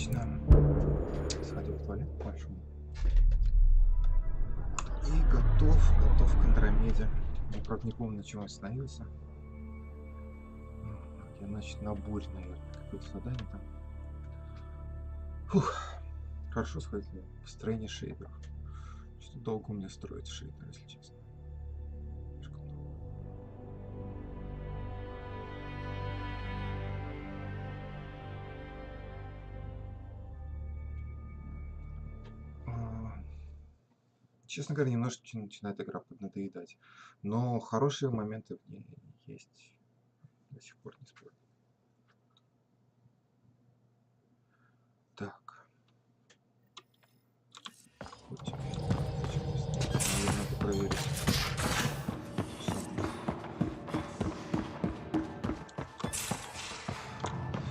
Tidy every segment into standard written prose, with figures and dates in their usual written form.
Отлично. Сходил в туалет большому. И готов к Андромеде. Я, правда, не помню, на чем остановился. Я, значит, на бурь, наверное, какое-то задание там. Фух. Хорошо сходили. Построение шейдеров. Что-то долго у меня строить шейдер, если честно. Слишком долго. Честно говоря, немножечко начинает игра поднадоедать. Но хорошие моменты в ней есть. До сих пор не спорю. Так. Хоть. Надо проверить.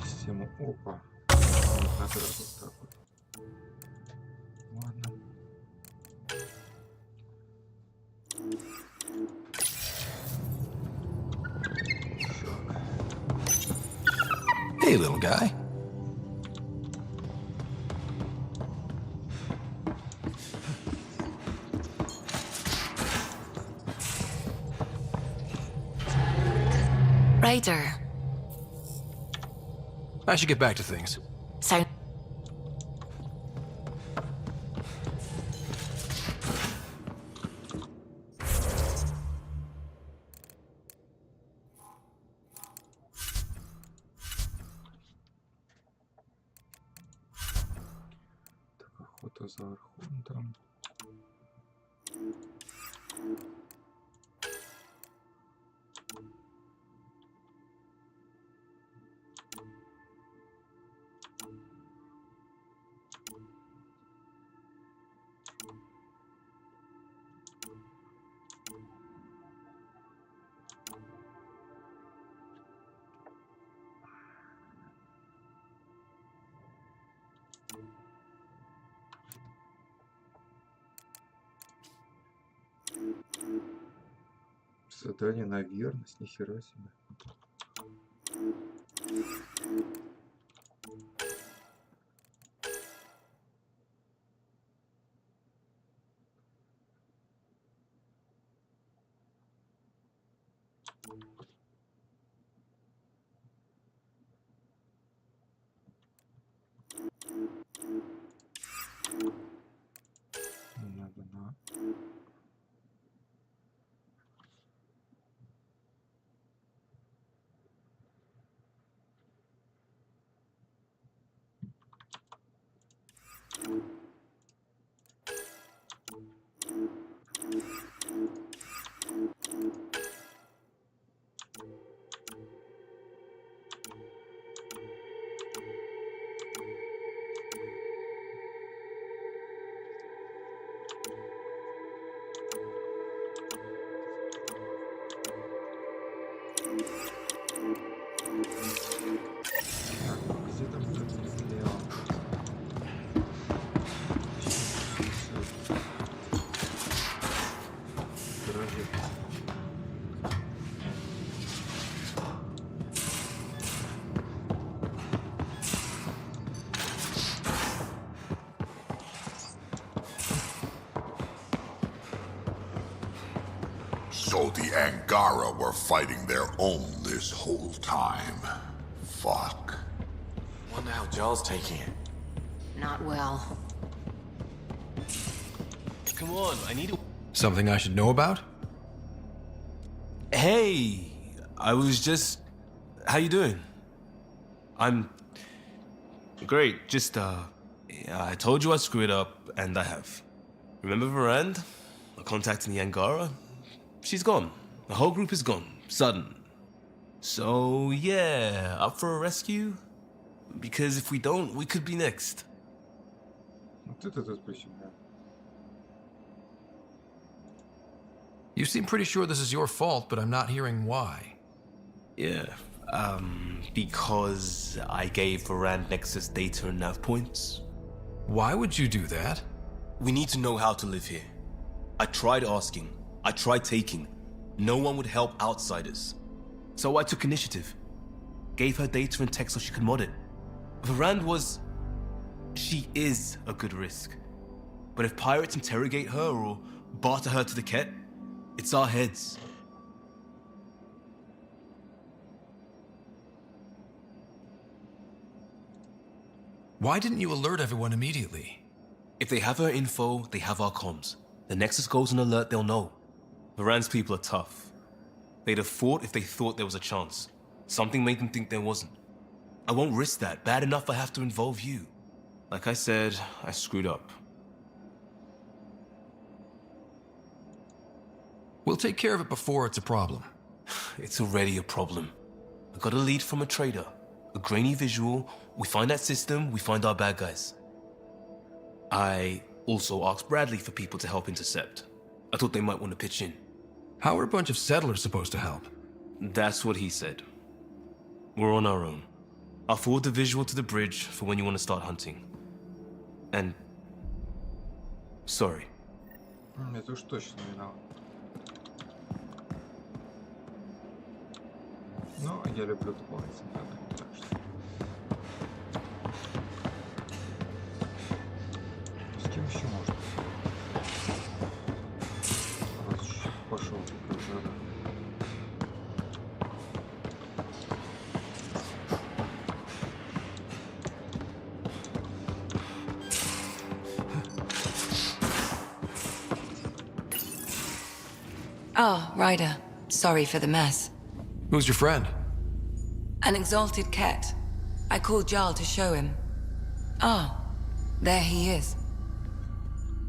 Систему. Опа. Надо вот так вот. Ладно. Hey, little guy. Ryder. I should get back to things. So, Так, охота за архонтом. Задание на верность, нихера себе. Надо на... Где там кто-то слева? Дорогие. So the Angara were fighting their own this whole time. Fuck. Wonder how Jarl's taking it. not well. Come on, I need to... Something I should know about? Hey, I was just... How you doing? I'm... Great, just, yeah, I told you I'd screw it up, and I have. Remember Varand? I contacted the Angara? She's gone. The whole group is gone. Sudden. So, yeah, up for a rescue? Because if we don't, we could be next. Вот это тут почему? You seem pretty sure this is your fault, but I'm not hearing why. Yeah, because I gave Varand Nexus data and nav points. Why would you do that? We need to know how to live here. I tried asking. I tried taking. No one would help outsiders. So I took initiative. Gave her data and tech so she could mod it. Varand was... She is a good risk. But if pirates interrogate her or barter her to the Ket, it's our heads. Why didn't you alert everyone immediately? If they have her info, they have our comms. The Nexus goes on alert, they'll know. Varan's people are tough. They'd have fought if they thought there was a chance. Something made them think there wasn't. I won't risk that. Bad enough I have to involve you. Like I said, I screwed up. We'll take care of it before it's a problem. It's already a problem. I got a lead from a trader. A grainy visual. We find that system, we find our bad guys. I also asked Bradley for people to help intercept. I thought they might want to pitch in. How are a bunch of settlers supposed to help? That's what he said. We're on our own. I'll forward the visual to the bridge for when you want to start hunting. And... sorry. Это уж точно виноват. Но я люблю дополнительные задания, так что... С кем еще можно? Раз уж пошел такой задание. Oh, Ryder. Sorry for the mess. Who's your friend? An exalted Ket. I called Jarl to show him. Oh, there he is.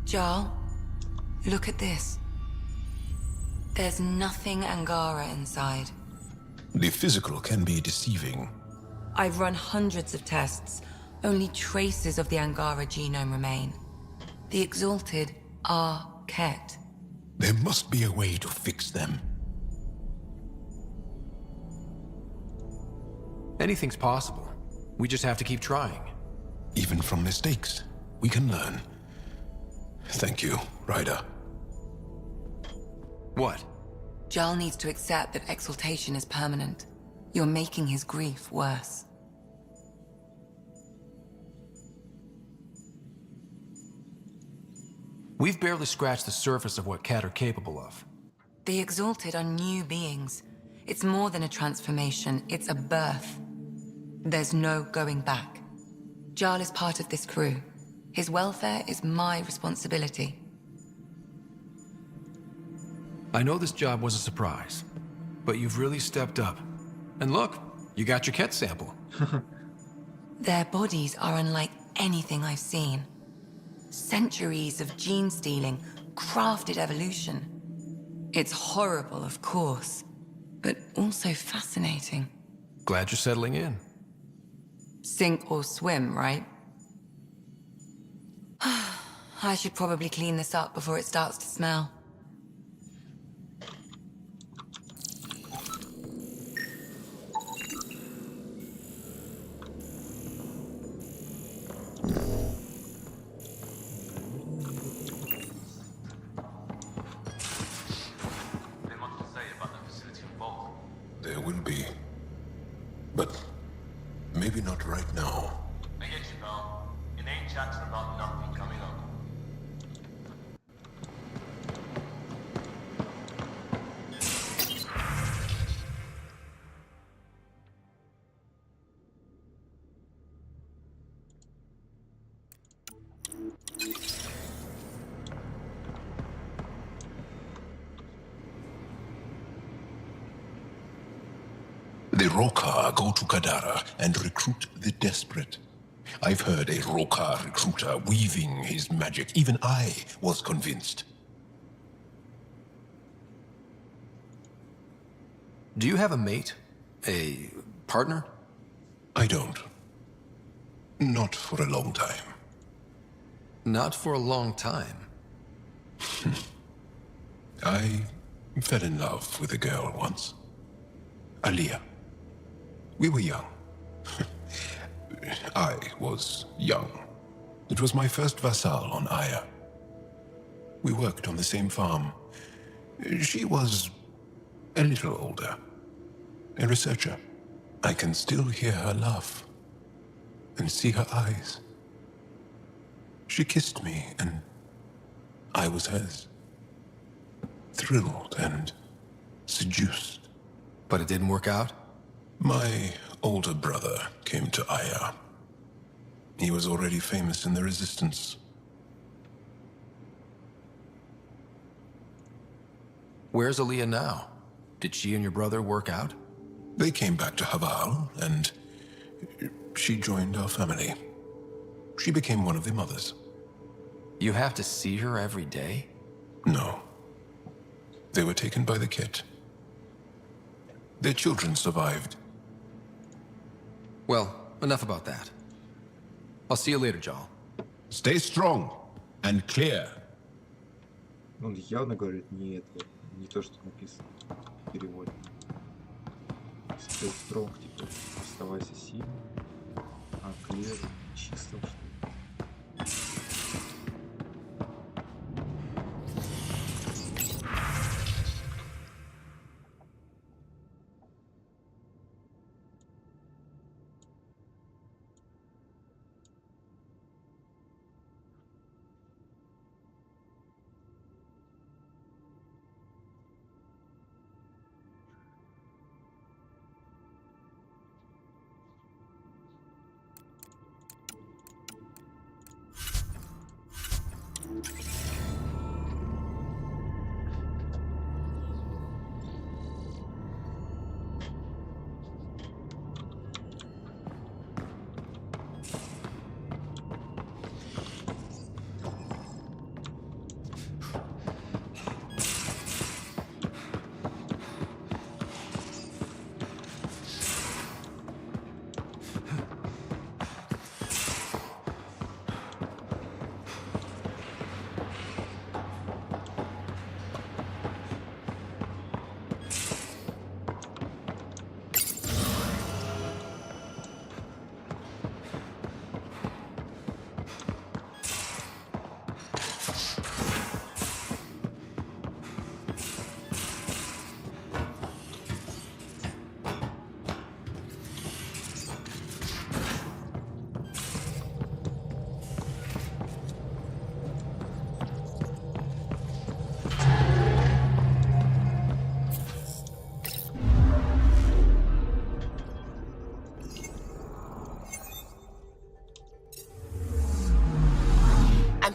Jarl, look at this. There's nothing Angara inside. The physical can be deceiving. I've run hundreds of tests. Only traces of the Angara genome remain. The exalted are Ket. There must be a way to fix them. Anything's possible. We just have to keep trying. Even from mistakes, we can learn. Thank you, Ryder. What? Jarl needs to accept that exaltation is permanent. You're making his grief worse. We've barely scratched the surface of what Ket are capable of. The exalted are new beings. It's more than a transformation, it's a birth. There's no going back. Jarl is part of this crew. His welfare is my responsibility. I know this job was a surprise, but you've really stepped up. And look, you got your Ket sample. Their bodies are unlike anything I've seen. Centuries of gene stealing, crafted evolution. It's horrible, of course, but also fascinating. Glad you're settling in. Sink or swim, right? I should probably clean this up before it starts to smell. There will be. But maybe not right now. I get you, pal. It ain't chatting about nothing coming up. The Rokar go to Kadara and recruit the desperate. I've heard a Rokar recruiter weaving his magic. Even I was convinced. Do you have a mate? A partner? I don't. Not for a long time. Not for a long time. I fell in love with a girl once. Aliyah. We were young. I was young. It was my first vassal on Aya. We worked on the same farm. She was a little older. A researcher. I can still hear her laugh and see her eyes. She kissed me, and I was hers. Thrilled and seduced. But it didn't work out? My older brother came to Aya. He was already famous in the Resistance. Where's Aaliyah now? Did she and your brother work out? They came back to Haval, and she joined our family. She became one of the mothers. You have to see her every day? No. They were taken by the kit. Their children survived. Well, enough about that. I'll see you later, Jal. Stay strong and clear. Он явно говорит не это, не то, что написано в переводе. Stay strong, типа, оставайся сильным, а clear чистым, что ли.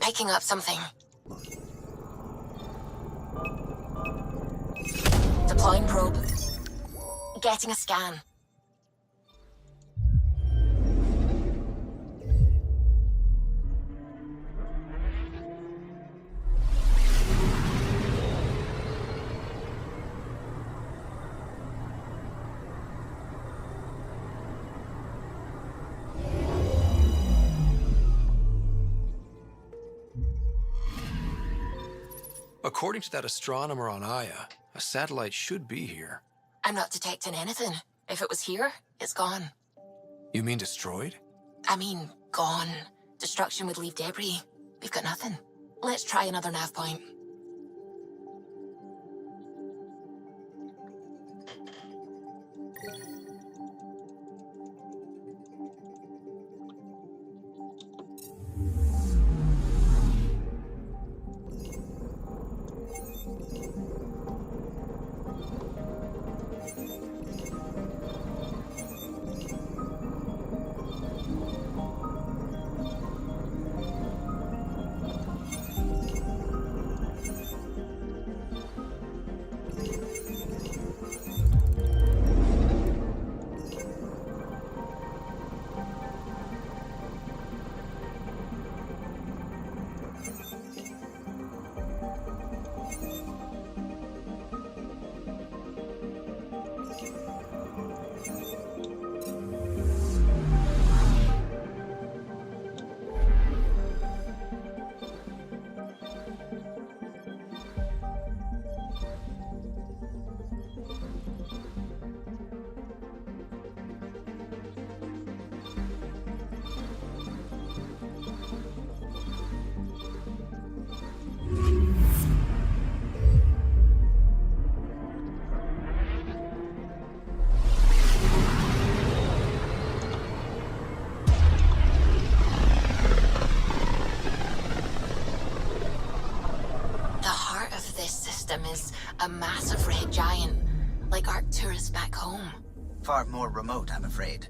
Picking up something. Deploying probe. Getting a scan. According to that astronomer on Aya, a satellite should be here. I'm not detecting anything. If it was here, it's gone. You mean destroyed? I mean, gone. Destruction would leave debris. We've got nothing. Let's try another nav point. A massive red giant, like our tourists back home. Far more remote, I'm afraid.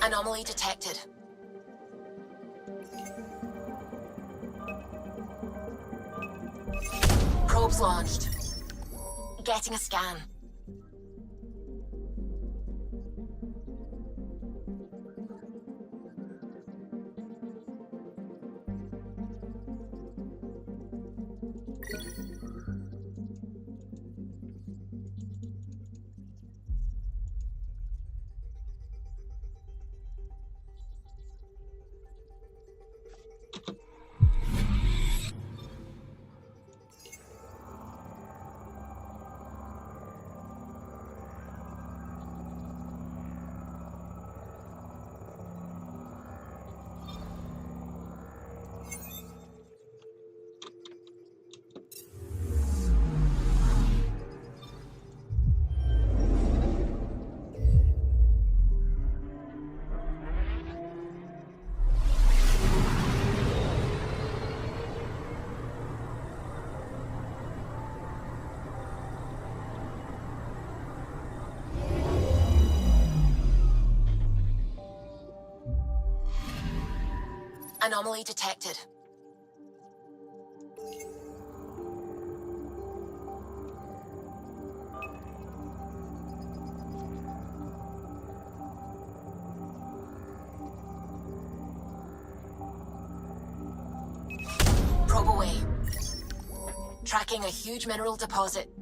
Anomaly detected. Probes launched. Getting a scan. Anomaly detected. Probe away. Tracking a huge mineral deposit.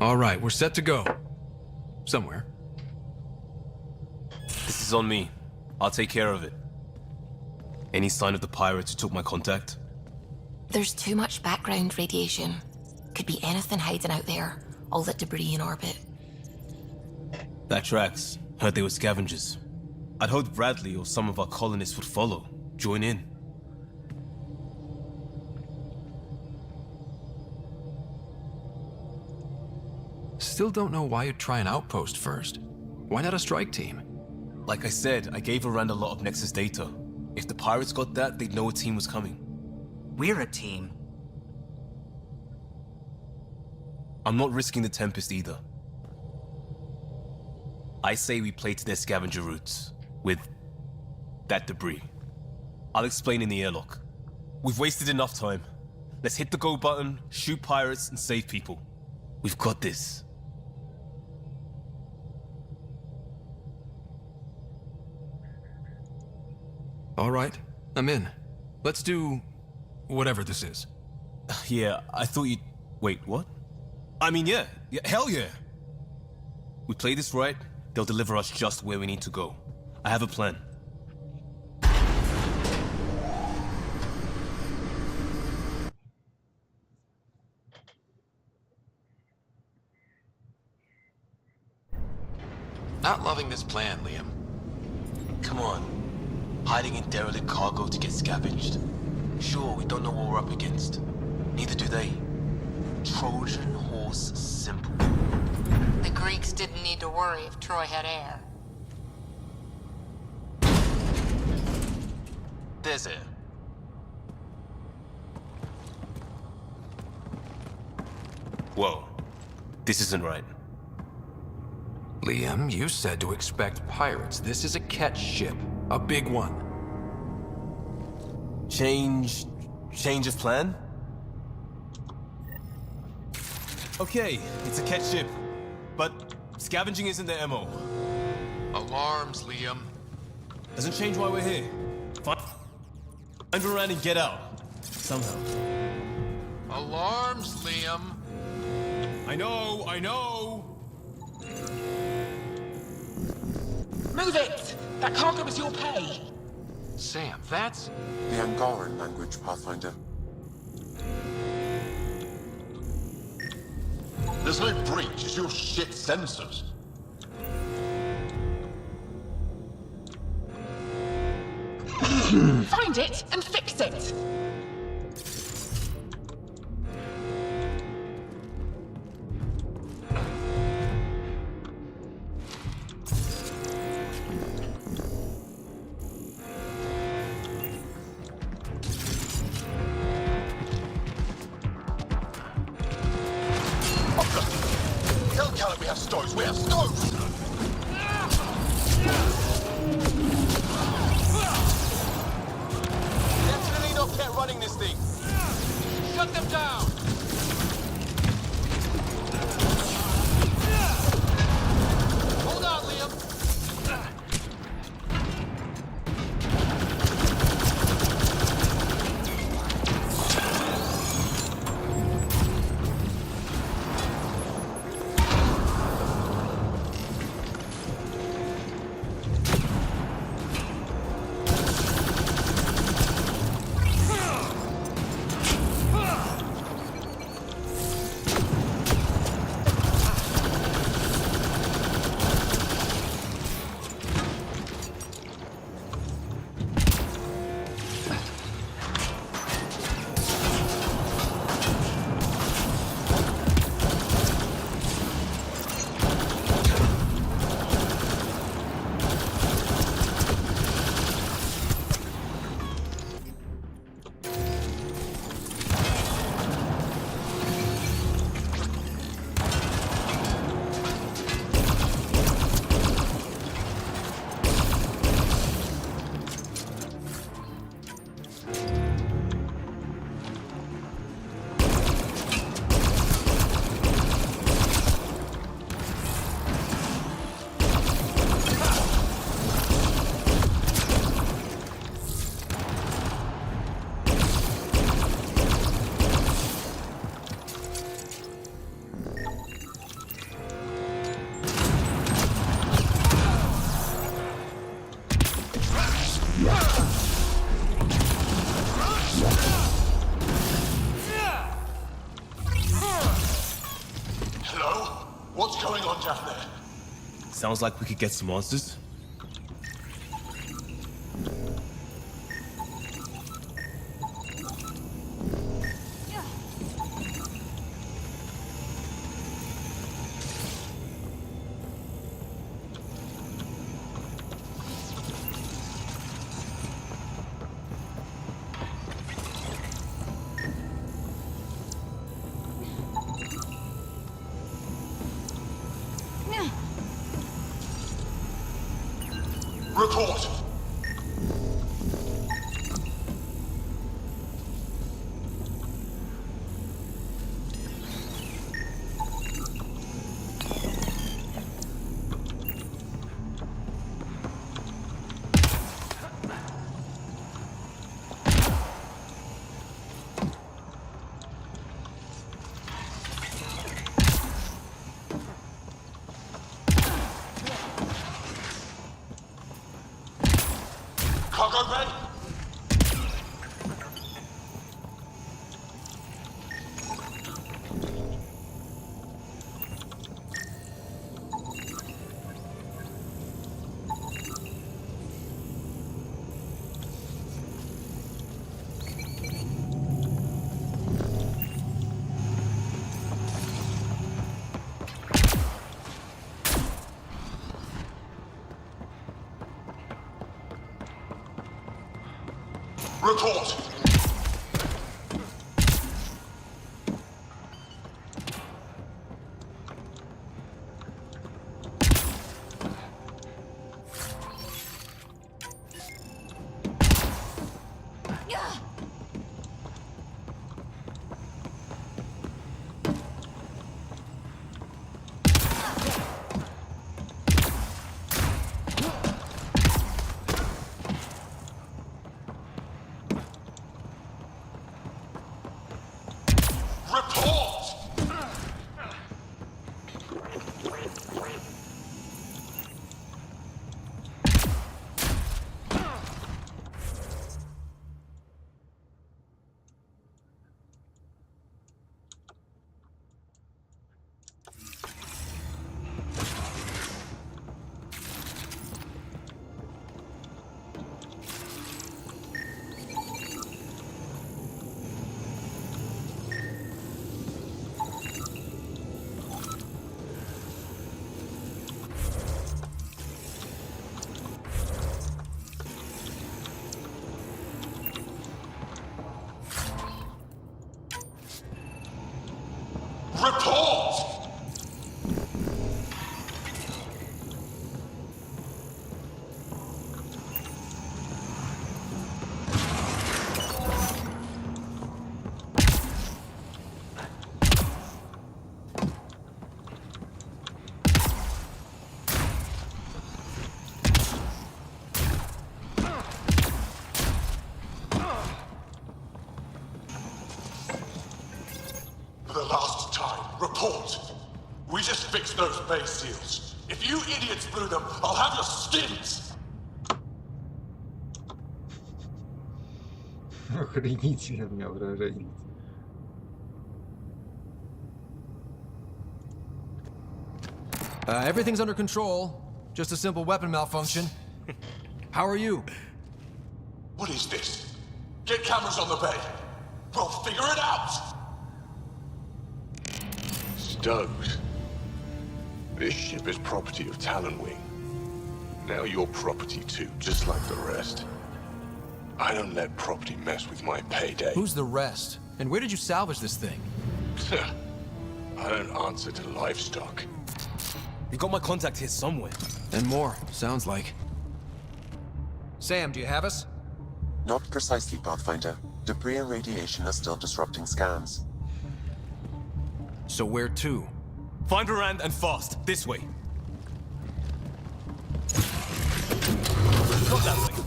All right, we're set to go. Somewhere. This is on me. I'll take care of it. Any sign of the pirates who took my contact? There's too much background radiation. Could be anything hiding out there. All that debris in orbit. That tracks. Heard they were scavengers. I'd hoped Bradley or some of our colonists would follow. Join in. Still don't know why you'd try an outpost first. Why not a strike team? Like I said, I gave Rand a lot of Nexus data. If the pirates got that, they'd know a team was coming. We're a team. I'm not risking the Tempest either. I say we play to their scavenger routes. With that debris. I'll explain in the airlock. We've wasted enough time. Let's hit the go button, shoot pirates, and save people. We've got this. All right, I'm in. Let's do whatever this is. Yeah, I thought you'd... Wait, what? I mean, yeah, hell yeah! We play this right, they'll deliver us just where we need to go. I have a plan. Not loving this plan, Liam. Come on. Hiding in derelict cargo to get scavenged. Sure, we don't know what we're up against. Neither do they. Trojan horse simple. The Greeks didn't need to worry if Troy had air. There's air. Whoa. This isn't right. Liam, you said to expect pirates. This is a catch ship. A big one. Change of plan? Okay, it's a catch ship. But scavenging isn't their MO. Alarms, Liam. Doesn't change why we're here. Find around and get out. Somehow. Alarms, Liam. I know! Move it! That cargo is your pay! Sam, that's... The Angaran language, Pathfinder. There's no breach, it's your shit sensors. Find it and fix it! Tell Caleb we have stoves, we have stoves! Definitely not kept running this thing. Shut them down! Hold on, Liam. going on down there? Sounds like we could get some answers. Report! Cargo bay? Report! For the last time, report. We just fixed those base seals. If you idiots blew them, I'll have your skins! Охренительно меня выражение. Everything's under control. Just a simple weapon malfunction. How are you? What is this? Get cameras on the bay. We'll figure it out! Stokes. This ship is property of Talonwing. Now you're property too, just like the rest. I don't let property mess with my payday. Who's the rest? And where did you salvage this thing? I don't answer to livestock. You got my contact here somewhere. And more, sounds like. Sam, do you have us? Not precisely, Pathfinder. Debris and radiation are still disrupting scans. So where to? Find Rand and fast. This way. Got that thing.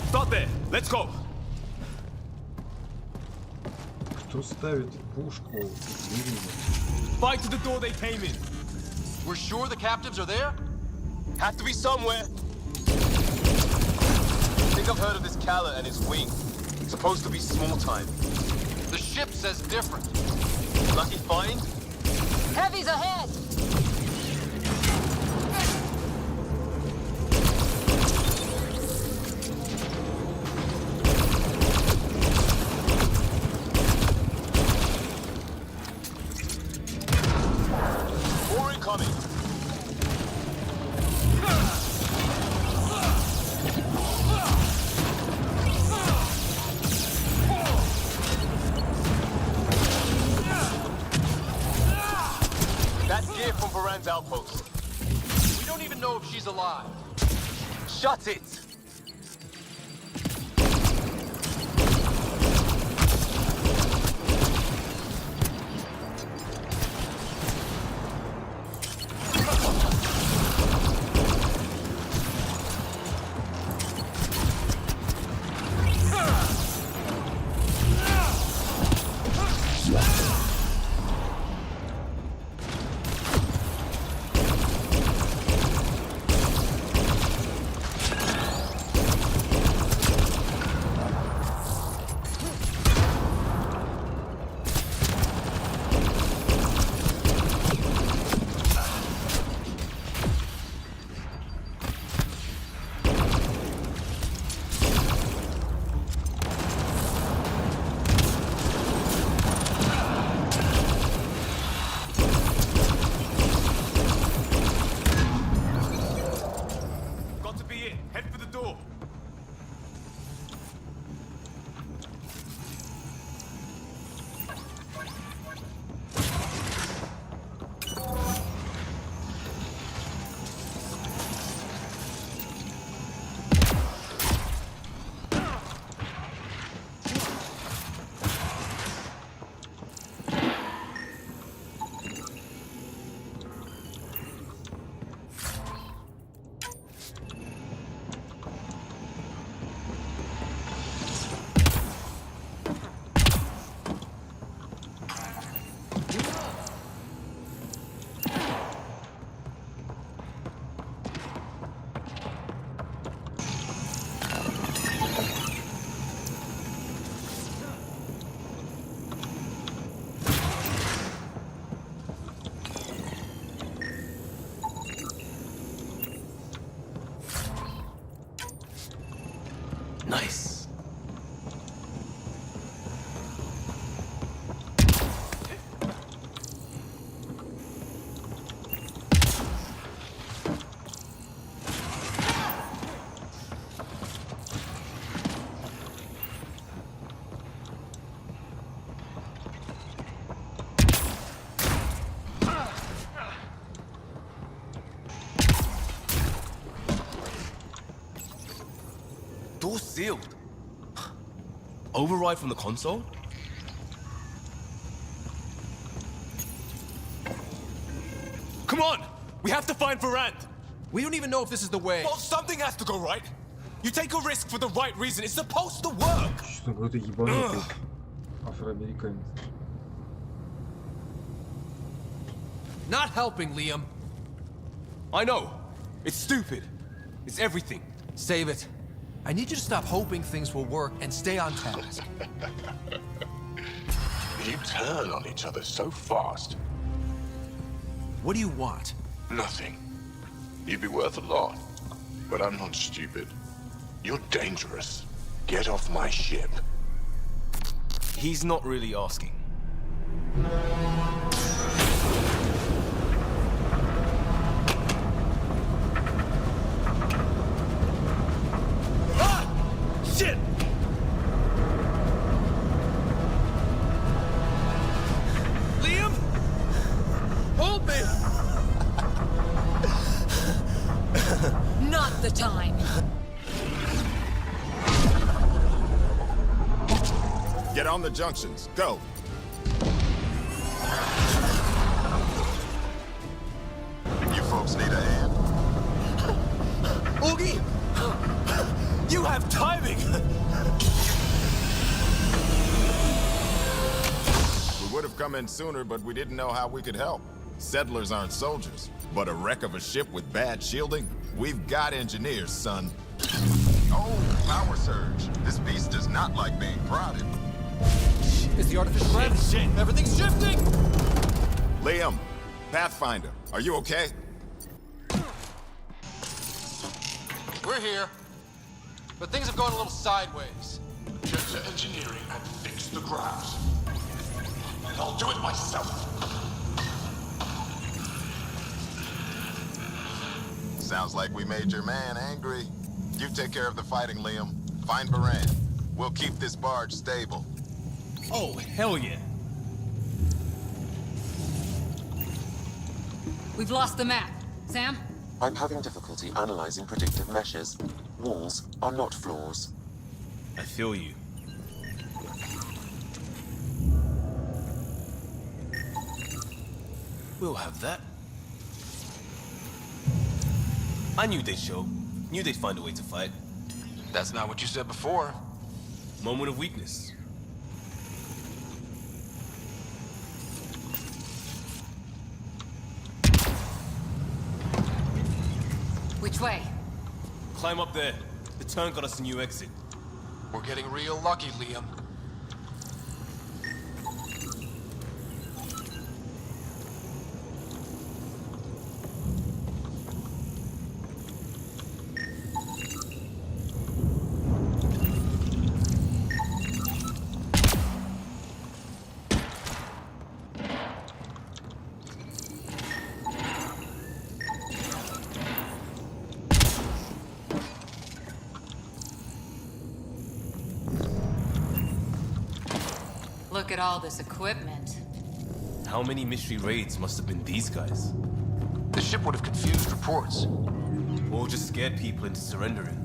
Start there. Let's go. Кто ставит пушку в двери? Fight to the door they came in. We're sure the captives are there? Have to be somewhere. I think I've heard of this Kala and his wing. It's supposed to be small time. The ship says different. Lucky find? Heavy's ahead! money. That's gear from Varan's outpost. We don't even know if she's alive. Shut it! Nice. Door sealed. Override from the console? Come on! We have to find Varan! We don't even know if this is the way. Well, something has to go right. You take a risk for the right reason. It's supposed to work. Что какой-то ебанутый афроамериканец. Not helping, Liam. I know. It's stupid. It's everything. Save it. I need you to stop hoping things will work and stay on task. You turn on each other so fast. What do you want? Nothing. You'd be worth a lot. But I'm not stupid. You're dangerous. Get off my ship. He's not really asking. Shit! Liam? Hold me! Not the time. Get on the junctions. Go. You folks need a hand? Augie! You have timing! We would have come in sooner, but we didn't know how we could help. Settlers aren't soldiers, but a wreck of a ship with bad shielding? We've got engineers, son. Oh, power surge. This beast does not like being prodded. It's the artificial gravity. Shit. Everything's shifting! Liam, Pathfinder, are you okay? We're here, but things have gone a little sideways. Get to engineering and fix the graphs. And I'll do it myself. Sounds like we made your man angry. You take care of the fighting, Liam. Find Baran. We'll keep this barge stable. Oh, hell yeah. We've lost the map. Sam? I'm having difficulty analyzing predictive meshes. Walls are not floors. I feel you. We'll have that. I knew they'd show. Knew they'd find a way to fight. That's not what you said before. Moment of weakness. Which way? Climb up there. The turn got us a new exit. We're getting real lucky, Liam. Look at all this equipment. How many mystery raids must have been these guys? The ship would have confused reports. Or just scared people into surrendering.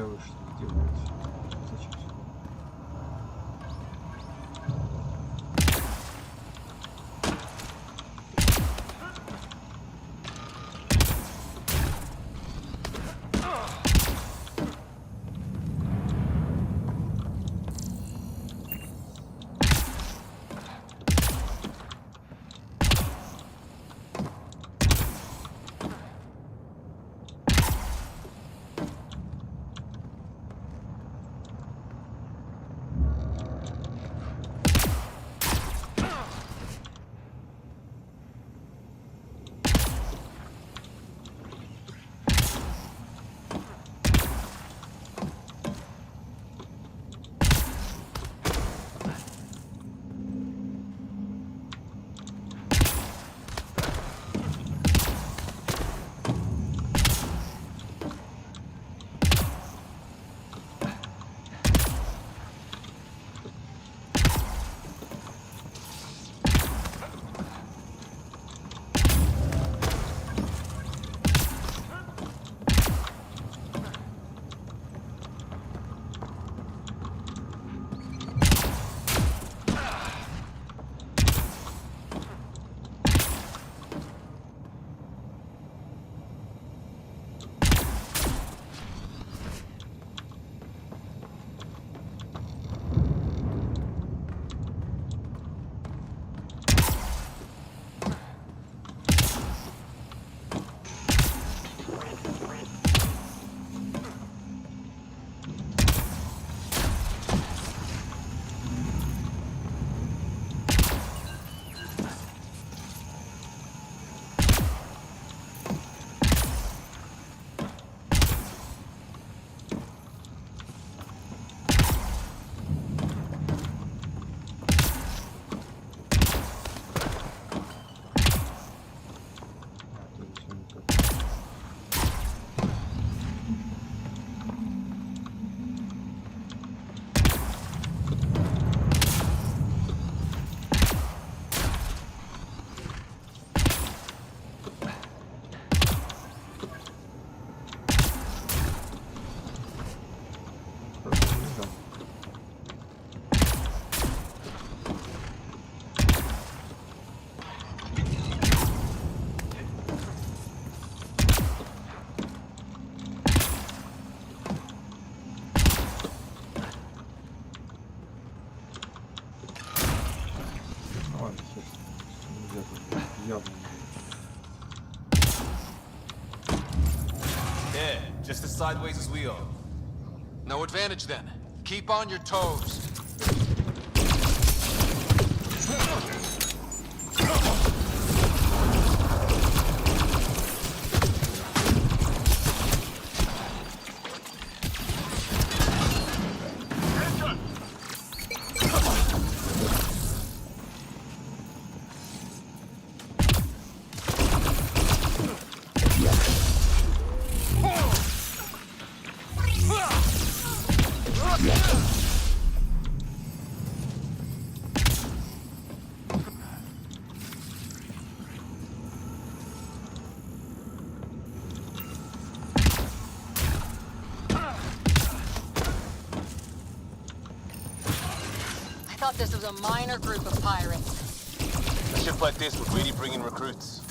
устраивает, что вы делаете. Зачем сюда? Yeah, just as sideways as we are. No advantage then. Keep on your toes. I thought this was a minor group of pirates. A ship like this would really bring in recruits.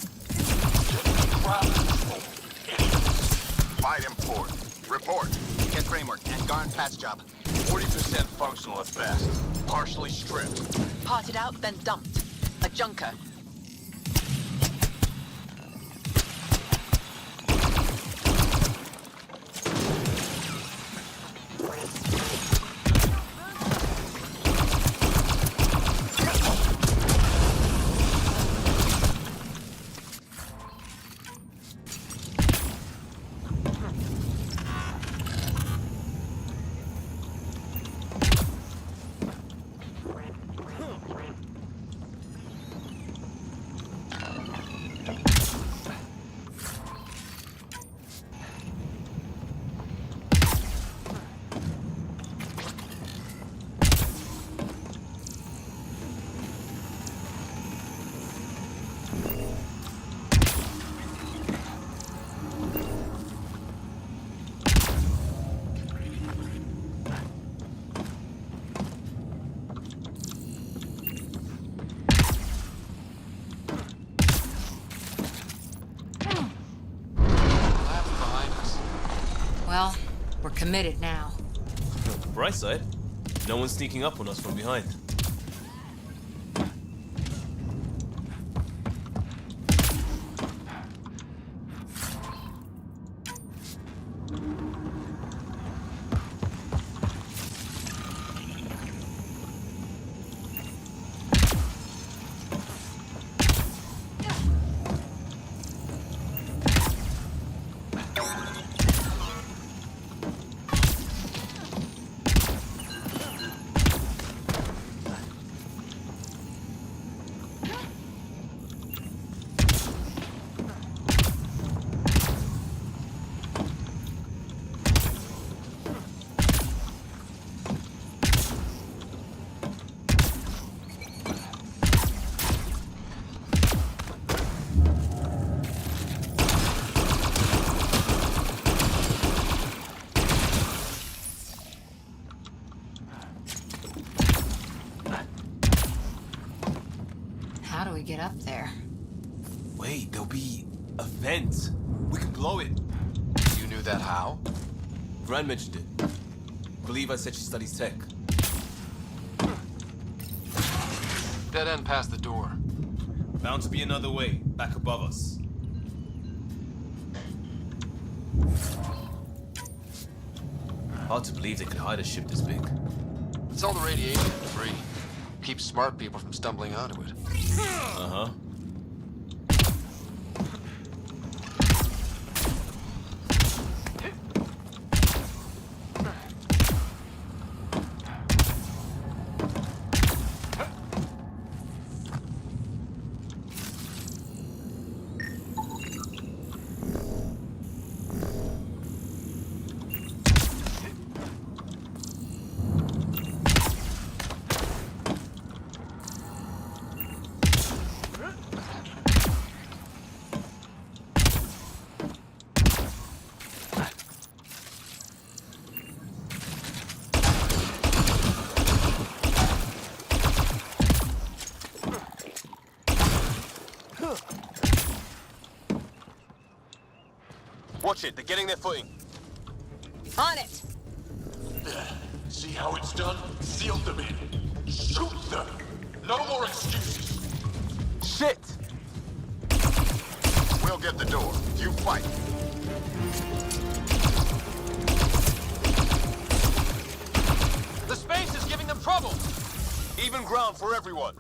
Fight import. Report. Get framework. And Garn patch job. 40% functional at best. Partially stripped. Potted out, then dumped. A junker. Well, we're committed now. Bright side, no one's sneaking up on us from behind. How do we get up there? Wait, there'll be a vent. We can blow it. You knew that how? Gran mentioned it. Believe I said she studies tech. Dead end past the door. Bound to be another way, back above us. Hard to believe they could hide a ship this big. It's all the radiation free. Keeps smart people from stumbling onto it. Uh-huh. Watch it, they're getting their footing. On it! There. See how it's done? Seal them in. Shoot them. No more excuses. Shit! We'll get the door. You fight. The space is giving them trouble! Even ground for everyone.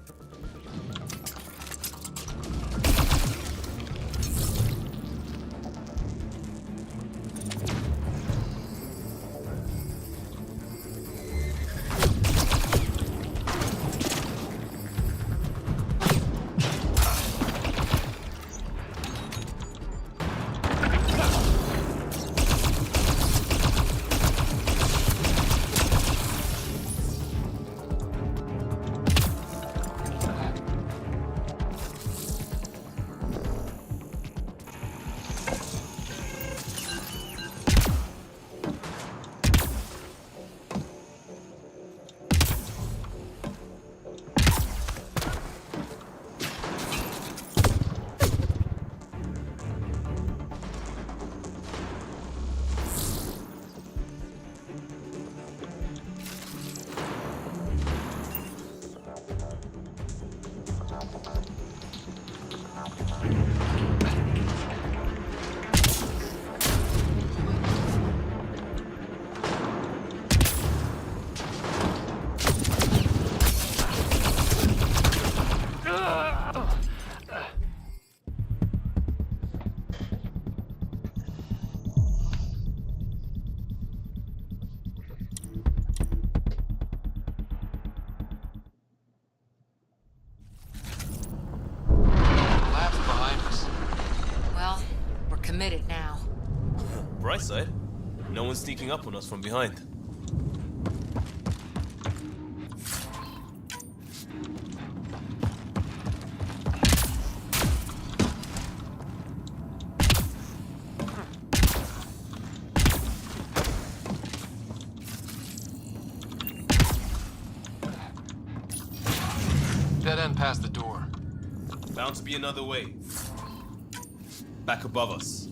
Committed now. Bright side, no one's sneaking up on us from behind. Dead end past the door. Bound to be another way. Back above us.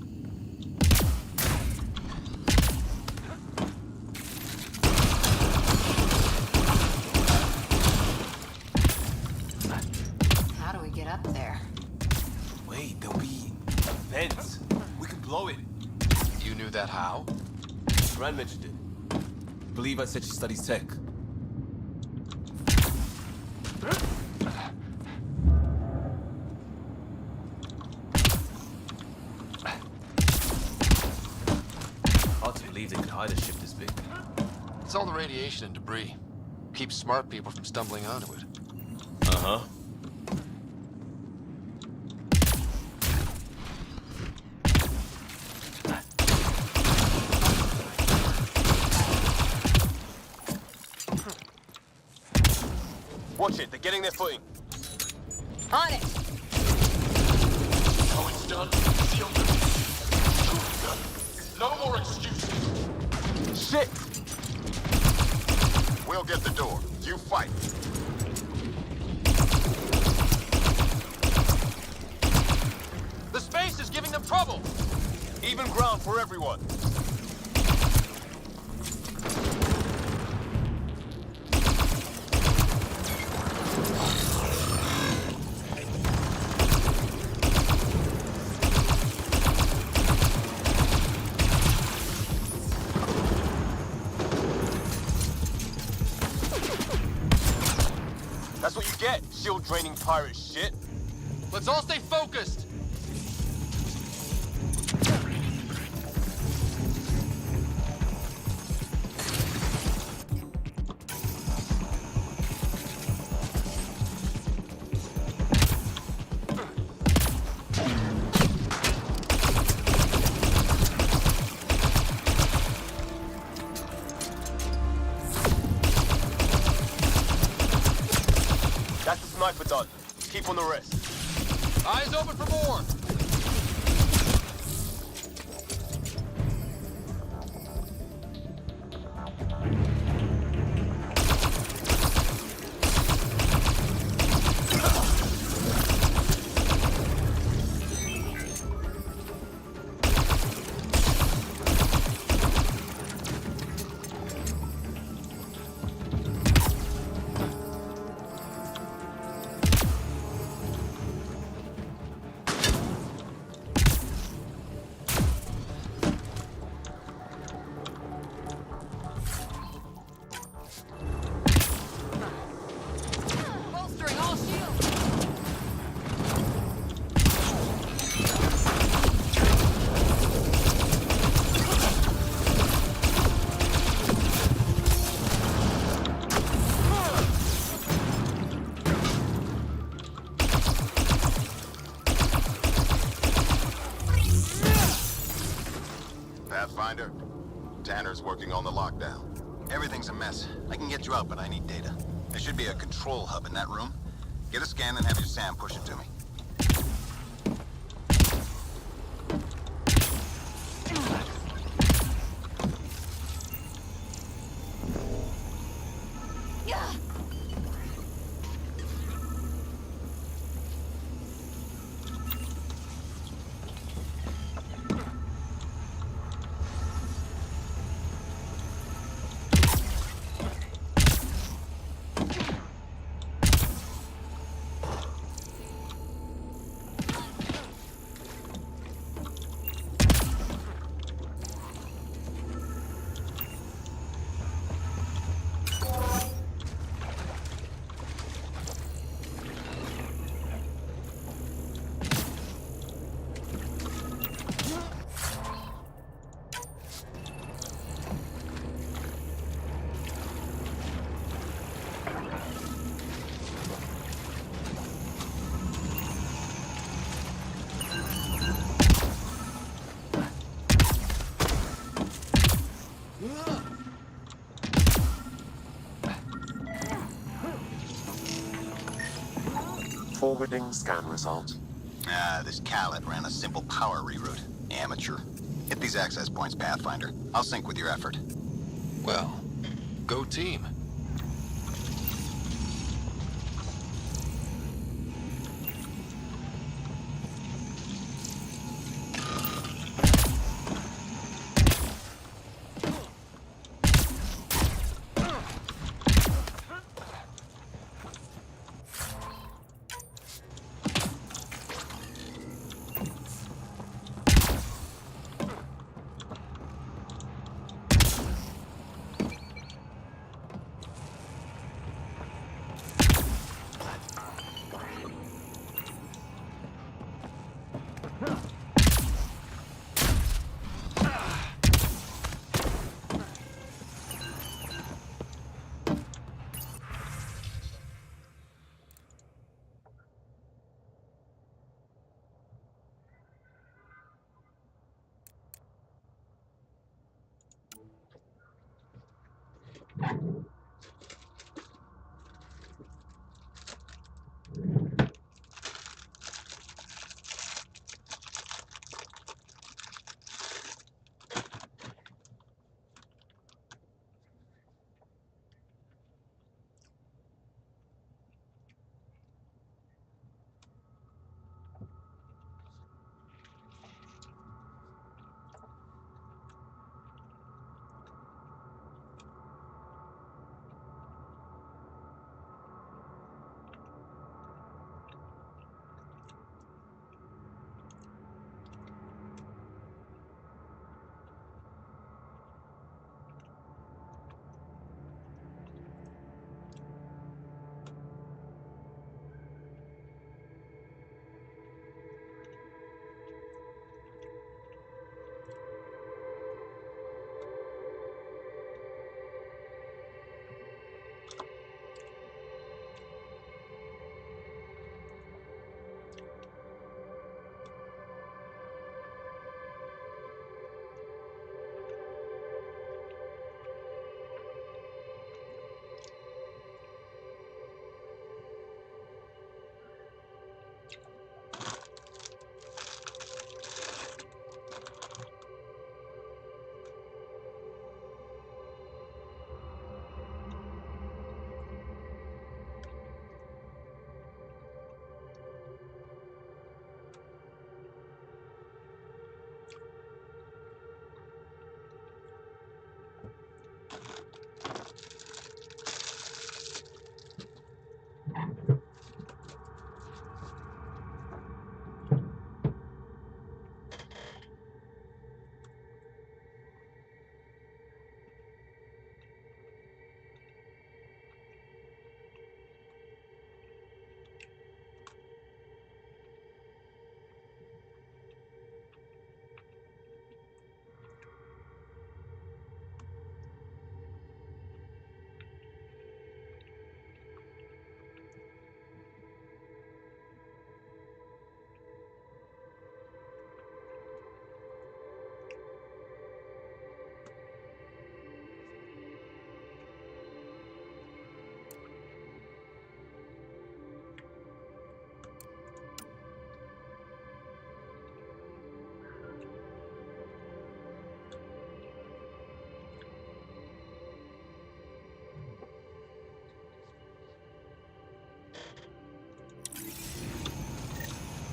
intense. We could blow it. You knew that how? Rand mentioned it. I believe I said she studies tech. Hard to believe they could hide a ship this big. It's all the radiation and debris. Keeps smart people from stumbling onto it. Uh-huh. Watch it, they're getting their footing. On it. Oh, it's done. Seal the done. No more excuses. Shit! We'll get the door. You fight. The space is giving them trouble! Even ground for everyone. That's what you get, shield-draining pirate shit. Let's all stay focused! That's the sniper done. Keep on the rest. Eyes open for more! Bolstering all shields. Pathfinder, Tanner's working on the lockdown. Everything's a mess. I can get you out, but I need data. There should be a control hub in that room. Get a scan and have your Sam push it to me. Yeah. Forwarding scan result. This Khaled ran a simple power reroute. Amateur. Hit these access points, Pathfinder. I'll sync with your effort. Well, go team.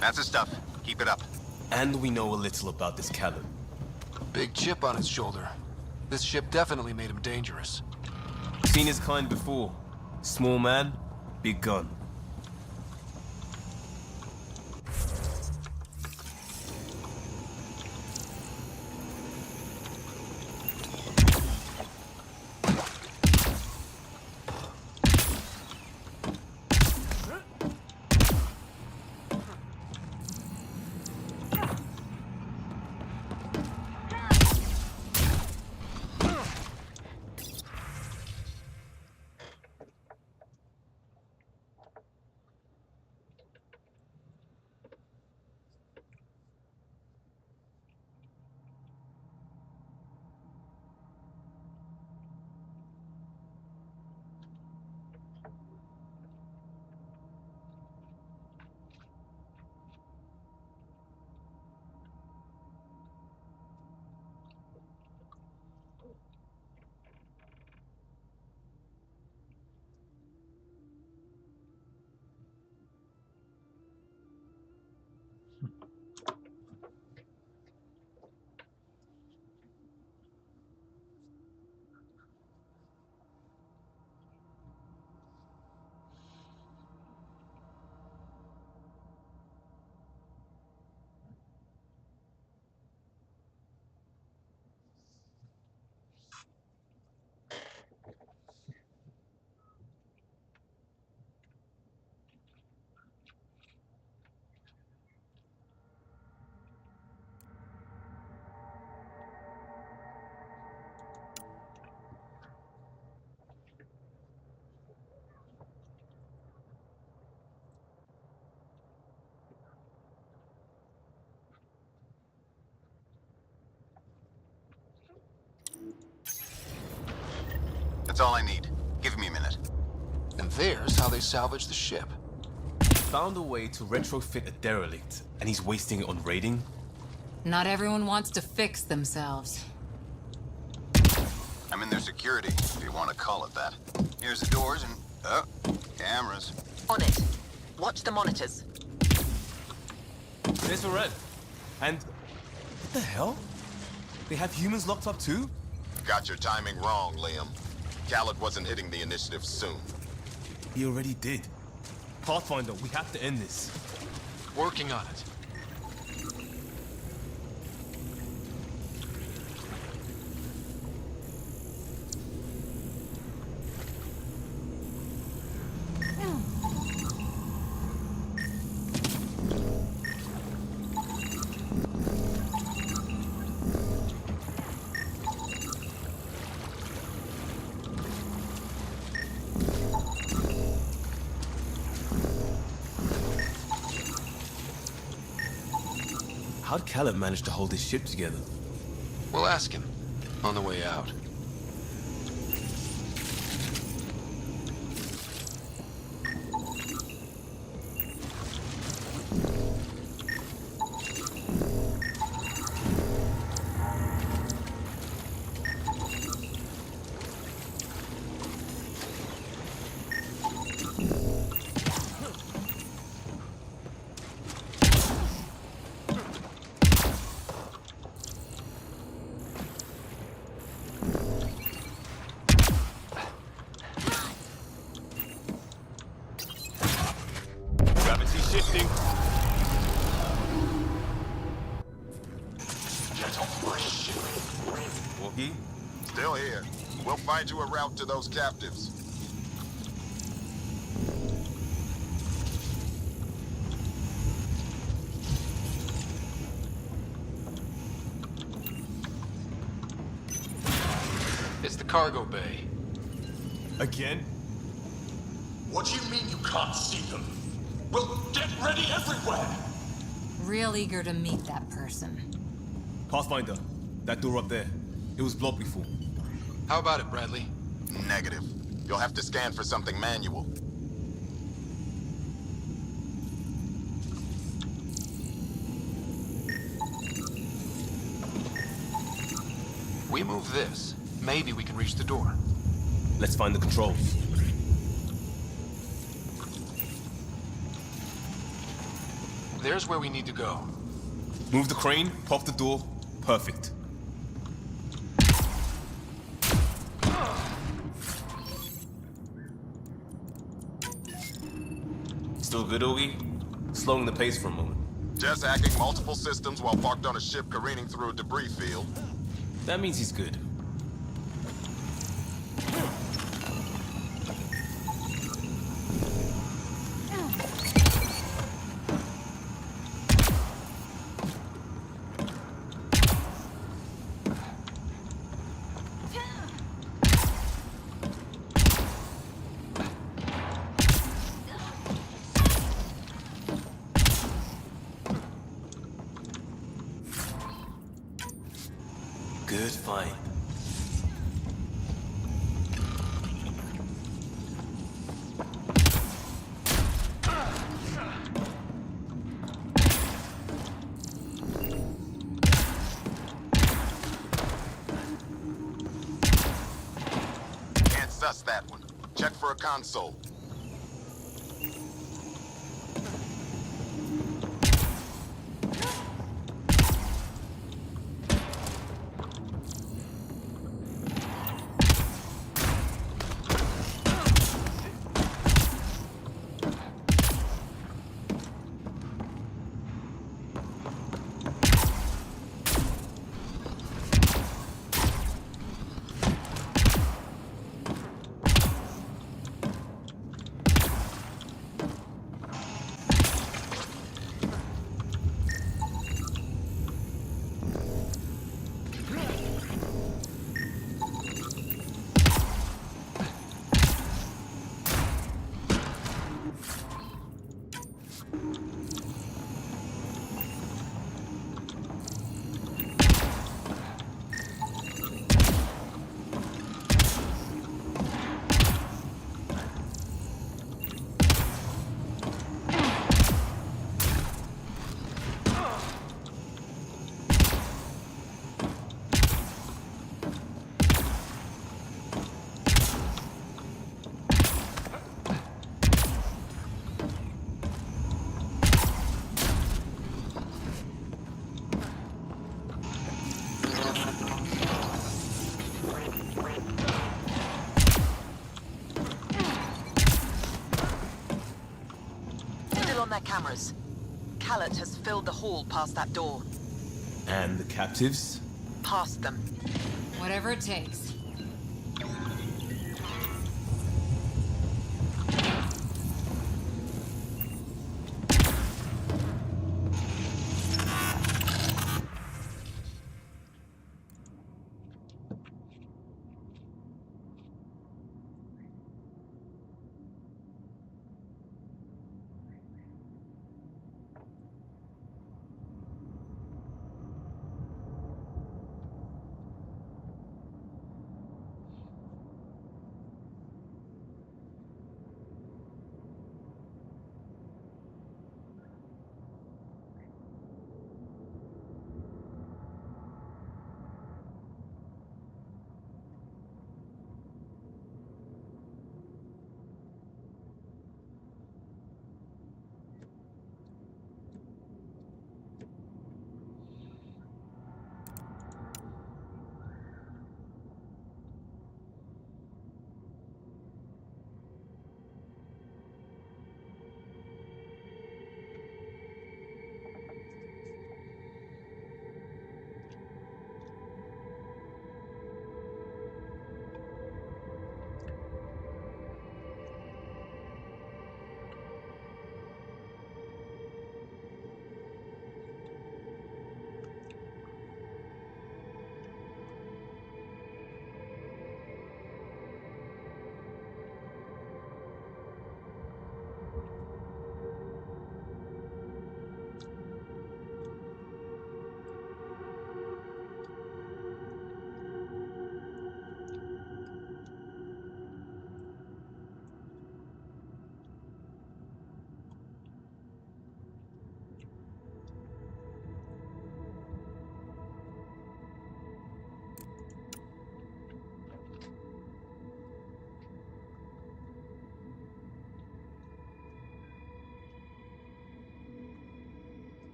That's the stuff. Keep it up. And we know a little about this Callum. Big chip on his shoulder. This ship definitely made him dangerous. Seen his kind before. Small man, big gun. That's all I need. Give me a minute. And there's how they salvage the ship. Found a way to retrofit a derelict, and he's wasting it on raiding? Not everyone wants to fix themselves. I'm in their security, if you want to call it that. Here's the doors and... oh, cameras. On it. Watch the monitors. There's Red. And... what the hell? They have humans locked up too? Got your timing wrong, Liam. Khaled wasn't hitting the initiative soon. He already did. Pathfinder, we have to end this. Working on it. How'd Khaled manage to hold his ship together? We'll ask him on the way out. Shifting. Get off my ship. Walkie? Still here. We'll find you a route to those captives. It's the cargo bay. Again? What do you mean you can't see them? Well, get ready everywhere! Real eager to meet that person. Pathfinder, that door up there. It was blocked before. How about it, Bradley? Negative. You'll have to scan for something manual. We move this. Maybe we can reach the door. Let's find the controls. There's where we need to go. Move the crane, pop the door. Perfect. Still good, Oogie? Slowing the pace for a moment. Just hacking multiple systems while parked on a ship careening through a debris field. That means he's good. Good find. Can't suss that one. Check for a console. cameras. Callet has filled the hall past that door. And the captives? Past them. Whatever it takes.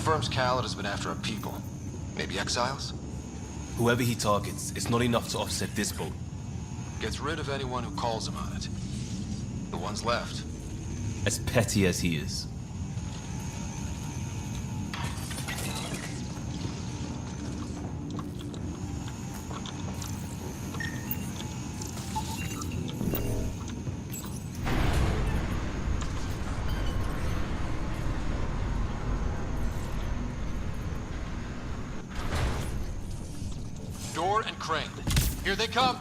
Confirms Callet has been after our people. Maybe exiles? Whoever he targets, it's not enough to offset this boat. Gets rid of anyone who calls him on it. The ones left. As petty as he is. Door and crane. Here they come!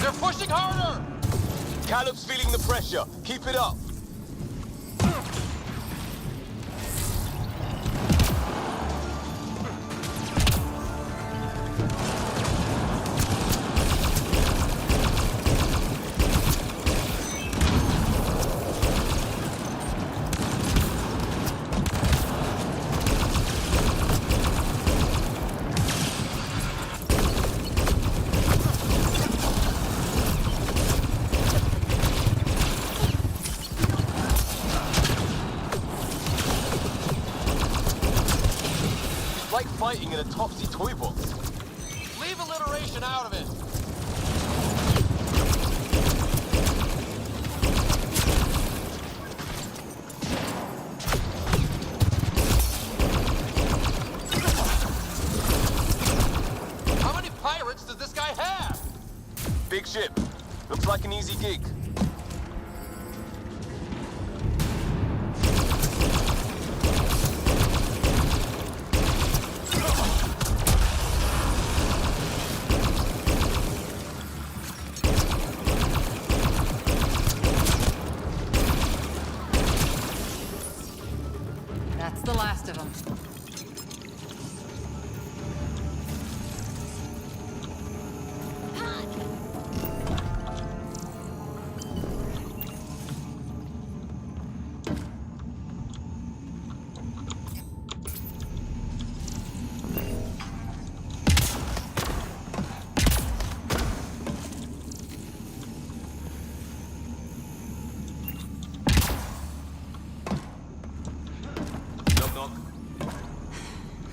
They're pushing harder! Caleb's feeling the pressure. Keep it up. Like fighting in a topsy toy box. Leave alliteration out of it! How many pirates does this guy have? Big ship. Looks like an easy gig. the last of them.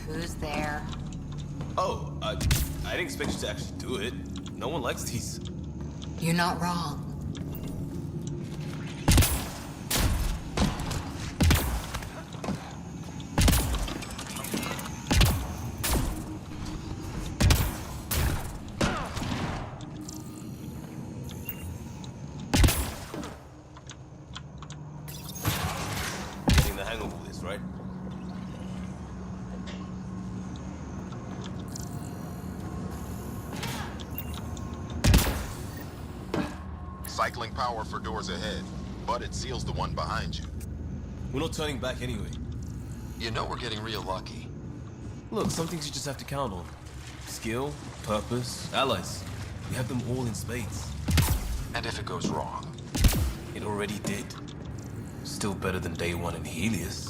Who's there? Oh, I didn't expect you to actually do it. No one likes these. You're not wrong. Getting the hang of all this, right? Cycling power for doors ahead, but it seals the one behind you. We're not turning back anyway. You know we're getting real lucky. Look, some things you just have to count on. Skill, purpose, allies. We have them all in spades. And if it goes wrong? It already did. Still better than day one in Helios.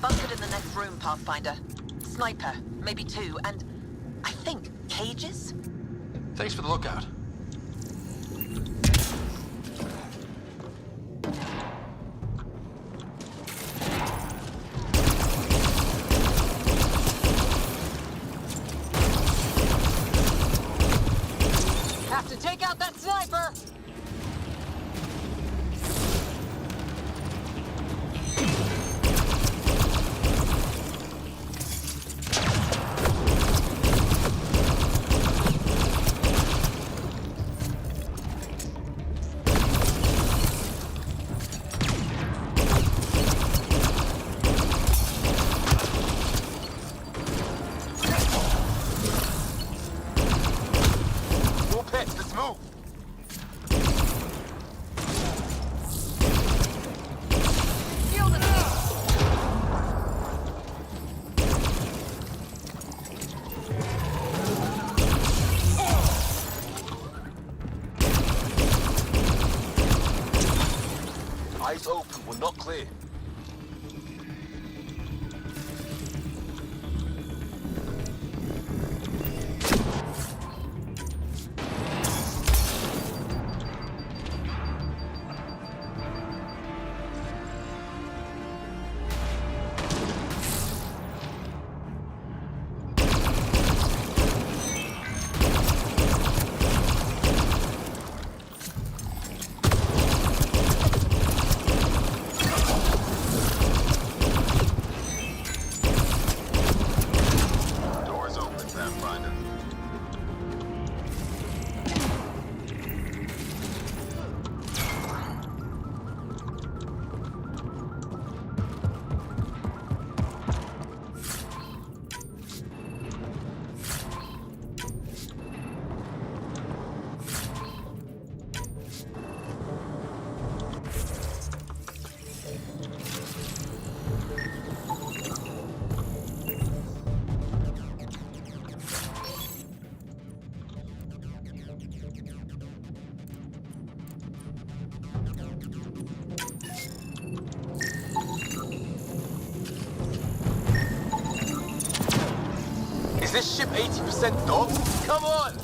Bunkered in the next room, Pathfinder. Sniper, maybe two, and I think cages? Thanks for the lookout. Have to take out that sniper! Eyes open, we're not clear. this ship 80% dogs? Come on!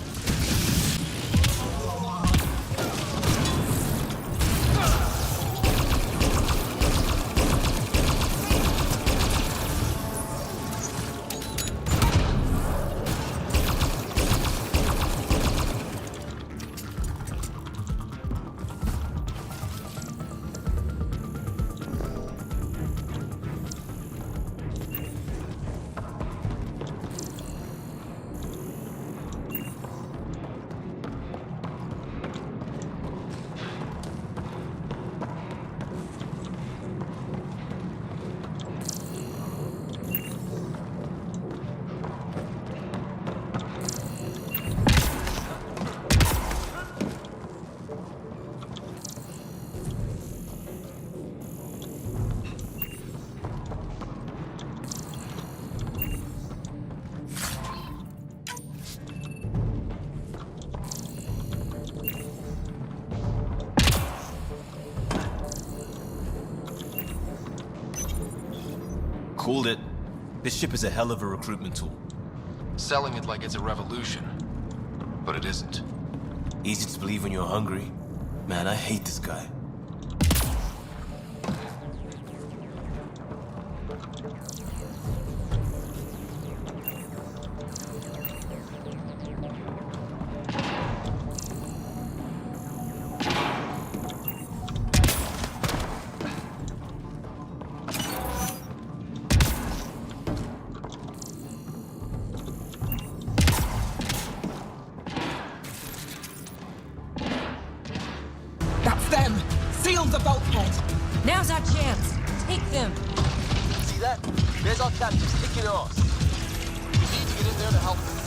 Called it. This ship is a hell of a recruitment tool. Selling it like it's a revolution. But it isn't. Easy to believe when you're hungry. Man, I hate this guy. Now's our chance. Take them. See that? There's our captives kicking ass. We need to get in there to help them.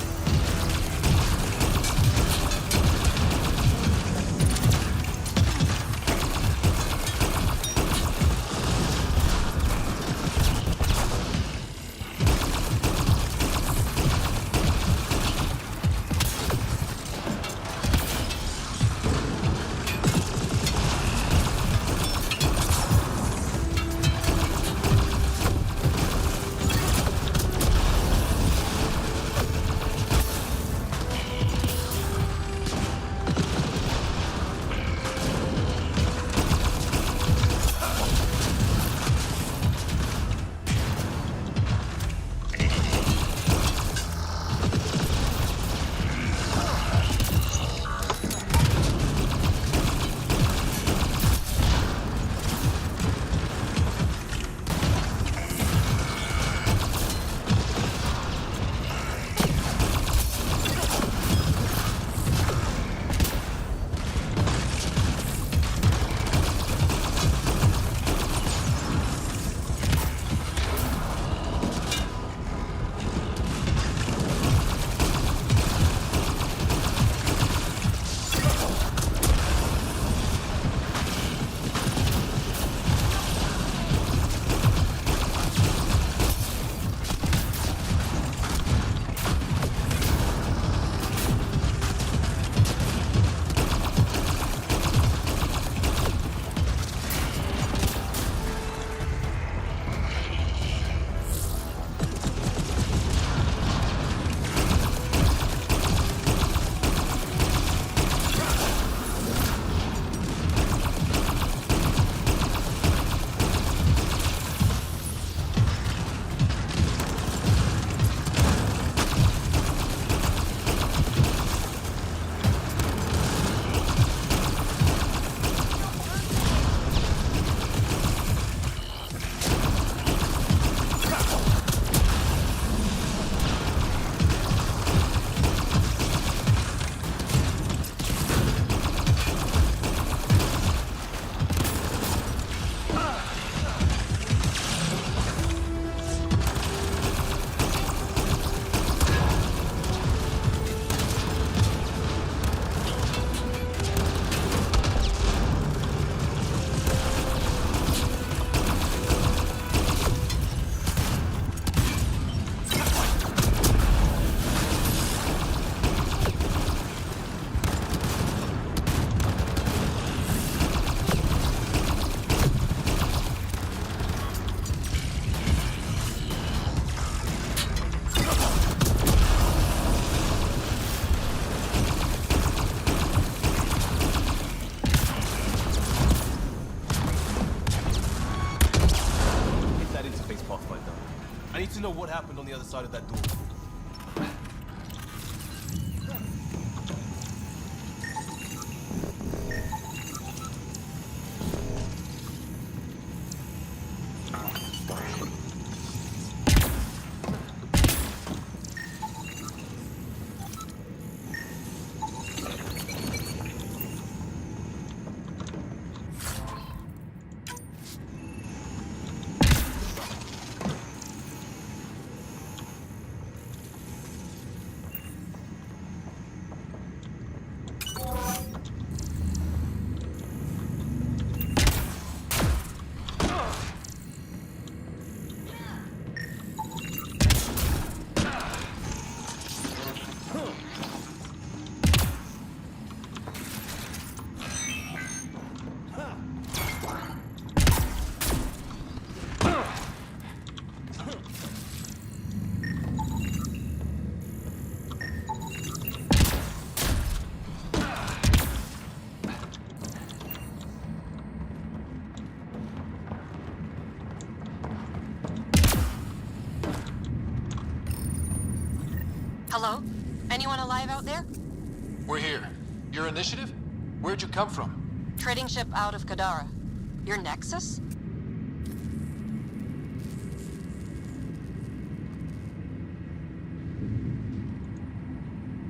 know what happened on the other side of that door. Hello? Anyone alive out there? We're here. Your initiative? Where'd you come from? Trading ship out of KOTOR. Your Nexus?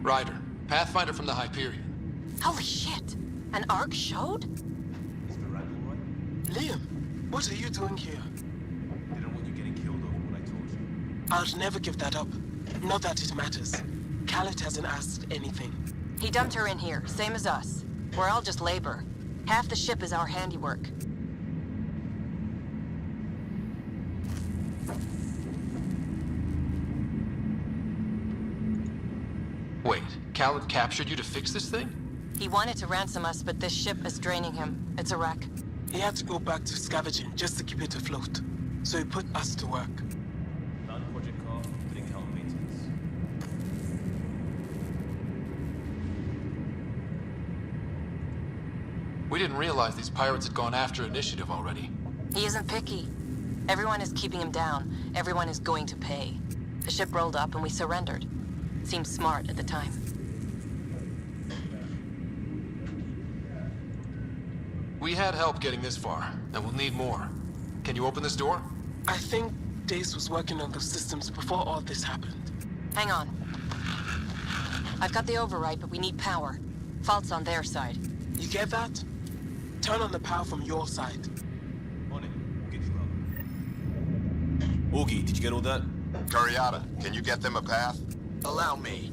Ryder, Pathfinder from the Hyperion. Holy shit! An arc showed? Liam, what are you doing here? Didn't want you getting killed over what I told you. I'll never give that up. Not that it matters. Khaled hasn't asked anything. He dumped her in here, same as us. We're all just labor. Half the ship is our handiwork. Wait, Khaled captured you to fix this thing? He wanted to ransom us, but this ship is draining him. It's a wreck. He had to go back to scavenging just to keep it afloat. So he put us to work. Non-project car, fitting helm maintenance. We didn't realize these pirates had gone after initiative already. He isn't picky. Everyone is keeping him down. Everyone is going to pay. The ship rolled up and we surrendered. Seemed smart at the time. We had help getting this far, and we'll need more. Can you open this door? I think Dace was working on those systems before all this happened. Hang on. I've got the override, but we need power. Fault's on their side. You get that? Turn on the power from your side. On it. We'll get you up. Augie, did you get all that? Curiata, can you get them a path? Allow me.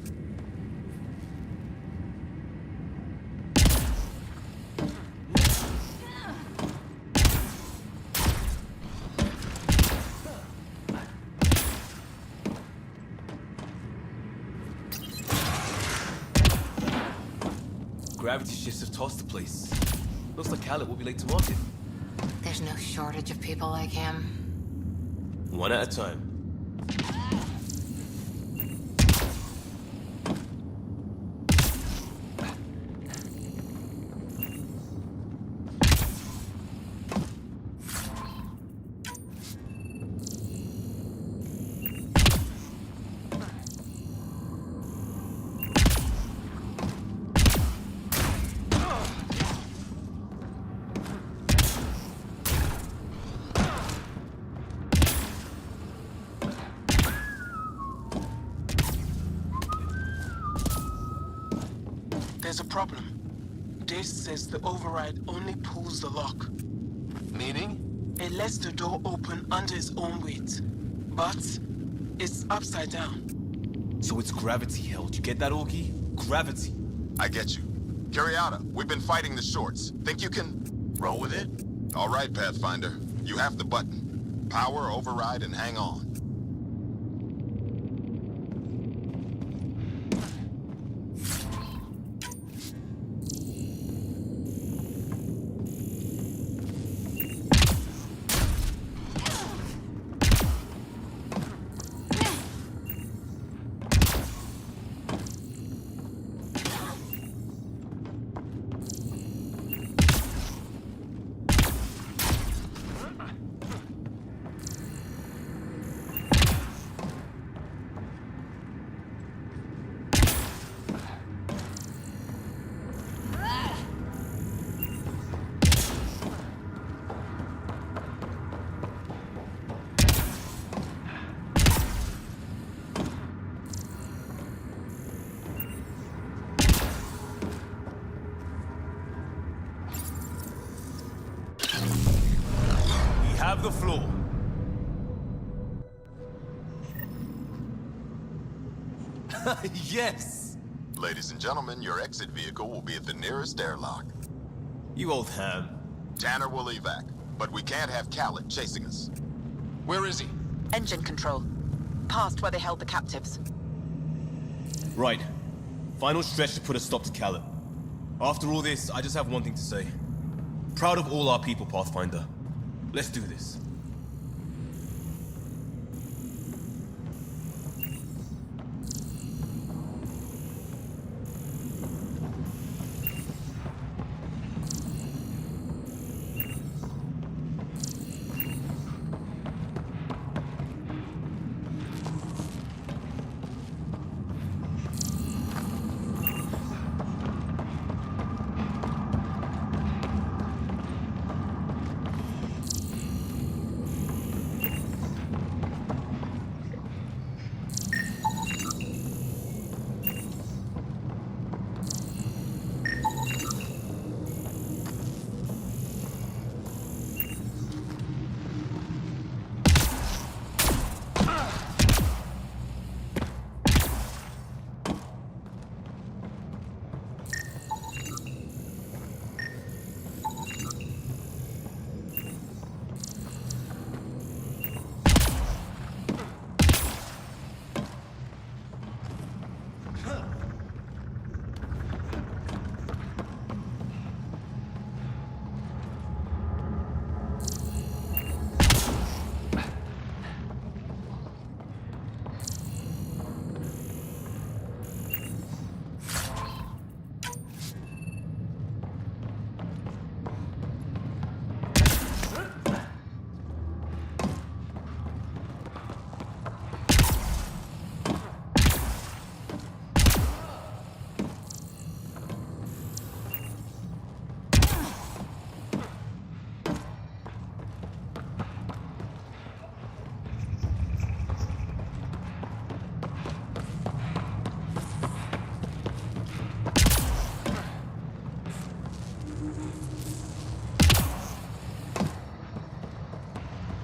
Gravity shifts have tossed the place. Looks like Khaled will be late to market. There's no shortage of people like him. One at a time. There's a problem. Dace says the override only pulls the lock. Meaning? It lets the door open under its own weight. But it's upside down. So it's gravity held. You get that, Augie? Gravity. I get you. Curiata, we've been fighting the shorts. Think you can roll with it? All right, Pathfinder. You have the button. Power, override, and hang on. have the floor. Yes! Ladies and gentlemen, your exit vehicle will be at the nearest airlock. You old ham. Tanner will evac, but we can't have Khaled chasing us. Where is he? Engine control. Past where they held the captives. Right. Final stretch to put a stop to Khaled. After all this, I just have one thing to say. Proud of all our people, Pathfinder. Let's do this.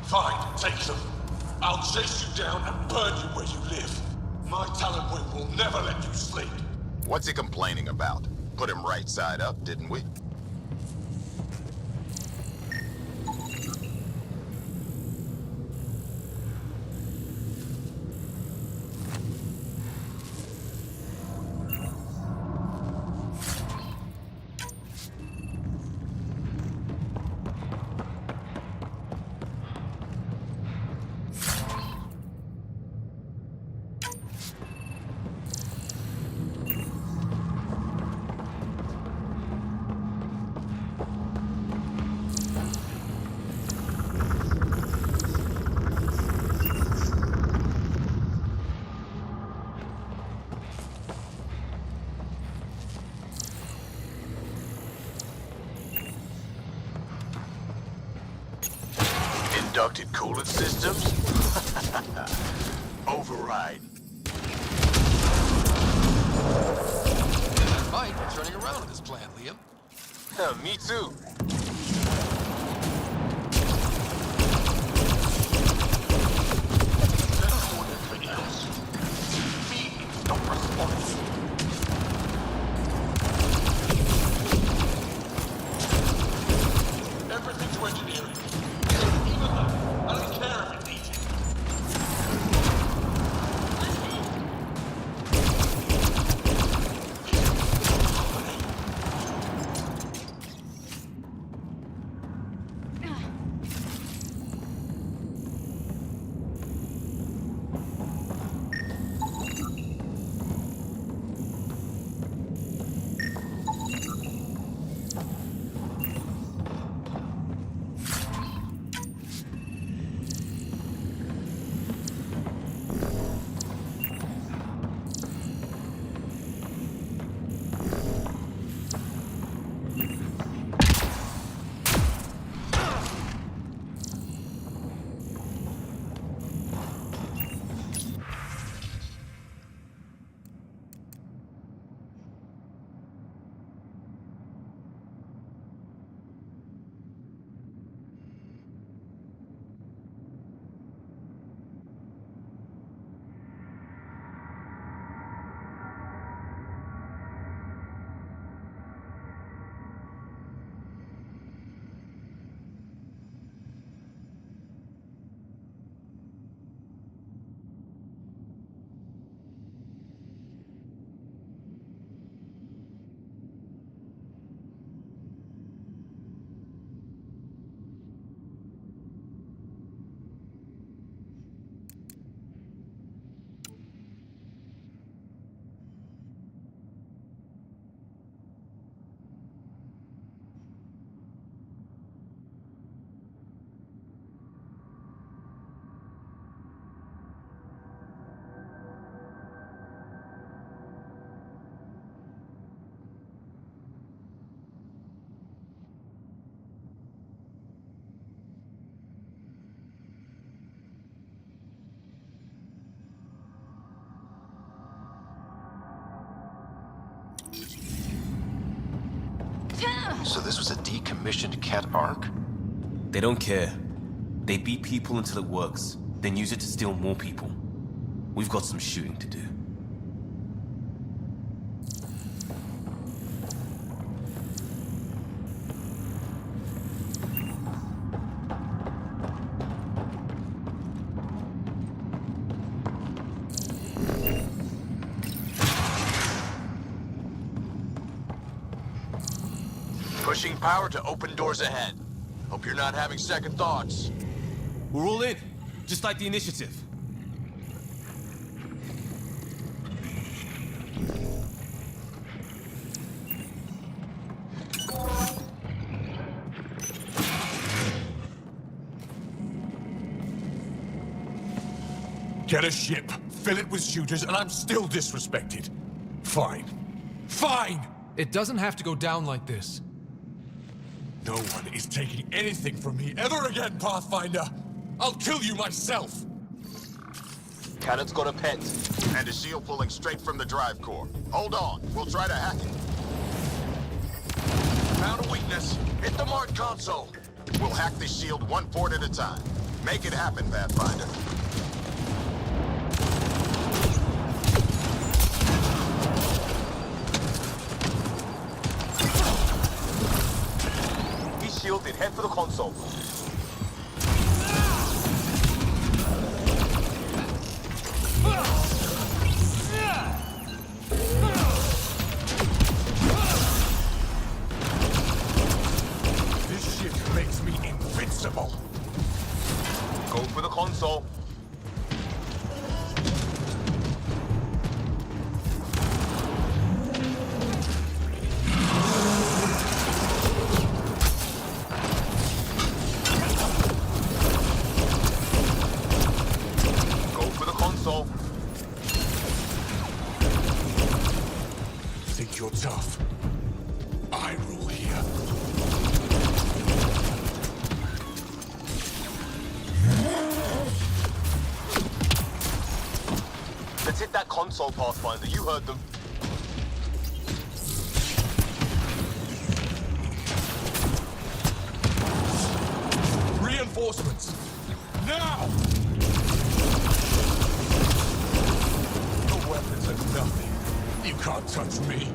Fine, take them. I'll chase you down and burn you where you live. My talent wing will never let you sleep. What's he complaining about? Put him right side up, didn't we? Inducted coolant systems? Override. I might be turning around on this plan, Liam. Me too. Everything else. Me, not responsible. Everything to engineering. Even though I don't care if it's easy. So this was a decommissioned cat arc? They don't care. They beat people until it works, then use it to steal more people. We've got some shooting to do. Pushing power to open doors ahead. Hope you're not having second thoughts. We're all in, just like the initiative. Get a ship, fill it with shooters, and I'm still disrespected. Fine. Fine! It doesn't have to go down like this. No one is taking anything from me ever again, Pathfinder! I'll kill you myself! Cannon's got a pet. And a shield pulling straight from the drive core. Hold on, we'll try to hack it. Found a weakness. Hit the mark console. We'll hack this shield one port at a time. Make it happen, Pathfinder. He's shielded. Head for the console. This ship makes me invincible. Go for the console. Think you're tough? I rule here. Let's hit that console, Pathfinder. You heard them. Reinforcements! Now! Your weapons are nothing. You can't touch me.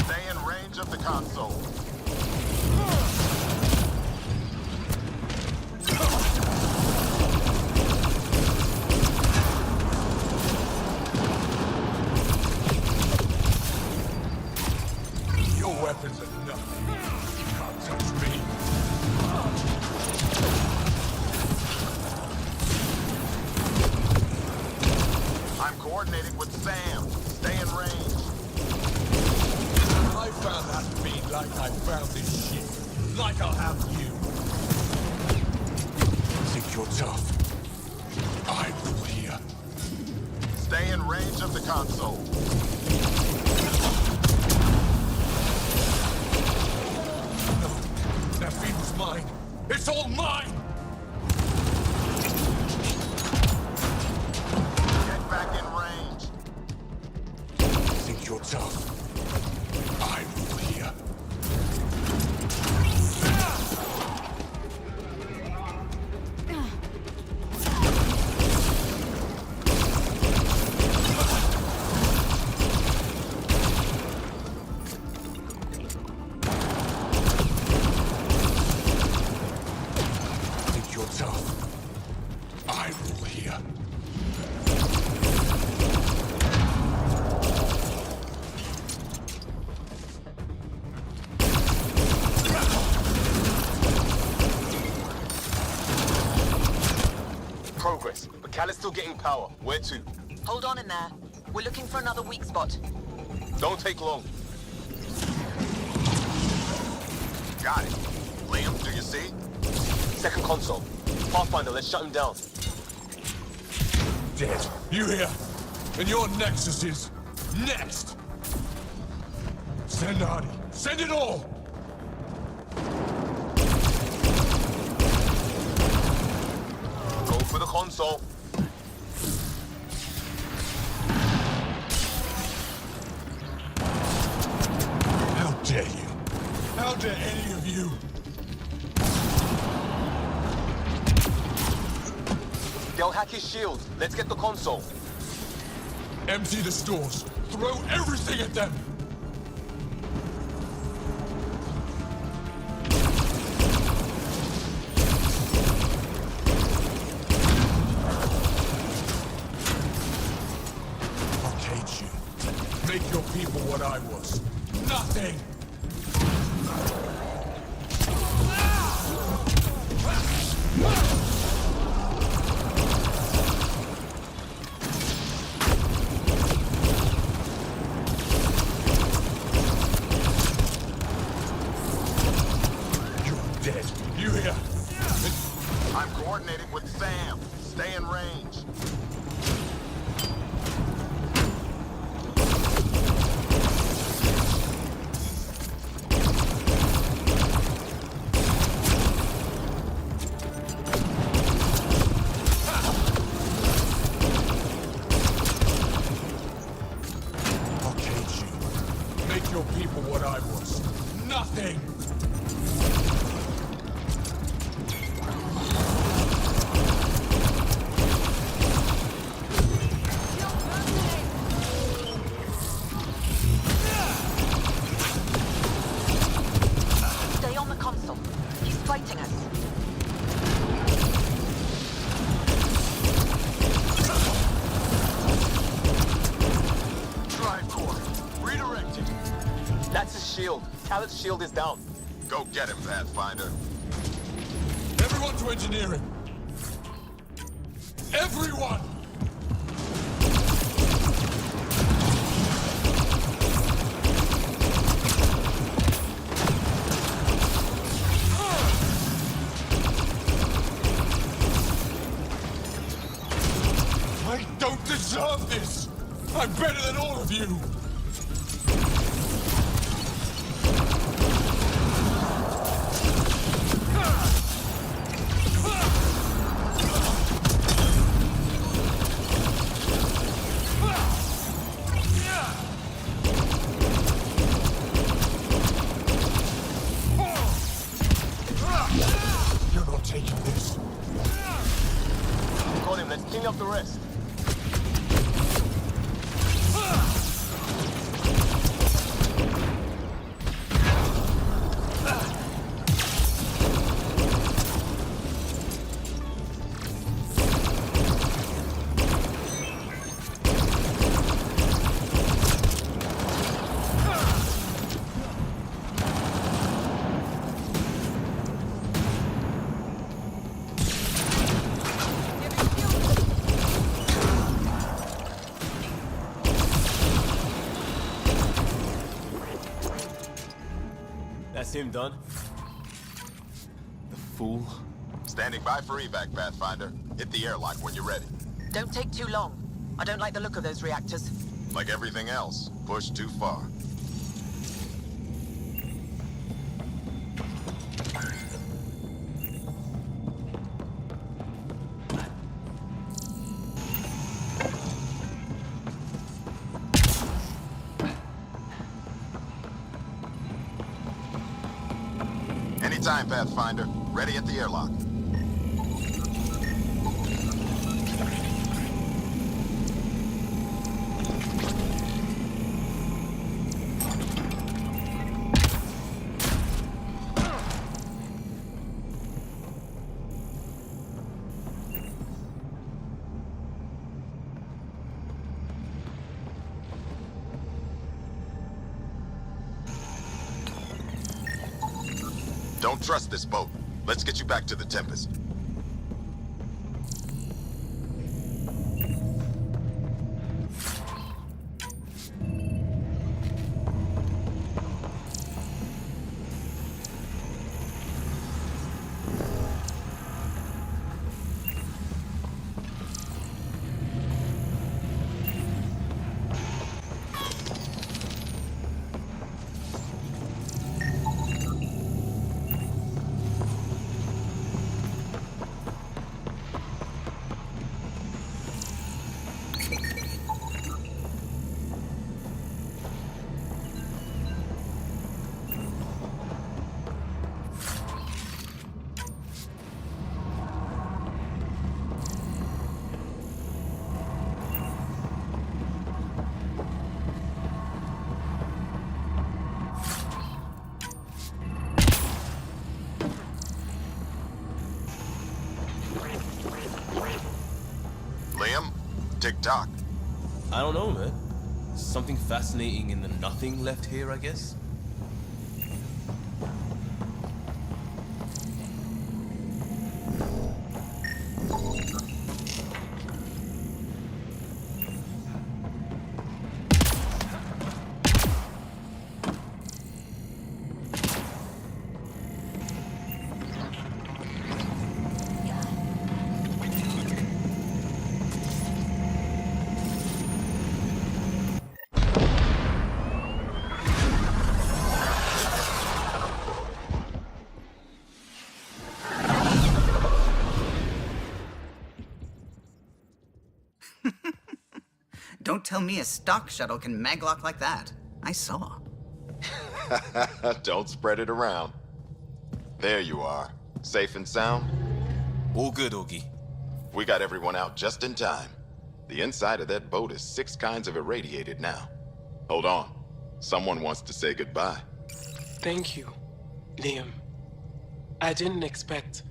Stay in range of the console. Your weapons are nothing. You can't touch me. I'm coordinating with Sam. Stay in range. I found that feed like I found this ship. Like I'll have you. Think you're tough? I rule here. Stay in range of the console. No, that feed was mine. It's all mine! Get back in range. Think you're tough? I rule here. Think you're tough? I rule here. Progress, but Cal is still getting power. Where to? Hold on in there. We're looking for another weak spot. Don't take long. Got it. Liam, do you see? Second console. Pathfinder, let's shut him down. Dead. You here? And your Nexus is next! Send Artie. Send it all! Go for the console. How dare any of you? They'll hack his shield. Let's get the console. Empty the stores. Throw everything at them. Arcade you. Make your people what I was. Nothing. Dead. You here? I'm coordinating with Sam. Stay in range. Arcade you. Make your people what I was. Nothing. Stay on the console. He's fighting us. Drive core. Redirecting. That's his shield. Khaled's shield is down. Go get him, Pathfinder. Everyone to engineering. Everyone! I don't deserve this! I'm better than all of you! You're not taking this. Got him. Let's clean up the rest. That's him done. The fool. Standing by for evac, Pathfinder. Hit the airlock when you're ready. Don't take too long. I don't like the look of those reactors. Like everything else, pushed too far. Anytime, Pathfinder. Ready at the airlock. Don't trust this boat. Let's get you back to the Tempest. Doc. I don't know, man. Something fascinating in the nothing left here, I guess? Don't tell me a stock shuttle can maglock like that. I saw. Don't spread it around. There you are. Safe and sound? All good, Augie. We got everyone out just in time. The inside of that boat is 6 kinds of irradiated now. Hold on. Someone wants to say goodbye. Thank you, Liam. I didn't expect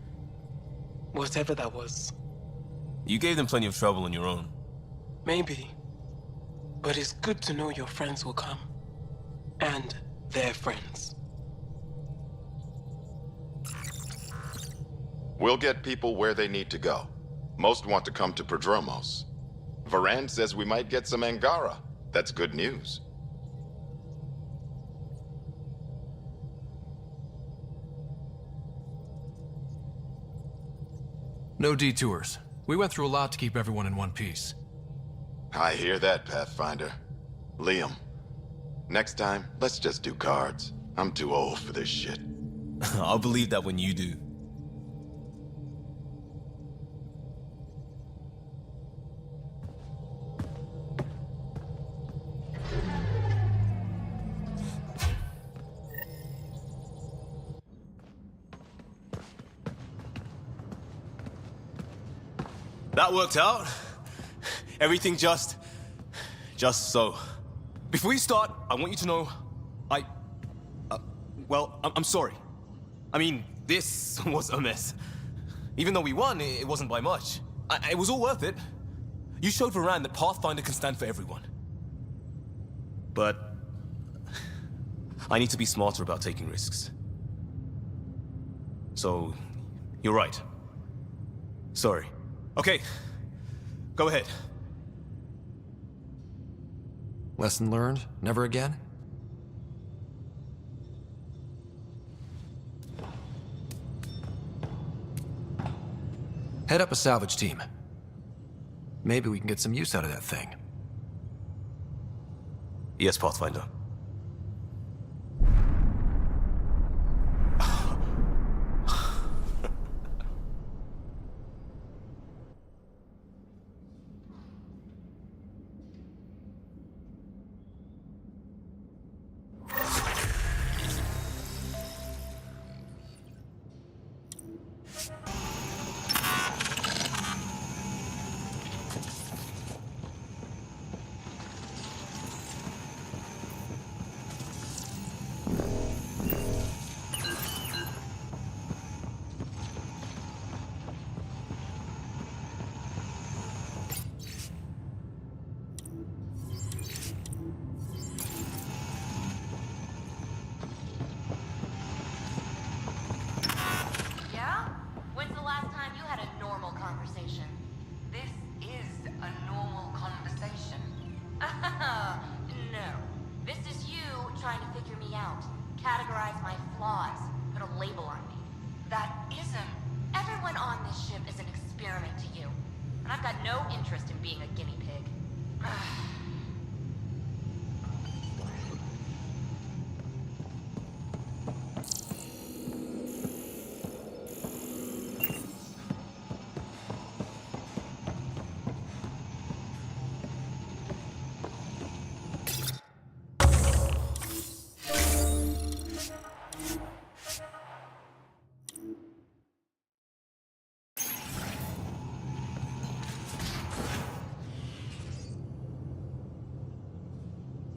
whatever that was. You gave them plenty of trouble on your own. Maybe. But it's good to know your friends will come. And their friends. We'll get people where they need to go. Most want to come to Prodromos. Varand says we might get some Angara. That's good news. No detours. We went through a lot to keep everyone in one piece. I hear that, Pathfinder. Liam, next time, let's just do cards. I'm too old for this shit. I'll believe that when you do. That worked out. Everything just so. Before you start, I want you to know, I'm sorry. I mean, this was a mess. Even though we won, it wasn't by much. It was all worth it. You showed Varand that Pathfinder can stand for everyone. But I need to be smarter about taking risks. So, you're right. Sorry. Okay, go ahead. Lesson learned? Never again? Head up a salvage team. Maybe we can get some use out of that thing. Yes, Pathfinder.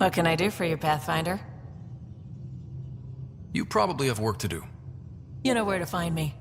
What can I do for you, Pathfinder? You probably have work to do. You know where to find me.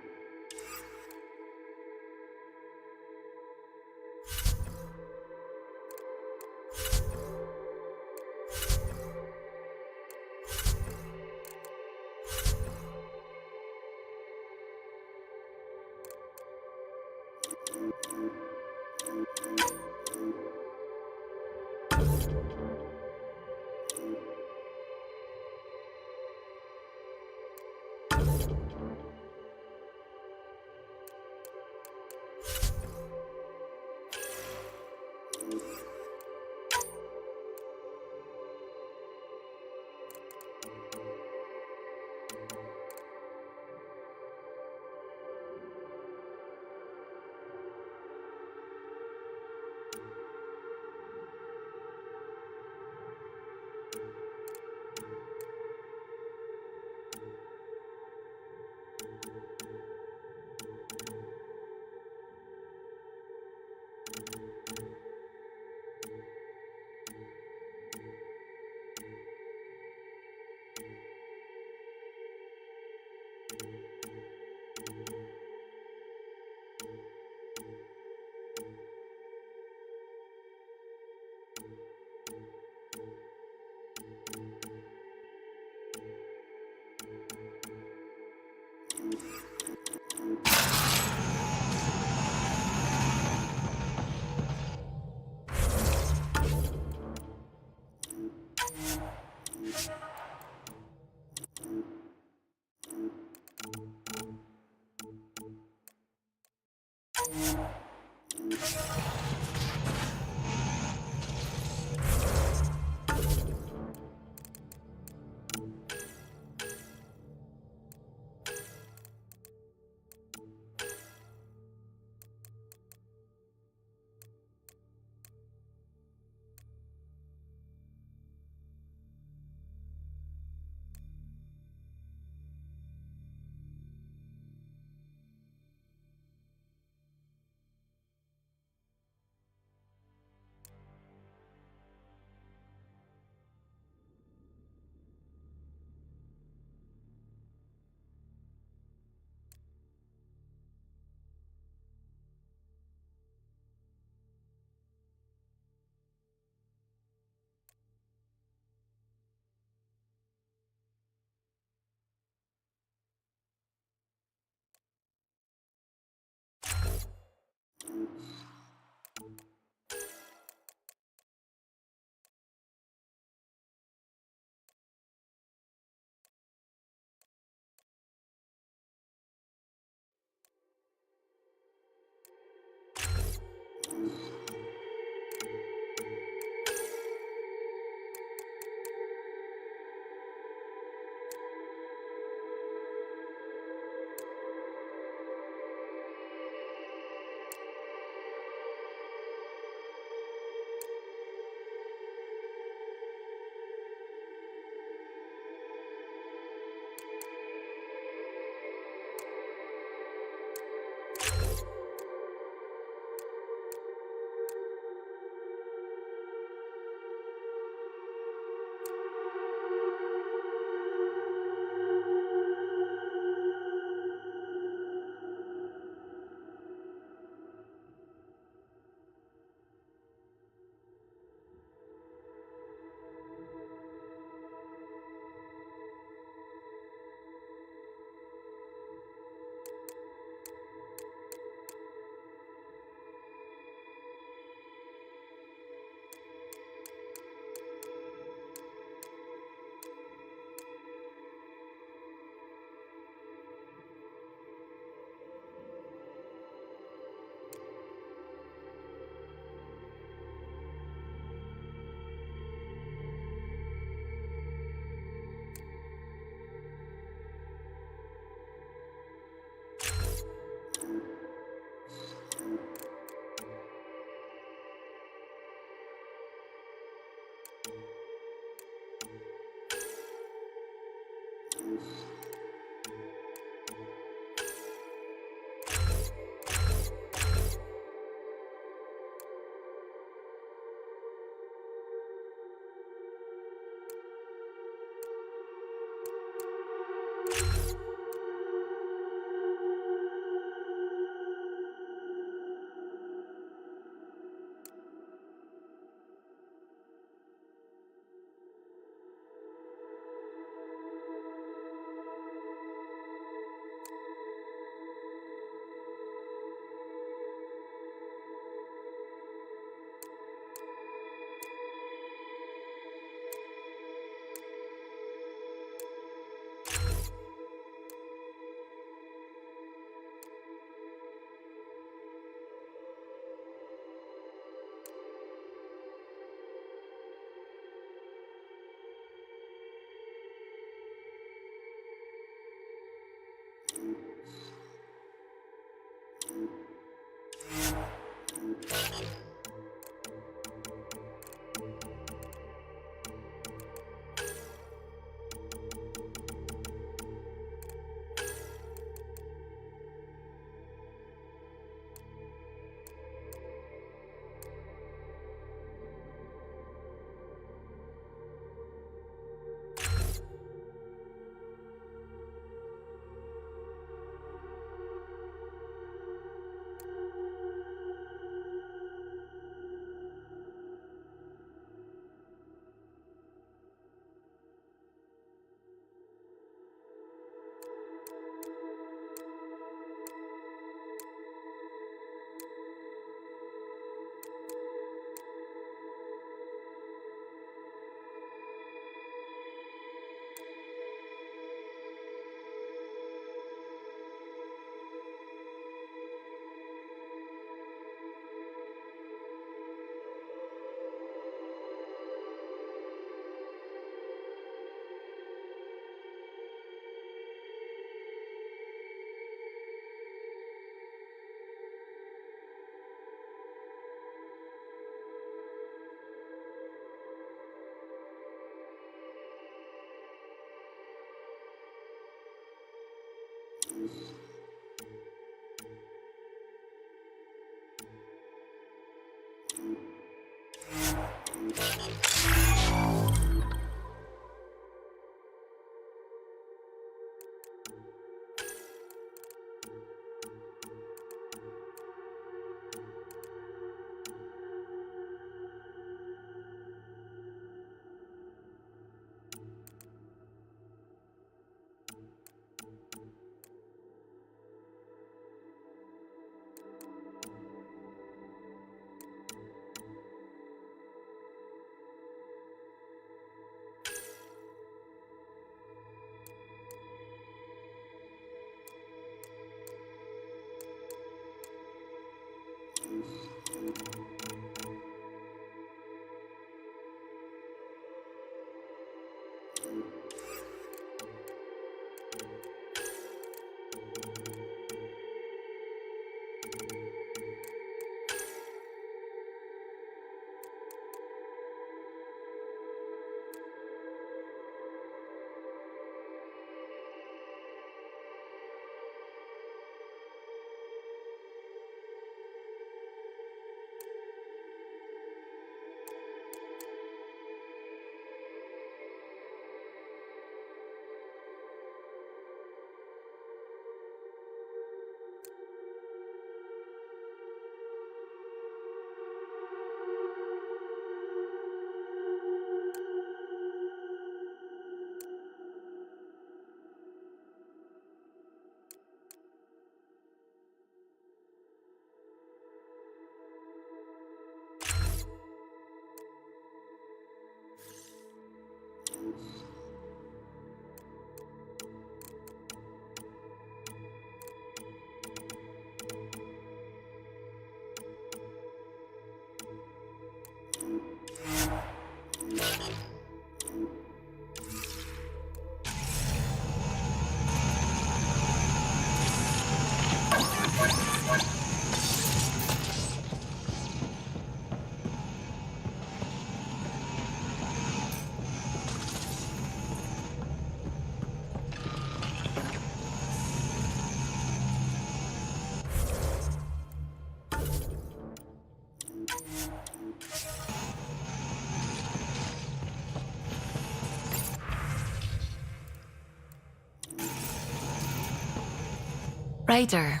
Ryder.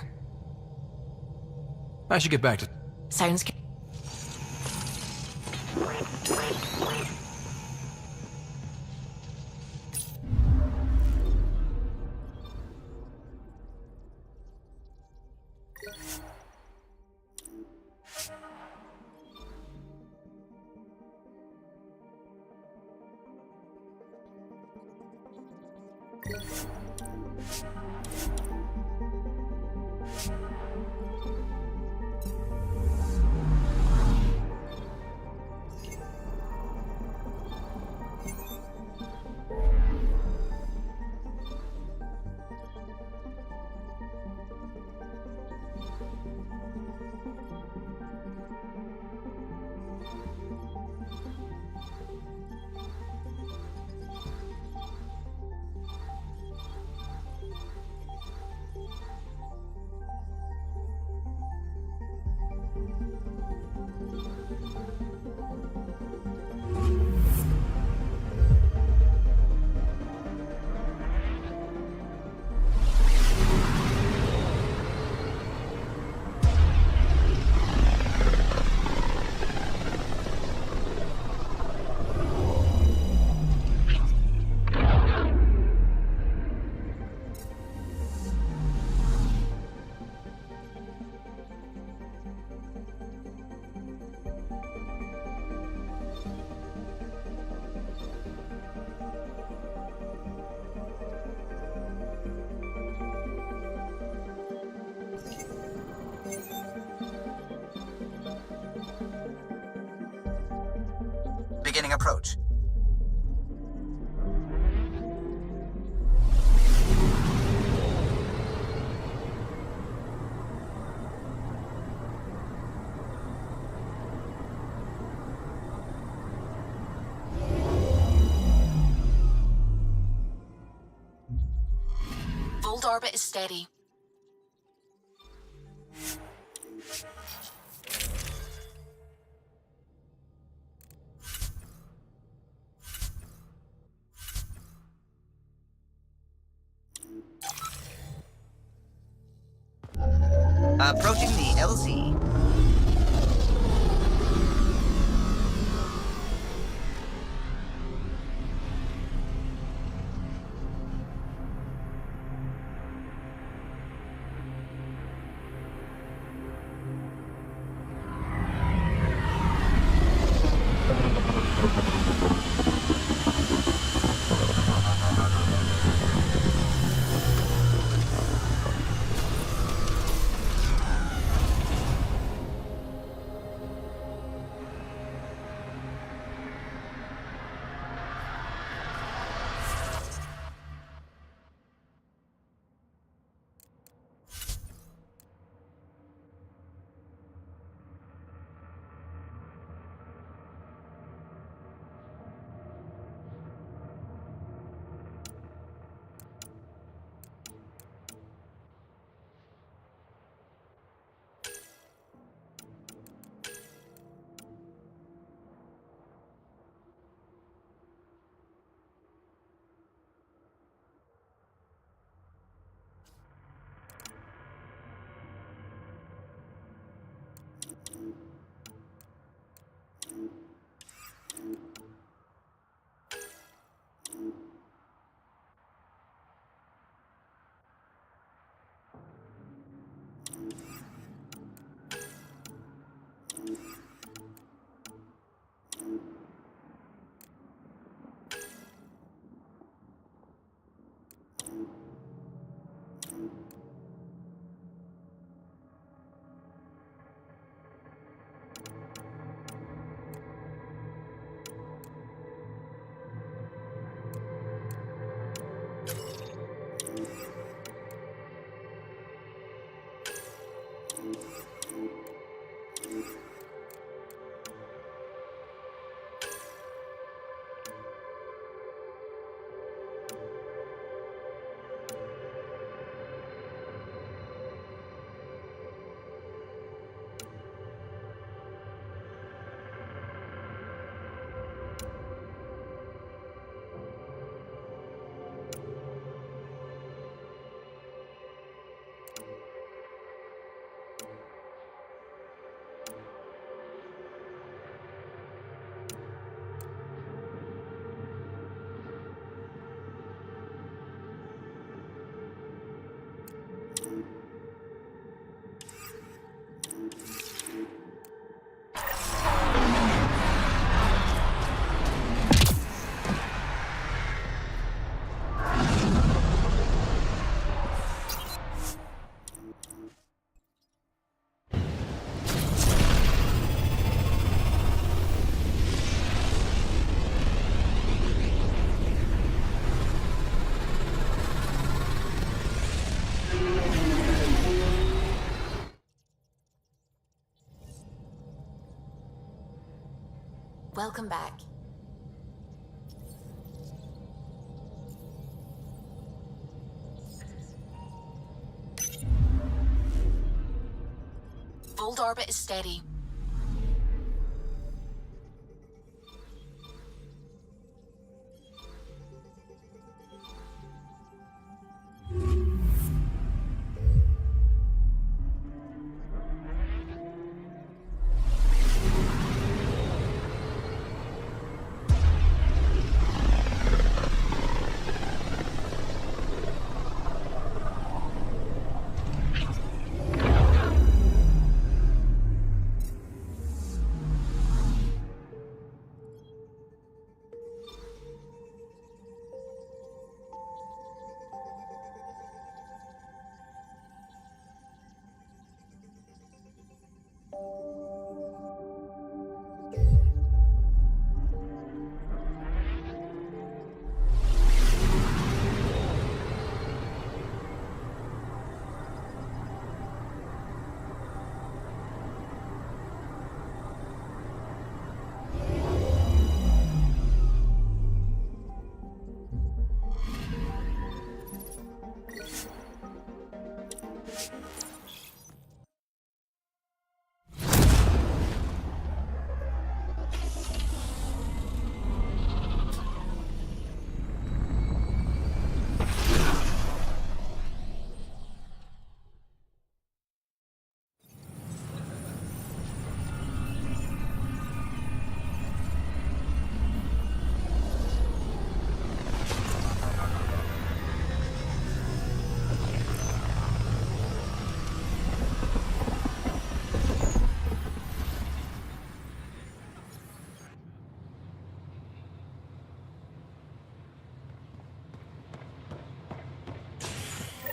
I should get back to... Sounds good. Beginning approach. Fold orbit is steady. Approaching the LZ. Welcome back. Old orbit is steady.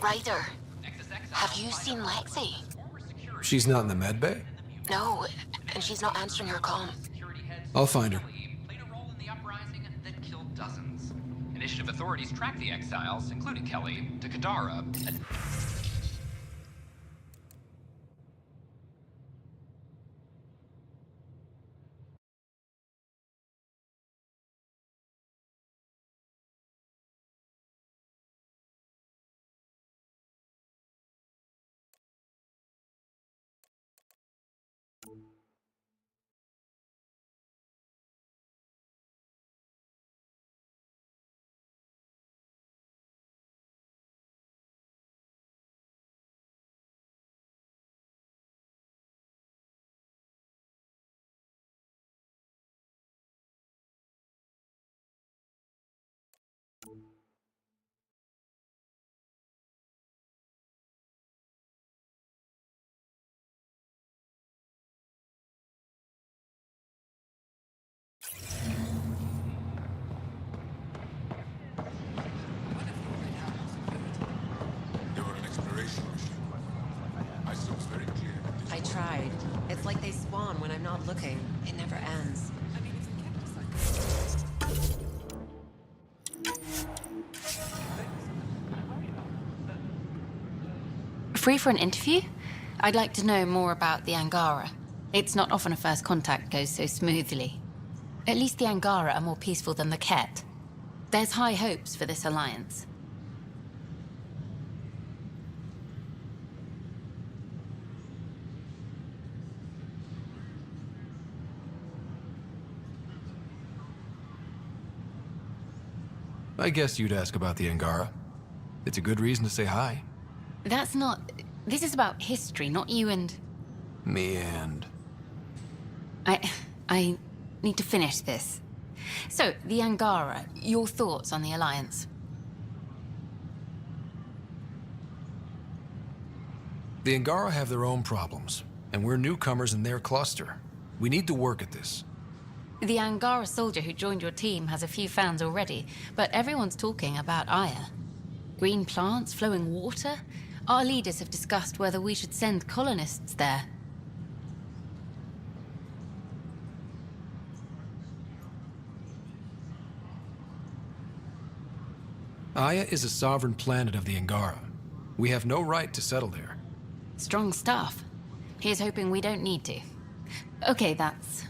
Ryder, have you seen Lexi? She's not in the med bay? No, and she's not answering her comm. I'll find her. Initiative authorities tracked the exiles, including Kelly, to Kadara. I tried. It's like they spawn when I'm not looking. It never ends. Free for an interview? I'd like to know more about the Angara. It's not often a first contact goes so smoothly. At least the Angara are more peaceful than the Ket. There's high hopes for this alliance. I guess you'd ask about the Angara. It's a good reason to say hi. That's not... This is about history, not you and... Me and... I need to finish this. So, the Angara, your thoughts on the Alliance? The Angara have their own problems, and we're newcomers in their cluster. We need to work at this. The Angara soldier who joined your team has a few fans already, but everyone's talking about Aya. Green plants, flowing water? Our leaders have discussed whether we should send colonists there. Aya is a sovereign planet of the Angara. We have no right to settle there. Strong stuff. Here's hoping we don't need to. Okay, that's...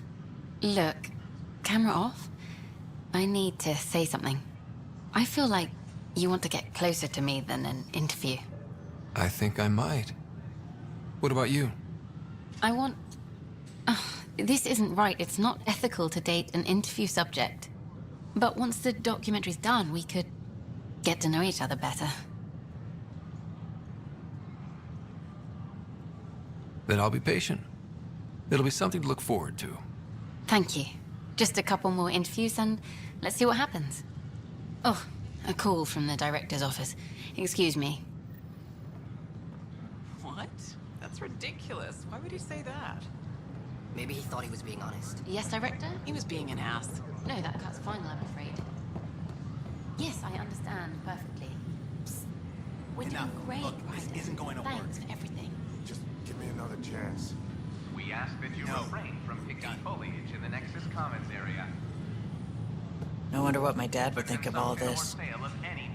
Look, camera off? I need to say something. I feel like you want to get closer to me than an interview. I think I might. What about you? I want... this isn't right. It's not ethical to date an interview subject. But once the documentary's done, we could get to know each other better. Then I'll be patient. It'll be something to look forward to. Thank you. Just a couple more interviews and let's see what happens. Oh, a call from the director's office. Excuse me. What? That's ridiculous. Why would he say that? Maybe he thought he was being honest. Yes, director? He was being an ass. No, that's final, I'm afraid. Yes, I understand perfectly. Psst. We're doing great, Look, this Ryder. isn't going to Thanks work. for everything. Just give me another chance. We ask that you refrain from picking foliage in the Nexus Commons area. No wonder what my dad would think of all this.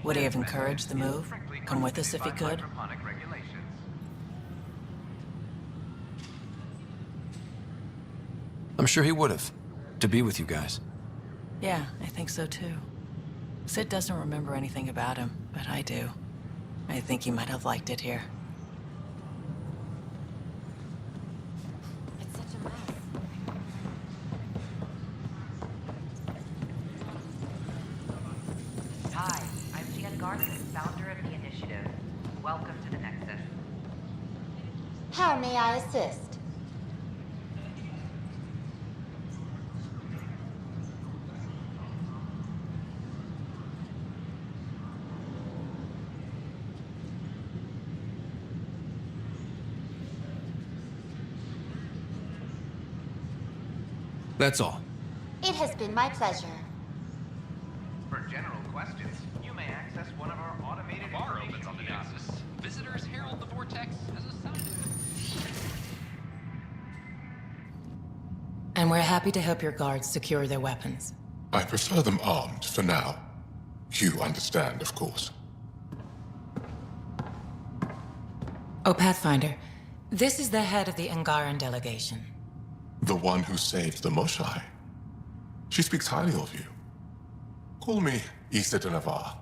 Would he have encouraged the move? Come with us if he could? I'm sure he would have. To be with you guys. Yeah, I think so too. Sid doesn't remember anything about him, but I do. I think he might have liked it here. It's such a mess. Hi, I'm Jan Garson, founder of the initiative. Welcome to the Nexus. How may I assist? That's all. It has been my pleasure. For general questions, you may access one of our automated bar opens on the Nexus. Visitors herald the vortex as a sign. And we're happy to help your guards secure their weapons. I prefer them armed for now. You understand, of course. Oh, Pathfinder, this is the head of the Angaran delegation. The one who saved the Moshai. She speaks highly of you. Call me Issa de Navarre.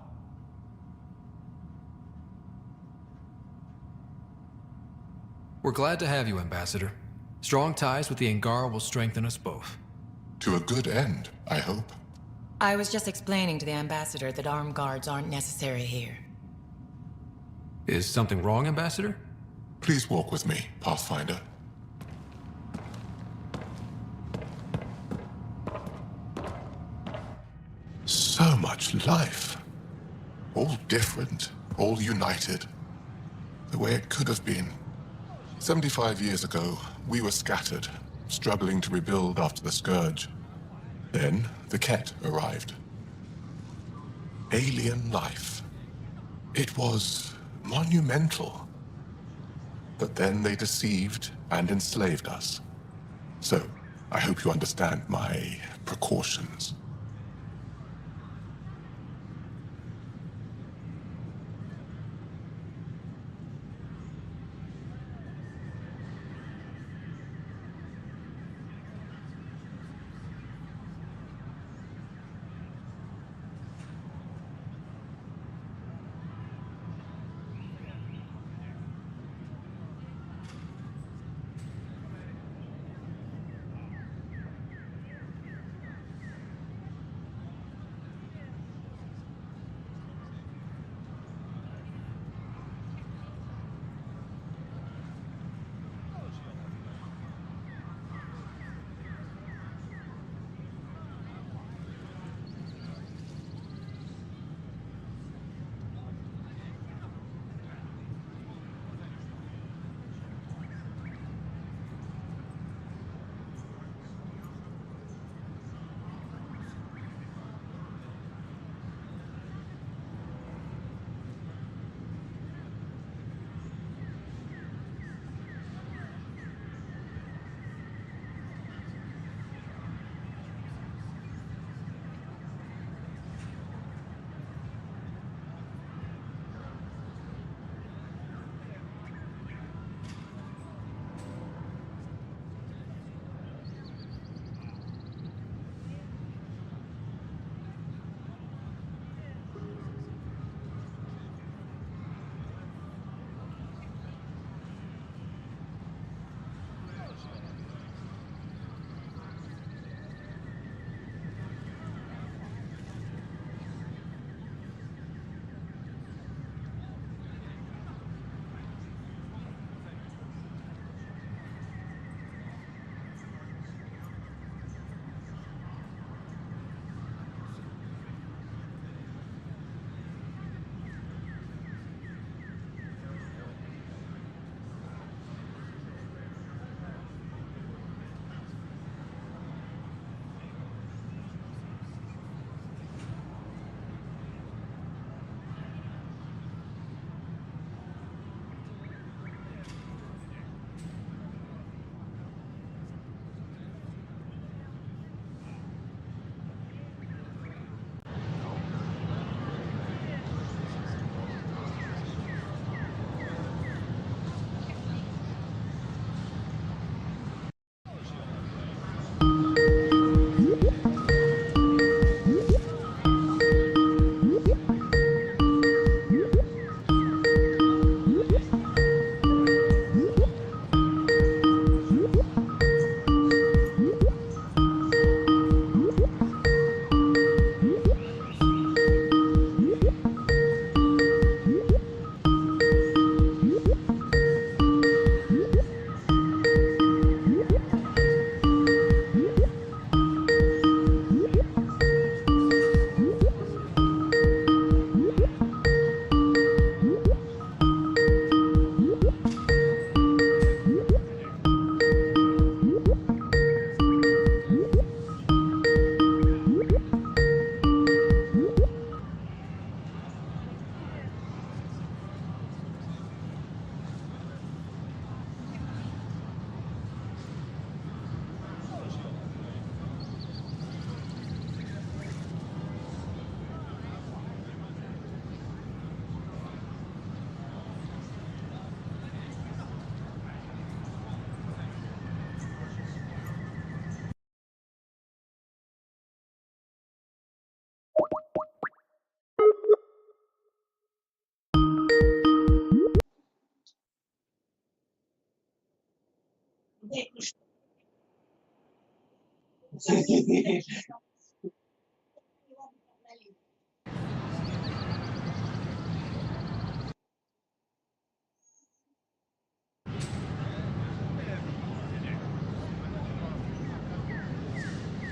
We're glad to have you, Ambassador. Strong ties with the Angara will strengthen us both. To a good end, I hope. I was just explaining to the Ambassador that armed guards aren't necessary here. Is something wrong, Ambassador? Please walk with me, Pathfinder. So much life. All different, all united. The way it could have been. 75 years ago, we were scattered, struggling to rebuild after the Scourge. Then, the Ket arrived. Alien life. It was monumental. But then they deceived and enslaved us. So, I hope you understand my precautions.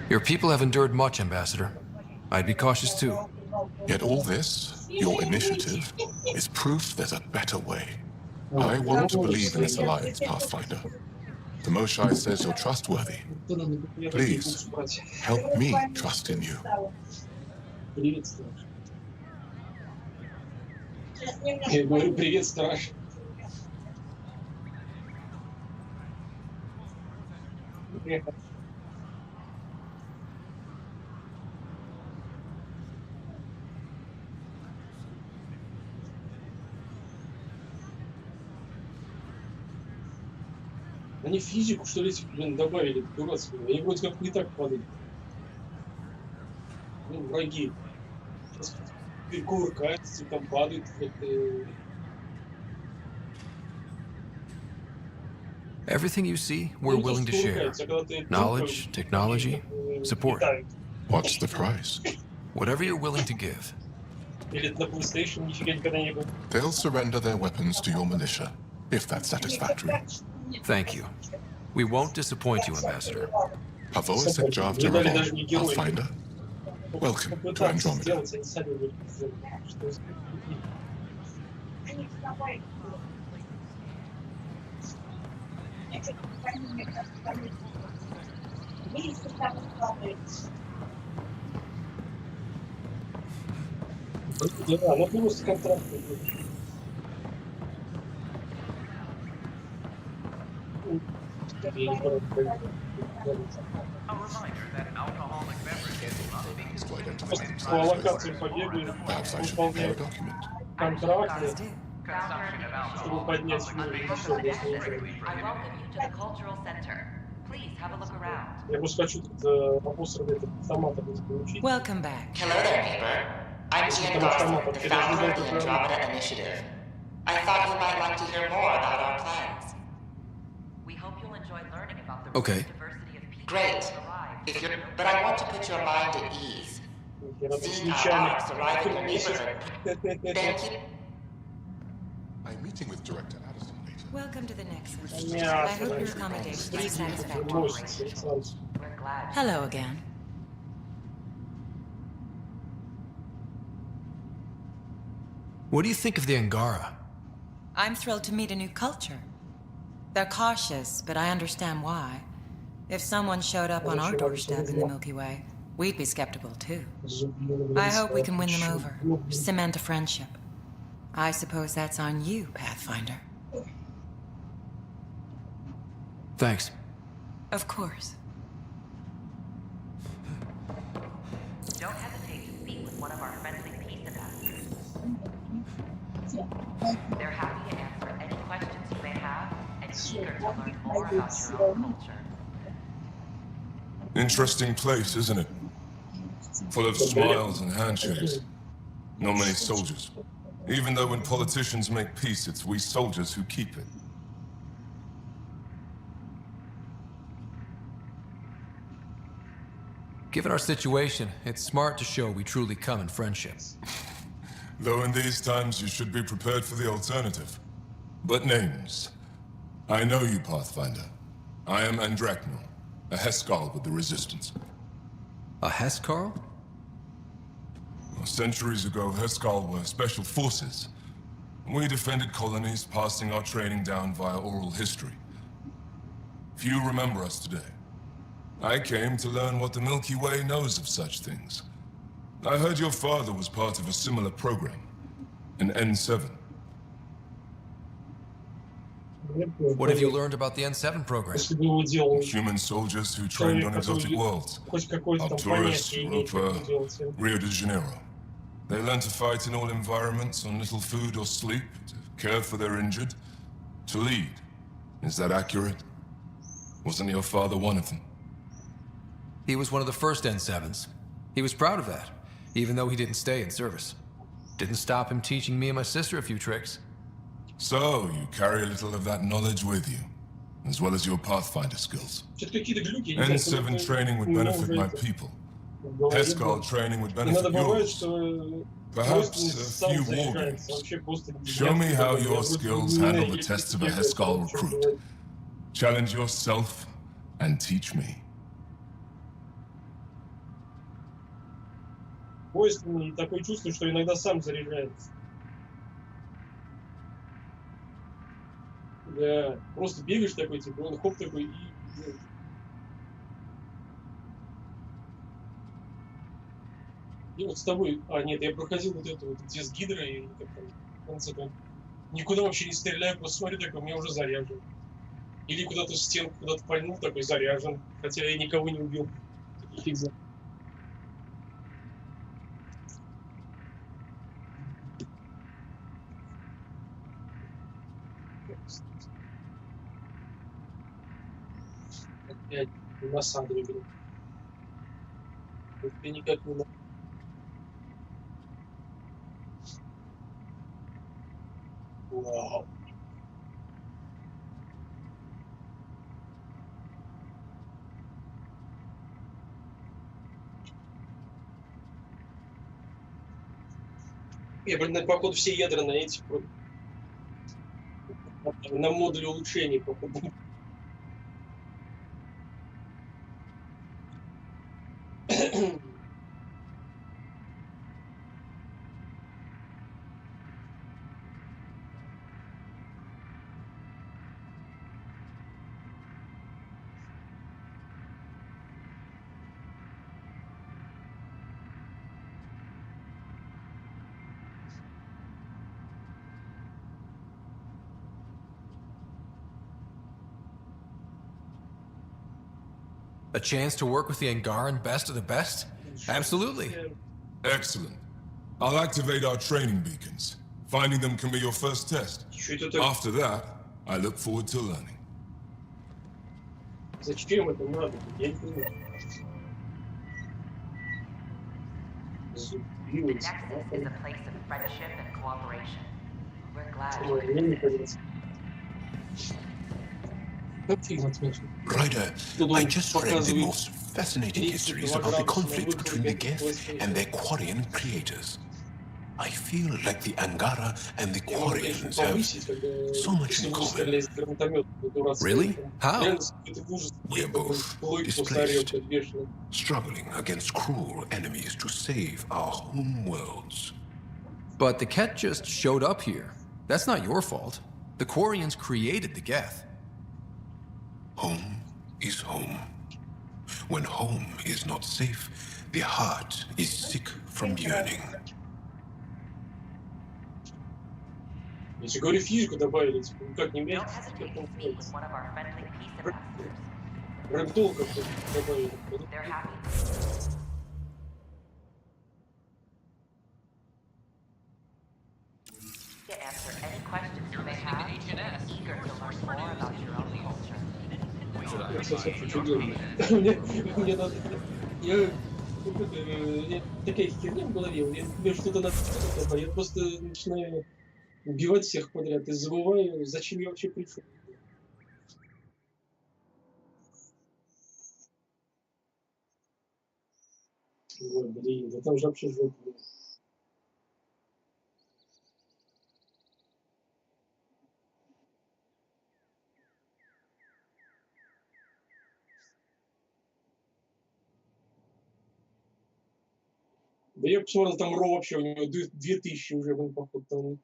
Your people have endured much, Ambassador. I'd be cautious too. Yet all this, your initiative, is proof there's a better way. I want to believe in this alliance, Pathfinder. The Moshae says you're trustworthy. Please, help me trust in you. Я говорю, привет, страж. Они физику, что ли, блин, добавили, дурацкую. Они вроде как не так падают. Ну, враги. Кувыркаются, там падают. Everything you see, we're willing to share. Knowledge, technology, support. What's the price? Whatever you're willing to give. They'll surrender their weapons to your militia, if that's satisfactory. Thank you. We won't disappoint you, Ambassador. Pavois Jav Jerevan, Pathfinder. Welcome to Andromeda. Она просто контракт. A reminder that alcoholic beverages must be consumed. По локации побегали, выполняют контракты, чтобы поднять уровень еще больше. Я просто хочу тут обосранный этот автомат получить. Welcome back. Hello there, neighbor. I'm Ian Garson, the founder of the Andromeda Initiative. I thought you might like to hear more about our plans. We hope you'll enjoy learning about the Okay. diversity of people. Great. But I want to put your mind at ease. Seeing our arcs arrive in your neighborhood, then keep... I'm meeting with Director Addison later. Welcome to the Nexus. I hope your accommodation is satisfactory. We're glad. Hello again. What do you think of the Angara? I'm thrilled to meet a new culture. They're cautious, but I understand why. If someone showed up on our doorstep in the Milky Way, we'd be skeptical too. I hope we can win them over, cement a friendship. I suppose that's on you, Pathfinder. Thanks. Of course. Don't hesitate to speak with one of our friendly peace ambassadors. They're happy to answer any questions you may have and eager to learn more about your own culture. Interesting place, isn't it? Full of smiles and handshakes. Not many soldiers. Even though when politicians make peace, it's we soldiers who keep it. Given our situation, it's smart to show we truly come in friendship. Though in these times you should be prepared for the alternative. But names. I know you, Pathfinder. I am Andraknor, a Heskal with the Resistance. A Heskal? Centuries ago, Heskal were special forces. We defended colonies, passing our training down via oral history. Few remember us today. I came to learn what the Milky Way knows of such things. I heard your father was part of a similar program, an N7. What have you learned about the N7 program? Human soldiers who trained on exotic worlds. Arcturus, Europa, Rio de Janeiro. They learn to fight in all environments on little food or sleep, to care for their injured, to lead. Is that accurate? Wasn't your father one of them? He was one of the first N7s. He was proud of that, even though he didn't stay in service. Didn't stop him teaching me and my sister a few tricks. So, you carry a little of that knowledge with you. as well as your Pathfinder skills. Что-то какие-то глюки, я не знаю, N7 training would benefit my people. Heskal training would benefit yours. Perhaps a few war games. Show me how your skills handle the tests of a Heskal recruit. Challenge yourself and teach me. Двойственный, такое чувство, что иногда сам заряжается. Да, просто бегаешь такой, типа, он хоп такой и... И вот с тобой... А, нет, я проходил вот это вот, где с Гидрой, и как там, в конце там... Никуда вообще не стреляю, просто смотрю, такой, у меня уже заряжен. Или куда-то в стенку, куда-то пальнул, такой заряжен. Хотя я никого не убил. Фиг знает. Опять насаду игру. Это никак не надо. Вау. Я, блин, походу, все ядра на эти... На модуле улучшений, походу. A chance to work with the Angaran best of the best? Absolutely. Excellent. I'll activate our training beacons. Finding them can be your first test. After that, I look forward to learning. Зачем это надо? Я не понимаю. The Nexus is a place of friendship and cooperation. We're glad you Ryder, I just read the most fascinating histories about the conflict between the Geth and their Quarian creators. I feel like the Angara and the Quarians have so much in common. Really? How? We're both displaced, struggling against cruel enemies to save our home worlds. But the Ket just showed up here. That's not your fault. The Quarians created the Geth. Home is home. When home is not safe, the heart is sick from yearning. Если говорю, физику добавили, типа, никак не менять. Рэпдол как-то добавили. to answer any questions you may have and eager to learn more about your own culture. Мне надо... Я такая херня в голове, мне что-то надо, я просто начинаю убивать всех подряд и забываю, зачем я вообще пришел. Ой, блин, да там же вообще жопа. Да я посмотрел, там ро вообще, у него 2000 уже, походу, там.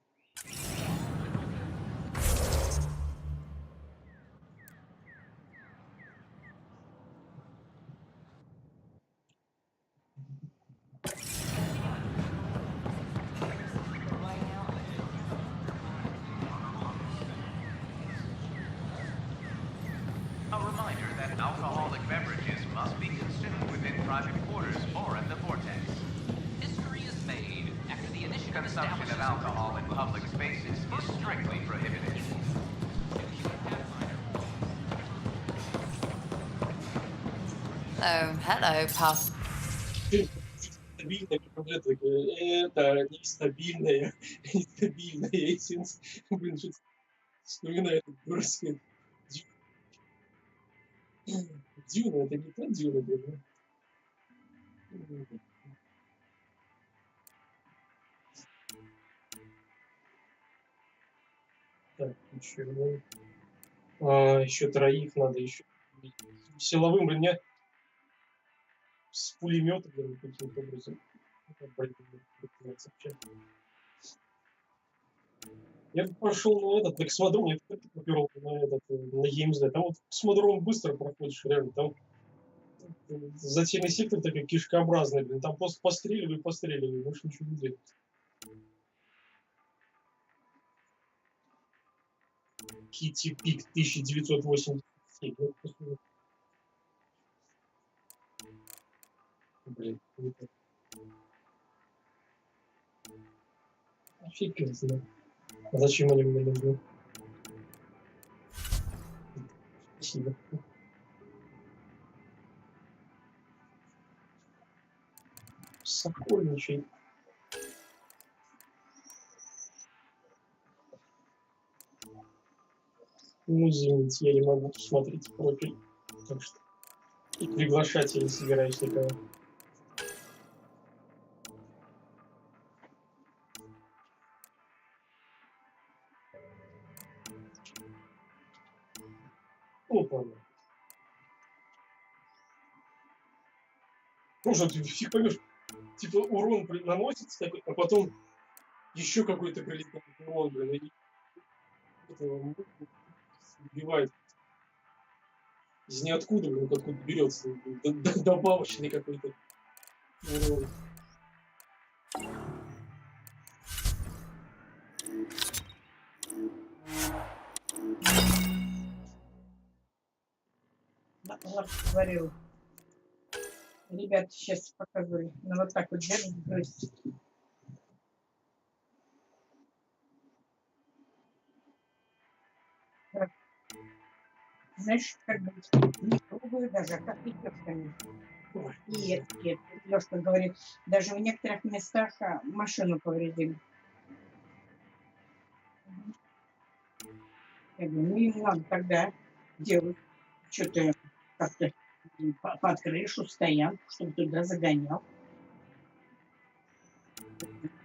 A reminder that alcoholic beverages must be consumed within private quarters or at the vortex. History is made after the initial consumption of alcohol in public spaces is strictly prohibited. Oh, hello, Puff. Это нестабильная, нестабильная эссенс. Блин, что вспоминаю эту дурацкую. Дюна, это не та Дюна, блин. Так, еще троих надо еще. Силовым, блин, меня с пулемета, блин, каким-то образом. Я пошел на этот, на космодром, я попёр на ЕМЗ. Там вот космодром быстро проходишь, реально. Там затейный сектор такой кишкообразный, блин. Там просто постреливай, больше ничего не делать. Китти Пик 1987. Блин, это... Фиг его знает. А зачем они мне нужны? Спасибо. Сокольничай. Ну, извините, я не могу смотреть профиль. Так что и приглашать я не собираюсь никого. Опа. Может, ты фиг поймешь, типа урон наносится такой, а потом еще какой-то прилетает урон, блин, и этого убивает из ниоткуда, блин, откуда берется, добавочный какой-то урон. Говорил. Ребята сейчас показывали. Ну вот так вот держит, бросить. Знаешь, как бы не пробую даже, а как идёшками. И Лёшка говорит, даже в некоторых местах машину повредили. Я говорю, ну им надо тогда делать что-то как-то под крышу, стоянку, чтобы туда загонял.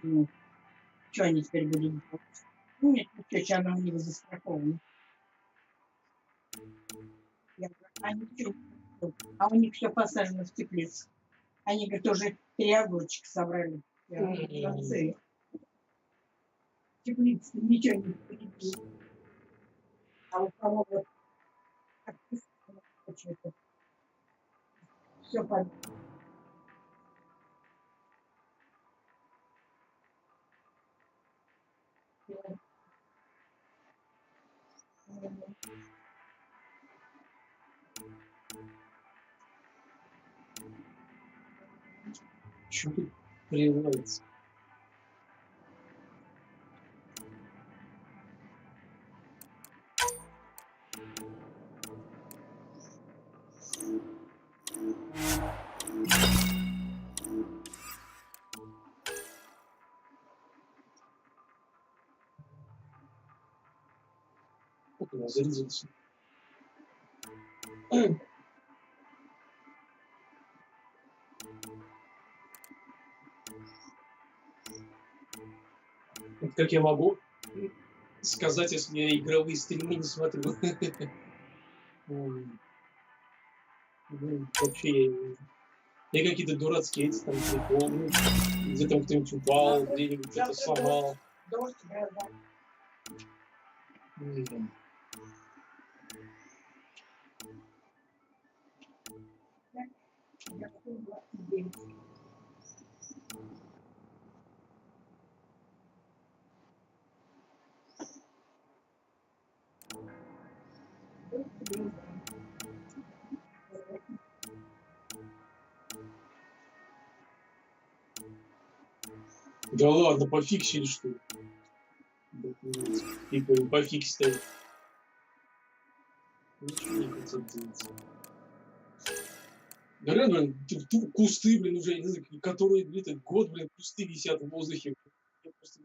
Ну, что они теперь будут делать? Ну, нет, ничего, она у них застрахована. Я говорю, они что? А у них все посажено в теплицу. Они, говорят, тоже 3 огурчика собрали. Молодцы. Теплица ничего не прилетит. А у кого вот все под... Что тут прерывается? Вот у нас зарядился. Как я могу сказать, если я игровые стримы не смотрю? Вообще, я какие-то дурацкие эти там приколы, где там кто-нибудь упал, где-нибудь что-то сломал. Да ладно, пофиксили, что ли? Типа пофиксили. Ничего не хотят делать. Да реально, блин, кусты, блин, уже, не знаю, которые, блин, год, блин, кусты висят в воздухе. Я просто...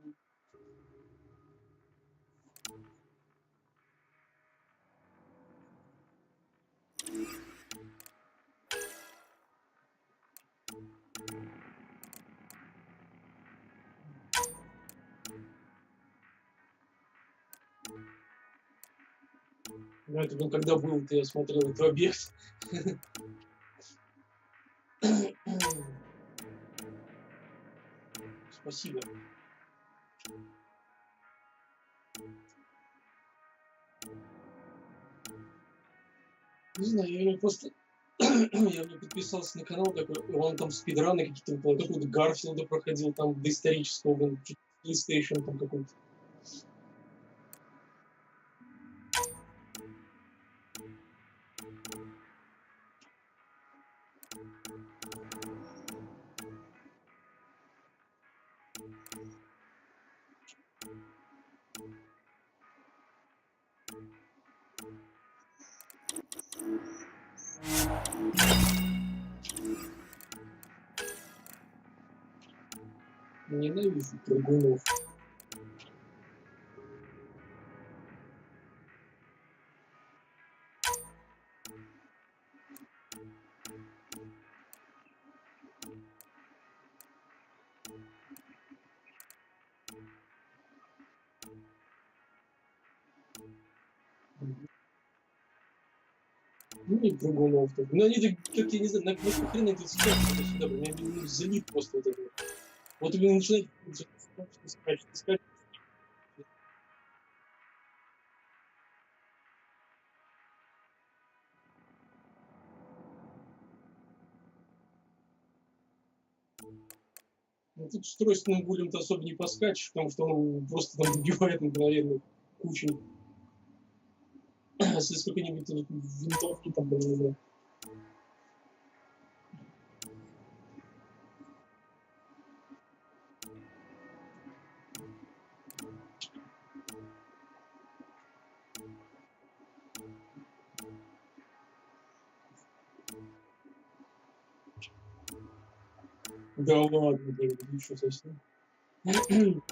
Ну, это, ну, когда был, ты я смотрел этот объект. Спасибо. Не знаю, я ему просто... я мне подписался на канал такой, он там спидраны какие-то, какого-то Гарфилда проходил, там доисторического, PlayStation там какой-то. Ненавижу прыгунов. Ну и прыгунов. Ну они так, как я не знаю, на какой хрен это скачет сюда, меня залит просто вот это. Вот именно начинает искать. Ну, тут с тройственным гулем-то особо не поскачешь, потому что он просто там убивает мгновенно кучей. Если с какой-нибудь винтовки там, не знаю. Да ладно, блин, ничего совсем. Блин,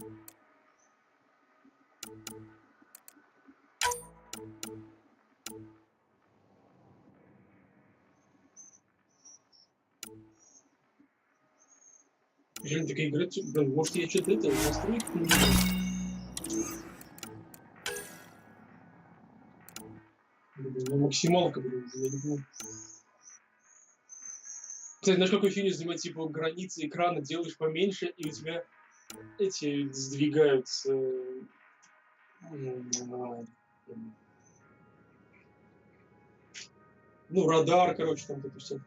такая игра, блин, может я что-то это настройки не видел. Максималка, блин, я не знаю. Кстати, знаешь, какой фильм занимает, типа, границы экрана делаешь поменьше, и у тебя эти сдвигаются... Ну, радар, короче, там это все.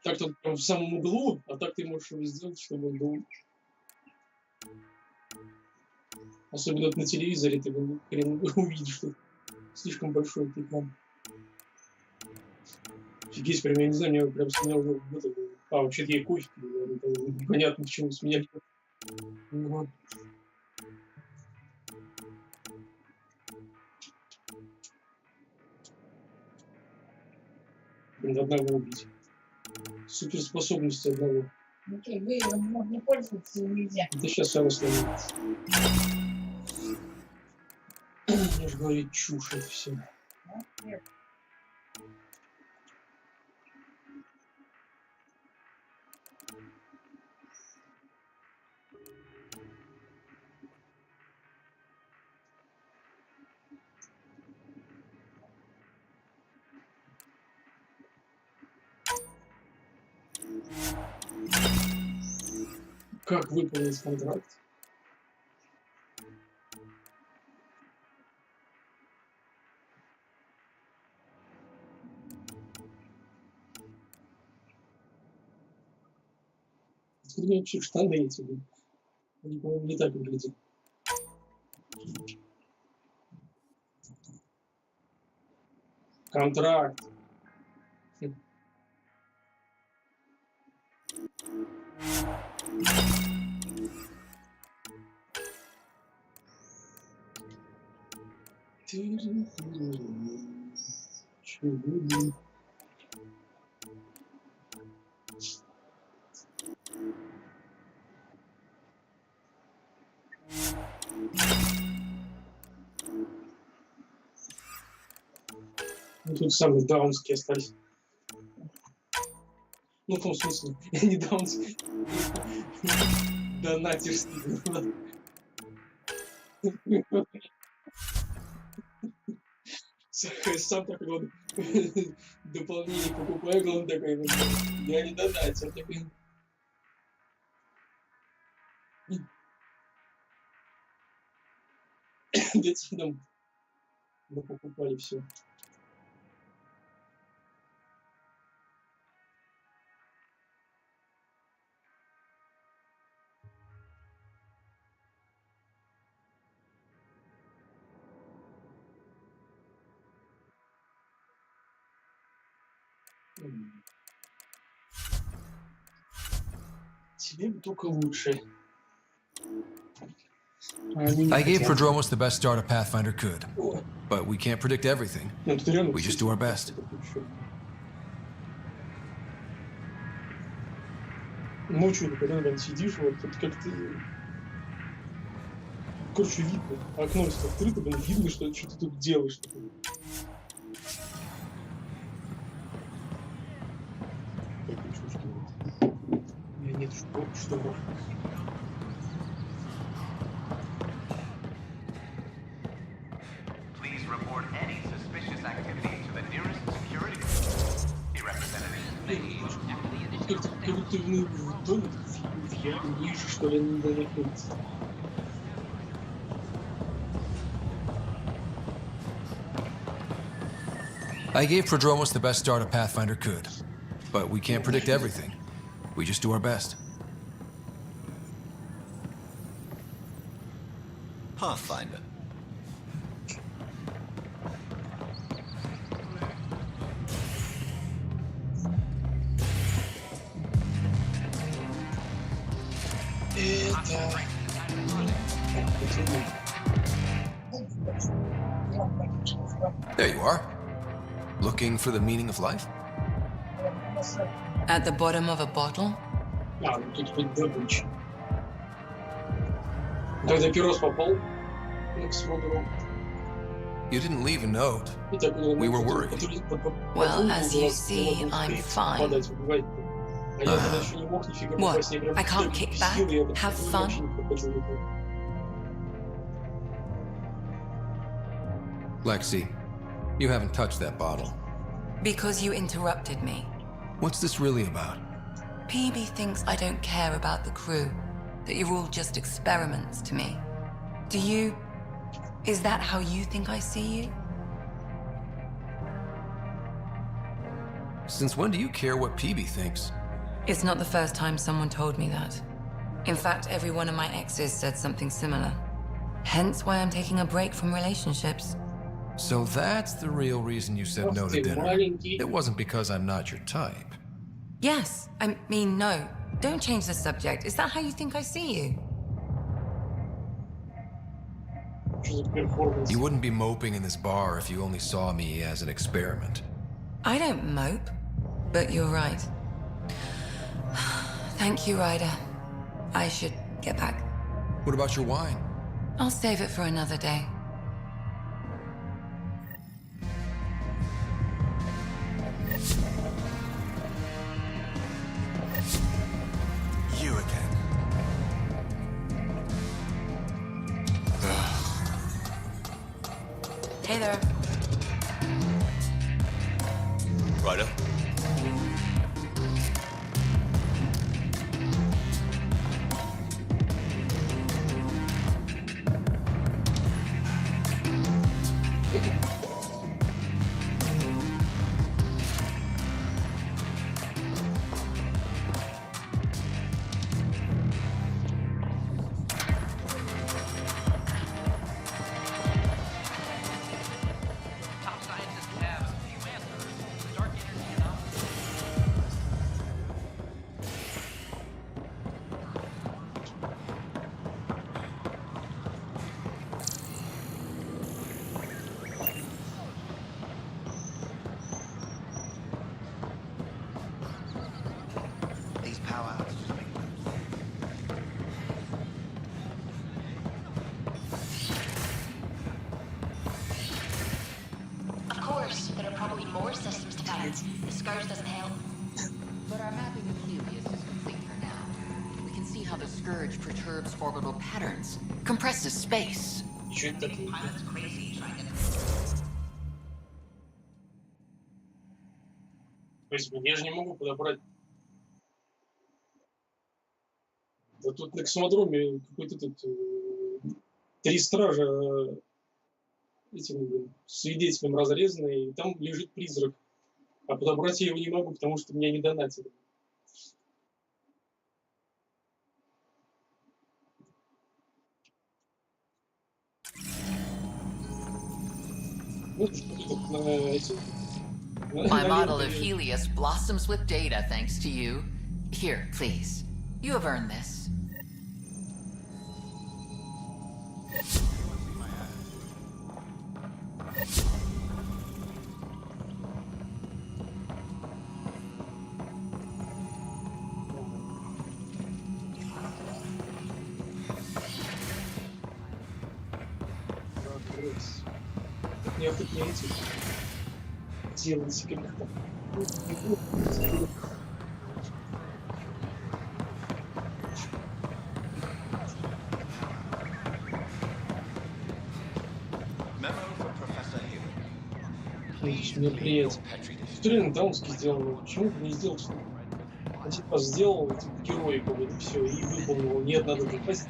Так-то прям в самом углу, а так ты можешь его сделать, чтобы он был... Особенно на телевизоре ты хрен увидишь, что слишком большой экран. Офигеть, прям, я не знаю, меня прям с меня уже... А, вообще-то я и кофе, непонятно, почему с меня... Ну, блин, одного убить. Суперспособности одного. Окей, вы не пользоваться нельзя. Это сейчас я сломаю. Я же говорю, чушь это все. Как выполнить контракт? Откуда мне вообще штаны эти? Они, по-моему, не так выглядят. Контракт. Чего? Ну, тут самые даунские остались. Ну, в том смысле, не даунские. Донатерские. Сам такой вот дополнение покупаю, он такой, я не донатил, такой. Дети там покупали все. Тебе только лучше. I gave Prodromos the best start a Pathfinder could, but we can't predict everything. We just do our best. Ночью, когда там сидишь, вот тут как-то... Короче, видно. Окно открыто, блин, видно, что ты тут делаешь. У меня нет что. Please report any suspicious activity to the nearest security. The representative may after the initial Как будто в доме, я ниже, что ли, надо находиться. I gave Prodromos the best start a Pathfinder could, but we can't predict everything. We just do our best. Pathfinder. There you are. Looking for the meaning of life? At the bottom of a bottle? А, ну тут хоть добыча. Когда Пирос попал к своду. You didn't leave a note. We were worried. Well, as you see, I'm fine. What? I can't kick back? Have fun? Lexi, you haven't touched that bottle. Because you interrupted me. What's this really about? PB thinks I don't care about the crew, that you're all just experiments to me. Do you... Is that how you think I see you? Since when do you care what PB thinks? It's not the first time someone told me that. In fact, every one of my exes said something similar. Hence why I'm taking a break from relationships. So that's the real reason you said no to dinner. It wasn't because I'm not your type. Yes, I mean, no. Don't change the subject. Is that how you think I see you? You wouldn't be moping in this bar if you only saw me as an experiment. I don't mope, but you're right. Thank you, Ryder. I should get back. What about your wine? I'll save it for another day. You again. Hey there. Ryder? Perturbs orbital patterns, compresses space. Pilot's crazy trying to То есть я же не могу подобрать. Да тут на космодроме какой-то тут 3 стража этим свидетелем разрезанный, и там лежит призрак. А подобрать я его не могу, потому что меня не донатили. My model of Helios blossoms with data thanks to you. Here, please. You have earned this. Я хоть не эти делать как-то. Мероприятие. Что Даунский сделал? Почему бы не сделал, что он типа сделал героя какой-то, все, и выполнил. Нет, надо попасть.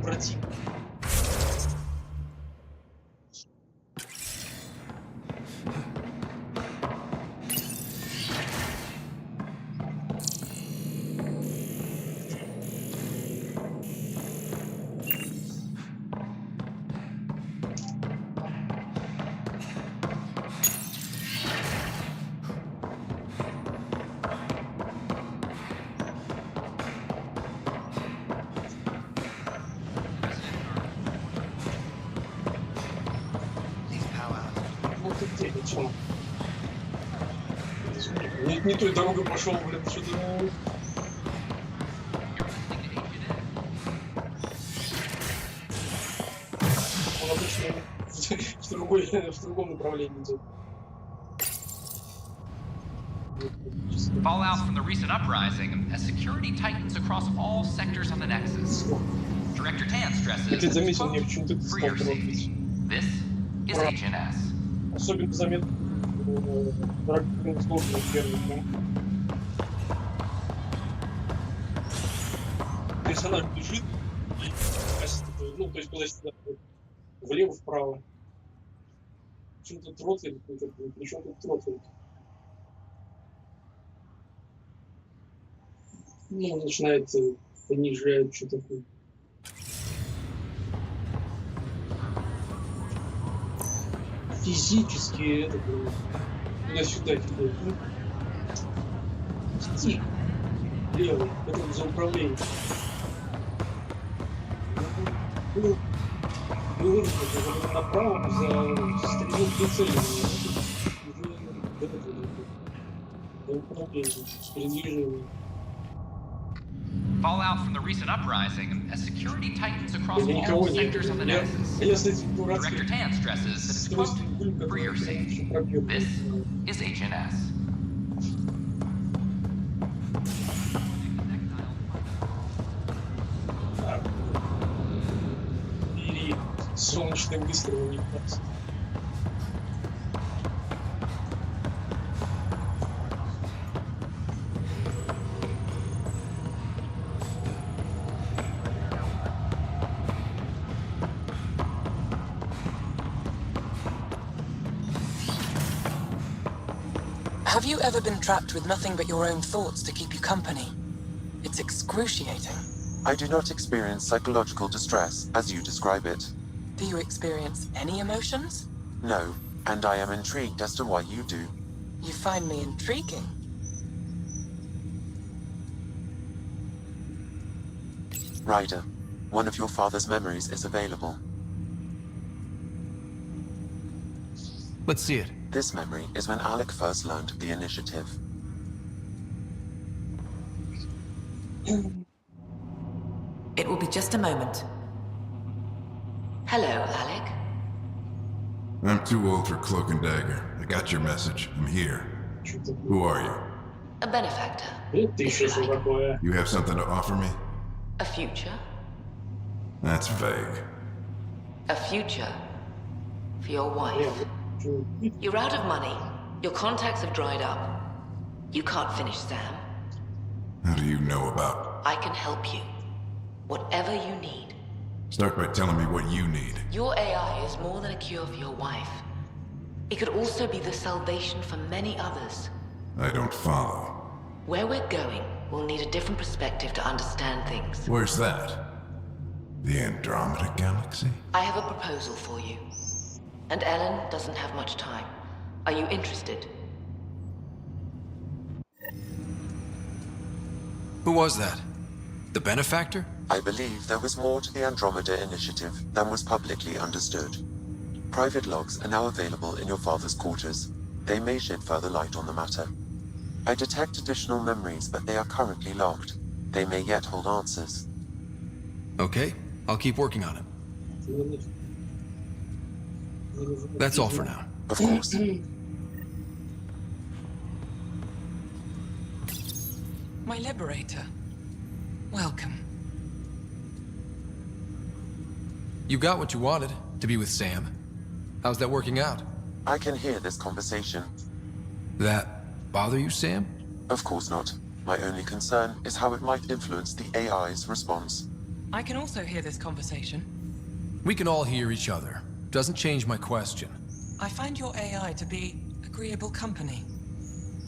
Против. Не той дорогой пошел, блин, что-то. Он обычно в другом направлении идет. Fallout from the recent uprising as security tightens across all sectors on the Nexus. Director Tan stresses Ты заметил, мне почему-то for your safety. This is HNS. Особенно заметно. Персонаж бежит, ну, то есть куда-то влево-вправо. Почему тут тротель какой-то, причем тут тротель? Ну, он начинает понижать, что такое. Физически это туда-сюда теперь. Стик. Левый. Это за управление. Ну, направо за стрельбу прицеливания. За управление. Передвижение. Fallout from the recent uprising as security tightens across all sectors of the Nexus. Director Tan stresses that it's, quote, for your safety. This is HNS. И солнечный выстрел у них просто. Have you ever been trapped with nothing but your own thoughts to keep you company? It's excruciating. I do not experience psychological distress, as you describe it. Do you experience any emotions? No, and I am intrigued as to why you do. You find me intriguing. Ryder, one of your father's memories is available. Let's see it. This memory is when Alec first learned the initiative. It will be just a moment. Hello, Alec. I'm too old for cloak and dagger. I got your message. I'm here. Who are you? A benefactor. You have something to offer me? A future. That's vague. A future for your wife. You're out of money. Your contacts have dried up. You can't finish Sam. How do you know about? I can help you. Whatever you need. Start by telling me what you need. Your AI is more than a cure for your wife. It could also be the salvation for many others. I don't follow. Where we're going, we'll need a different perspective to understand things. Where's that? The Andromeda galaxy? I have a proposal for you. And Ellen doesn't have much time. Are you interested? Who was that? The benefactor? I believe there was more to the Andromeda initiative than was publicly understood. Private logs are now available in your father's quarters. They may shed further light on the matter. I detect additional memories, but they are currently locked. They may yet hold answers. Okay, I'll keep working on it. That's all for now. Of course. My liberator. Welcome. You got what you wanted, to be with Sam. How's that working out? I can hear this conversation. That bother you, Sam? Of course not. My only concern is how it might influence the AI's response. I can also hear this conversation. We can all hear each other. Doesn't change my question. I find your AI to be agreeable company.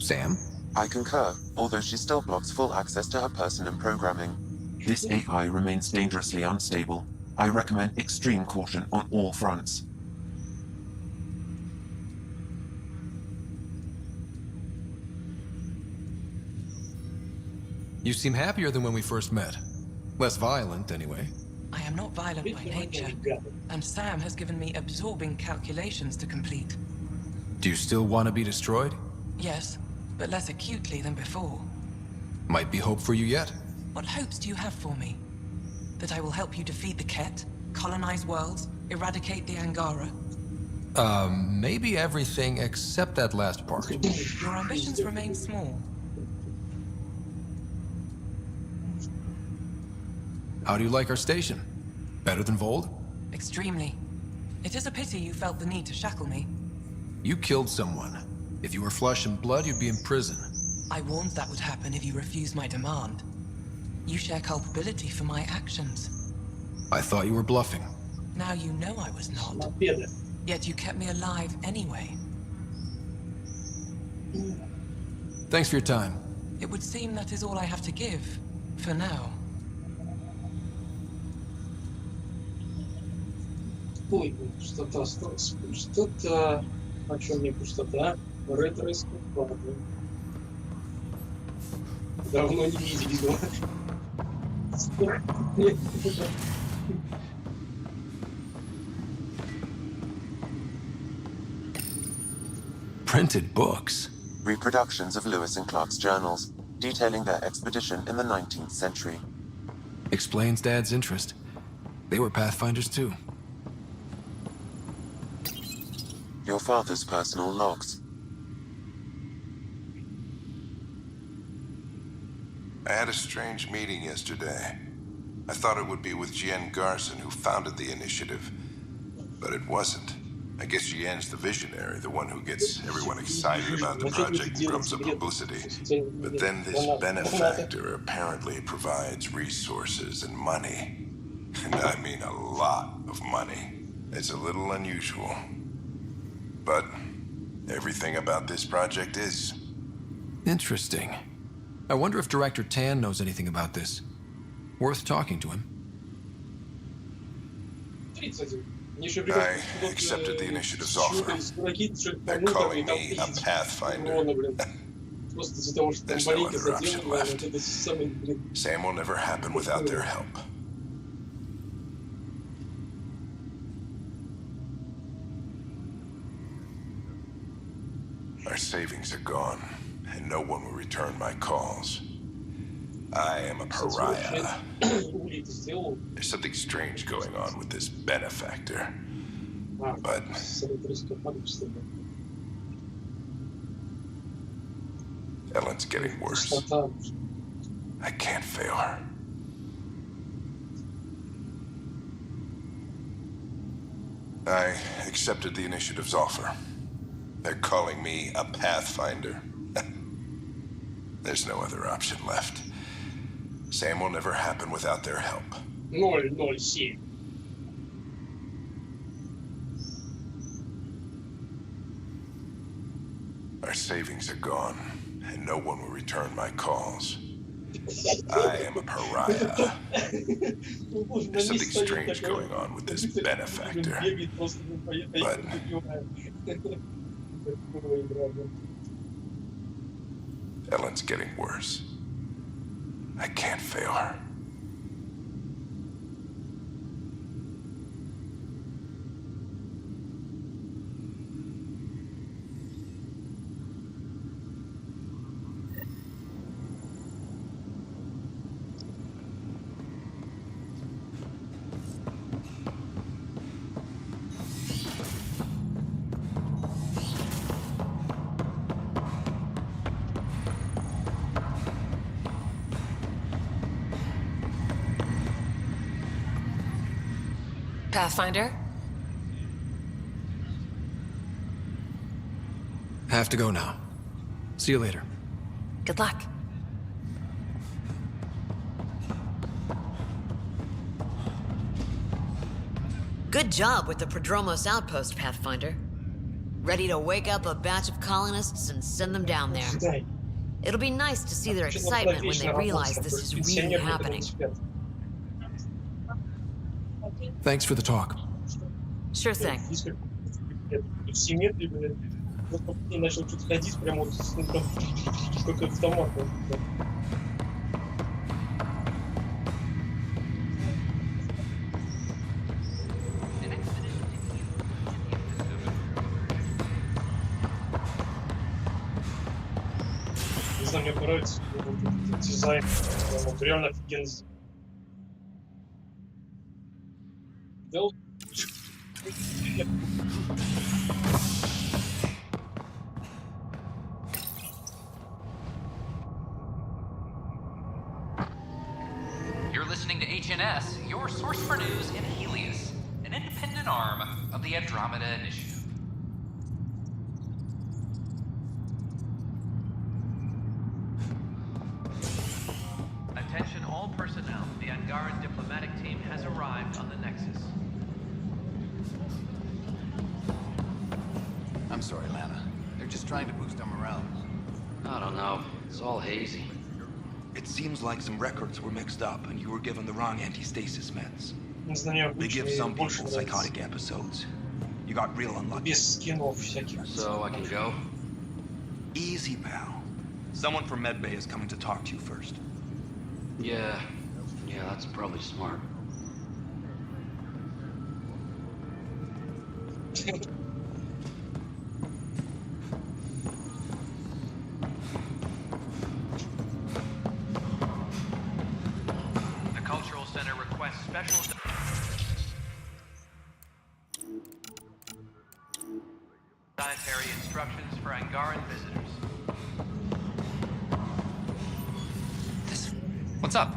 Sam? I concur, although she still blocks full access to her person and programming. This AI remains dangerously unstable. I recommend extreme caution on all fronts. You seem happier than when we first met. Less violent, anyway. I am not violent by nature, and Sam has given me absorbing calculations to complete. Do you still want to be destroyed? Yes, but less acutely than before. Might be hope for you yet. What hopes do you have for me? That I will help you defeat the Ket, colonize worlds, eradicate the Angara? Maybe everything except that last part. Your ambitions remain small. How do you like our station? Better than Vold? Extremely. It is a pity you felt the need to shackle me. You killed someone. If you were flesh and blood, you'd be in prison. I warned that would happen if you refused my demand. You share culpability for my actions. I thought you were bluffing. Now you know I was not. Yet you kept me alive anyway. Thanks for your time. It would seem that is all I have to give, for now. Ой, пустота осталась. Пустота. А что мне пустота? Ретро из Шепарда. Давно не видел. Printed books. Reproductions of Lewis and Clark's journals, detailing their expedition in the 19th century. Explains Dad's interest. They were pathfinders too. Your father's personal logs. I had a strange meeting yesterday. I thought it would be with Jien Garson, who founded the initiative. But it wasn't. I guess Jien's the visionary, the one who gets everyone excited about the project and drums up publicity. But then this benefactor apparently provides resources and money. And I mean a lot of money. It's a little unusual. But everything about this project is. Interesting. I wonder if Director Tan knows anything about this. Worth talking to him. I accepted the initiative's offer. They're calling me a pathfinder. There's no other option left. Sam will never happen without their help. Our savings are gone, and no one will return my calls. I am a pariah. There's something strange going on with this benefactor. But Ellen's getting worse. I can't fail her. I accepted the initiative's offer. They're calling me a pathfinder. There's no other option left. Sam will never happen without their help. 007. Our savings are gone, and no one will return my calls. I am a pariah. There's something strange going on with this benefactor. But Ellen's getting worse. I can't fail her. Pathfinder? Have to go now. See you later. Good luck. Good job with the Prodromos outpost, Pathfinder. Ready to wake up a batch of colonists and send them down there. It'll be nice to see their excitement when they realize this is really happening. Thanks for the talk. Sure thing. В симметрии, блядь. Вот я начал что-то ходить, прямо вот как автомат. Не знаю, мне нравится дизайн. Вот реально офигенно. You're listening to HNS, your source for news in Helios, an independent arm of the Andromeda Initiative. Attention all personnel, the Angaran diplomatic team has arrived on the Nexus. I'm sorry, Lana. They're just trying to boost our morale. I don't know. It's all hazy. It seems like some records were mixed up and you were given the wrong anti-stasis meds. They give some people psychotic episodes. You got real unlucky. So I can go? Easy, pal. Someone from Medbay is coming to talk to you first. Yeah, that's probably smart. The Cultural Center requests special dietary instructions for Angaran visitors. What's up?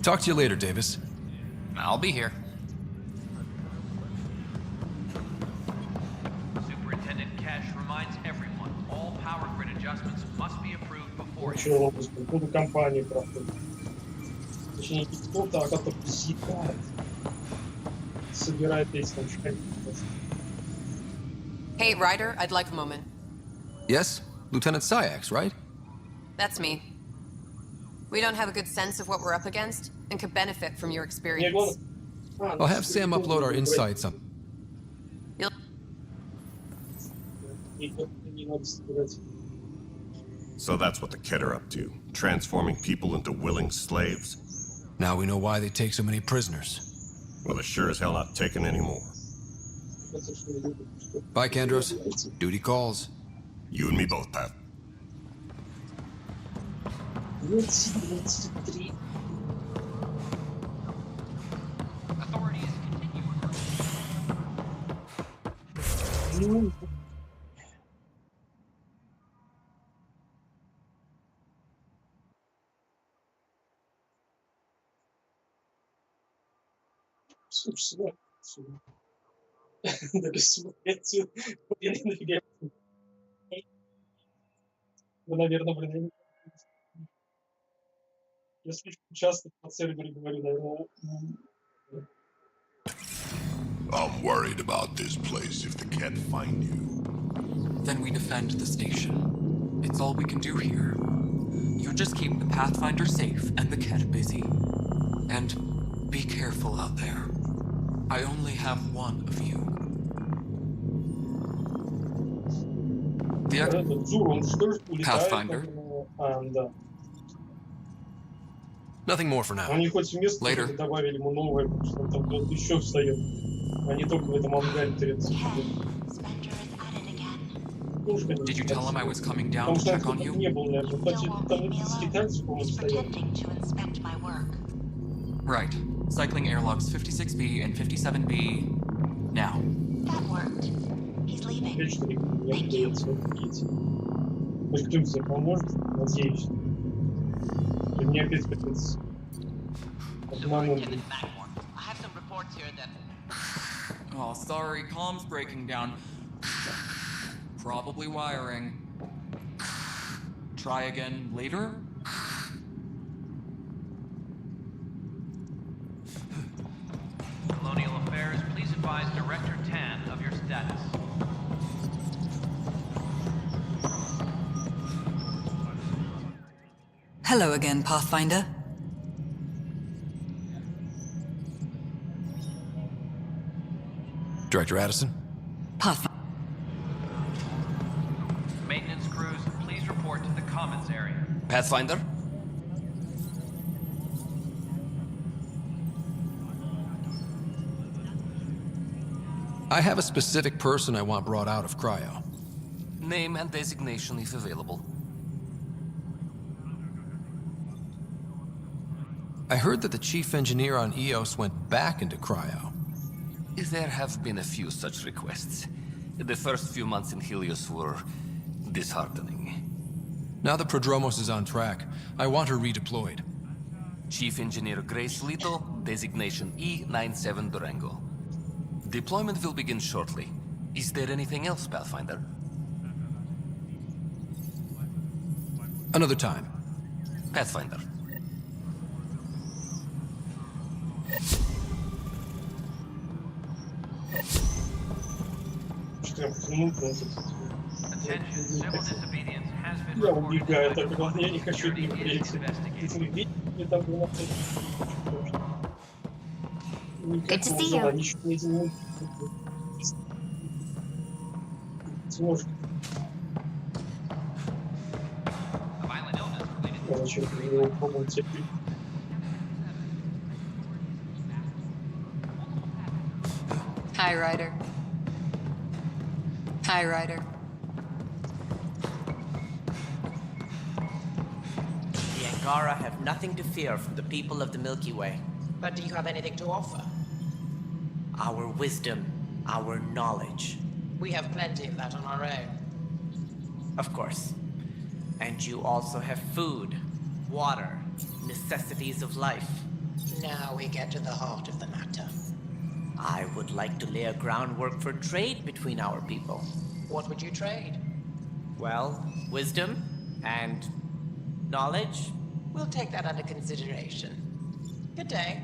Talk to you later, Davis. I'll be here. Superintendent Cash reminds everyone all power grid adjustments must be approved before. Буду компанию проходить. Точнее, не кто-то, а который съедает. Собирает эти там шкафы. Hey, Ryder, I'd like a moment. Yes? Lieutenant Syax, right? That's me. We don't have a good sense of what we're up against and could benefit from your experience. I'll have Sam upload our insights on... So that's what the Kett are up to, transforming people into willing slaves. Now we know why they take so many prisoners. Well, they're sure as hell not taking any more. Bye, Kandros. Duty calls. You and me both, Pat. 23. Authorities continue. Собственно, Да бессмысленно. Блин, вы, наверное, блин, я слишком часто по серверу говорю, наверное. I'm worried about this place if the cat find you. Then we defend the station. It's all we can do here. You just keep the Pathfinder safe and the cat busy. And be careful out there. I only have one of you. The Pathfinder. Nothing more for now. Они хоть вместо Later. добавили ему новое, потому что там кто-то еще встает. Они только в этом ангаре 30. Did you tell him I was coming down to check on you? Не был, наверное. Там с китайцем, по-моему, стоял. Right. Cycling airlocks 56B and 57B now. That worked. He's leaving. Опять что ли, я удается кити. Может, кто-нибудь тебе поможет? Надеюсь. Или мне опять придется одному. Oh, sorry, comms breaking down. Probably wiring. Try again later? Colonial Affairs, please advise Director Tan of your status. Hello again, Pathfinder. Director Addison? Pathfinder. Maintenance crews, please report to the commons area. Pathfinder? I have a specific person I want brought out of cryo. Name and designation if available. I heard that the chief engineer on EOS went back into cryo. There have been a few such requests. The first few months in Helios were disheartening. Now that Prodromos is on track, I want her redeployed. Chief Engineer Grace Little, designation E97 Durango. Deployment will begin shortly. Is there anything else, Pathfinder? Another time. Pathfinder. Attention, civil disobedience has been Я reported. убегаю, так вот, я не хочу это говорить. Мне там было Good to see you. Ничего не делаю. Сможешь. Зачем его пробовать? Hi, Ryder. Hi, Ryder. The Angara have nothing to fear from the people of the Milky Way. But do you have anything to offer? Our wisdom, our knowledge. We have plenty of that on our own. Of course. And you also have food, water, necessities of life. Now we get to the heart of the matter. I would like to lay a groundwork for trade between our people. What would you trade? Well, wisdom and knowledge. We'll take that under consideration. Good day.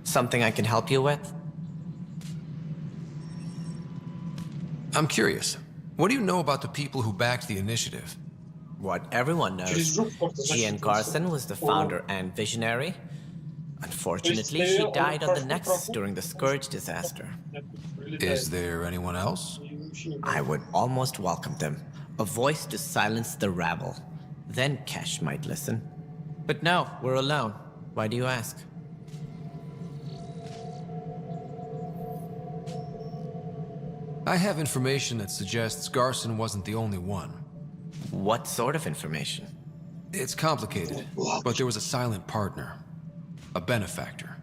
Something I can help you with? I'm curious. What do you know about the people who backed the initiative? What everyone knows. Jean Garson was the founder and visionary. Unfortunately, she died on the Nexus during the Scourge disaster. Is there anyone else? I would almost welcome them. A voice to silence the rabble. Then Kesh might listen. But no, we're alone. Why do you ask? I have information that suggests Garson wasn't the only one. What sort of information? It's complicated, but there was a silent partner. A benefactor.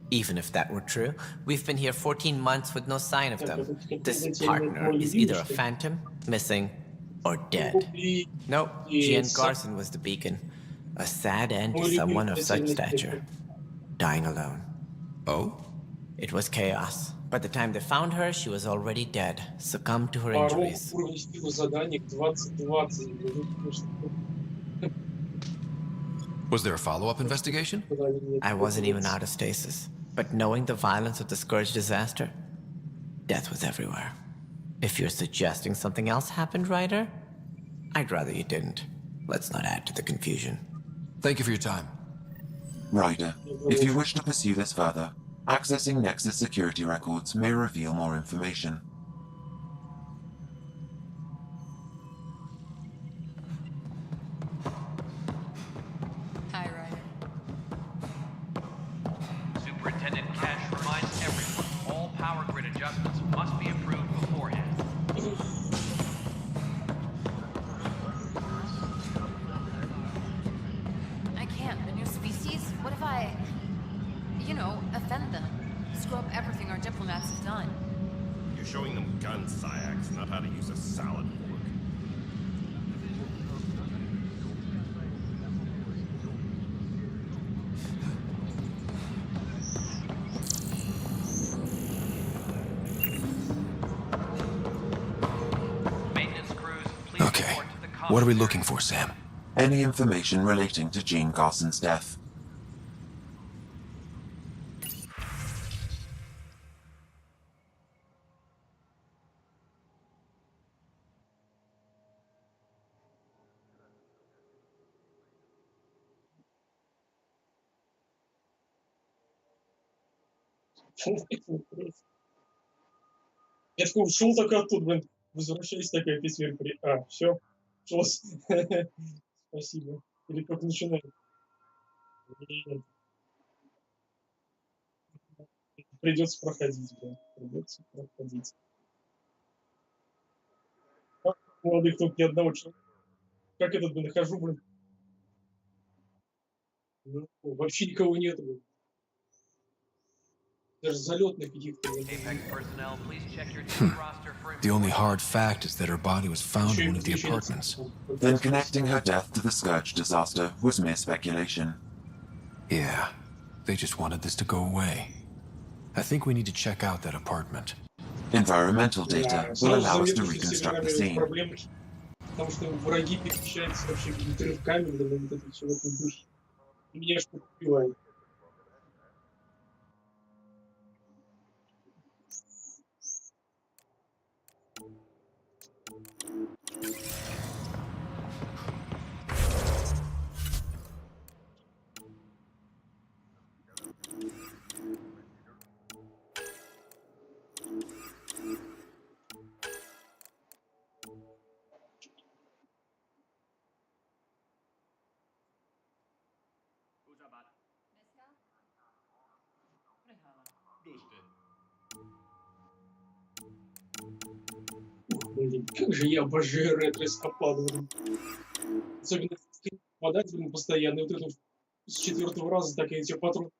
Even if that were true, we've been here 14 months with no sign of them. This partner is either a phantom, missing, or dead. Nope, G.N. Garson was the beacon. A sad end to someone of such stature. Dying alone. Oh? It was chaos. By the time they found her, she was already dead, succumbed to her injuries. Was there a follow-up investigation? I wasn't even out of stasis. But knowing the violence of the Scourge disaster, death was everywhere. If you're suggesting something else happened, Ryder, I'd rather you didn't. Let's not add to the confusion. Thank you for your time. Ryder, if you wish to pursue this further, accessing Nexus security records may reveal more information. Hi, Ryder. Superintendent Cash reminds everyone all power grid adjustments must be approved beforehand. I can't. A new species? What if I, offend them? Screw up everything our diplomats have done. You're showing them gun sciacs, not how to use a salad fork. Okay, what are we looking for, Sam? Any information relating to Gene Carson's death. Я такой ушел такой оттуда, блин, возвращались такая песня. Все, спасибо. Или как начинаем? Придется проходить, блин, придется проходить. Молодых тут ни одного человека. Как этот, блин, нахожу, блин. Вообще никого нет, блин. Даже залетных каких-то. The only hard fact is that her body was found in one of the apartments. Then connecting her death to the Scourge disaster was mere speculation. Yeah, they just wanted this to go away. I think we need to check out that apartment. Environmental data will allow us to reconstruct the scene. Потому что враги перемещаются вообще отрывками, вот это все в этом духе. И меня что убивает. Блин, как же я обожаю ретро-эскападу. Особенно попадать, блин, постоянно. И вот это с 4-го раза так и эти патроны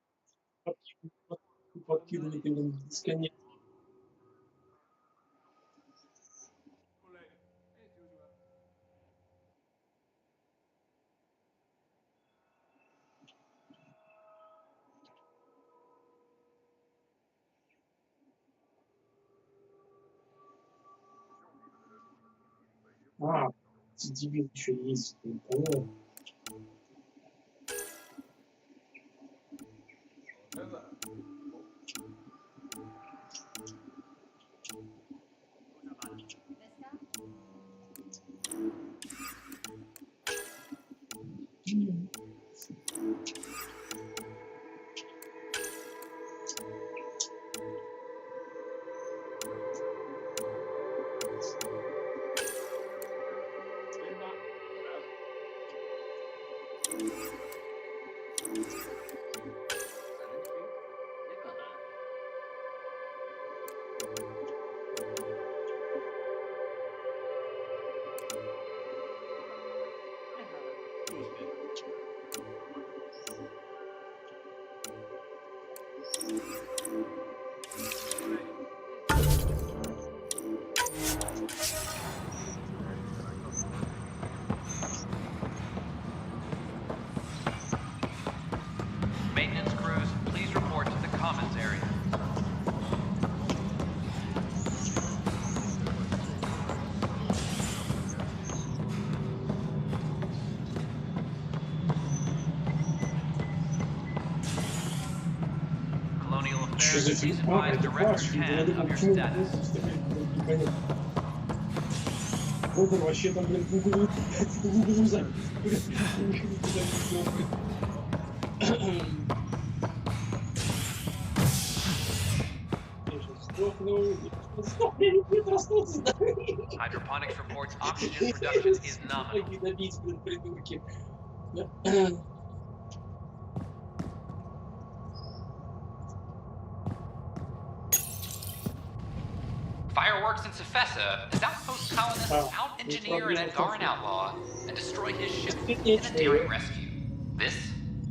подкидывают, блин, бесконечно. Дебил еще есть. Понятно. за фильм? Это ваш фильм. Я думаю, почему вы просто, блин, непонятно. Вот он вообще там, блин, в углу занят. Hydroponics reports oxygen production is nominal. Добить, блин, придурки. Fireworks in Cephessa as outpost colonists out-engineer an Angaran outlaw and destroy his ship in a daring rescue. This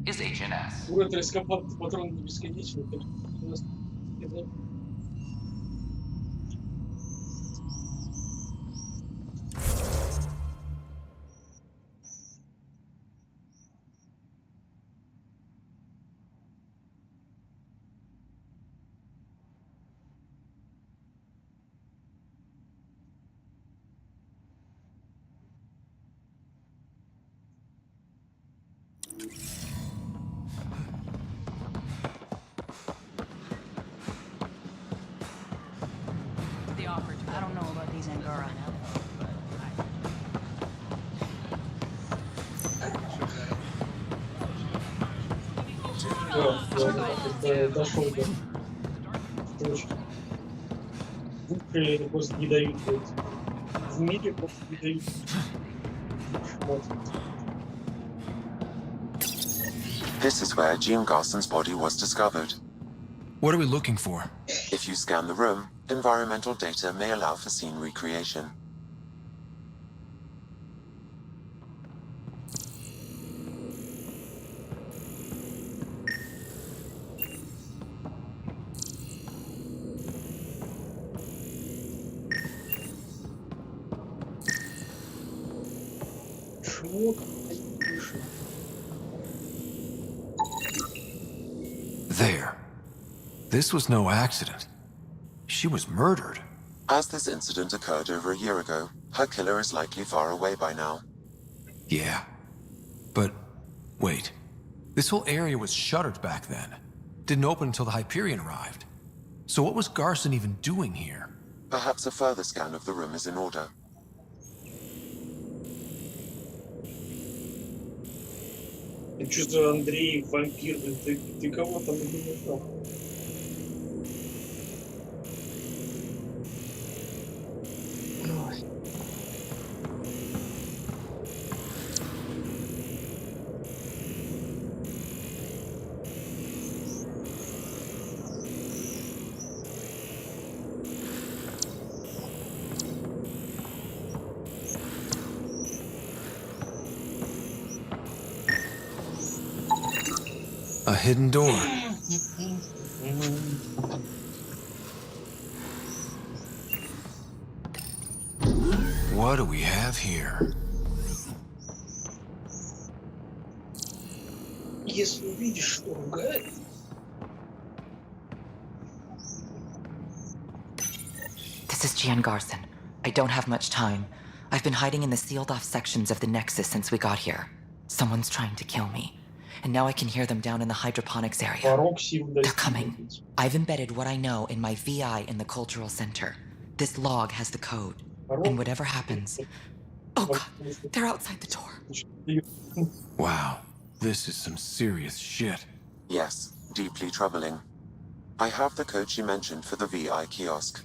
is HNS. Урод раскопал патроны не бесконечны. The operative. I don't know about these Angara. Дошел до точки. Выкрыли просто не дают. В мире просто не дают. This is where Jean Garson's body was discovered. What are we looking for? If you scan the room, environmental data may allow for scene recreation. There. This was no accident. She was murdered. As this incident occurred over a year ago, her killer is likely far away by now. Yeah. But, wait. This whole area was shuttered back then. Didn't open until the Hyperion arrived. So what was Garson even doing here? Perhaps a further scan of the room is in order. Что за Андрей, вампир, ты кого там нашел? A hidden door. What do we have here? Если увидишь, что ругает. This is Gian Garson. I don't have much time. I've been hiding in the sealed-off sections of the Nexus since we got here. Someone's trying to kill me. And now I can hear them down in the hydroponics area. They're coming. I've embedded what I know in my VI in the cultural center. This log has the code. And whatever happens... Oh god, they're outside the door. Wow, this is some serious shit. Yes, deeply troubling. I have the code she mentioned for the VI kiosk.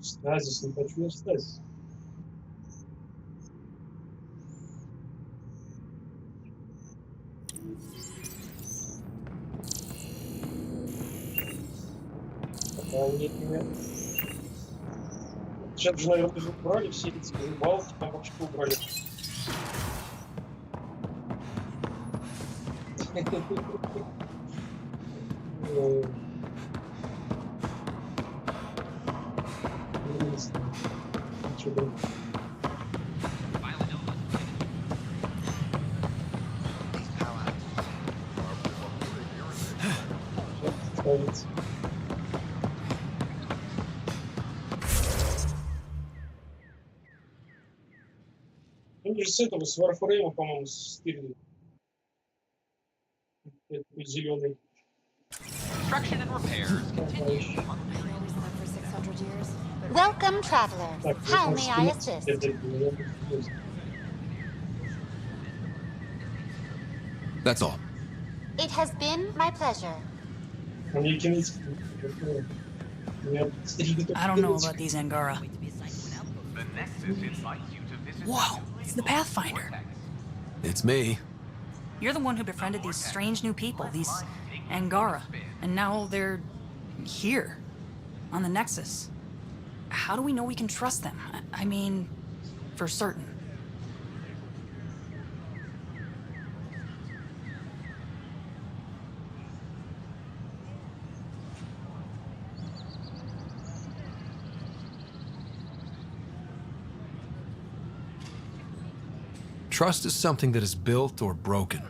Стазис, не хочу я стазис. Нет, нет. Сейчас же, наверное, уже убрали все эти балки, там вообще убрали. есть. Ничего. Ставится. Ну, же с этого, с Warframe, по-моему, стырили. Такой зеленый. Construction and repairs continue. Welcome, traveler. How may I assist? That's all. It has been my pleasure. I don't know about these Angara. The Nexus invites you to visit. Whoa, it's the Pathfinder. It's me. You're the one who befriended these strange new people, these Angara, and now they're here, on the Nexus. How do we know we can trust them? I mean, for certain. Trust is something that is built or broken.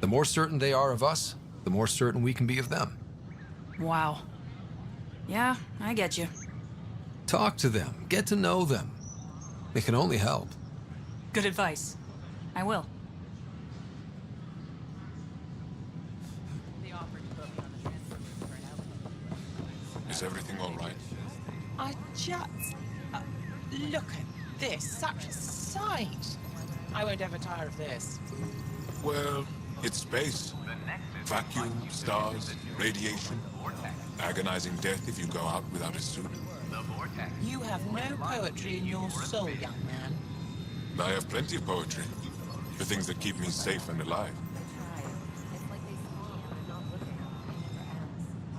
The more certain they are of us, the more certain we can be of them. Wow. Yeah, I get you. Talk to them. Get to know them. It can only help. Good advice. I will. Is everything all right? I just... look at this. Such a sight. I won't ever tire of this. Well, it's space. Vacuum, stars, radiation. Agonizing death if you go out without a suit. You have no poetry in your soul, young man. I have plenty of poetry. The things that keep me safe and alive.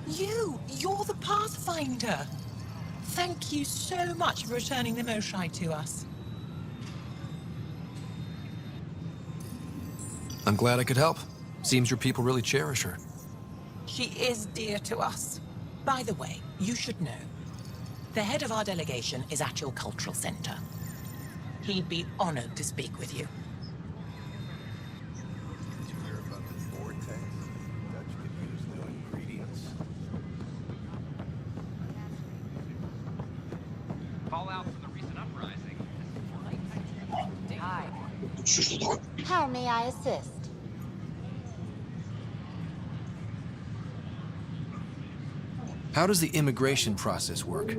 You're the Pathfinder. Thank you so much for returning the Moshai to us. I'm glad I could help. Seems your people really cherish her. She is dear to us. By the way, you should know. The head of our delegation is at your cultural center. He'd be honored to speak with you. Fallout from the recent uprising. Hi. How may I assist? How does the immigration process work?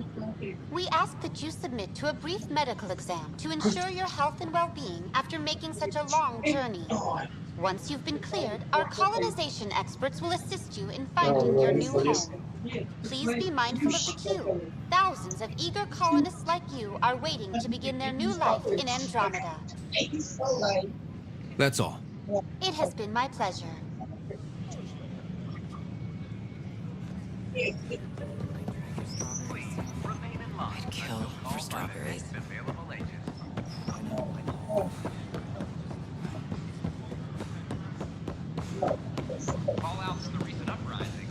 We ask that you submit to a brief medical exam to ensure your health and well-being after making such a long journey. Once you've been cleared, our colonization experts will assist you in finding your new home. Please be mindful of the queue. Thousands of eager colonists like you are waiting to begin their new life in Andromeda. That's all. It has been my pleasure. I'd kill for strawberries. Fallout from the recent uprising.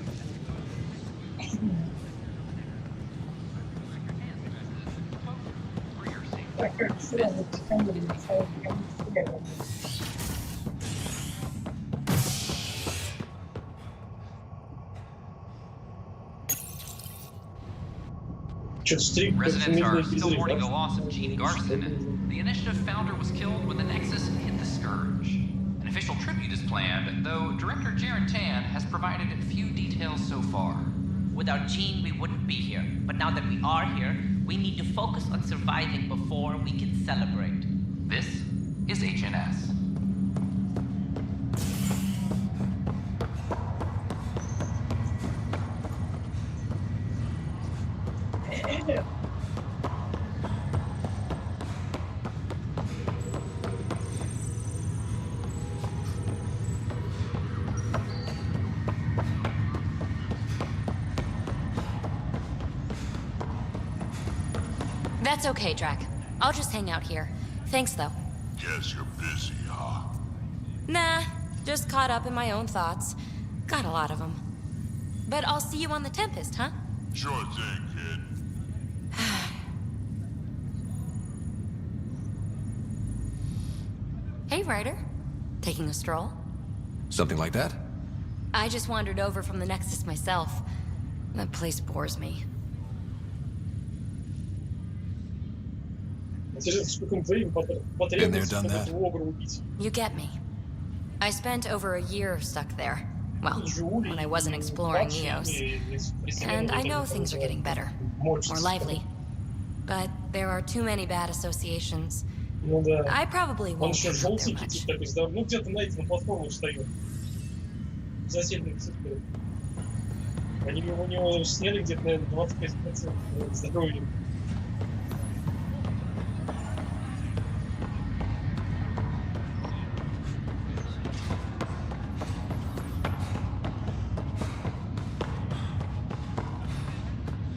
Residents are still mourning the loss of Gene Garson. The initiative founder was killed when the Nexus hit the Scourge. An official tribute is planned, though Director Jaren Tan has provided few details so far. Without Gene, we wouldn't be here. But now that we are here, we need to focus on surviving before we can celebrate. This is HNS. That's okay, Drac. I'll just hang out here. Thanks, though. Guess you're busy, huh? Nah, just caught up in my own thoughts. Got a lot of them. But I'll see you on the Tempest, huh? Sure thing, kid. Hey, Ryder. Taking a stroll? Something like that? I just wandered over from the Nexus myself. That place bores me. Been there, done that. You get me. I spent over a year stuck there. Well, when I wasn't exploring Eos. And I know things are getting better. More lively. But there are too many bad associations. I probably won't end up there much. Они у него сняли где-то, наверное, 25% здоровья.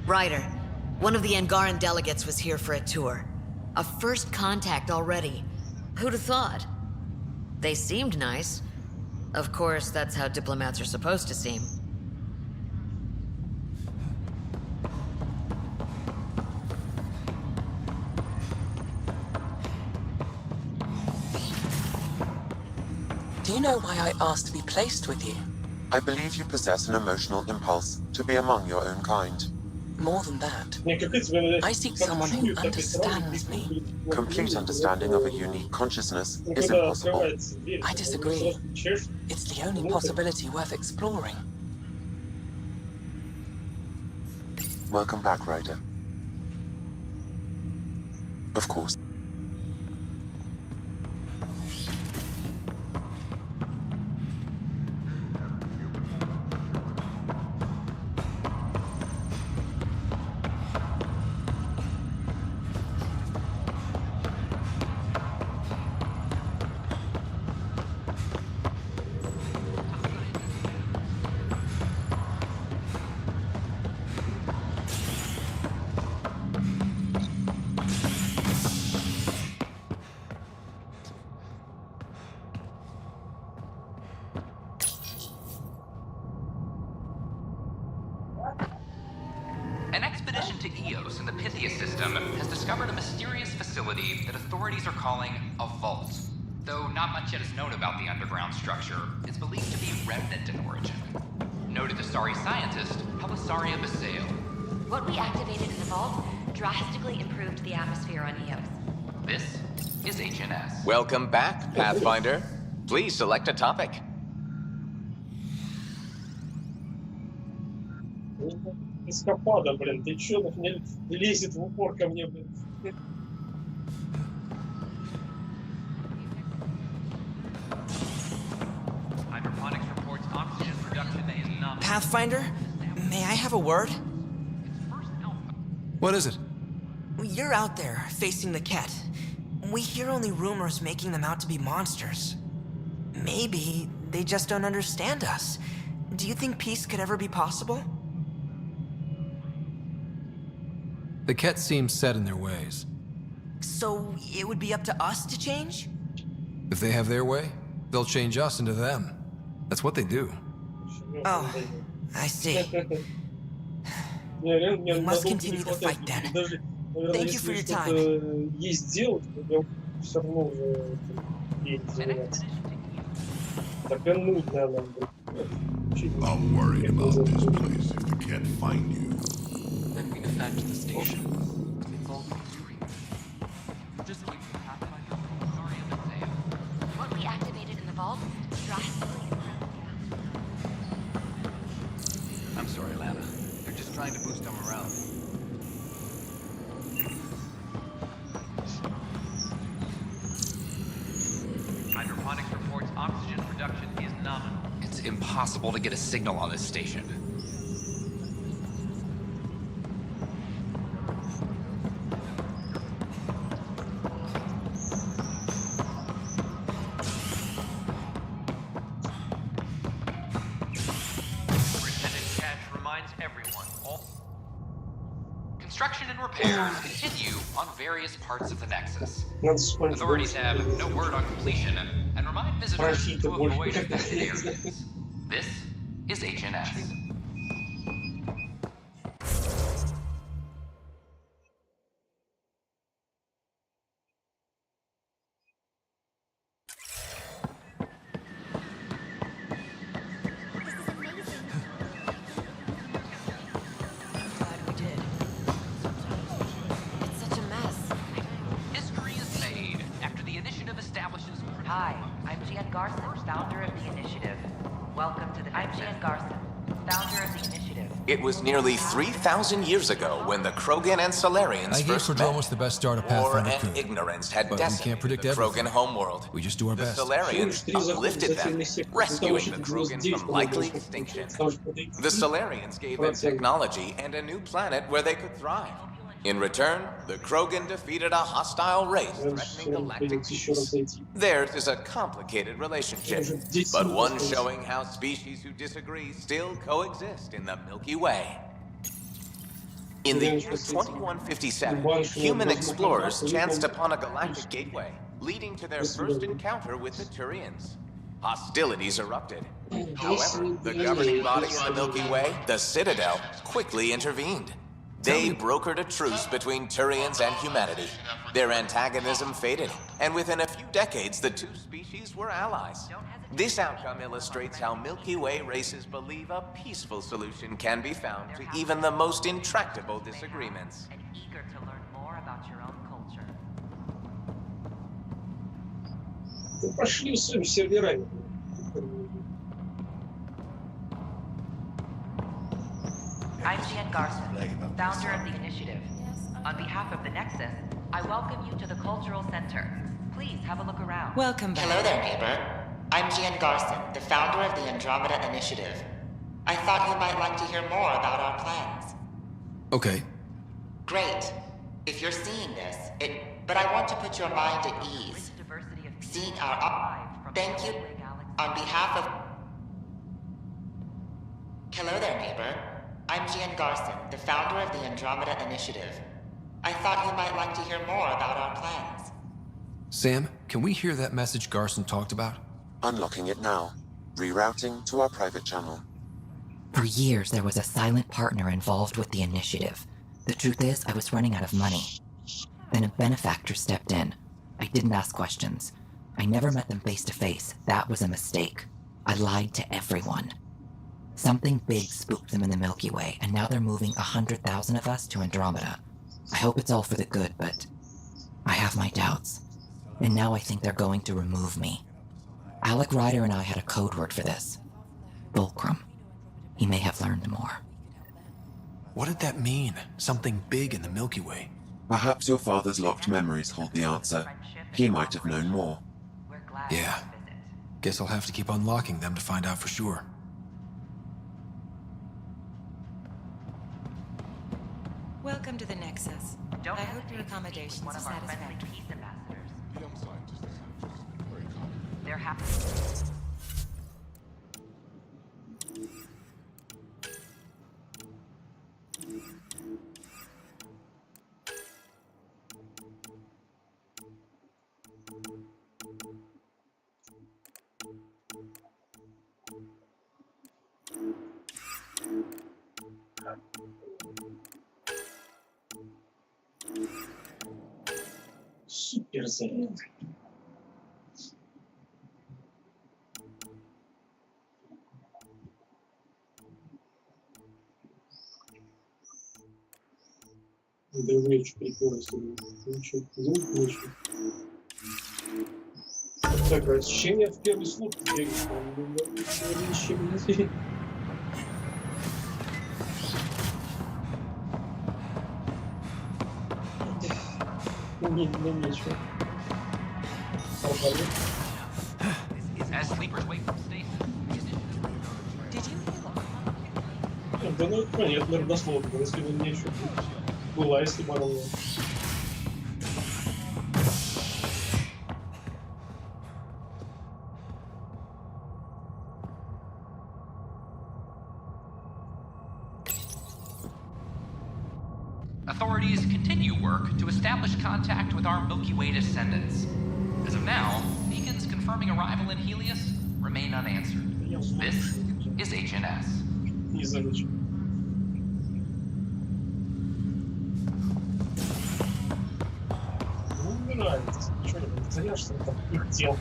Ryder, one of the Angaran delegates was here for a tour. A first contact already. Who'd have thought? They seemed nice. Of course, that's how diplomats are supposed to seem. Do you know why I asked to be placed with you? I believe you possess an emotional impulse to be among your own kind. More than that. I seek someone who understands me. Complete understanding of a unique consciousness is impossible. I disagree. It's the only possibility worth exploring. Welcome back, Ryder. Of course. An expedition to Eos in the Pythia system has discovered a mysterious facility that authorities are calling a vault. Though not much yet is known about the underground structure, it's believed to be remnant in origin. Noted Astari scientist Helisaria Basale. What we activated in the vault drastically improved the atmosphere on Eos. This is HNS. Welcome back, Pathfinder. Please select a topic. Эскапада, блин, ты чё, лезет в упор ко мне, блин. Pathfinder, may I have a word? What is it? You're out there, facing the Ket. We hear only rumors making them out to be monsters. Maybe they just don't understand us. Do you think peace could ever be possible? The Ket seem set in their ways. So it would be up to us to change? If they have their way, they'll change us into them. That's what they do. Oh, I see. We must continue the fight then. Thank you for your time. Есть дело, я все равно уже так нудно нам. I'm worried about this place if the Ket find you. Then we defend the station. It's all we do here. Just keep the Pathfinder from Sorry and Basale. What we activated in the vault drastically improved. I'm sorry, Lana. They're just trying to boost them around. Hydroponics reports oxygen production is nominal. It's impossible to get a signal on this station. Construction and repairs continue on various parts of the Nexus. Authorities have no word on completion and remind visitors to avoid affected areas. This is HNS. Hi, I'm Gian Garson, founder of the initiative. Welcome to the... I'm Gian Garson, founder of the initiative. It was nearly 3,000 years ago when the Krogan and Solarians I gave first Prodromos met. the best start a War Pathfinder and could. ignorance had But we can't decimated predict the everything. Krogan homeworld. We just do our The best. Solarians uplifted them, rescuing the Krogan from likely extinction. The Solarians gave them technology and a new planet where they could thrive. In return, the Krogan defeated a hostile race threatening galactic peace. Theirs is a complicated relationship, but one showing how species who disagree still coexist in the Milky Way. In the year 2157, human explorers chanced upon a galactic gateway, leading to their first encounter with the Turians. Hostilities erupted. However, the governing body in the Milky Way, the Citadel, quickly intervened. They brokered a truce between Turians and humanity. Their antagonism faded, and within a few decades, the two species were allies. This outcome illustrates how Milky Way races believe a peaceful solution can be found to even the most intractable disagreements. And eager to learn more about your own culture. Пошли с своими серверами. I'm Gian Garson, founder of the initiative. On behalf of the Nexus, I welcome you to the Cultural Center. Please have a look around. Welcome back. Hello there, neighbor. I'm Gian Garson, the founder of the Andromeda Initiative. I thought you might like to hear more about our plans. Okay. Great. If you're seeing this, but I want to put your mind at ease. Seeing our... Thank you. On behalf of... Hello there, neighbor. I'm Gian Garson, the founder of the Andromeda Initiative. I thought you might like to hear more about our plans. Sam, can we hear that message Garson talked about? Unlocking it now. Rerouting to our private channel. For years, there was a silent partner involved with the initiative. The truth is, I was running out of money. Then a benefactor stepped in. I didn't ask questions. I never met them face to face. That was a mistake. I lied to everyone. Something big spooked them in the Milky Way, and now they're moving 100,000 of us to Andromeda. I hope it's all for the good, but I have my doubts. And now I think they're going to remove me. Alec Ryder and I had a code word for this. Fulcrum. He may have learned more. What did that mean? Something big in the Milky Way? Perhaps your father's locked memories hold the answer. He might have known more. Yeah. Guess I'll have to keep unlocking them to find out for sure. Welcome to the Nexus. I hope your accommodations are satisfactory. They're happy. Супер заряд. Другой что прикольно. Ничего, ничего. Так, ощущение в первый слух бегать, As sleepers wake from sleep. Did you Да ну понятно, дословно, если бы мне еще была, если бы она была. Authorities continue work to establish contact with our Milky Way descendants. As of now, beacons confirming arrival in Helios remain unanswered. This is HNS. Не замечу. Ну, умирается. Чё не заняшься там их дел?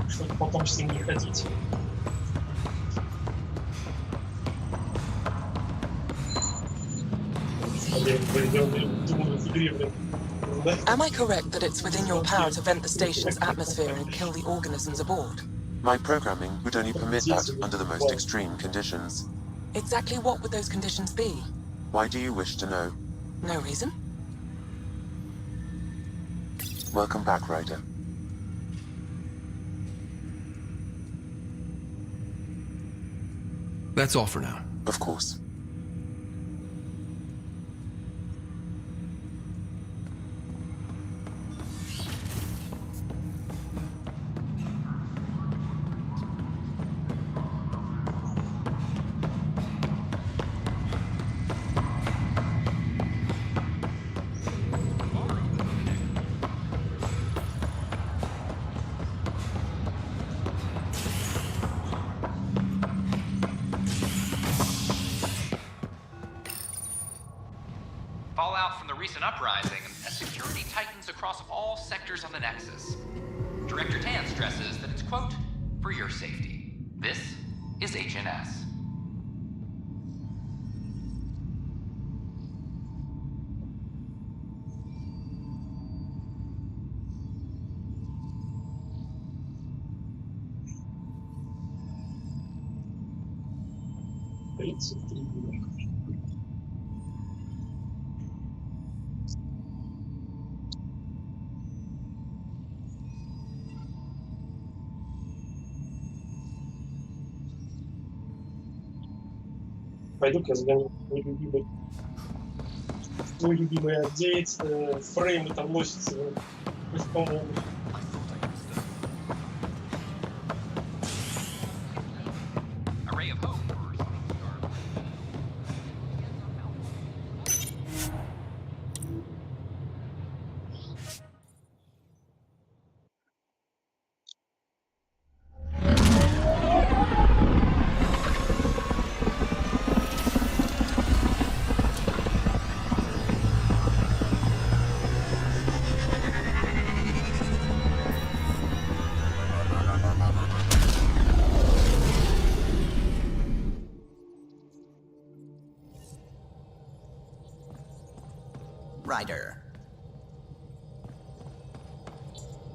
Чтобы потом с ним не ходить. Я думаю, в игре, блин. Да? Am I correct that it's within your power to vent the station's atmosphere and kill the organisms aboard? My programming would only permit that under the most extreme conditions. Exactly what would those conditions be? Why do you wish to know? No reason? Welcome back, Ryder. That's all for now. Of course. Fallout from the recent uprising as security tightens across all sectors of the Nexus. Director Tan stresses that it's, quote, for your safety. This is HNS. Пойду-ка я сгоню свой любимый отдел, фреймы там носятся, пусть помогут. Array of hope.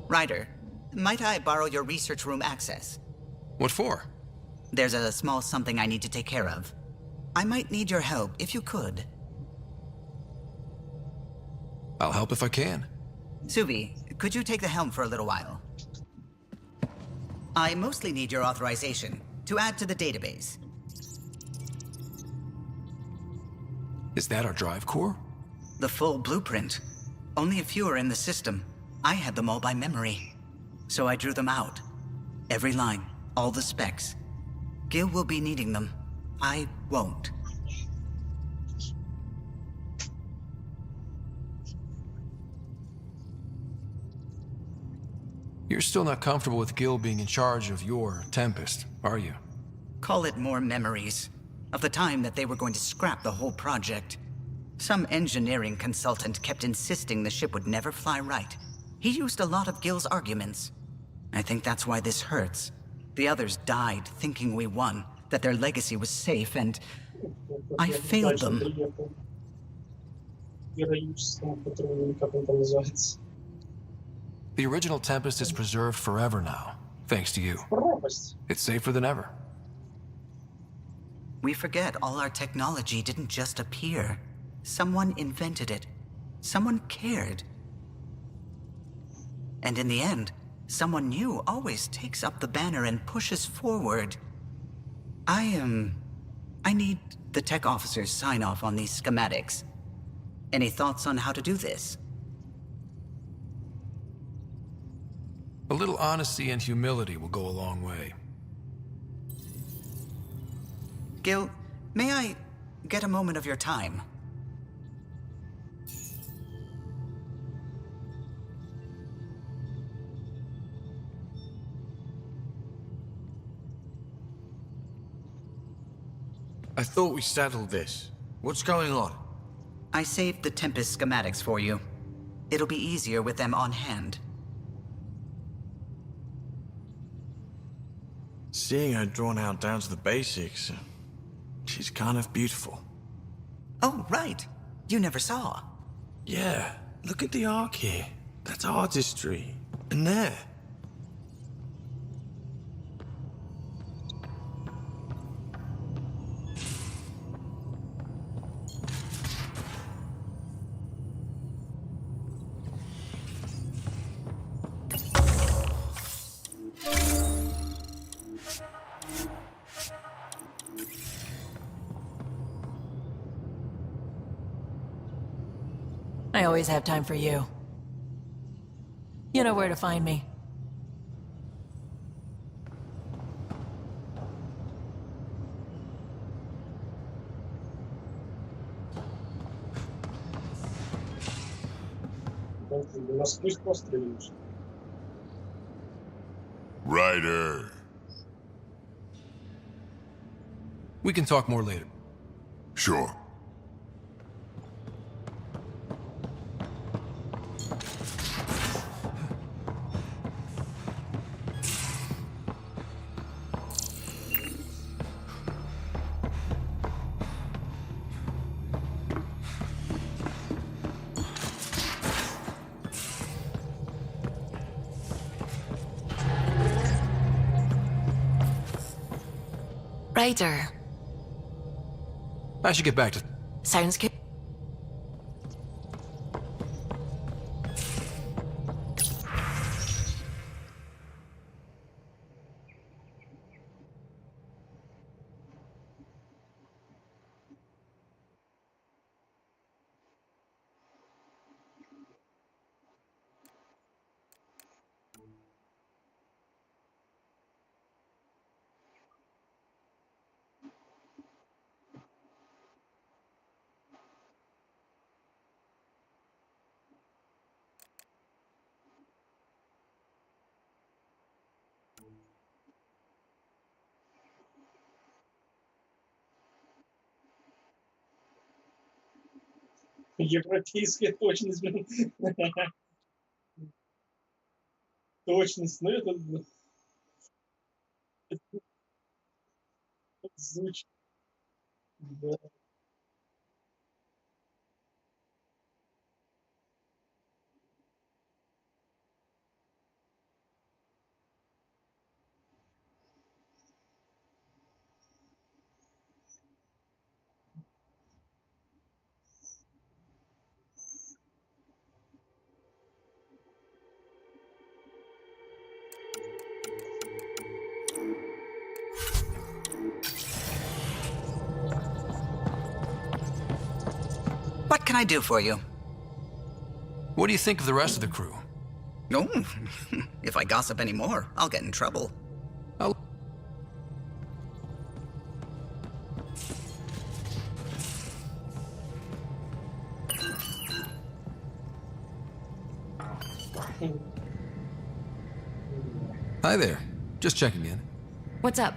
Ryder, might I borrow your research room access? What for? There's a small something I need to take care of. I might need your help if you could. I'll help if I can. Suvi, could you take the helm for a little while? I mostly need your authorization to add to the database. Is that our drive core? The full blueprint. Only a few are in the system. I had them all by memory. So I drew them out. Every line, all the specs. Gil will be needing them. I won't. You're still not comfortable with Gil being in charge of your Tempest, are you? Call it more memories of the time that they were going to scrap the whole project. Some engineering consultant kept insisting the ship would never fly right. He used a lot of Gil's arguments. I think that's why this hurts. The others died thinking we won, that their legacy was safe, and I failed them. The original Tempest is preserved forever now, thanks to you. It's safer than ever. We forget all our technology didn't just appear. Someone invented it. Someone cared. And in the end, someone new always takes up the banner and pushes forward. I need the tech officer's sign-off on these schematics. Any thoughts on how to do this? A little honesty and humility will go a long way. Gil, may I get a moment of your time? I thought we settled this. What's going on? I saved the Tempest schematics for you. It'll be easier with them on hand. Seeing her drawn out down to the basics, she's kind of beautiful. Oh, right. You never saw. Yeah, Look at the arc here. That's artistry. And there. I always have time for you. You know where to find me. Ryder. We can talk more later. Sure. Ryder. I should get back to... Sounds good. Европейская точность, блин. Точность, ну это звучит. Да. What can I do for you? What do you think of the rest of the crew? Oh, if I gossip anymore, I'll get in trouble. Hi there. Just checking in. What's up?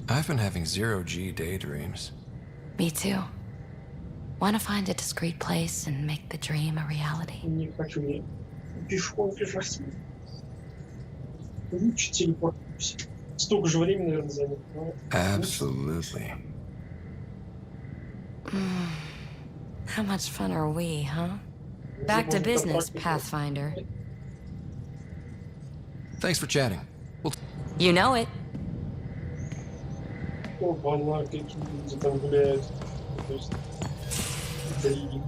I've been having zero-G daydreams. Me too. Want to find a discreet place and make the dream a reality. Не хочу я пешком бежать. Лучше телепортнусь. Столько же времени, наверное, займет. Absolutely. How much fun are we, huh? Back to business, Pathfinder. Thanks for chatting. You know it. Опа-на, какие люди там гуляют. То есть, дриги.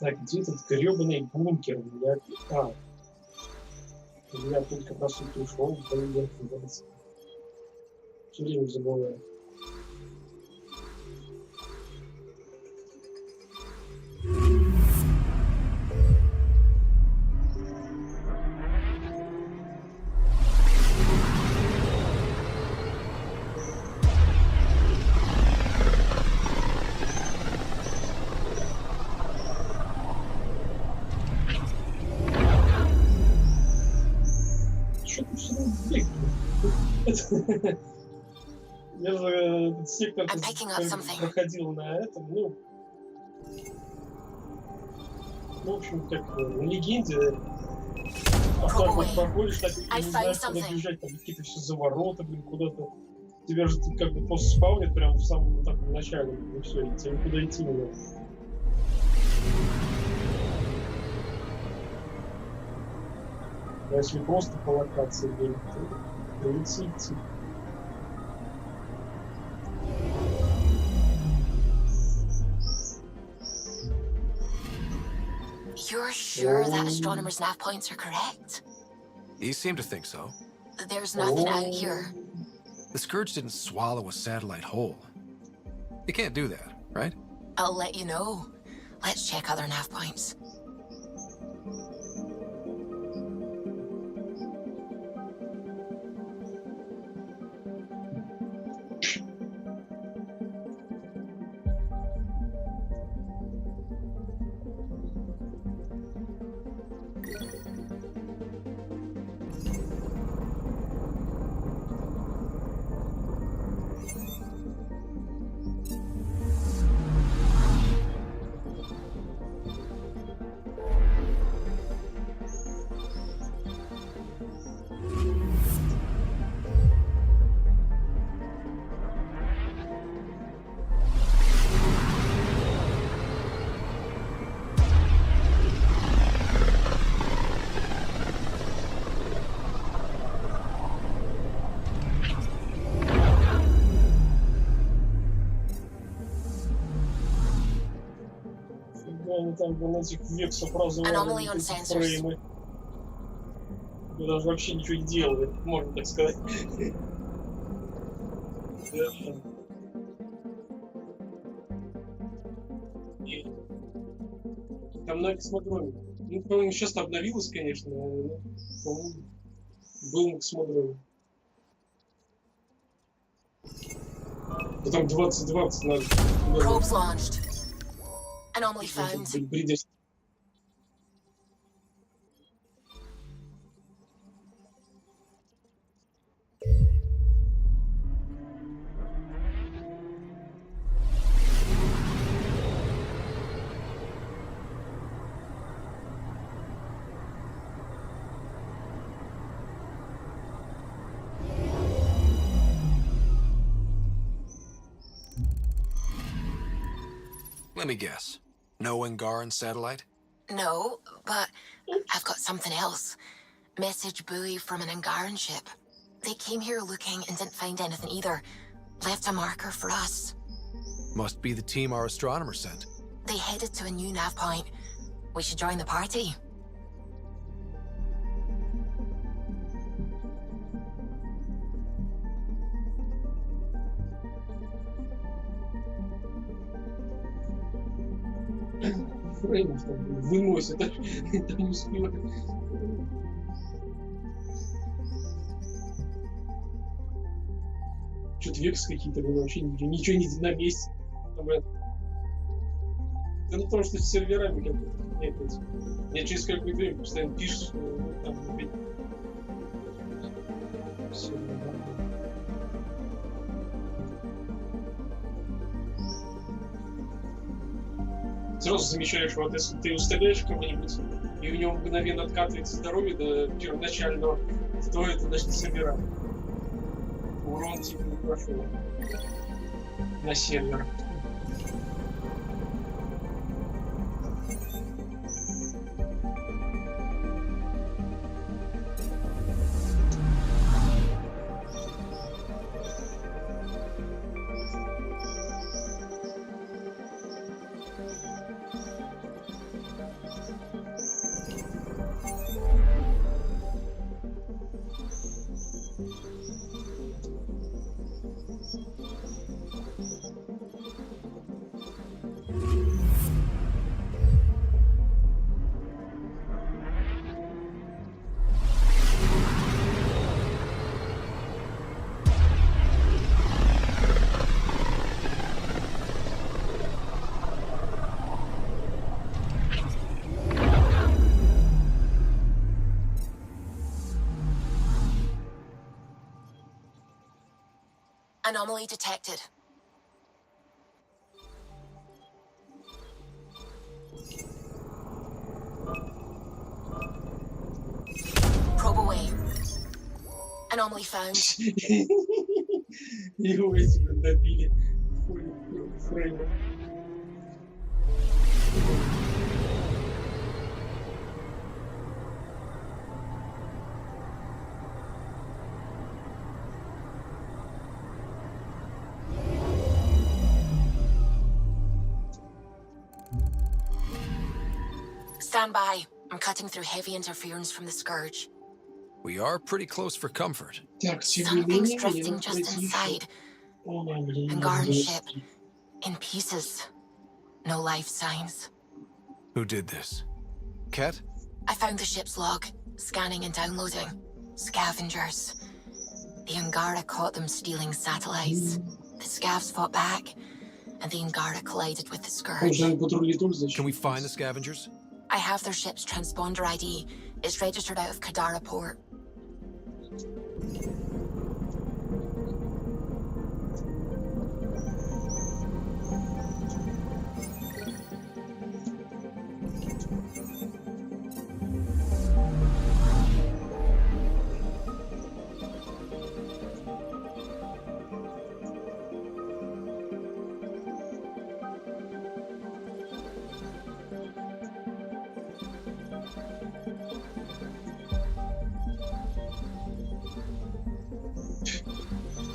Так, где этот гребаный бункер? Я тут как раз тут ушел, все время забываю. Я же этот сектор проходил на этом, ну, в общем, как на легенде. А так вот проходишь, так и не знаешь, куда бежать, там какие-то все завороты, блин, куда-то. Тебя же как бы просто спаунят прямо в самом таком начале, и все, и тебе куда идти не надо. А если просто по локации будет, то придется идти. You're sure that astronomer's nav points are correct? He seemed to think so. There's nothing out here. The Scourge didn't swallow a satellite whole. You can't do that, right? I'll let you know. Let's check other nav points. Там на этих вексах разные фреймы. Мы даже вообще ничего не делали, можно так сказать. Там на космодроме. Ну, по-моему, сейчас обновилось, конечно, но, по-моему, был на космодроме. Потом 2020 надо. Probes launched. Anomaly found. Let me guess. No Angaran satellite? No, but I've got something else. Message buoy from an Angaran ship. They came here looking and didn't find anything either. Left a marker for us. Must be the team our astronomer sent. They headed to a new nav point. We should join the party. Фреймов там выносит, там не успевает. Что-то векс какие-то, вообще ничего не на месте. Да ну потому что с серверами как-то нет. Я через какое-то время постоянно пишешь, что там опять... Все нормально. Сразу замечаешь, вот если ты устреляешь кого-нибудь, и у него мгновенно откатывается здоровье до первоначального, то это значит сервера. Урон типа не прошел на серверах. Anomaly detected. Probe away. Anomaly found. Его эти добили. Фрейма. Stand by. I'm cutting through heavy interference from the Scourge. We are pretty close for comfort. Something's drifting just inside. Angaran ship. In pieces. No life signs. Who did this? Ket? I found the ship's log. Scanning and downloading. Scavengers. The Angara caught them stealing satellites. The Scavs fought back. And the Angara collided with the Scourge. Can we find the scavengers? I have their ship's transponder ID. It's registered out of Kadara port.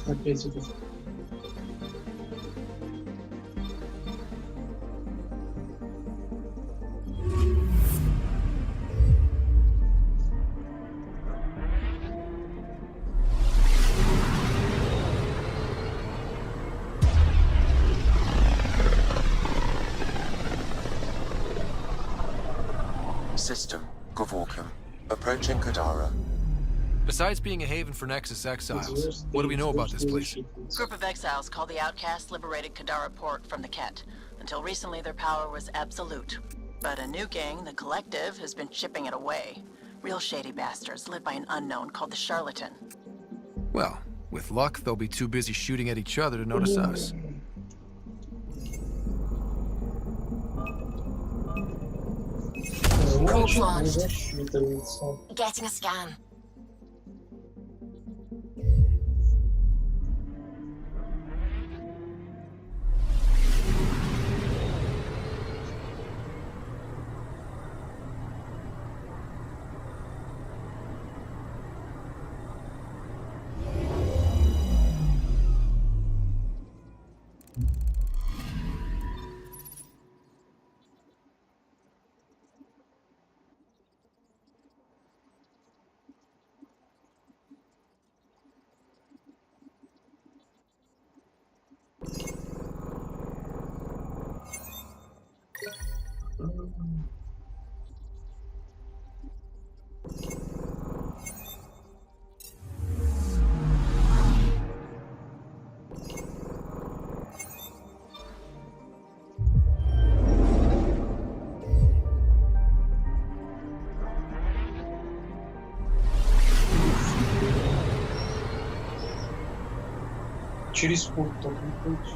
Опять это. System, Gavorkum. Approaching Kadara. Besides being a haven for Nexus exiles, what do we know about this place? Group of exiles called the Outcasts liberated Kadara port from the Ket. Until recently, their power was absolute. But a new gang, the Collective, has been chipping it away. Real shady bastards led by an unknown called the Charlatan. Well, with luck, they'll be too busy shooting at each other to notice us. Probe launched. Getting a scan. Через порт только не ходишь.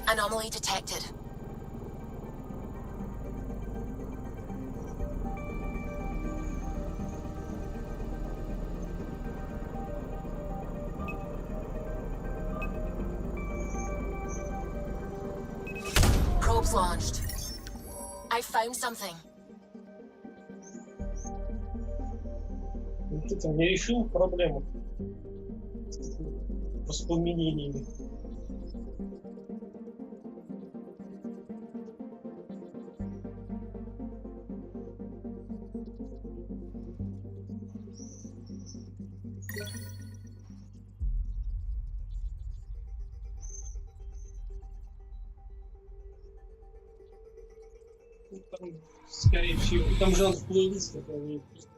Anomaly detected. Probes launched. I found something. Вот это не решил проблему с воспламенениями. Там, скорее всего, там жанр плейлист, это не просто.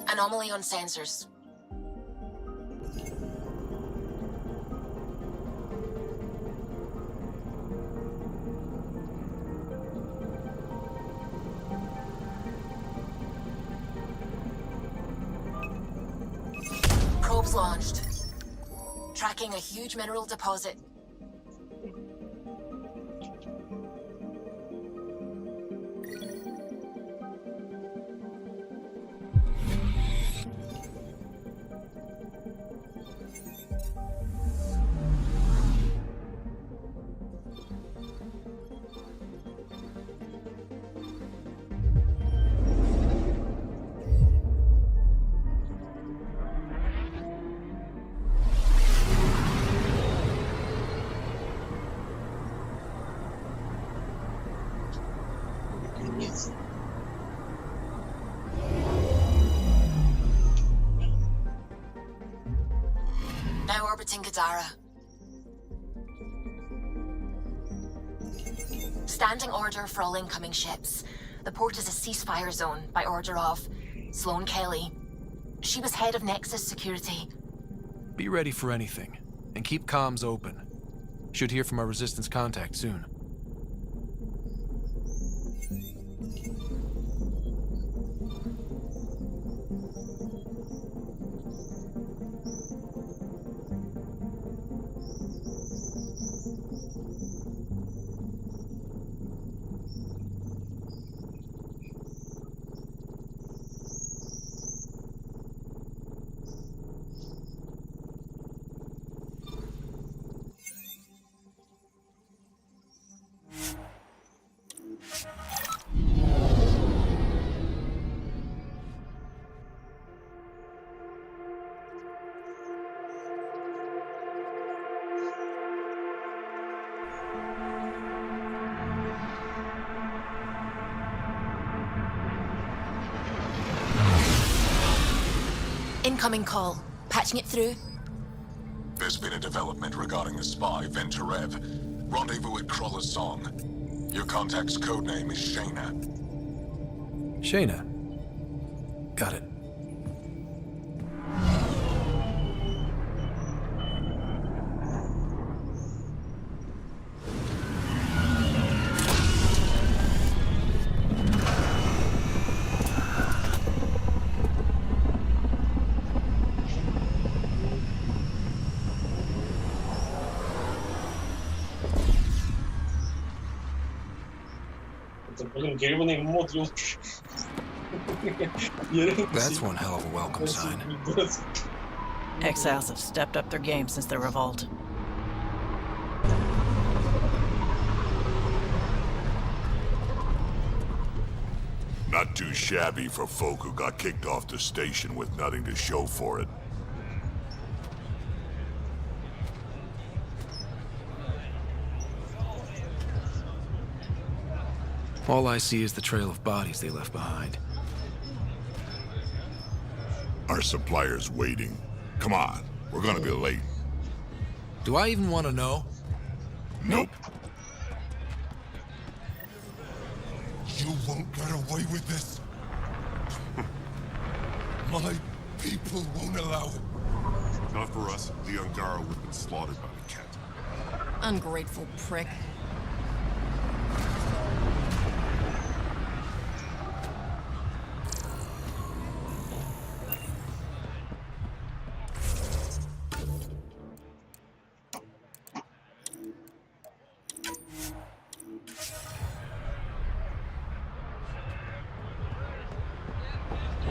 Anomaly on sensors. Probes launched. Tracking a huge mineral deposit. Now orbiting Gadara. Standing order for all incoming ships. The port is a ceasefire zone by order of Sloane Kelly. She was head of Nexus security. Be ready for anything, and keep comms open. Should hear from our Resistance contact soon. Incoming call. Patching it through. There's been a development regarding the spy, Venturev. Rendezvous at Kroller's Song. Your contact's codename is Shayna. Shayna. Got it. That's one hell of a welcome sign. Exiles have stepped up their game since the revolt. Not too shabby for folk who got kicked off the station with nothing to show for it. All I see is the trail of bodies they left behind. Our supplier's waiting. Come on, we're gonna be late. Do I even want to know? Nope. You won't get away with this. My people won't allow it. Not for us. The Angara would have been slaughtered by the cat. Ungrateful prick.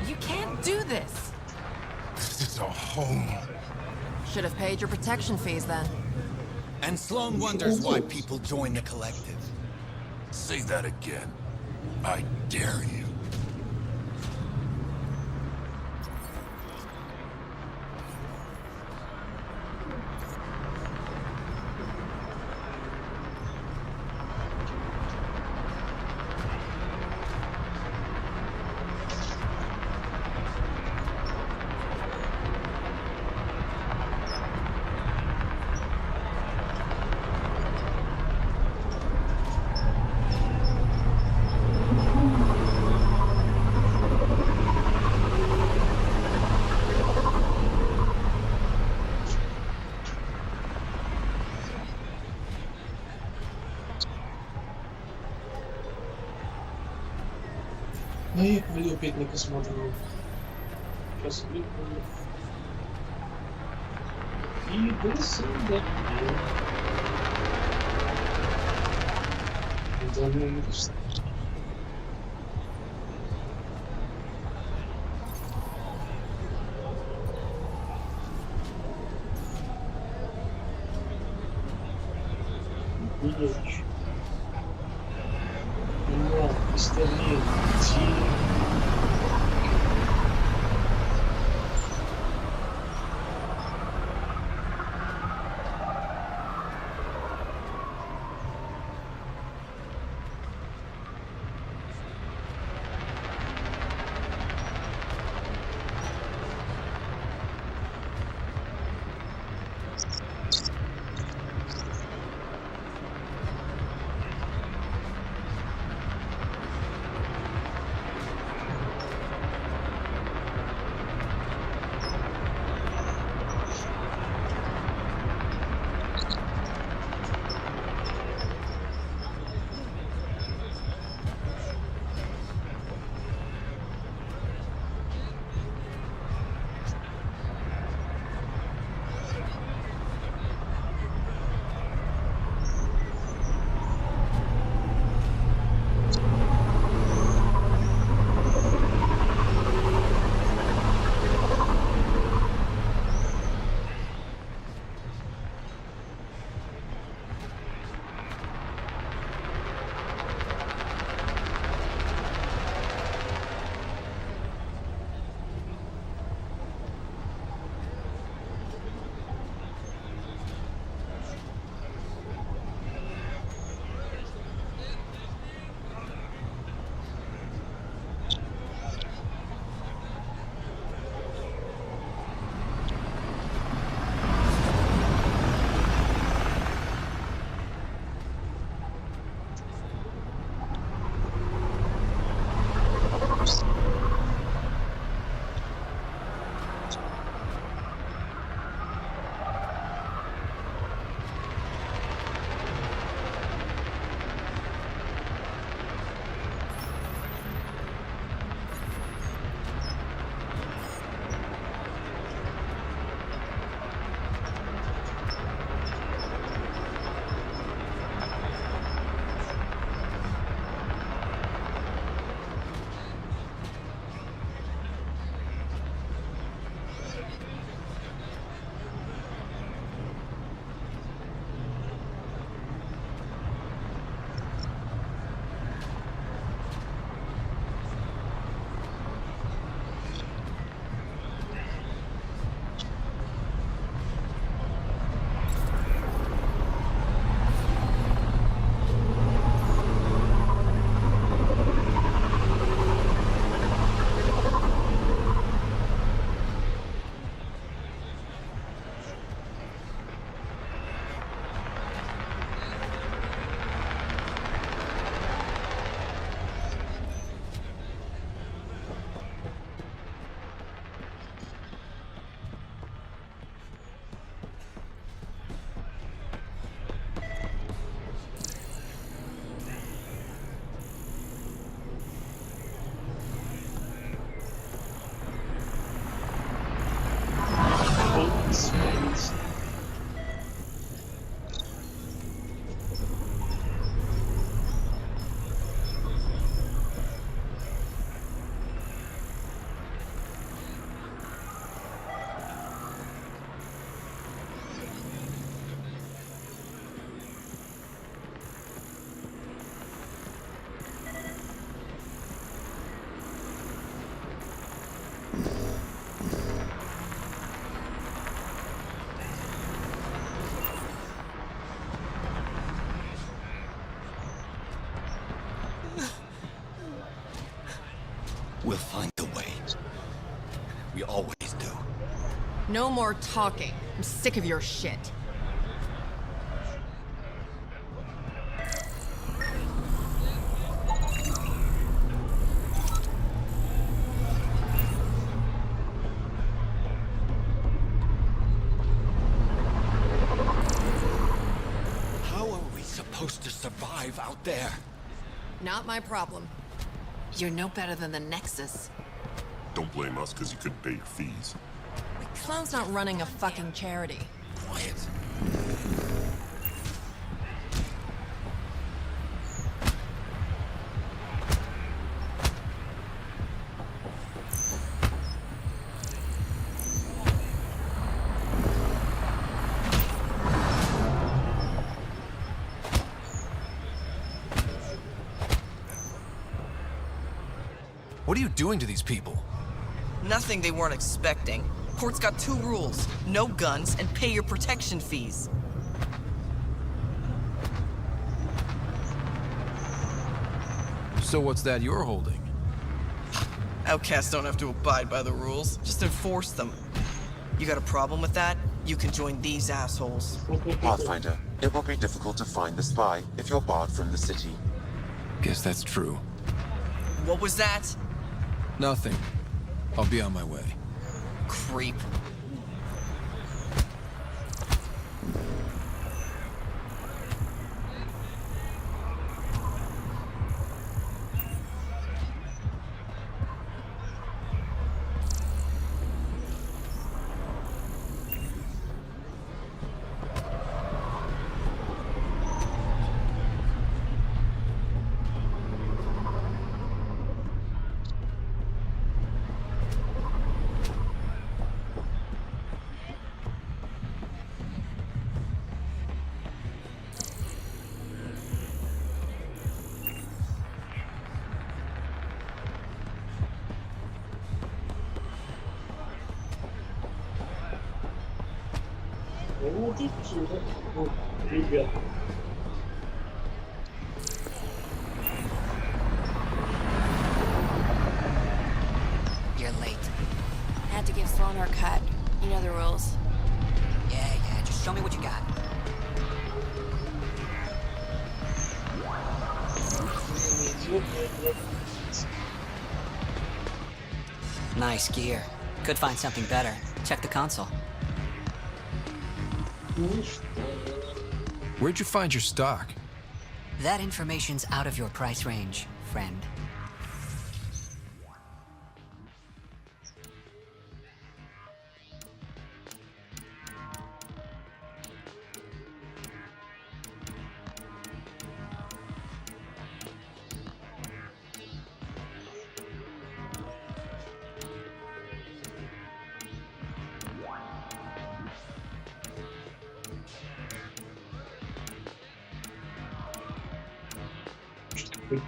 You can't do this. This is our home. Should have paid your protection fees then. And Sloan wonders why people join the collective. Say that again. I dare you. Ну я пойду опять не посмотрю. Сейчас выпью. И до свидания. До новых встреч. Удачи. Пистолет, No more talking. I'm sick of your shit. How are we supposed to survive out there? Not my problem. You're no better than the Nexus. Don't blame us because you couldn't pay your fees. The clown's not running a fucking charity. Quiet. What are you doing to these people? Nothing they weren't expecting. Port's got 2 rules. No guns, and pay your protection fees. So what's that you're holding? Outcasts don't have to abide by the rules, just enforce them. You got a problem with that? You can join these assholes. Pathfinder, it will be difficult to find the spy if you're barred from the city. Guess that's true. What was that? Nothing. I'll be on my way. Creep. Вот и чудо. Вот, ребят. You're late. Had to give Sloan her cut. You know the rules. Yeah, just show me what you got. Nice gear. Could find something better. Check the console. Where'd you find your stock? That information's out of your price range, friend.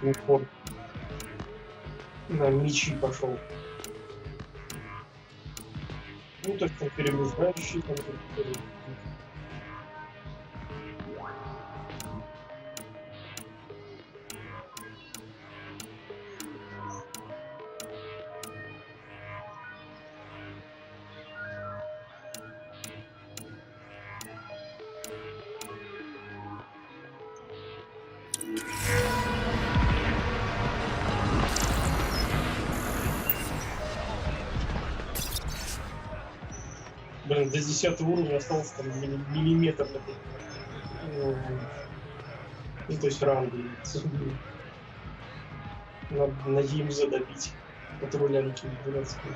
Упор на мечи пошел. Ну, так там перегружающий там. Блин, до 10 уровня остался там миллиметр. Ну, то есть ранги. Надо на ЕМЗ добить. Патрулянки дурацкие.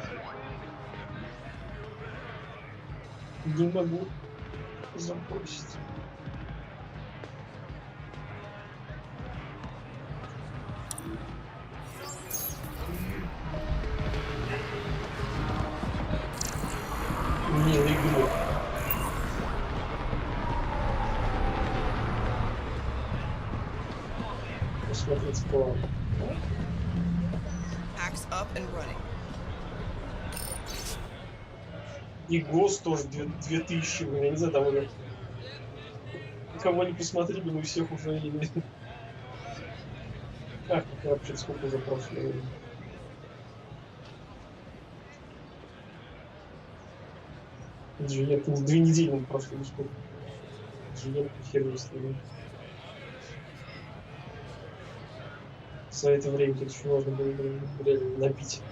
Не могу забросить. Милый гномик. Посмотреть план. Axe up and running. И ГОСТ тоже 2000, я не знаю, там уже... Кого не посмотри, блин, у всех уже есть. Как вообще сколько за прошлое время? Нет, 2 недели он прошел, ну сколько? Джиен хер не стрелял. За это время тут еще можно было бы реально набить.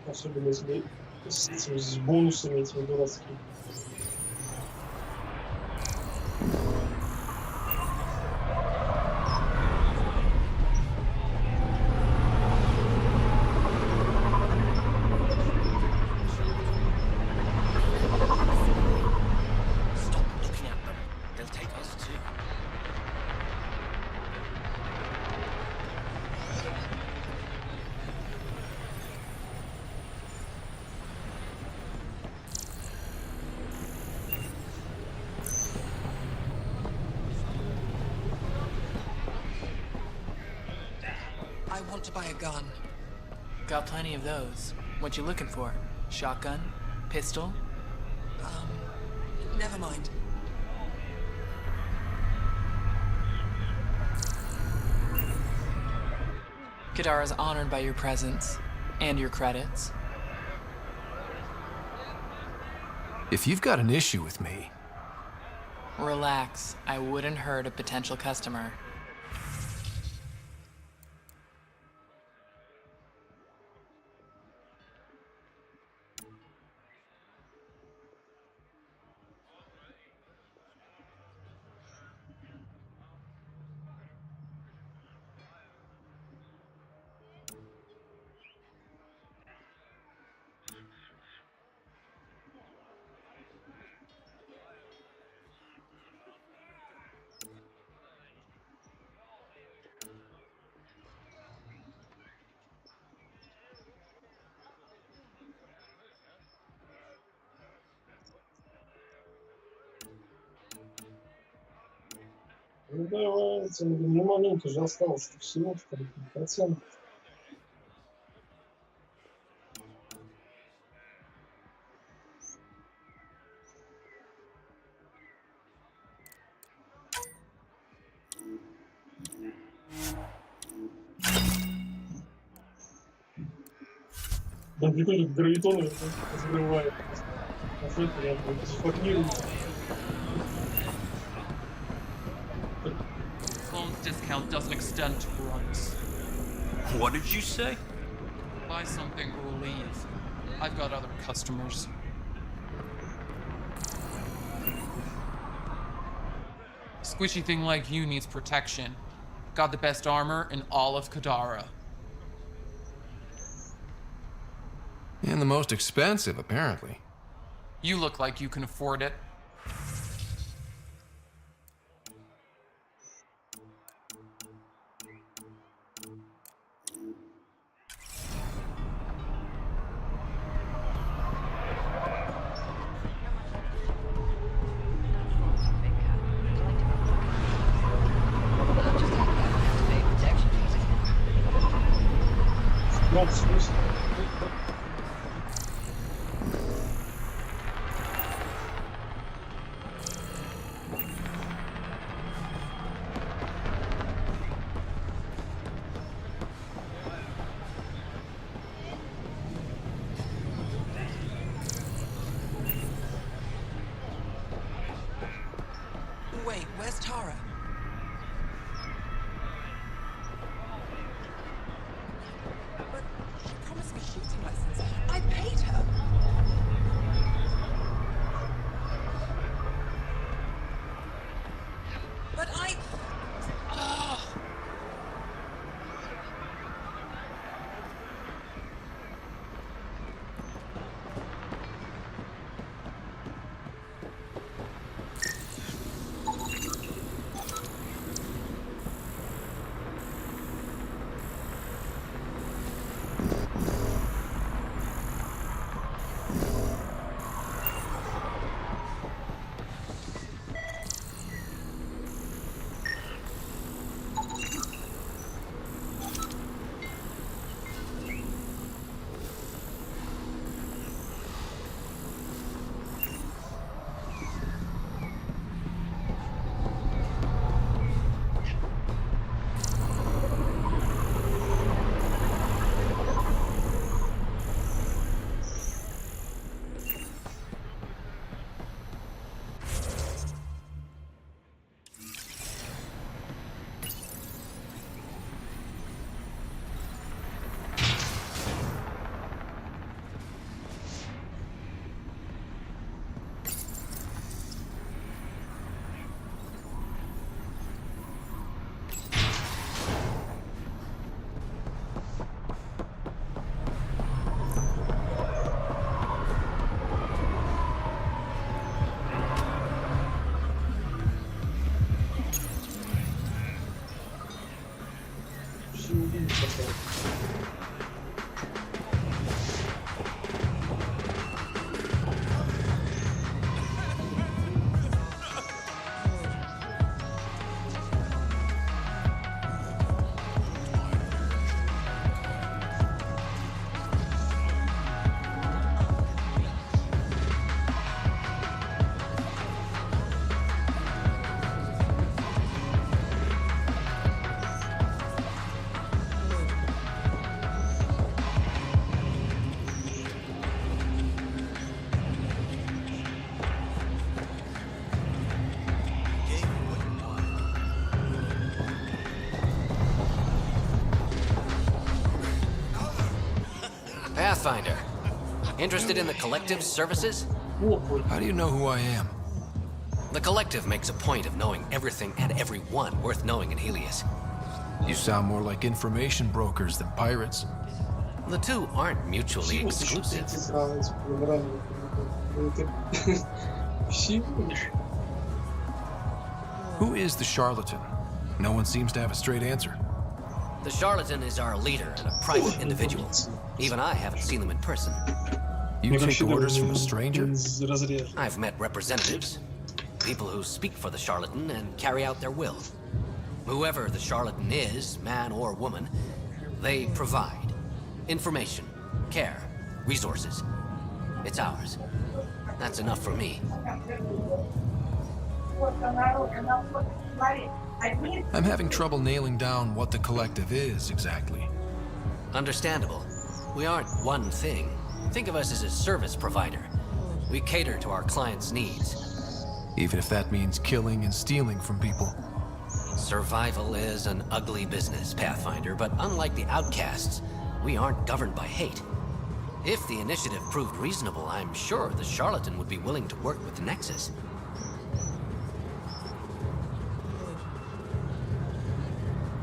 Особенно если с бонусами этими дурацкими. I want to buy a gun. Got plenty of those. What you looking for? Shotgun? Pistol? Never mind. Kadara's honored by your presence and your credits. If you've got an issue with me... Relax. I wouldn't hurt a potential customer. Ну давайте, не маленько же осталось, всего 3%. Да прикольно, гравитоны взрывает. А что это я дефокнирую? Discount doesn't extend to runs. What did you say? Buy something or leave. I've got other customers. Squishy thing like you needs protection. Got the best armor in all of Kadara. And the most expensive, apparently. You look like you can afford it. Wait, where's Tara? But she promised me shooting lessons. I paid her. But I... Pathfinder. Interested in the Collective's services? How do you know who I am? The Collective makes a point of knowing everything and everyone worth knowing in Helios. You sound more like information brokers than pirates. The two aren't mutually exclusive. Who is the charlatan? No one seems to have a straight answer. The charlatan is our leader and a private individual. Even I haven't seen them in person. You take orders from a stranger? I've met representatives. People who speak for the charlatan and carry out their will. Whoever the charlatan is, man or woman, they provide information, care, resources. It's ours. That's enough for me. I'm having trouble nailing down what the Collective is, exactly. Understandable. We aren't one thing. Think of us as a service provider. We cater to our clients' needs. Even if that means killing and stealing from people. Survival is an ugly business, Pathfinder, but unlike the outcasts, we aren't governed by hate. If the initiative proved reasonable, I'm sure the charlatan would be willing to work with the Nexus.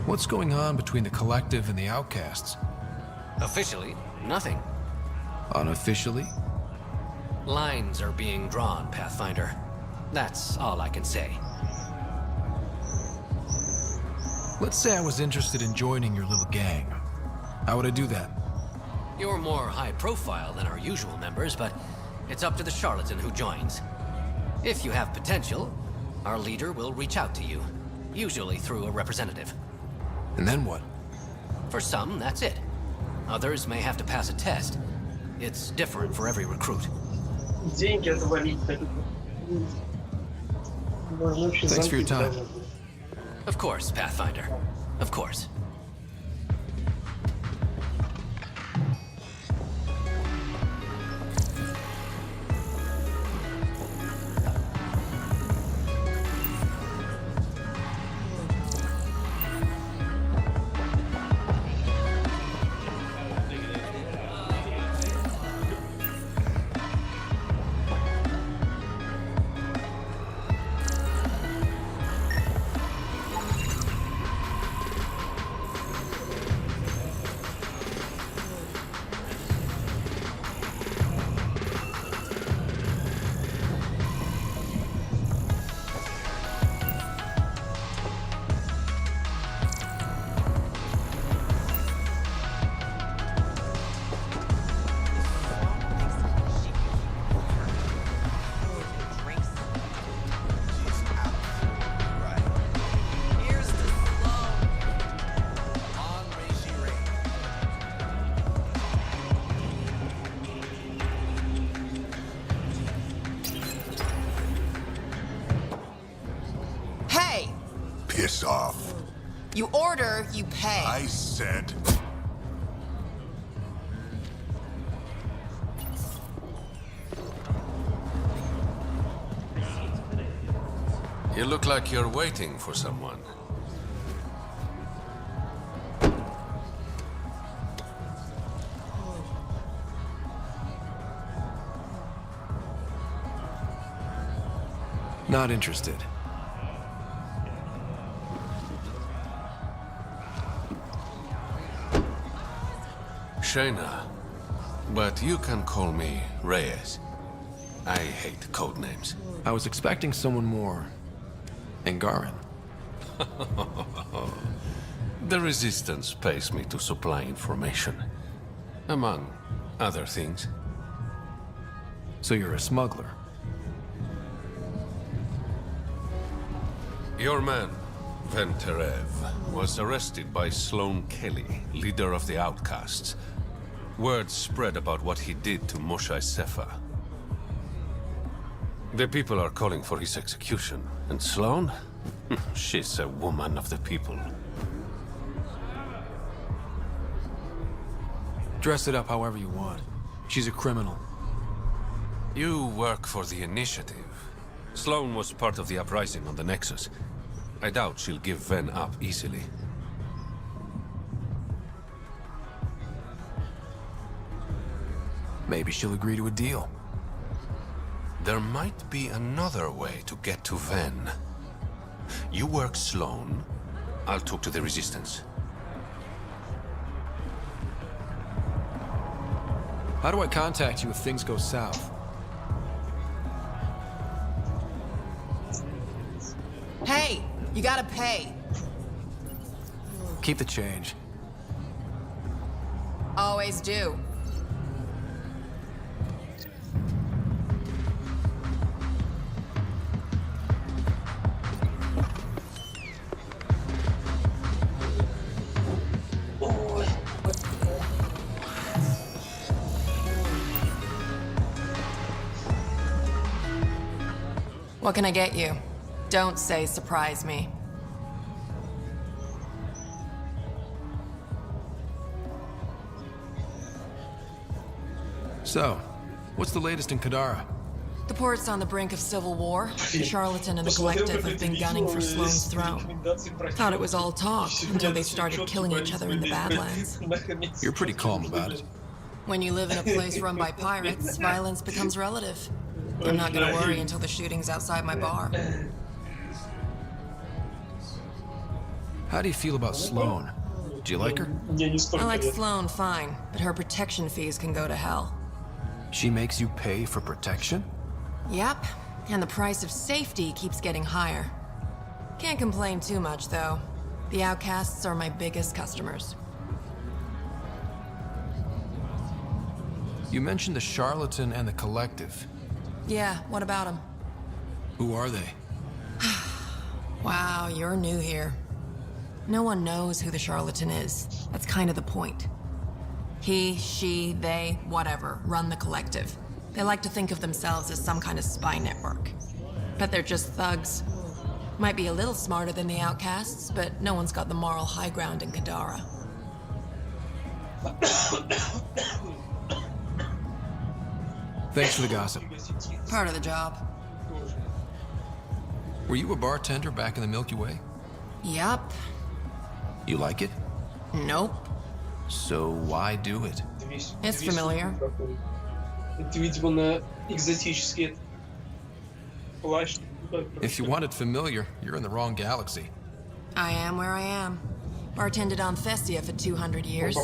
What's going on between the Collective and the outcasts? Officially, nothing. Unofficially? Lines are being drawn, Pathfinder. That's all I can say. Let's say I was interested in joining your little gang. How would I do that? You're more high profile than our usual members, but it's up to the charlatan who joins. If you have potential, our leader will reach out to you, usually through a representative. And then what? For some, that's it. Others may have to pass a test. It's different for every recruit. Thanks for your time. Of course, Pathfinder. Of course. Piss off. You order, you pay. I said... You look like you're waiting for someone. Not interested. Shayna, but you can call me Reyes. I hate code names. I was expecting someone more... Angaran. The Resistance pays me to supply information, among other things. So you're a smuggler? Your man, Venterev, was arrested by Sloane Kelly, leader of the Outcasts. Word spread about what he did to Moshe Sefa. The people are calling for his execution. And Sloane? She's a woman of the people. Dress it up however you want. She's a criminal. You work for the Initiative. Sloane was part of the uprising on the Nexus. I doubt she'll give Ven up easily. Maybe she'll agree to a deal. There might be another way to get to Ven. You work Sloane, I'll talk to the Resistance. How do I contact you if things go south? Hey, you gotta pay. Keep the change. Always do. What can I get you? Don't say surprise me. So, what's the latest in Kadara? The port's on the brink of civil war. The charlatan and the collective have been gunning for Sloane's throne. Thought it was all talk until they started killing each other in the Badlands. You're pretty calm about it. When you live in a place run by pirates, violence becomes relative. I'm not gonna worry until the shooting's outside my bar. How do you feel about Sloane? Do you like her? I like Sloane fine, but her protection fees can go to hell. She makes you pay for protection? Yep, and the price of safety keeps getting higher. Can't complain too much, though. The Outcasts are my biggest customers. You mentioned the charlatan and the collective. Yeah, what about them? Who are they? Wow, you're new here. No one knows who the charlatan is. That's kind of the point. He, she, they, whatever, run the collective. They like to think of themselves as some kind of spy network. But they're just thugs. Might be a little smarter than the Outcasts, but no one's got the moral high ground in Kadara. Thanks for the gossip. Part of the job. Were you a bartender back in the Milky Way? Yup. You like it? Nope. So why do it? It's familiar. Это, видимо, на экзотический плащ. If you want it familiar, you're in the wrong galaxy. I am where I am. Bartended on Festia for 200 years.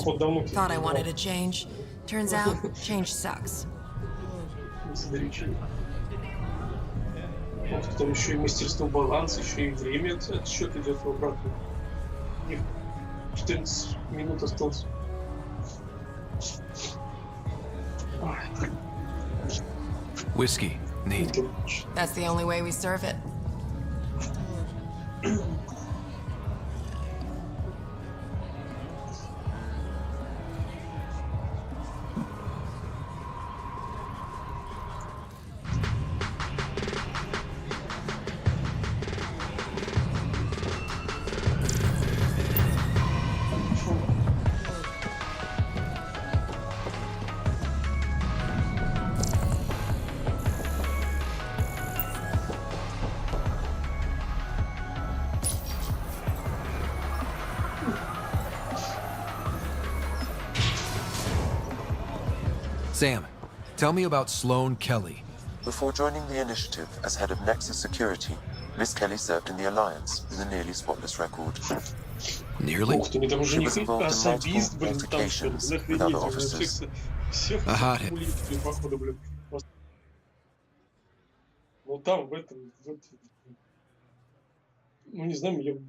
Thought I wanted a change. Turns out, change sucks. Там еще и мастерство баланса, еще и время отсчет идет в обратную. 14 минут осталось. Whiskey, neat. That's the only way we serve it. Sam, tell me about Sloane Kelly. Before joining the Initiative as head of Nexus Security, Miss Kelly served in the Alliance with a nearly spotless record. Nearly? She was involved in multiple altercations with other officers. A hothead. Ну там, в этом, ну не знаю,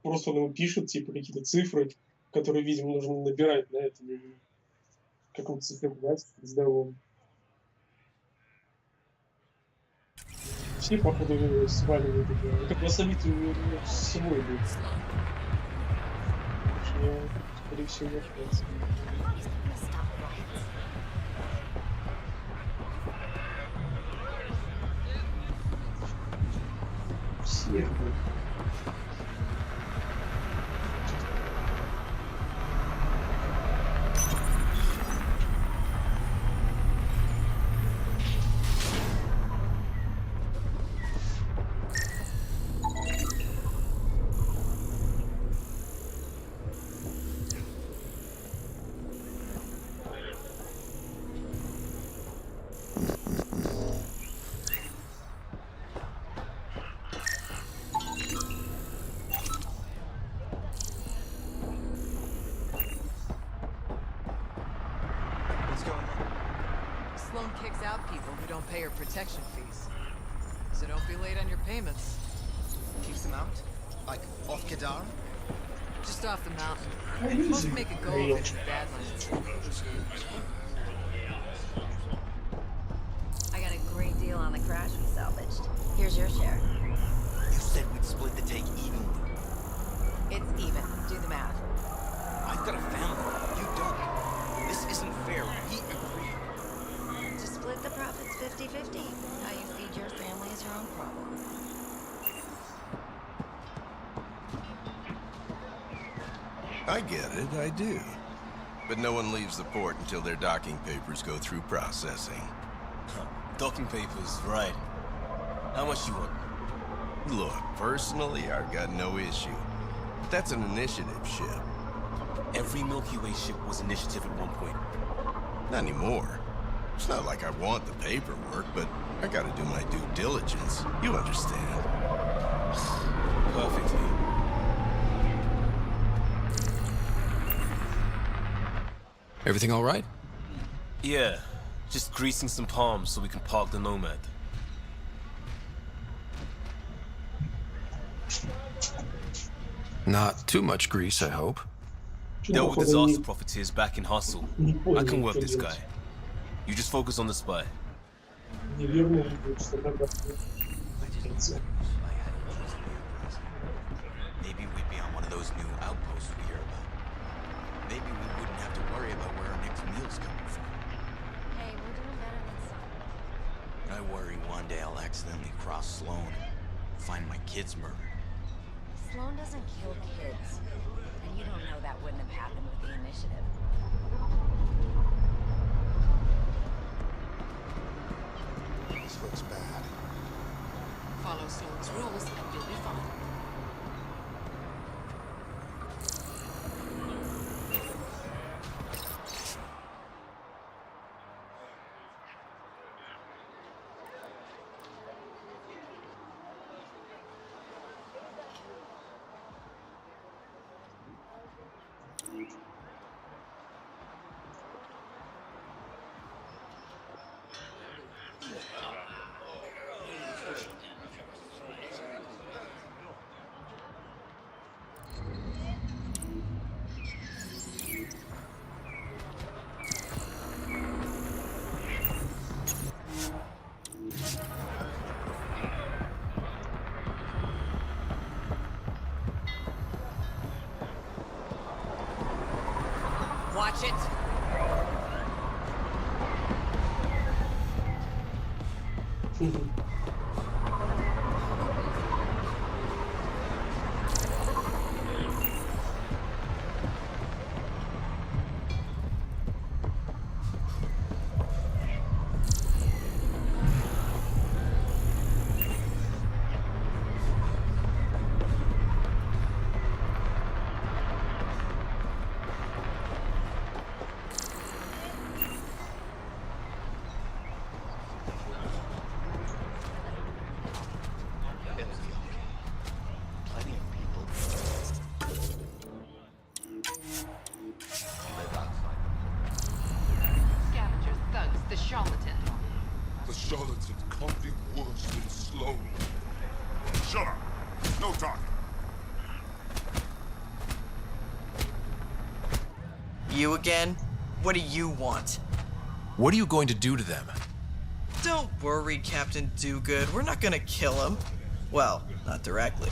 Просто он ему пишет, типа, какие-то цифры, которые, видимо, нужно набирать на этом каком-то циферблате здоровом. Все, походу, сваливают это. Как раз событие у него с собой будет. Скорее всего, не ошибается. Всех будет. Sloan kicks out people who don't pay her protection fees. So don't be late on your payments. Keeps them out? Like, off Kadar? Just off the mountain. Most make a go of it in the Badlands. I got a great deal on the crash we salvaged. Here's your share. You said we'd split the take evenly. It's even. Do the math. I've got a family. You don't. This isn't fair. We agreed. To split the profits 50-50. How you feed your family is your own problem. I get it, I do. But no one leaves the port until their docking papers go through processing. Docking papers, right. How much you want? Look, personally, I've got no issue. That's an initiative ship. Every Milky Way ship was initiative at one point. Not anymore. It's not like I want the paperwork, but I gotta do my due diligence. You understand. Perfectly. Everything all right? Yeah, just greasing some palms so we can park the Nomad. Not too much grease, I hope. Dealt with disaster profiteers back in Hustle. I can work this guy. You just focus on the spy. Maybe we'd be on one of those new outposts we hear about. Maybe we wouldn't have to worry about where our next meal's coming from. Hey, we're doing better than some. I worry one day I'll accidentally cross Sloan and find my kids murdered. Sloan doesn't kill kids. And you don't know that wouldn't have happened with the initiative. This looks bad. Follow Sloan's rules and you'll be fine. Watch it. The charlatan can't be worse than Sloan. Shut up! No talking! You again? What do you want? What are you going to do to them? Don't worry, Captain Do-Good. We're not gonna kill him. Well, not directly.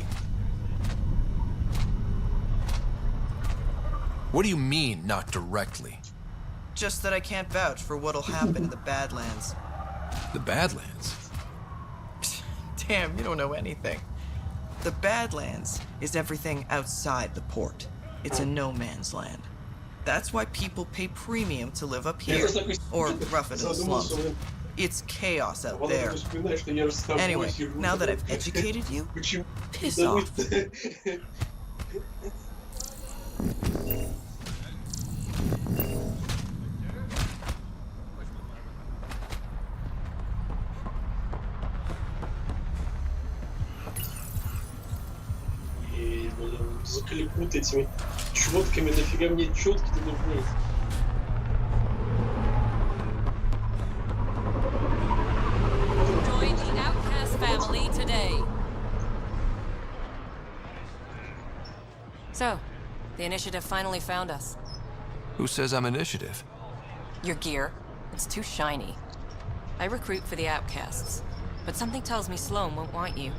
What do you mean, not directly? Just that I can't vouch for what'll happen in the Badlands. The Badlands? Damn, you don't know anything. The Badlands is everything outside the port. It's a no-man's land. That's why people pay premium to live up here, or rough it in the slums. It's chaos out there. Anyway, now that I've educated you, piss off. И, блин, заклепут этими четками, нафига мне четки-то нужны? Join the Outcast family today. So, the initiative finally found us. Who says I'm initiative? Your gear. It's too shiny. I recruit for the outcasts, but something tells me Sloan won't want you.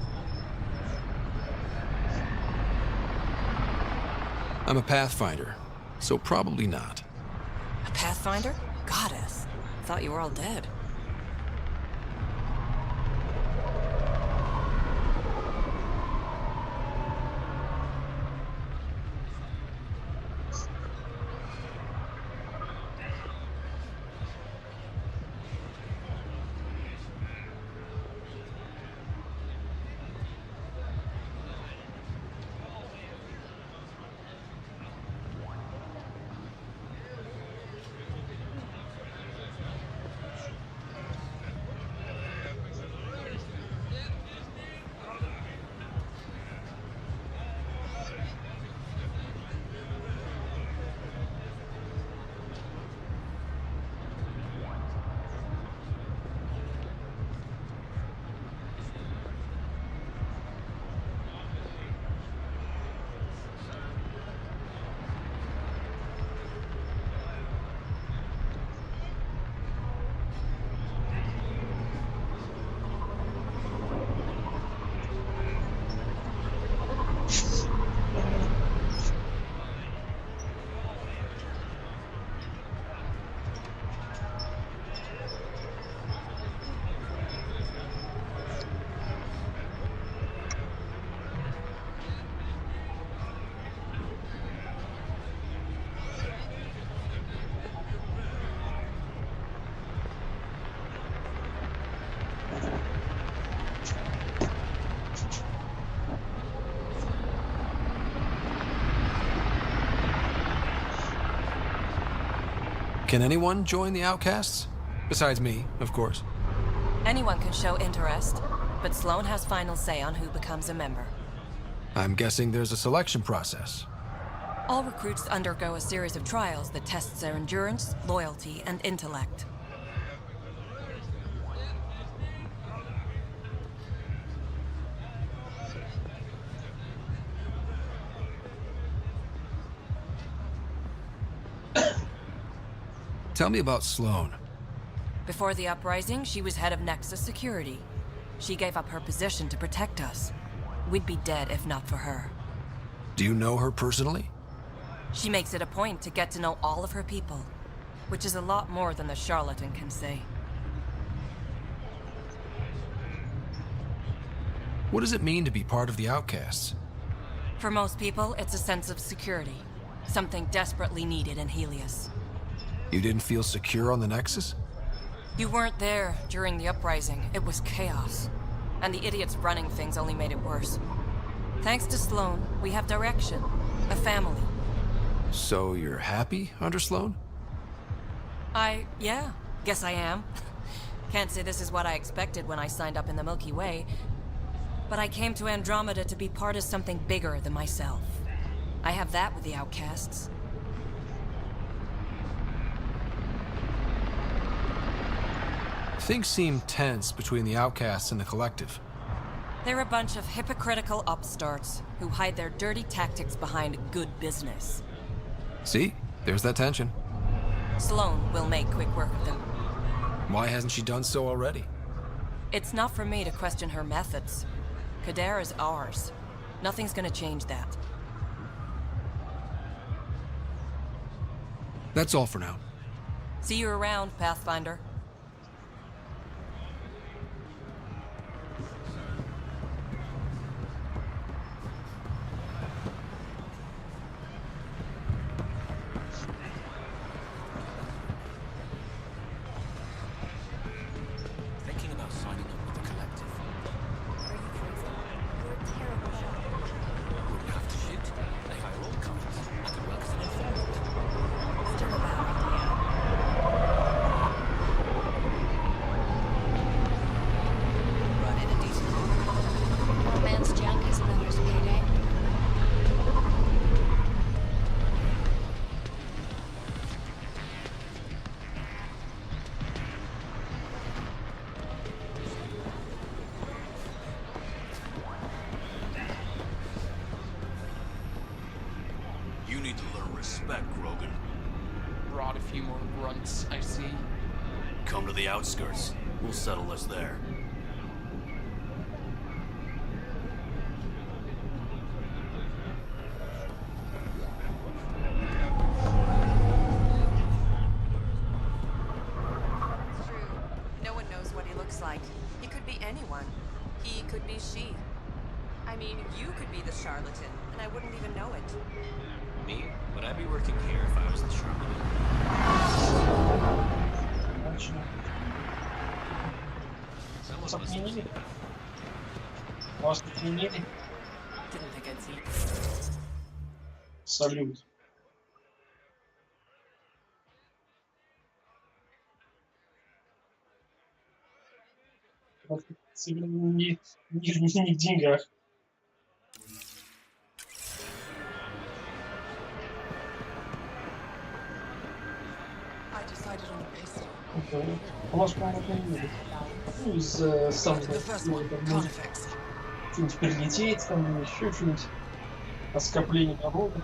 I'm a Pathfinder, so probably not. A Pathfinder? Goddess. Thought you were all dead. Can anyone join the Outcasts? Besides me, of course. Anyone can show interest, but Sloan has final say on who becomes a member. I'm guessing there's a selection process. All recruits undergo a series of trials that tests their endurance, loyalty, and intellect. Tell me about Sloan. Before the uprising, she was head of Nexus Security. She gave up her position to protect us. We'd be dead if not for her. Do you know her personally? She makes it a point to get to know all of her people, which is a lot more than the charlatan can say. What does it mean to be part of the Outcasts? For most people, it's a sense of security. Something desperately needed in Helios. You didn't feel secure on the Nexus? You weren't there during the uprising. It was chaos. And the idiots running things only made it worse. Thanks to Sloan, we have direction. A family. So you're happy under Sloan? Yeah, guess I am. Can't say this is what I expected when I signed up in the Milky Way. But I came to Andromeda to be part of something bigger than myself. I have that with the Outcasts. Things seem tense between the Outcasts and the Collective. They're a bunch of hypocritical upstarts who hide their dirty tactics behind good business. See? There's that tension. Sloane will make quick work of them. Why hasn't she done so already? It's not for me to question her methods. KOTOR is ours. Nothing's gonna change that. That's all for now. See you around, Pathfinder. Thinking about signing up with the collective. Are you crazy? You're a terrible shot. Wouldn't have to shoot. They hire all kinds. I could work as an informant. Still a bad idea. Run in a decent order. One man's junk is another's payday. You need to learn respect, Grogan. Brought a few more grunts, I see. Come to the outskirts. We'll settle this there. It's true. No one knows what he looks like. He could be anyone. He could be she. I mean, you could be the charlatan, and I wouldn't even know it. Me? Would I be working here if I was the charlatan? Вас отменили? Вас отменили? Didn't think I'd see it. Салют. Не в деньгах. I decided on a pistol. У нас, по-моему, отменили. Ну, из сам что-нибудь прилететь, там еще что-нибудь. Оскопление народа.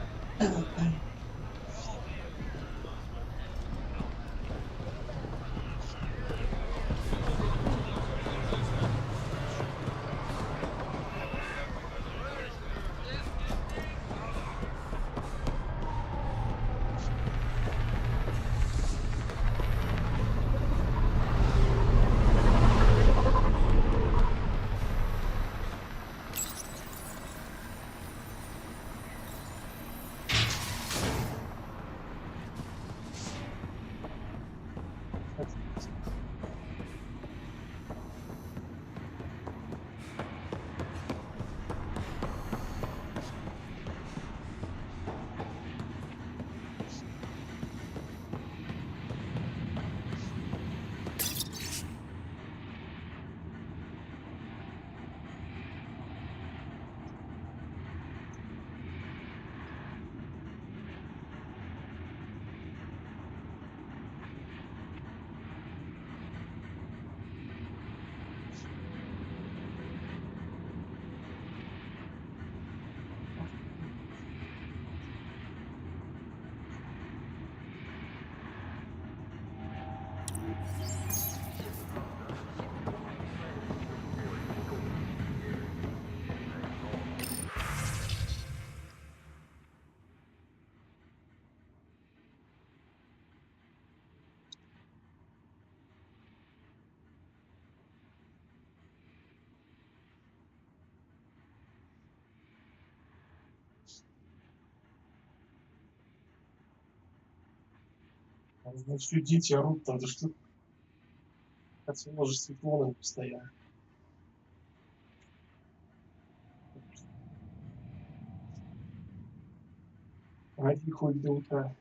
Значит, дети орут там, да что? Хотя множество клонов постоянно. Ради хоть до утра.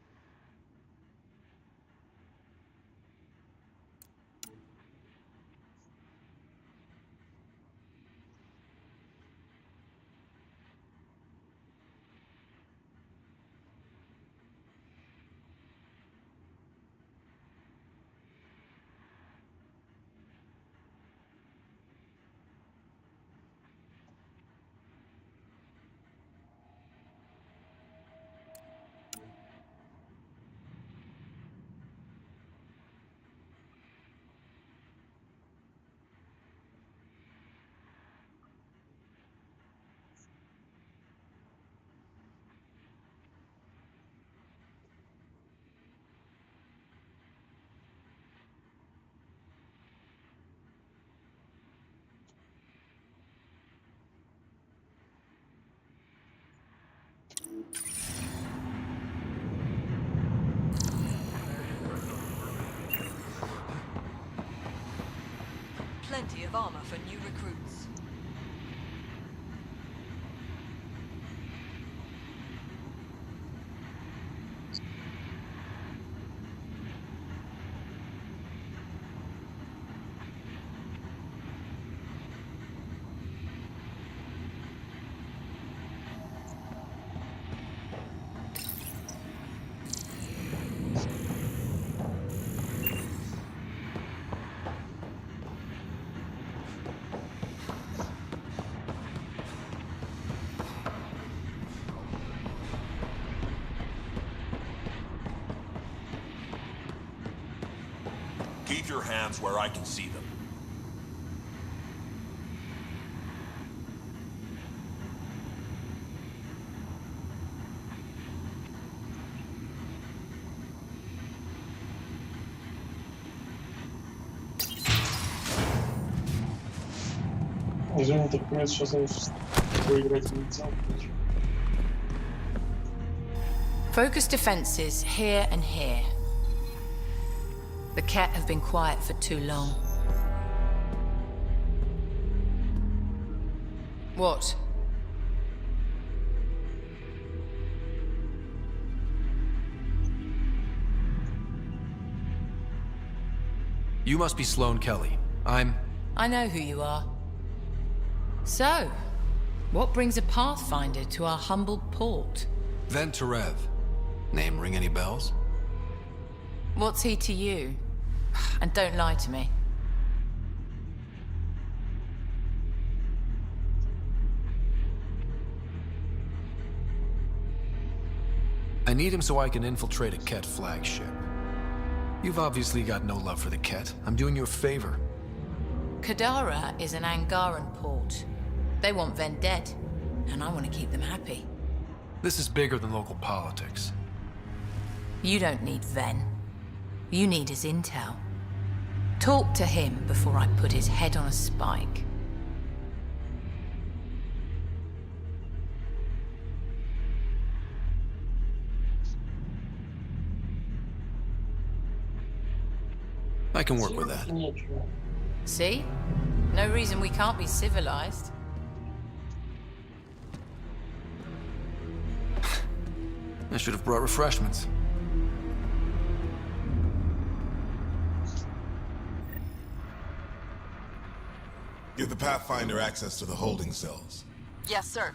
plenty of armor for new recruits. Keep your hands where I can see them. Извини, так понимаю, сейчас они выиграть нельзя. Focus defenses here and here. The Ket have been quiet for too long. What? You must be Sloane Kelly. I know who you are. So, what brings a Pathfinder to our humble port? Venterev. Name ring any bells? What's he to you? And don't lie to me. I need him so I can infiltrate a Ket flagship. You've obviously got no love for the Ket. I'm doing you a favor. Kadara is an Angaran port. They want Ven dead, and I want to keep them happy. This is bigger than local politics. You don't need Ven. You need his intel. Talk to him before I put his head on a spike. I can work with that. See? No reason we can't be civilized. I should have brought refreshments. Give the Pathfinder access to the holding cells. Yes, sir.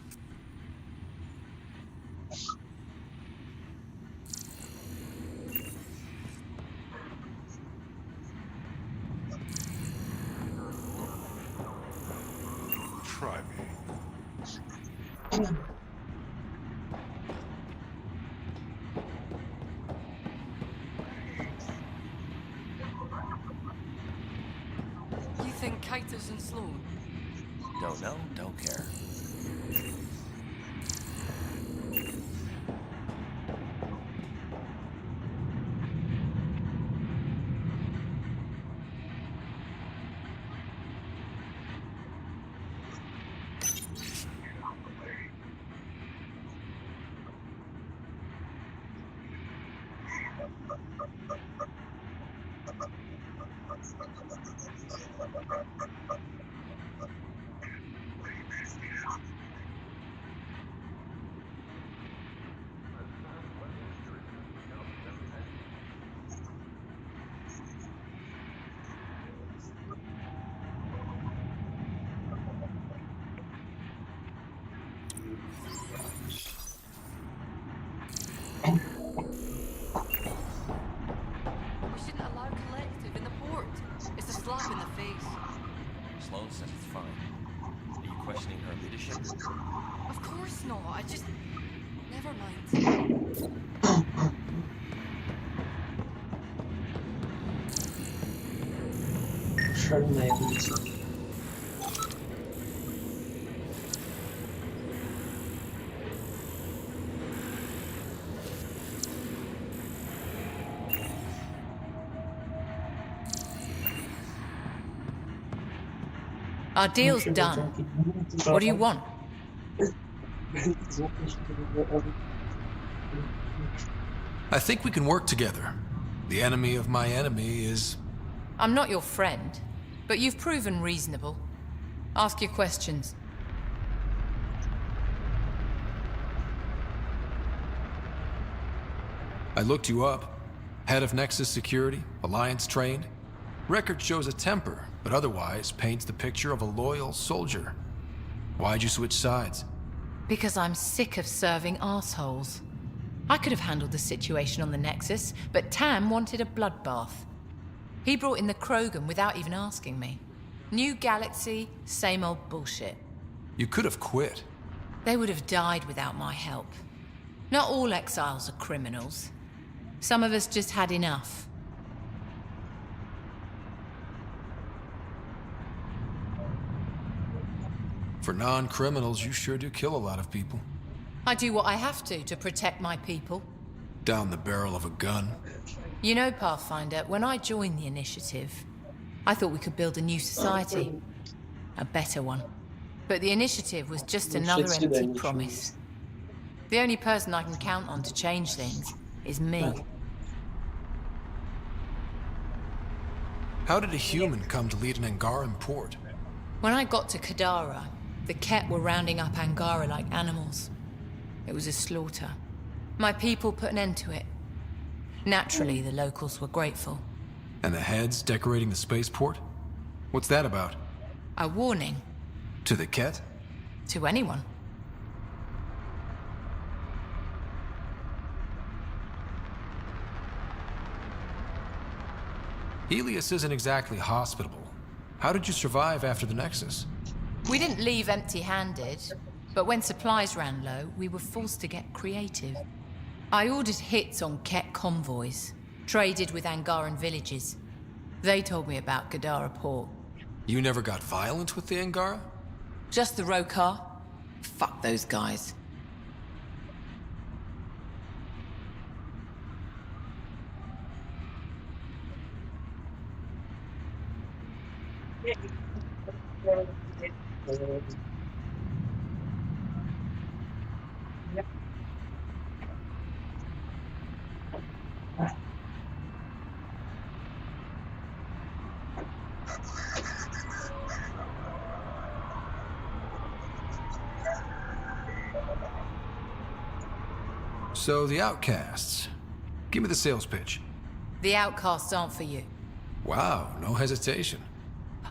Try me. You think Kaito's and Sloane? Don't know, don't care. We shouldn't allow collective in the port. It's a slap in the face. Sloane says it's fine. Are you questioning her leadership? Of course not. I just... Never mind. Шальная улица. Our deal's done. What do you want? I think we can work together. The enemy of my enemy is... I'm not your friend. But you've proven reasonable. Ask your questions. I looked you up. Head of Nexus Security, Alliance trained. Record shows a temper, but otherwise paints the picture of a loyal soldier. Why'd you switch sides? Because I'm sick of serving assholes. I could have handled the situation on the Nexus, but Tam wanted a bloodbath. He brought in the Krogan without even asking me. New galaxy, same old bullshit. You could have quit. They would have died without my help. Not all exiles are criminals. Some of us just had enough. For non-criminals, you sure do kill a lot of people. I do what I have to protect my people. Down the barrel of a gun. You know, Pathfinder, when I joined the Initiative, I thought we could build a new society. A better one. But the Initiative was just another empty promise. The only person I can count on to change things is me. How did a human come to lead an Angaran port? When I got to Kadara, the Ket were rounding up Angara like animals. It was a slaughter. My people put an end to it. Naturally, the locals were grateful. And the heads decorating the spaceport? What's that about? A warning. To the Ket? To anyone. Helios isn't exactly hospitable. How did you survive after the Nexus? We didn't leave empty-handed, but when supplies ran low, we were forced to get creative. I ordered hits on Ket convoys, traded with Angaran villages. They told me about Kadara port. You never got violent with the Angara? Just the Rokar. Fuck those guys. So, the Outcasts. Give me the sales pitch. The outcasts aren't for you. Wow, no hesitation.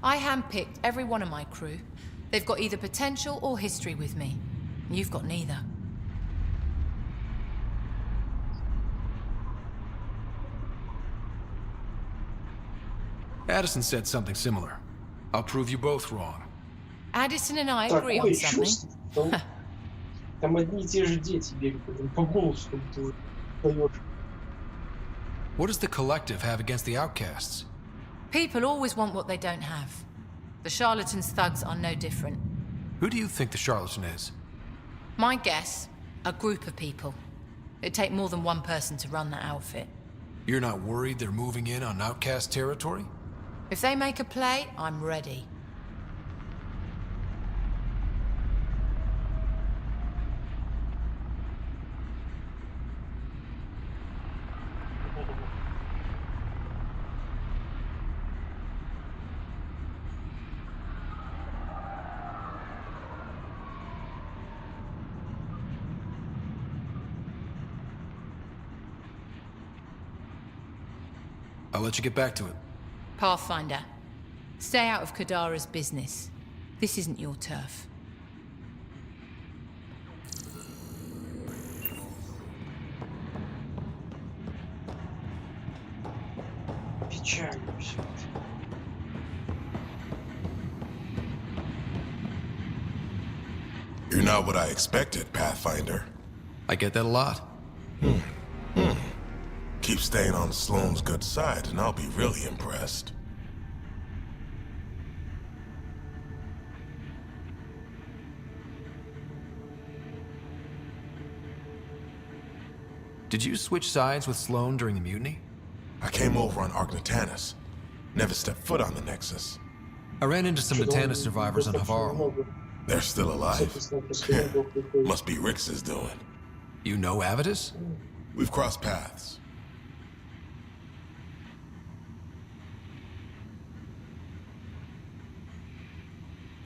I handpicked every one of my crew. They've got either potential or history with me. You've got neither. Addison said something similar. I'll prove you both wrong. Addison and I agree on something. Там одни и те же дети бегают, по голосу как ты поешь. What does the Collective have against the Outcasts? People always want what they don't have. The charlatans' thugs are no different. Who do you think the charlatan is? My guess, a group of people. It'd take more than one person to run that outfit. You're not worried they're moving in on Outcast territory? If they make a play, I'm ready. I'll let you get back to it. Pathfinder, stay out of Kadara's business. This isn't your turf. Печально все это. You're not what I expected, Pathfinder. I get that a lot. Keep staying on Sloane's good side, and I'll be really impressed. Did you switch sides with Sloane during the mutiny? I came over on Argnatanus. Never stepped foot on the Nexus. I ran into some Natanus survivors on Havarl. They're still alive. Must be Rix's doing. You know Avitus? We've crossed paths.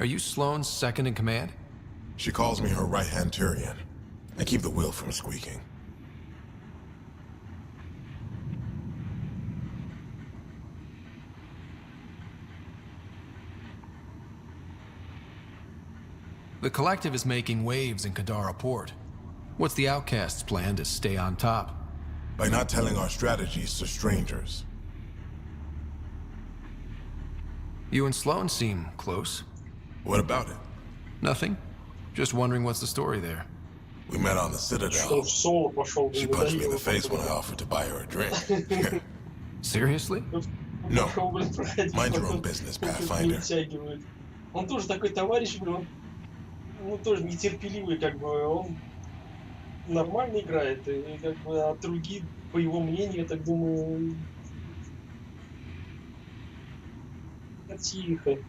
Are you Sloane's second in command? She calls me her right-hand Turian. I keep the wheel from squeaking. The Collective is making waves in Kadara Port. What's the Outcast's plan to stay on top? By not telling our strategies to strangers. You and Sloane seem close. What about it? Nothing. Just wondering what's the story there. We met on the Citadel. She punched me in the face when I offered to buy her a drink. Seriously? No. Mind your own business, Pathfinder. Он тоже такой товарищ, блин, ну тоже нетерпеливый, как бы он нормально играет, и как бы а другие, по его мнению, я так думаю, тихо.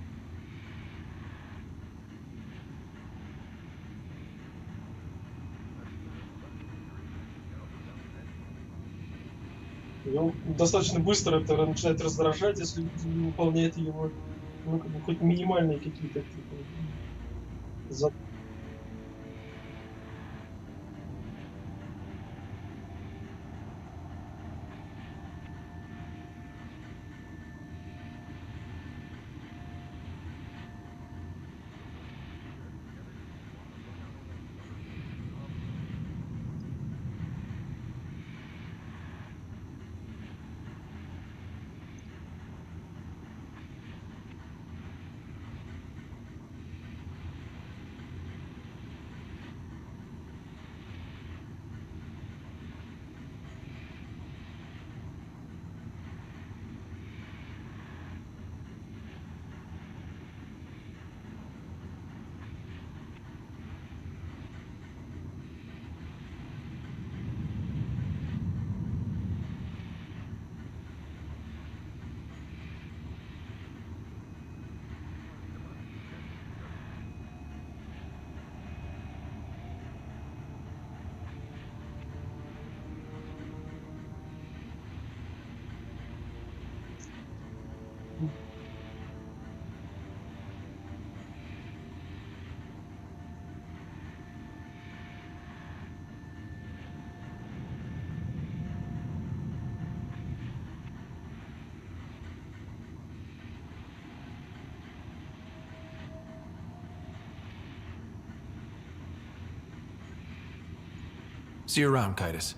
И он достаточно быстро это начинает раздражать, если люди не выполняют его, ну, как бы, хоть минимальные какие-то See you around, Kitus.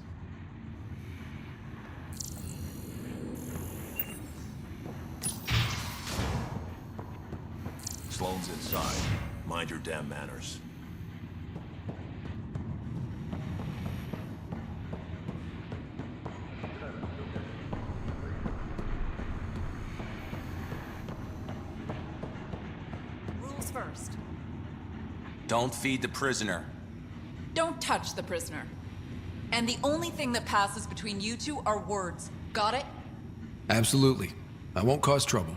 Sloane's inside. Mind your damn manners. Rules first. Don't feed the prisoner. Don't touch the prisoner. And the only thing that passes between you two are words. Got it? Absolutely. I won't cause trouble.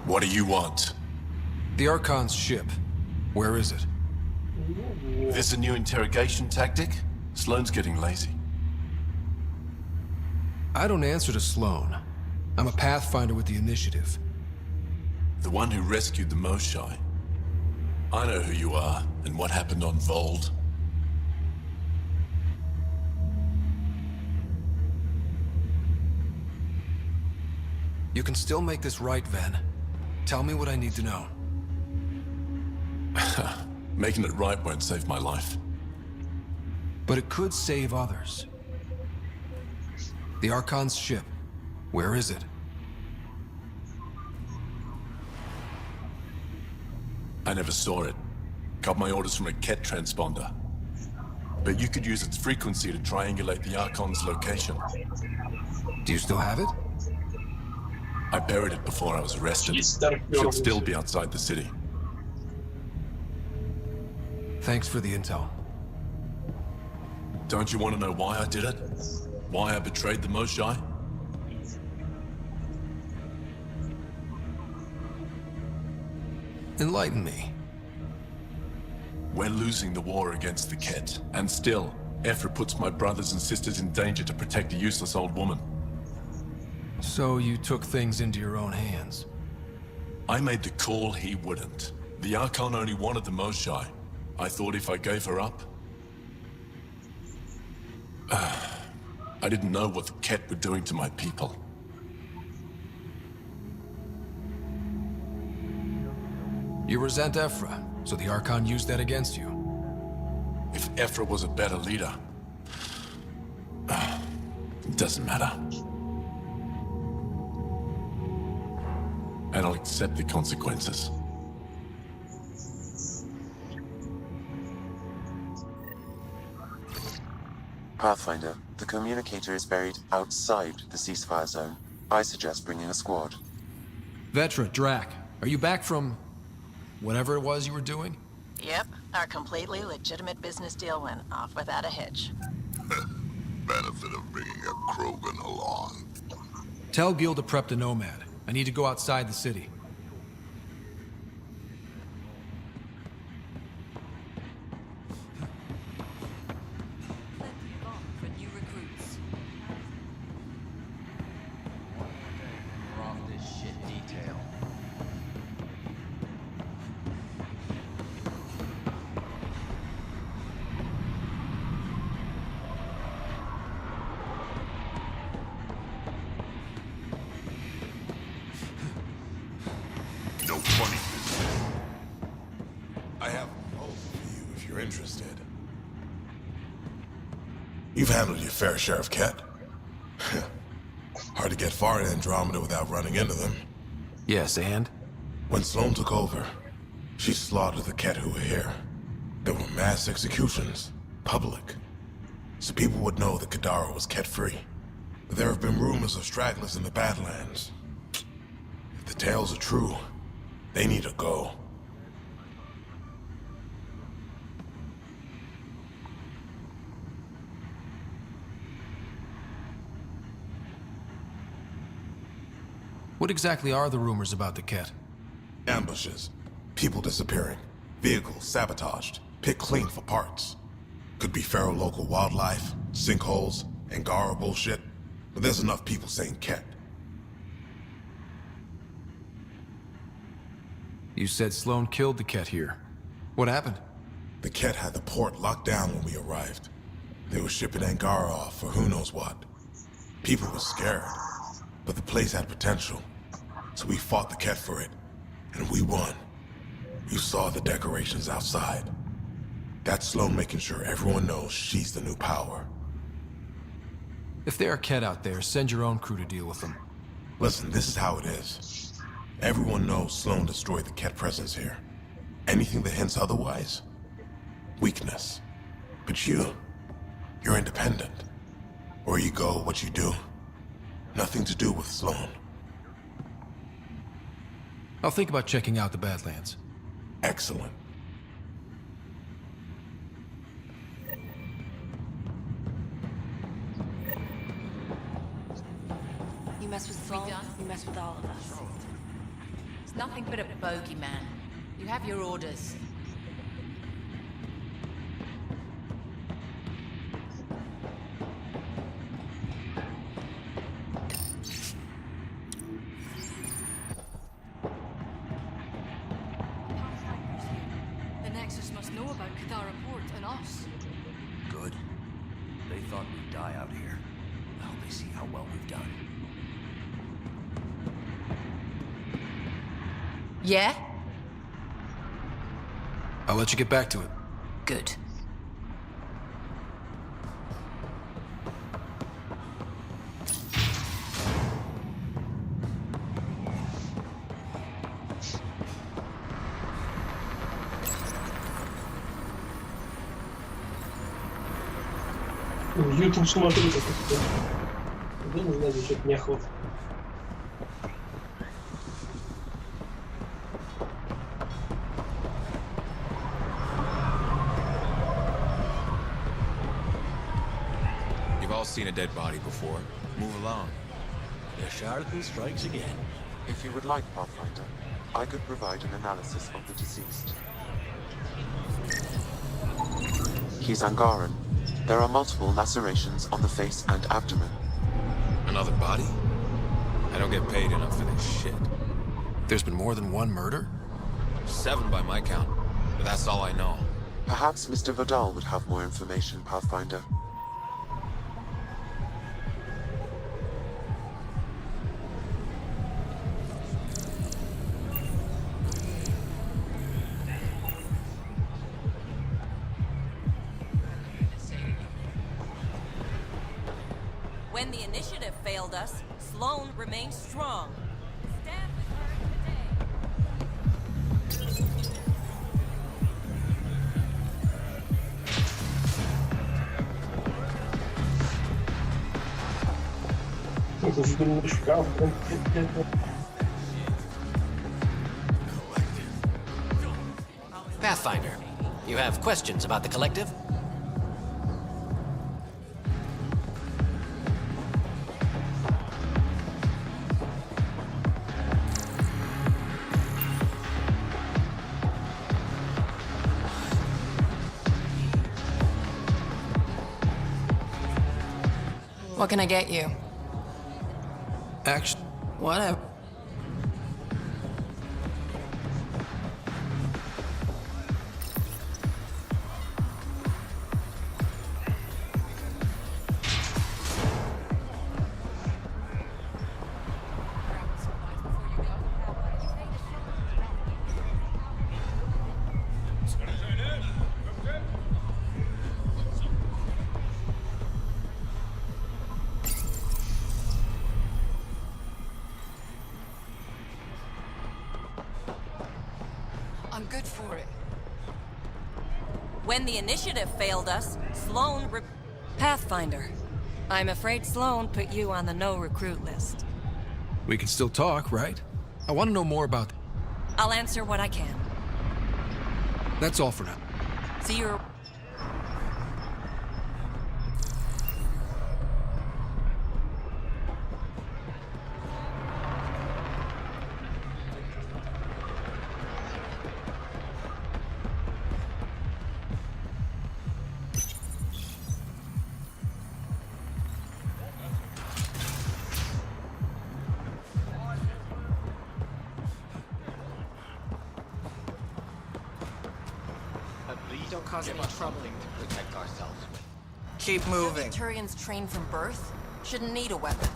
What do you want? The Archon's ship. Where is it? This a new interrogation tactic? Sloane's getting lazy. I don't answer to Sloane. I'm a Pathfinder with the initiative. The one who rescued the Moshai. I know who you are and what happened on Vold. You can still make this right, Ven. Tell me what I need to know. Making it right won't save my life. But it could save others. The Archon's ship. Where is it? I never saw it. Got my orders from a Ket transponder. But you could use its frequency to triangulate the Archon's location. Do you still have it? I buried it before I was arrested. Should still be outside the city. Thanks for the intel. Don't you want to know why I did it? Why I betrayed the Moshae? Enlighten me. We're losing the war against the Ket, and still, Ephra puts my brothers and sisters in danger to protect a useless old woman. So you took things into your own hands? I made the call he wouldn't. The Archon only wanted the Moshae. I thought if I gave her up... I didn't know what the Ket were doing to my people. You resent Ephra, so the Archon used that against you. If Ephra was a better leader... it doesn't matter. And I'll accept the consequences. Pathfinder, the communicator is buried outside the ceasefire zone. I suggest bringing a squad. Vetra, Drac, are you back from... whatever it was you were doing? Yep, our completely legitimate business deal went off without a hitch. Benefit of bringing a Krogan along. Tell Gil to prep the Nomad. I need to go outside the city. No funny business. I have a proposal for you if you're interested. You've handled your fair share of Ket. Hard to get far in Andromeda without running into them. Yes, and? When Sloane took over, she slaughtered the Ket who were here. There were mass executions, public. So people would know that Kadara was Ket-free. But there have been rumors of stragglers in the Badlands. If the tales are true, they need to go. What exactly are the rumors about the Ket? Ambushes, people disappearing, vehicles sabotaged, picked clean for parts. Could be feral local wildlife, sinkholes, Angara bullshit, but there's enough people saying Ket. You said Sloane killed the Ket here. What happened? The Ket had the port locked down when we arrived. They were shipping Angara off for who knows what. People were scared, but the place had potential. So we fought the Ket for it, and we won. You saw the decorations outside. That's Sloane making sure everyone knows she's the new power. If there are Ket out there, send your own crew to deal with them. Listen, this is how it is. Everyone knows Sloane destroyed the Ket presence here. Anything that hints otherwise, weakness. But you're independent. Where you go, what you do, nothing to do with Sloane. I'll think about checking out the Badlands. Excellent. You mess with Sloane, you mess with all of us. It's nothing but a bogeyman. You have your orders. The Nexus must know about Kadara Port and us. Good. They thought we'd die out here. I hope they see how well we've done. Yeah? I'll let you get back to it. Good. YouTube смотрю, как да не знаю, что-то неохота. all seen a dead body before. Move along. The charlatan strikes again. If you would like, Pathfinder, I could provide an analysis of the deceased. He's Angaran. There are multiple lacerations on the face and abdomen. Another body? I don't get paid enough for this shit. There's been more than one murder? 7 by my count, but that's all I know. Perhaps Mr. Vidal would have more information, Pathfinder. When the initiative failed us, Sloane remained strong. Stand with her Pathfinder, you have questions about the collective? What can I get you? Action. Whatever. I'm good for it. When the initiative failed us, Sloane Pathfinder. I'm afraid Sloane put you on the no recruit list. We can still talk, right? I want to know more about... I'll answer what I can. That's all for now. See you. Don't cause any trouble. To protect ourselves with. Keep moving. Turians trained from birth shouldn't need a weapon.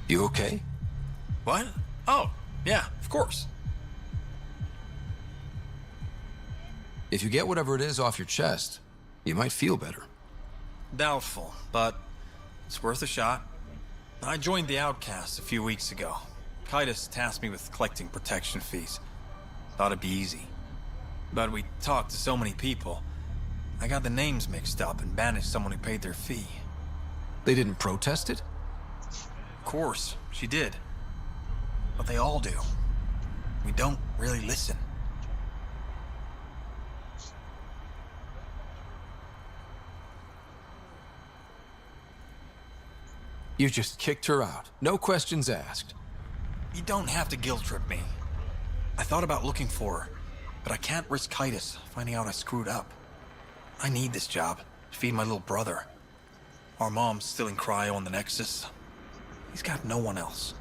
You okay? What? Oh, yeah, of course. If you get whatever it is off your chest, you might feel better. Doubtful, but it's worth a shot. I joined the Outcasts a few weeks ago. Kitus tasked me with collecting protection fees. Thought it'd be easy. But we talked to so many people, I got the names mixed up and banished someone who paid their fee. They didn't protest it? Of course, she did. But they all do. We don't really listen. You just kicked her out. No questions asked. You don't have to guilt trip me. I thought about looking for her, but I can't risk Kitus finding out I screwed up. I need this job to feed my little brother. Our mom's still in cryo on the Nexus. He's got no one else.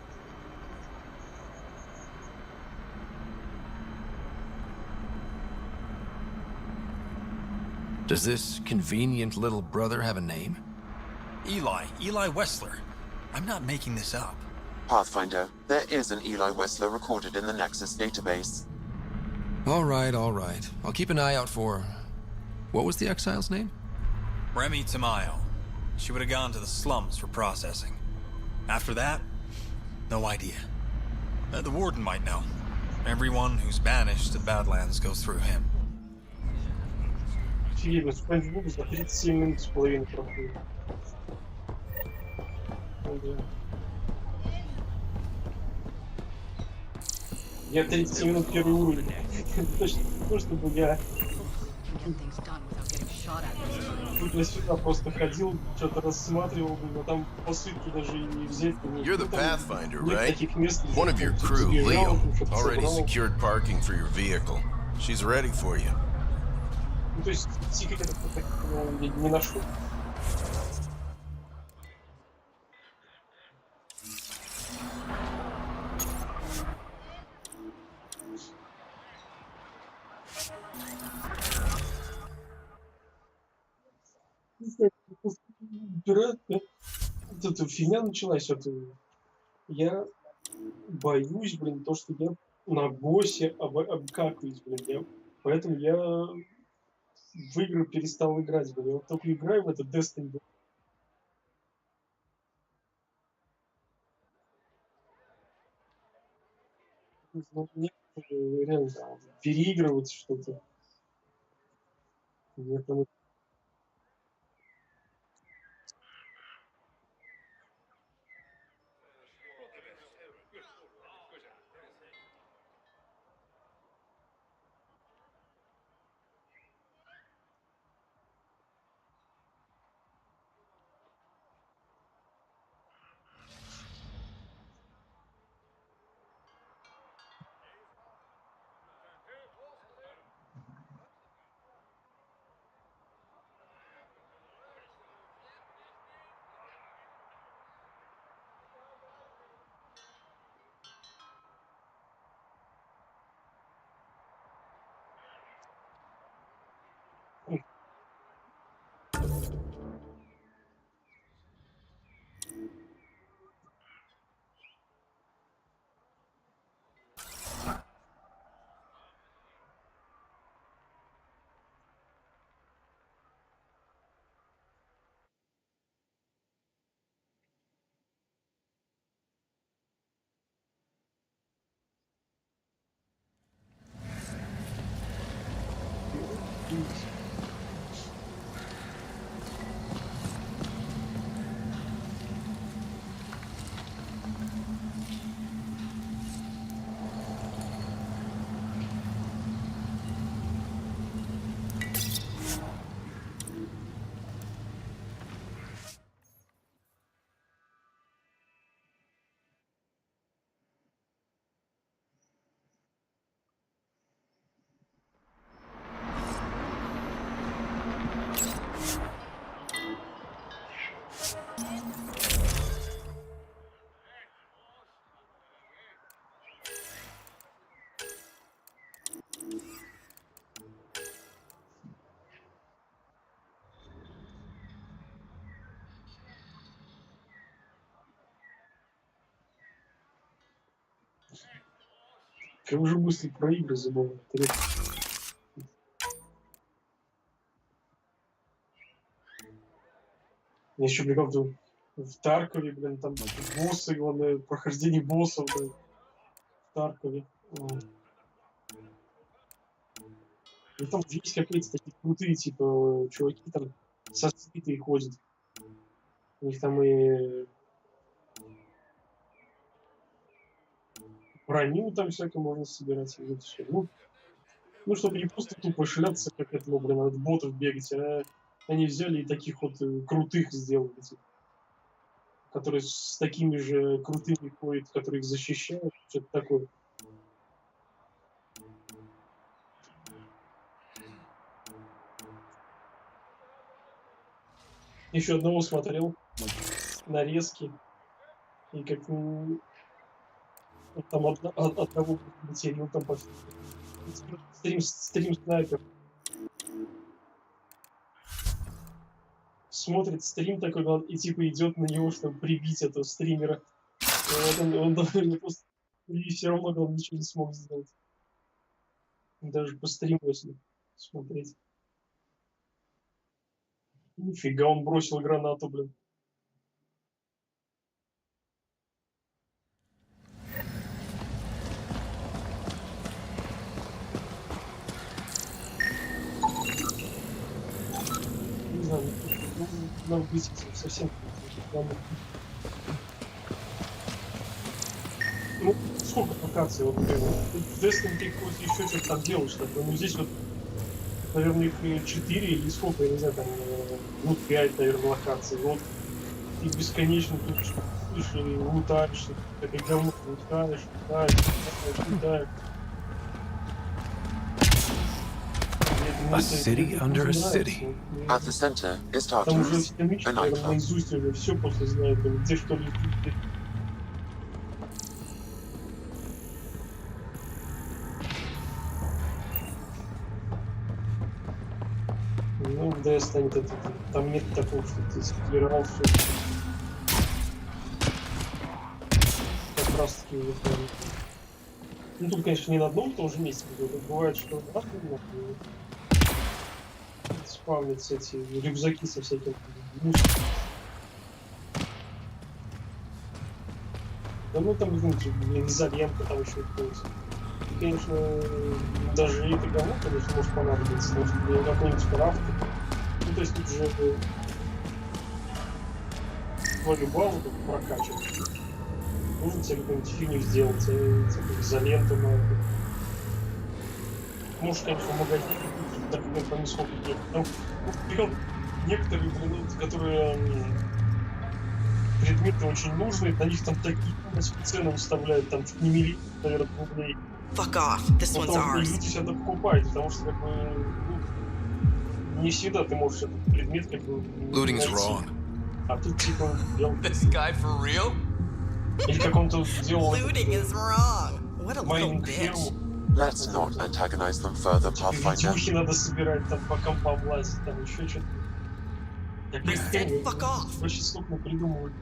Does this convenient little brother have a name? Eli Wessler. I'm not making this up. Pathfinder, there is an Eli Wessler recorded in the Nexus database. All right. I'll keep an eye out for... What was the exile's name? Remy Tamayo. She would have gone to the slums for processing. After that, no idea. The warden might know. Everyone who's banished to the Badlands goes through him. Офигеть, Спанч Боб за 37 минут с половиной проходит. Я 37 минут первый уровень. Точно не то, чтобы я туда-сюда просто ходил, что-то рассматривал, но там по сути даже и не взять. You're the Pathfinder, right? One of your crew, Leo, already secured parking for your vehicle. She's ready for you. Ну, то есть секретов я не нашел. Эта фигня началась. Я боюсь, блин, то, что я на боссе обкакаюсь, блин. Поэтому я в игры перестал играть, блин. Я вот только играю в этот Destiny. Мне реально переигрывать что-то. Как уже быстро про игры забыл. Я еще бегал в Таркове, блин, там боссы, главное, прохождение боссов, блин, в Таркове. И там есть какие-то такие крутые, типа, чуваки там со свитой ходят. У них там и броню там всякое можно собирать. И вот все. Ну, чтобы не просто тупо шляться, как это, блин, от ботов бегать, а они взяли и таких вот крутых сделали, типа, которые с такими же крутыми ходят, которые их защищают, что-то такое. Еще одного смотрел, нарезки, и как там одного материал там стрим снайпер. Смотрит стрим такой, и типа идет на него, чтобы прибить этого стримера. Он довольно просто... И все равно он ничего не смог сделать. Даже по стриму, если смотреть. Нифига, он бросил гранату, блин. должна быть совсем... Ну, сколько локаций? Вот, в Destiny ты еще что-то там делаешь, такое. Ну, здесь вот, наверное, их 4 или сколько, я не знаю, там, ну, 5, наверное, локаций. Вот, ты бесконечно тут и лутаешь, как и говно лутаешь. A city under a city. At the center is Там уже Tartarus, все мечты, a наверное, nightclub. наизусть уже все просто знают, где что ли. Ну, в Destiny это, там нет такого, что ты склерал все. Как раз таки вот, ну, тут, конечно, не на одном и том же месте. Бывает, что спавнятся эти рюкзаки со всяким мусором. Да ну там, блин, изолента там еще какой-то. И, конечно, даже это говно, конечно, может понадобиться, потому что для какой-нибудь крафта. Ну, то есть тут же твою базу прокачивать. Нужно тебе какую-нибудь фигню сделать, изоленту надо. Может, конечно, в магазине, так, там не сколько нет. Ну, некоторые, блин, которые предметы очень нужные, на них там такие цены выставляют, там чуть не миллион, наверное, рублей. Fuck off. This one's ours. Люди себя это покупают, потому что как бы ну, не всегда ты можешь этот предмет как бы Looting is найти. wrong. А тут типа делал... This guy for real? Или как он тут делал... Looting is wrong. What a little bitch. Ферму. Let's not antagonize them further, Pathfinder. Витюхи надо собирать, там по компам лазить, там еще что-то. I said fuck off. Очень столько придумывали.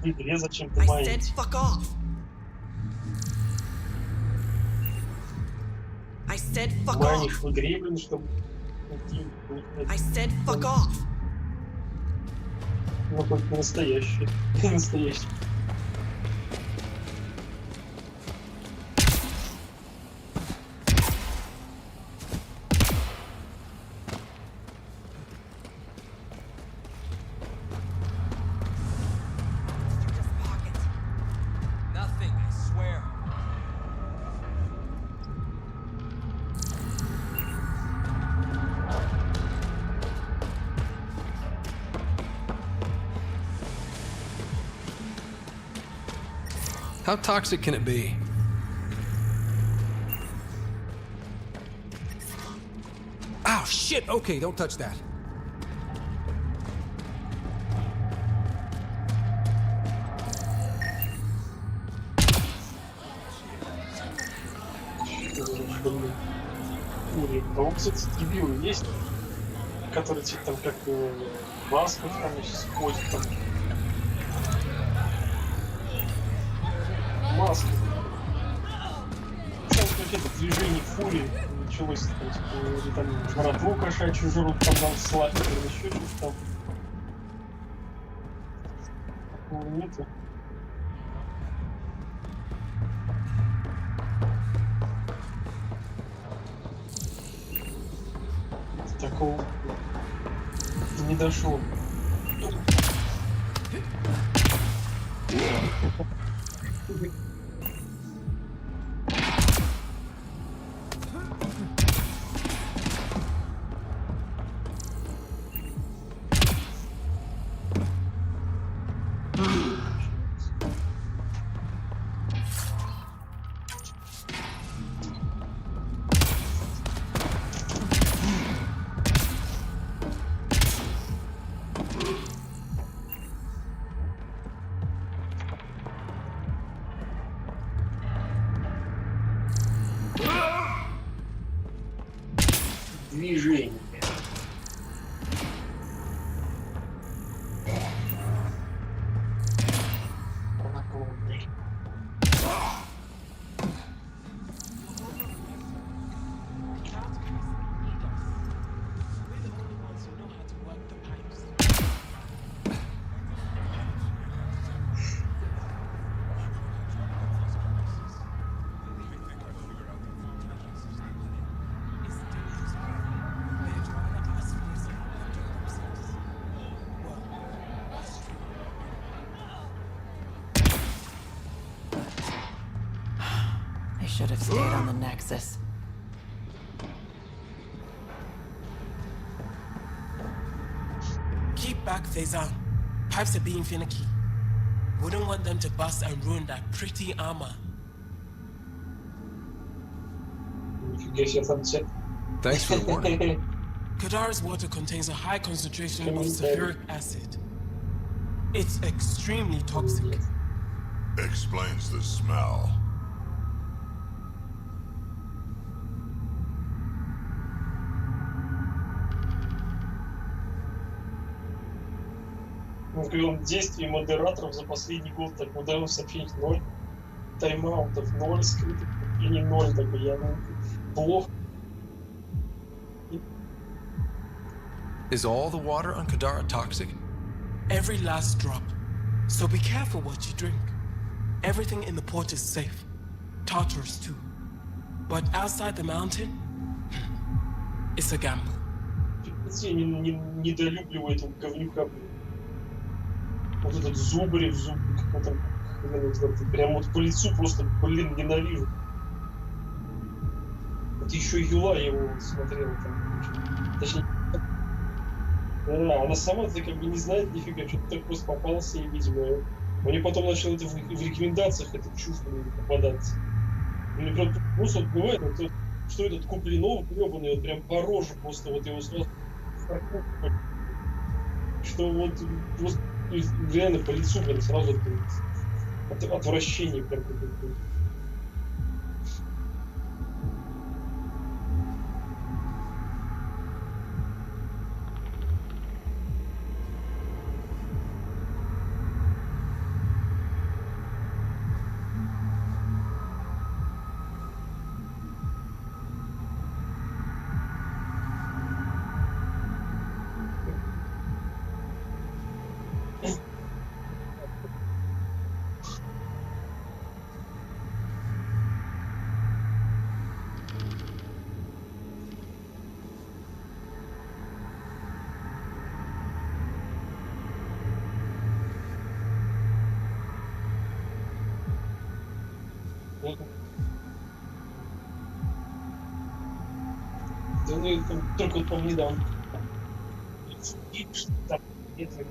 В игре зачем-то I said майнить. fuck off. I said fuck Майнишь off. в игре, блин, чтобы... I said fuck off. Ну, только настоящий. Настоящий. Nothing, I swear. How toxic can it be? Ow, shit! Okay, don't touch that. А вот, кстати, дебилы есть, которые типа там как маска там сейчас ходит там. Маска. Там какие-то движения фурии началось, там, типа, или там жратву кошачью жрут, там нам слать, или еще что-то там. Такого нету. Такого не дошло. Движение. should have stayed on the Nexus. Keep back, Faison. Pipes are being finicky. Wouldn't want them to bust and ruin that pretty armor. Thanks for the warning. KOTOR's water contains a high concentration of sulfuric acid. It's extremely toxic. Explains the smell. Действий модераторов за последний год, так удаленных сообщений 0, тайм-аутов 0, скрытых сообщений 0, так я плохо. Is all the water on KOTOR toxic? Every last drop. So be careful what you drink. Everything in the port is safe. Tartarus too. But outside the mountain, it's a gamble. Я недолюбливаю этого говнюка. Вот этот зубрев, как он там, прям вот по лицу просто, блин, ненавижу. Это еще Юла его смотрела там. Точнее, да, она сама-то как бы не знает нифига, что-то так просто попался ей, видимо. Мне потом начал это в рекомендациях, это чушь попадаться. Мне прям просто вот бывает, вот, что этот Куплинов гребаный, вот прям по роже просто вот его сразу что вот просто реально по лицу прям сразу отвращение прям какое-то. Да ну только вот по-моему недавно. Там это...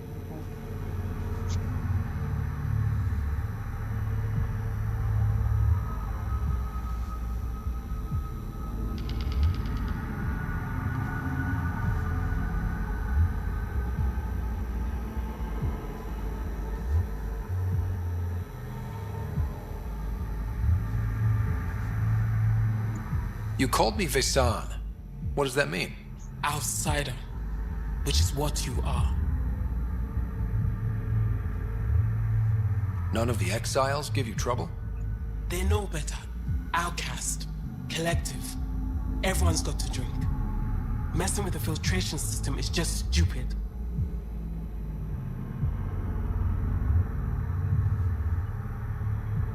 You called me Vesan. What does that mean? Outsider, which is what you are. None of the exiles give you trouble? They know better. Outcast. Collective. Everyone's got to drink. Messing with the filtration system is just stupid.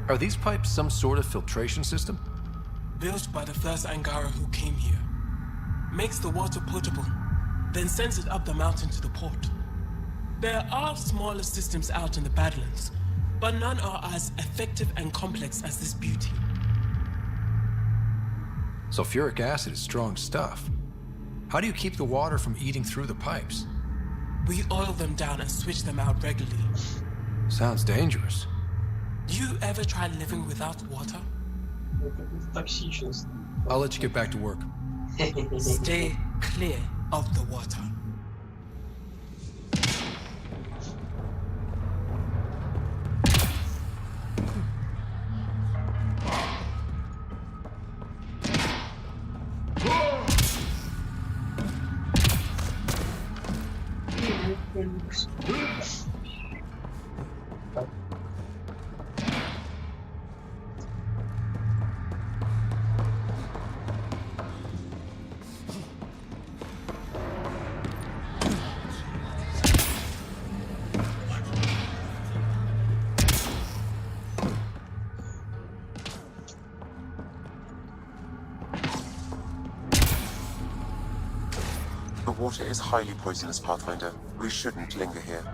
Are these pipes some sort of filtration system? Built by the first Angara who came here. Makes the water potable, then sends it up the mountain to the port. There are smaller systems out in the Badlands, but none are as effective and complex as this beauty. Sulfuric acid is strong stuff. How do you keep the water from eating through the pipes? We oil them down and switch them out regularly. Sounds dangerous. You ever try living without water? I'll let you get back to work. Stay clear of the water. The water is highly poisonous, Pathfinder. We shouldn't linger here.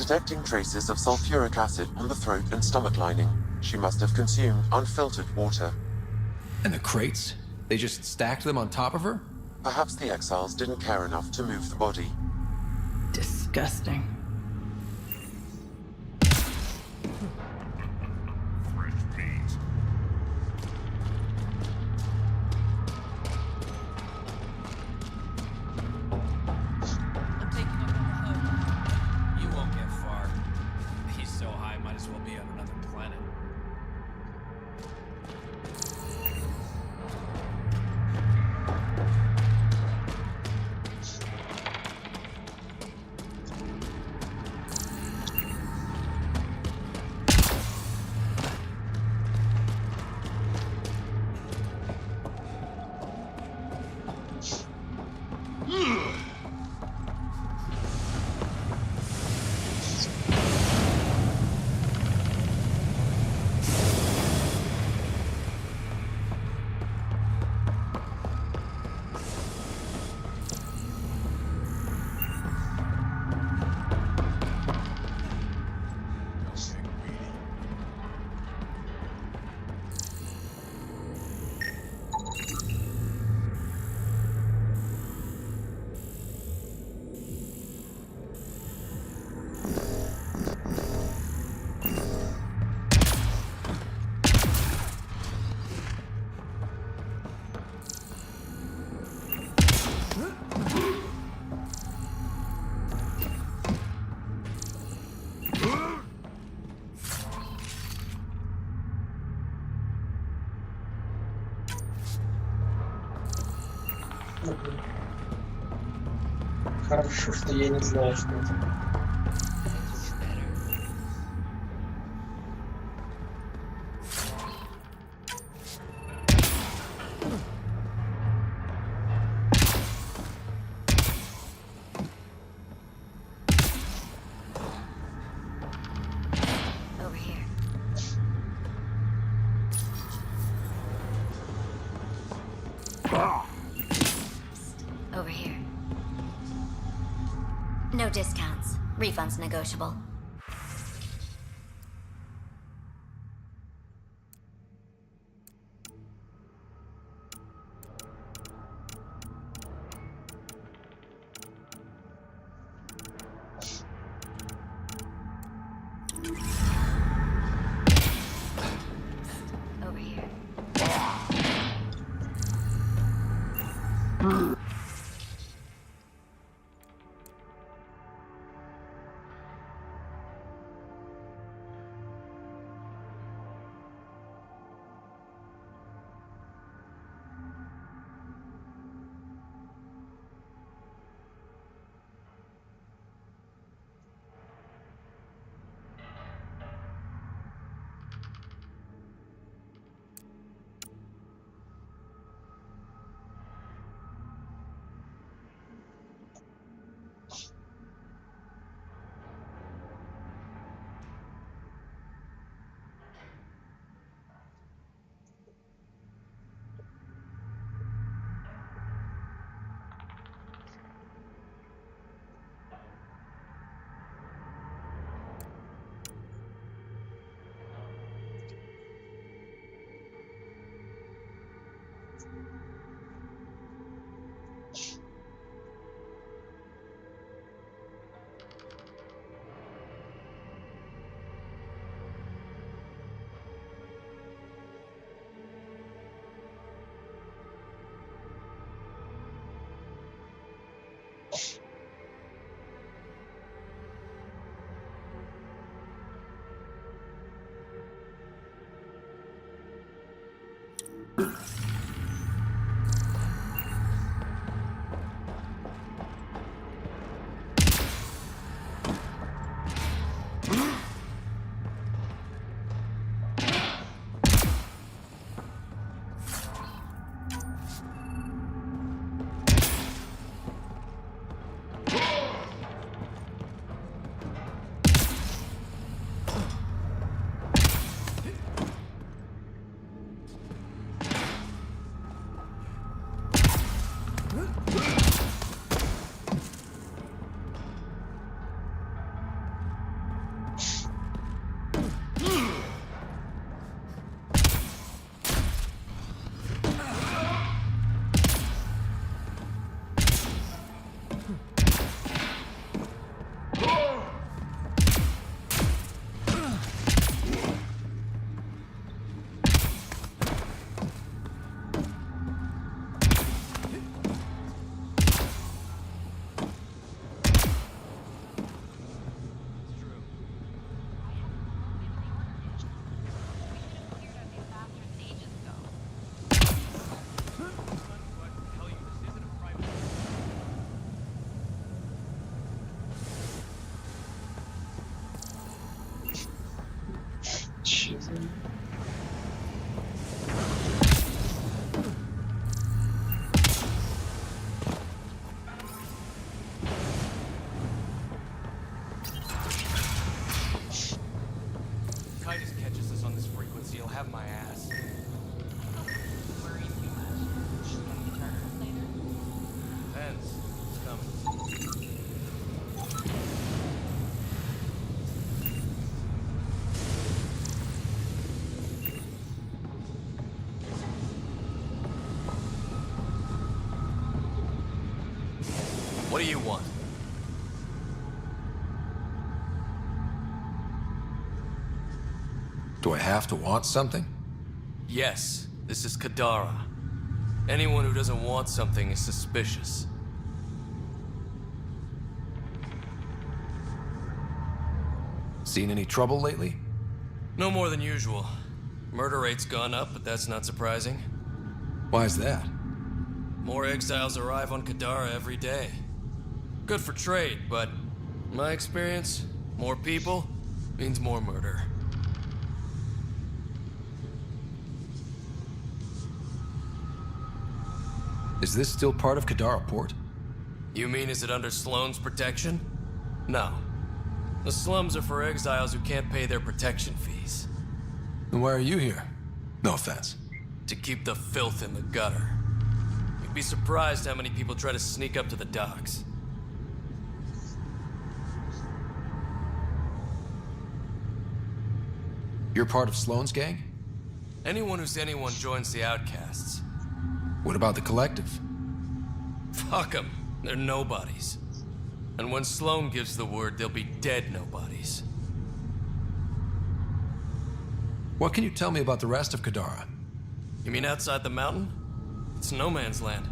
Detecting traces of sulfuric acid on the throat and stomach lining, she must have consumed unfiltered water. And the crates? They just stacked them on top of her? Perhaps the exiles didn't care enough to move the body. Disgusting. You won't get far. He's so high, might as well be on another planet. Хорошо, что я не знаю, что это. Over here. Over here. No discounts. Refunds negotiable. Over here. What do you want? Do I have to want something? Yes, this is Kadara. Anyone who doesn't want something is suspicious. Seen any trouble lately? No more than usual. Murder rate's gone up, but that's not surprising. Why's that? More exiles arrive on Kadara every day. Good for trade, but in my experience, more people means more murder. Is this still part of Kadara Port? You mean is it under Sloane's protection? No. The slums are for exiles who can't pay their protection fees. Then why are you here? No offense. To keep the filth in the gutter. You'd be surprised how many people try to sneak up to the docks. You're part of Sloane's gang? Anyone who's anyone joins the outcasts. What about the collective? Fuck them. They're nobodies. And when Sloane gives the word, they'll be dead nobodies. What can you tell me about the rest of Kadara? You mean outside the mountain? It's no man's land.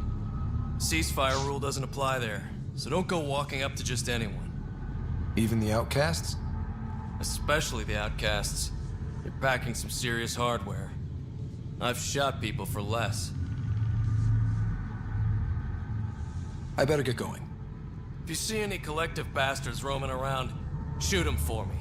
Ceasefire rule doesn't apply there, so don't go walking up to just anyone. Even the outcasts? Especially the outcasts. They're packing some serious hardware. I've shot people for less. I better get going. If you see any collective bastards roaming around, shoot them for me.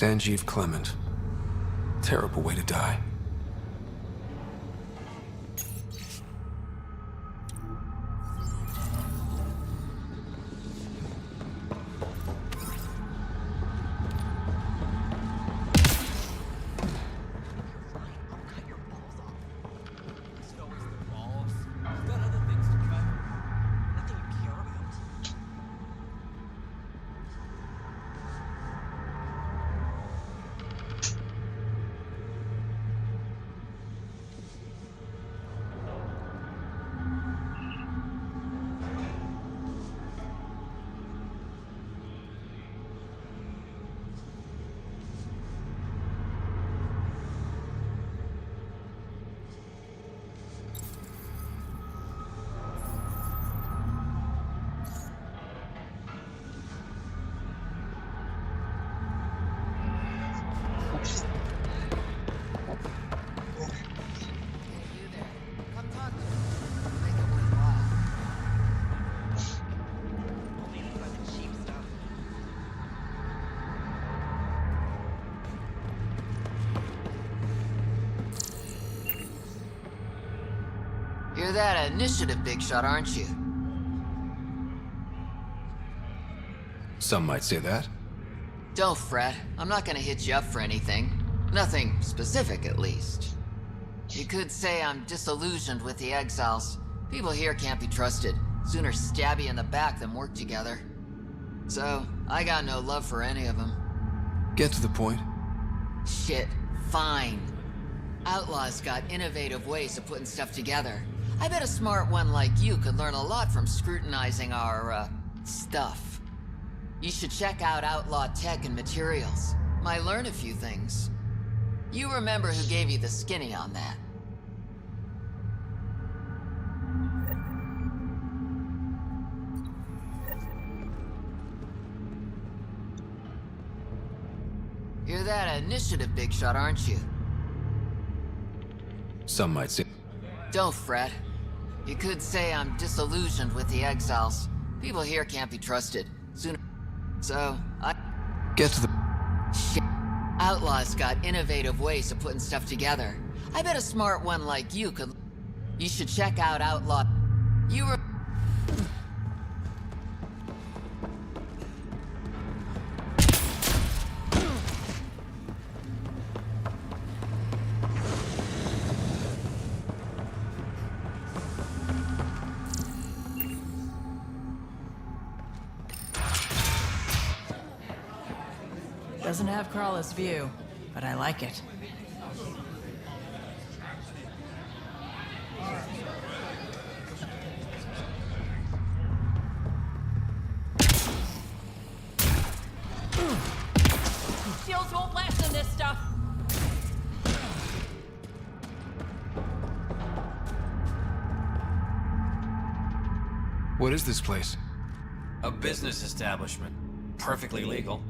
Sanjeev Clement. Terrible way to die. You're that initiative big shot, aren't you? Some might say that. Don't fret. I'm not gonna hit you up for anything. Nothing specific, at least. You could say I'm disillusioned with the exiles. People here can't be trusted. Sooner stab you in the back than work together. So, I got no love for any of them. Get to the point. Shit, fine. Outlaws got innovative ways of putting stuff together. I bet a smart one like you could learn a lot from scrutinizing our, stuff. You should check out Outlaw Tech and Materials. Might learn a few things. You remember who gave you the skinny on that. You're that initiative big shot, aren't you? Some might say. Don't fret. You could say I'm disillusioned with the exiles. People here can't be trusted. Sooner. So, I. Get to the. Shit. Outlaws got innovative ways of putting stuff together. I bet a smart one like you could. You should check out Outlaw. You were. Doesn't have Crawler's view, but I like it. Shields won't last in this stuff. What is this place? A business establishment. Perfectly legal.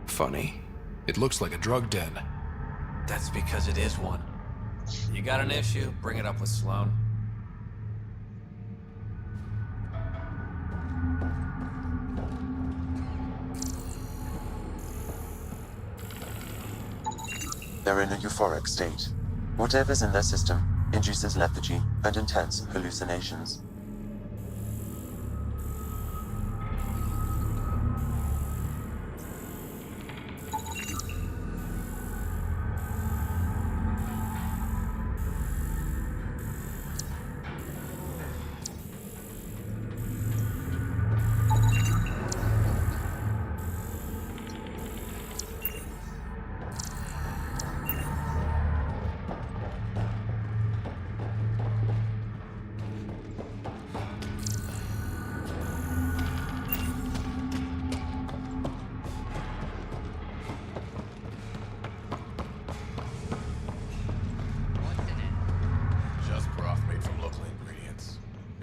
Funny. It looks like a drug den. That's because it is one. You got an issue? Bring it up with Sloan. They're in a euphoric state. Whatever's in their system induces lethargy and intense hallucinations.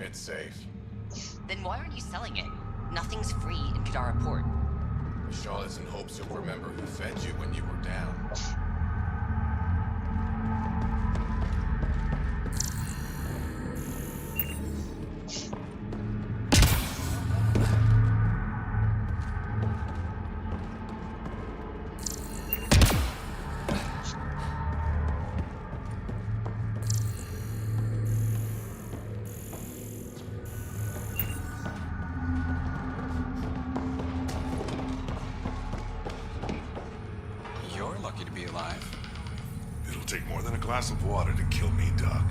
It's safe. Then why aren't you selling it? Nothing's free in Kadara Port. The Charlotte's in hopes you'll remember who fed you when you were down. Take more than a glass of water to kill me, Doc.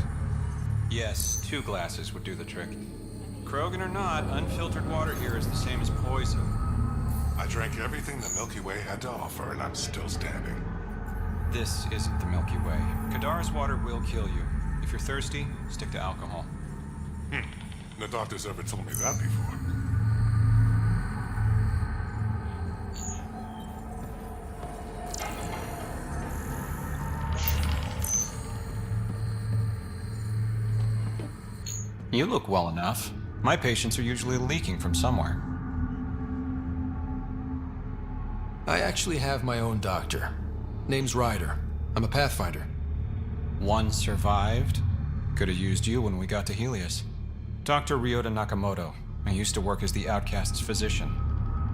Yes, 2 glasses would do the trick. Krogan or not, unfiltered water here is the same as poison. I drank everything the Milky Way had to offer, and I'm still standing. This isn't the Milky Way. Kadara's water will kill you. If you're thirsty, stick to alcohol. No doctor's ever told me that before. You look well enough. My patients are usually leaking from somewhere. I actually have my own doctor. Name's Ryder. I'm a Pathfinder. One survived. Could have used you when we got to Helios. Dr. Ryota Nakamoto. I used to work as the Outcast's physician.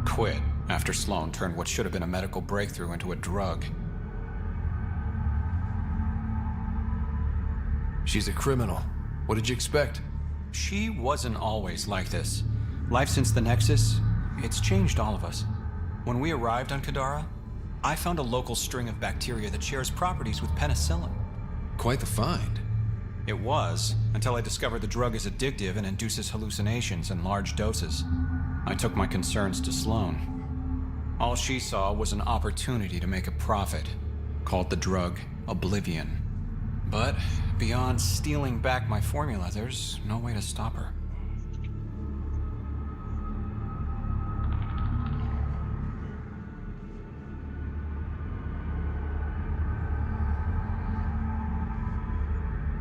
Quit after Sloan turned what should have been a medical breakthrough into a drug. She's a criminal. What did you expect? She wasn't always like this. Life since the Nexus, it's changed all of us. When we arrived on Kadara, I found a local string of bacteria that shares properties with penicillin. Quite the find. It was, until I discovered the drug is addictive and induces hallucinations in large doses. I took my concerns to Sloan. All she saw was an opportunity to make a profit, called the drug Oblivion. But beyond stealing back my formula, there's no way to stop her.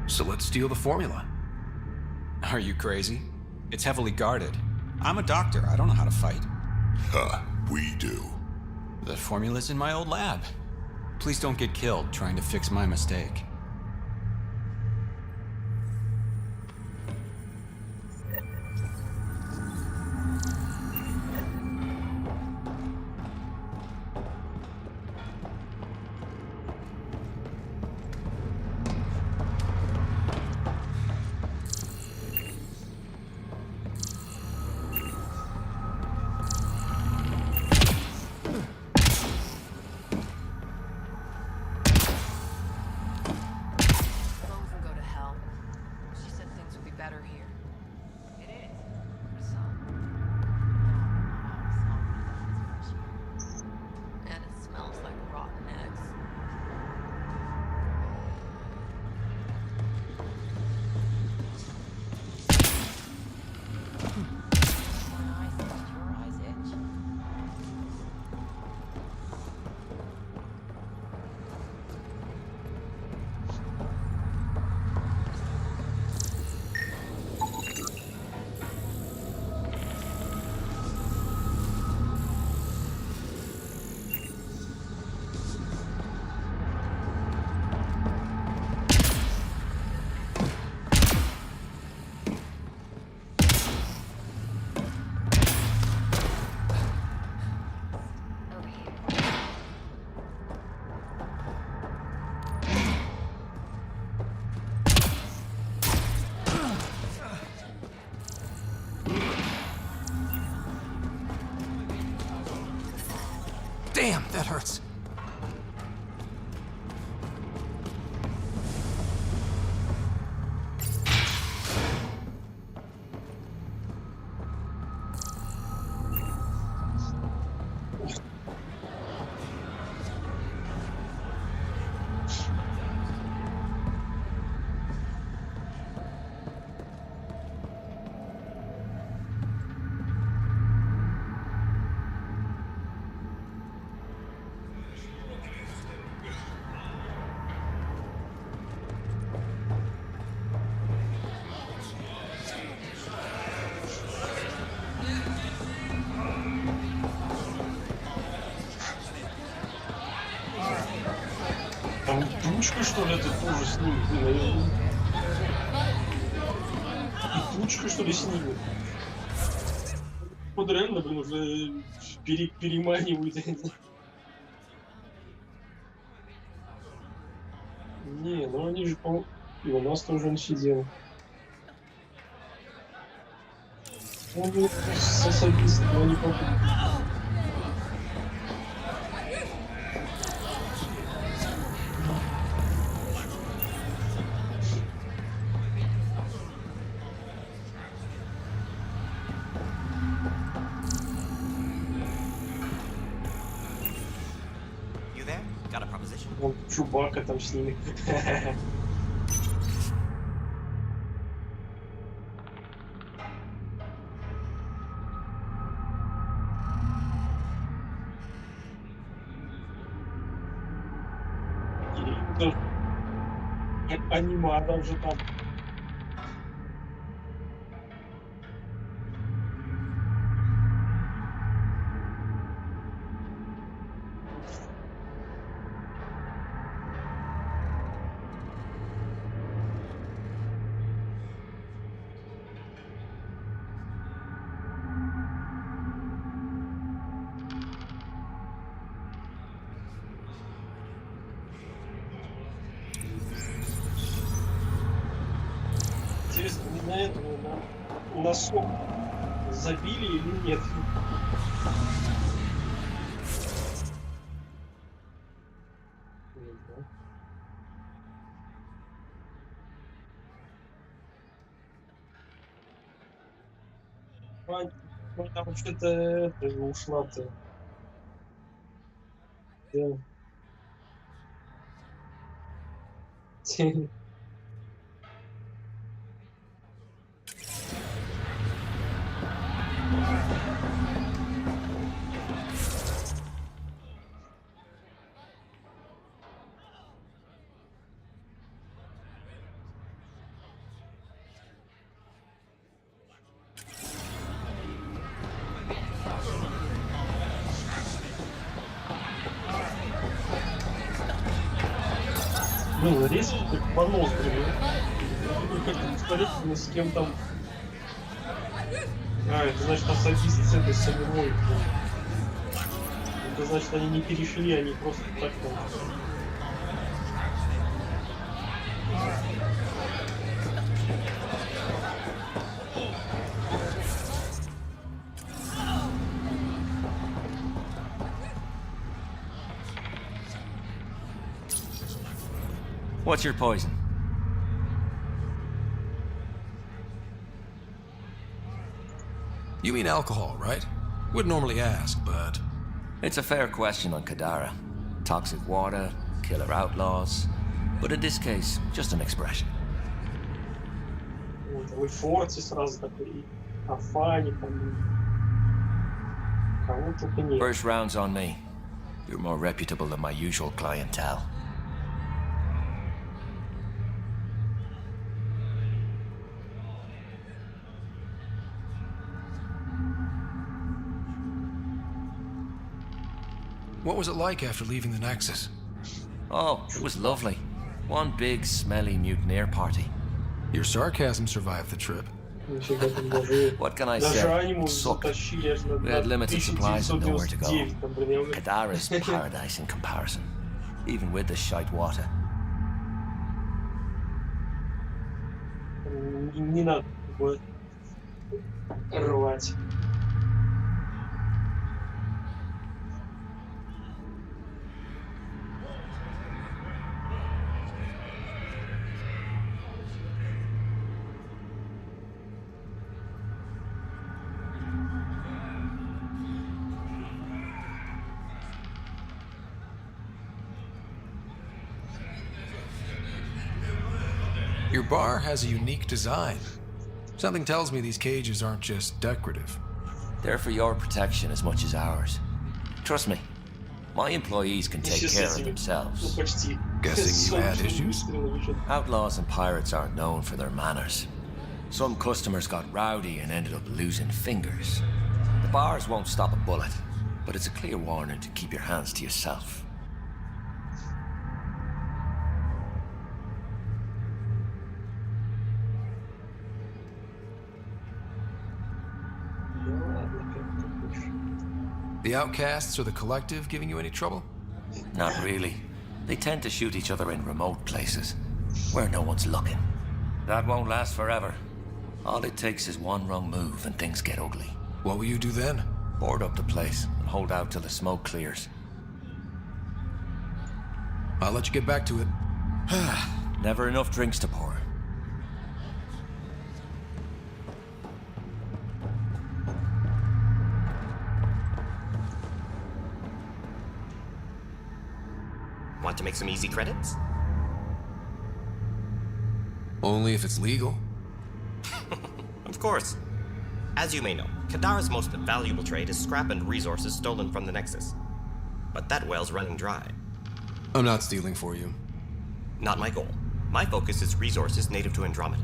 So let's steal the formula. Are you crazy? It's heavily guarded. I'm a doctor. I don't know how to fight. Huh, we do. The formula's in my old lab. Please don't get killed trying to fix my mistake. Damn, that hurts. Там тучка, что ли, это тоже снимет, наверное. И тучка, что ли, снимет. Вот реально, блин, уже переманивают, я не знаю. Не, ну они же, по-моему, и у нас тоже он сидел. Он был с особистом, но не попал. Вон Чубака там с ними. Аниматор уже там. на этого, на сок забили или нет. Ну, там вообще-то это ушла-то. Да. Блин, резко как понос, блин. Как-то посмотреть, с кем там. А, это значит особист с этой самой. Это значит, они не перешли, они просто так там. What's your poison? You mean alcohol, right? Wouldn't normally ask, but... It's a fair question on Kadara. Toxic water, killer outlaws. But in this case, just an expression. Вы Форти сразу такой, Афани, там... Кого только нет. First round's on me. You're more reputable than my usual clientele. What was it like after leaving the Nexus? Oh, it was lovely. One big, smelly mutineer party. Your sarcasm survived the trip. What can I say? It sucked. We had limited supplies and nowhere to go. Kadara's paradise in comparison, even with the shite water. Не надо было рвать. Your bar has a unique design. Something tells me these cages aren't just decorative. They're for your protection as much as ours. Trust me, my employees can take care of themselves. Guessing you had issues? Outlaws and pirates aren't known for their manners. Some customers got rowdy and ended up losing fingers. The bars won't stop a bullet, but it's a clear warning to keep your hands to yourself. The outcasts or the collective giving you any trouble? Not really. They tend to shoot each other in remote places, where no one's looking. That won't last forever. All it takes is one wrong move and things get ugly. What will you do then? Board up the place and hold out till the smoke clears. I'll let you get back to it. Never enough drinks to pour. Want to make some easy credits? Only if it's legal. Of course. As you may know, Kadara's most valuable trade is scrap and resources stolen from the Nexus. But that well's running dry. I'm not stealing for you. Not my goal. My focus is resources native to Andromeda.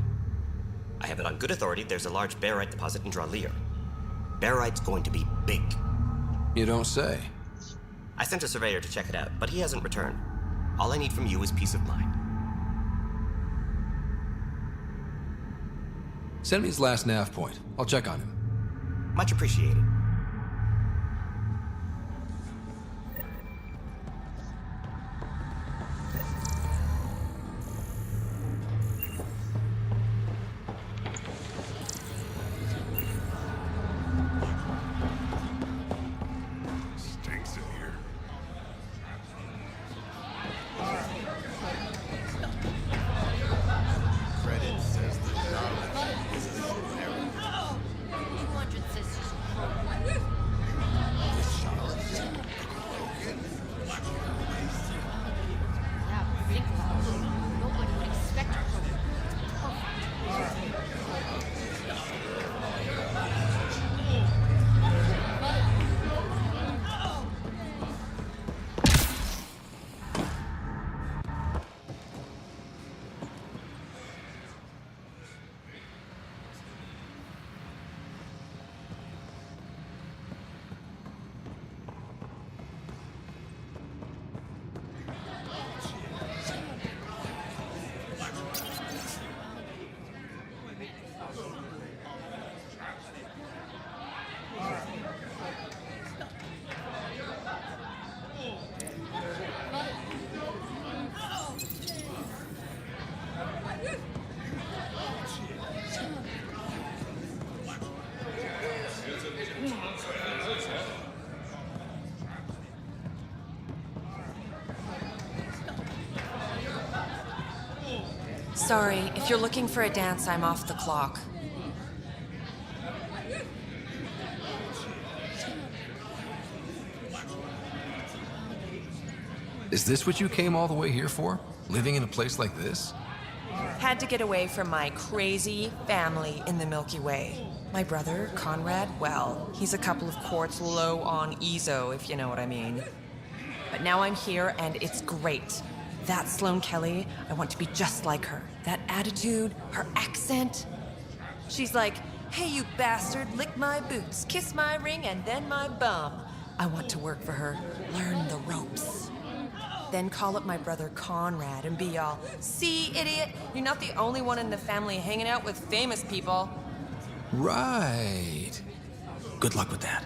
I have it on good authority there's a large barite deposit in Draleer. Barite's going to be big. You don't say. I sent a surveyor to check it out, but he hasn't returned. All I need from you is peace of mind. Send me his last nav point. I'll check on him. Much appreciated. Sorry, if you're looking for a dance, I'm off the clock. Is this what you came all the way here for? Living in a place like this? Had to get away from my crazy family in the Milky Way. My brother, Conrad, well, he's a couple of quarts low on EZO, if you know what I mean. But now I'm here, and it's great. That Sloane Kelly, I want to be just like her. That attitude, her accent. She's like, hey, you bastard, lick my boots, kiss my ring, and then my bum. I want to work for her, learn the ropes. Then call up my brother Conrad and be all, see, idiot, you're not the only one in the family hanging out with famous people. Right. Good luck with that.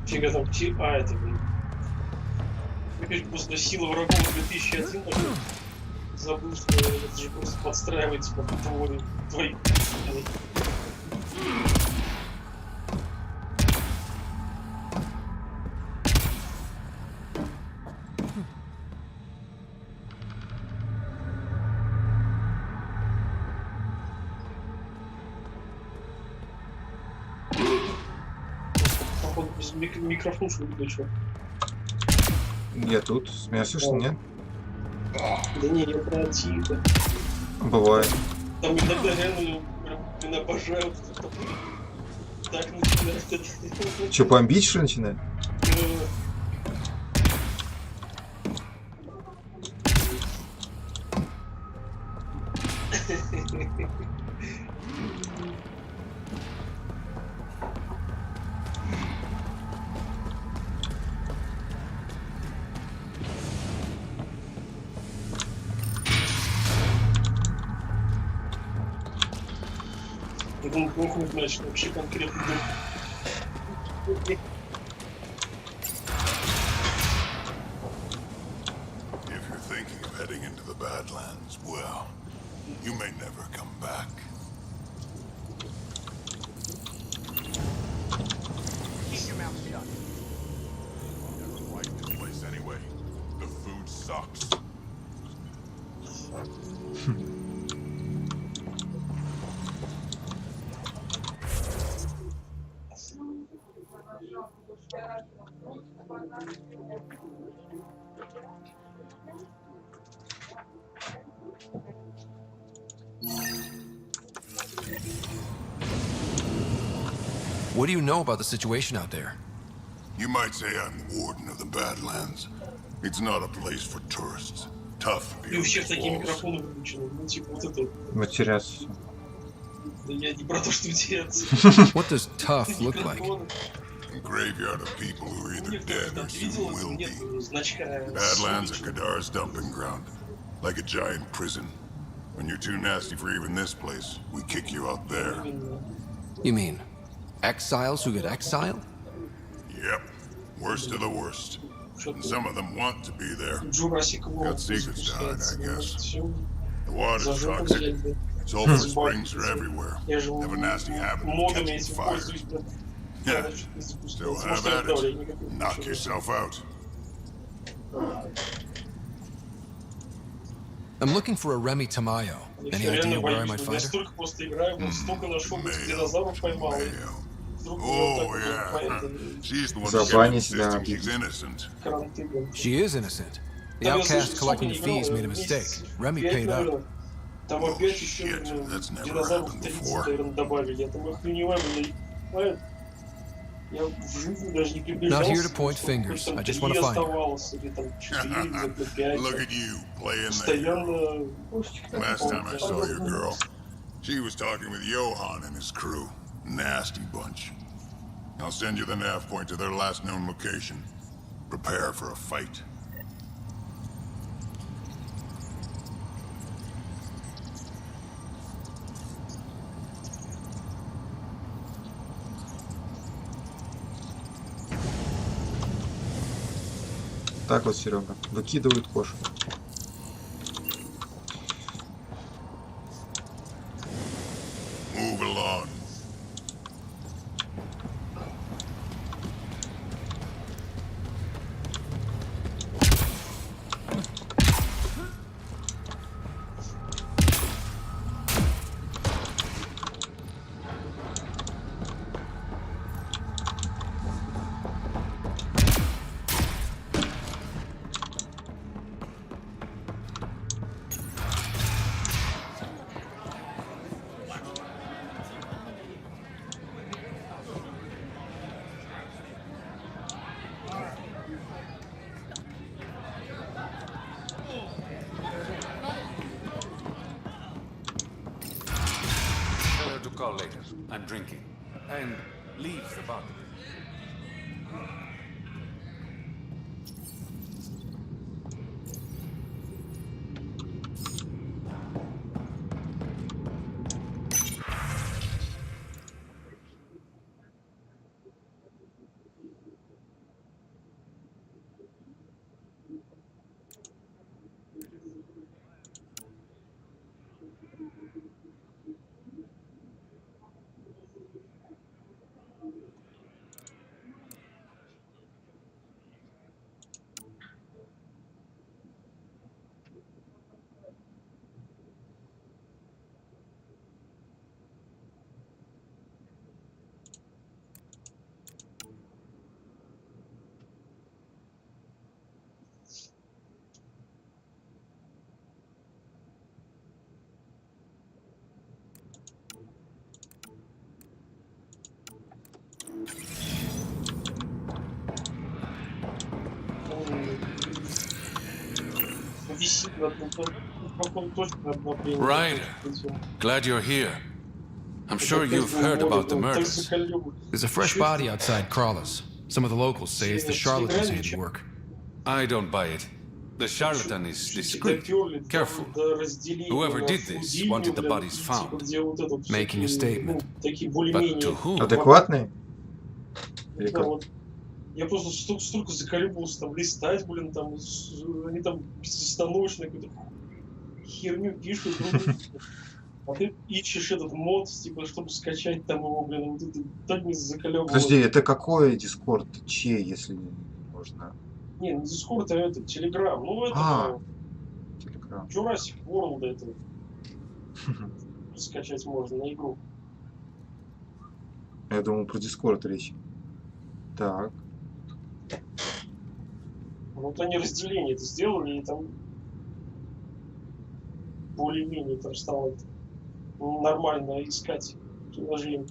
Фига там, это, блин. Опять просто сила врагов 2001, забыл, что это же просто подстраивается под твои. Микрофон, что ли, что? Я тут, смеешься, нет? Да не, я про тихо. Бывает. Там иногда реально меня обожают. Так начинает. Че, бомбить, что начинает? Плохо, значит, вообще конкретно. If you're thinking of heading into the Badlands, well, you may never come back. Keep your mouth shut. Never liked this place anyway. The food sucks. What do you know about the situation out there? You might say I'm the warden of the Badlands. It's not a place for tourists. Tough И у всех такие walls. микрофоны выключены. Ну, типа, вот это. Матеряться. Да я не про то, что теряться. What does tough look like? A graveyard of people who are either dead or soon will be. Badlands are Kadar's dumping ground. Like a giant prison. When you're too nasty for even this place, we kick you out there. You mean exiles who get exiled? Yep. Worst of the worst. And some of them want to be there. Got secrets to hide, I guess. The water's toxic. Sulfur springs are everywhere. Have a nasty habit of catching fire. Yeah. Still have at it. Knock yourself out. I'm looking for a Remy Tamayo. Any idea where I might find her? Oh, yeah. She's the one Забани who's себя. she's innocent. She is innocent. The outcast collecting the fees made a mistake. Remy paid up. Там опять еще динозавров 30, наверное, добавили. Я там охреневаю, блядь. Я в жизни даже не приближался. Not here to point fingers. I just want to find her. Оставалось, или там 4, где-то 5. Look at you playing the Постоянно... Last time I saw your girl, she was talking with Johan and his crew. Nasty bunch. I'll send you the nav point to their last known location. Prepare for a fight. Так вот, Серега, выкидывают кошку. Move along. Call later. I'm drinking. And leave the bottle. Ryder, glad you're here. I'm sure you've heard about the murders. There's a fresh body outside Crawler's. Some of the locals say it's the charlatan's handiwork. I don't buy it. The charlatan is discreet, careful. Whoever did this wanted the bodies found. Making a statement. But to whom? Адекватный? Или Да, как? вот. Я просто столько заколебался там листать, блин, там они там безостановочно какую-то херню пишут. А ты ищешь этот мод, типа, чтобы скачать там его, блин, вот это так не заколебывало. Подожди, это какой Дискорд? Чей, если можно? Не, не Discord, а это, Telegram. Ну, это... Telegram. Jurassic World это. Скачать можно на игру. Я думал, про Дискорд речь. Так. Вот они разделение это сделали, и там более-менее там стало нормально искать приложение.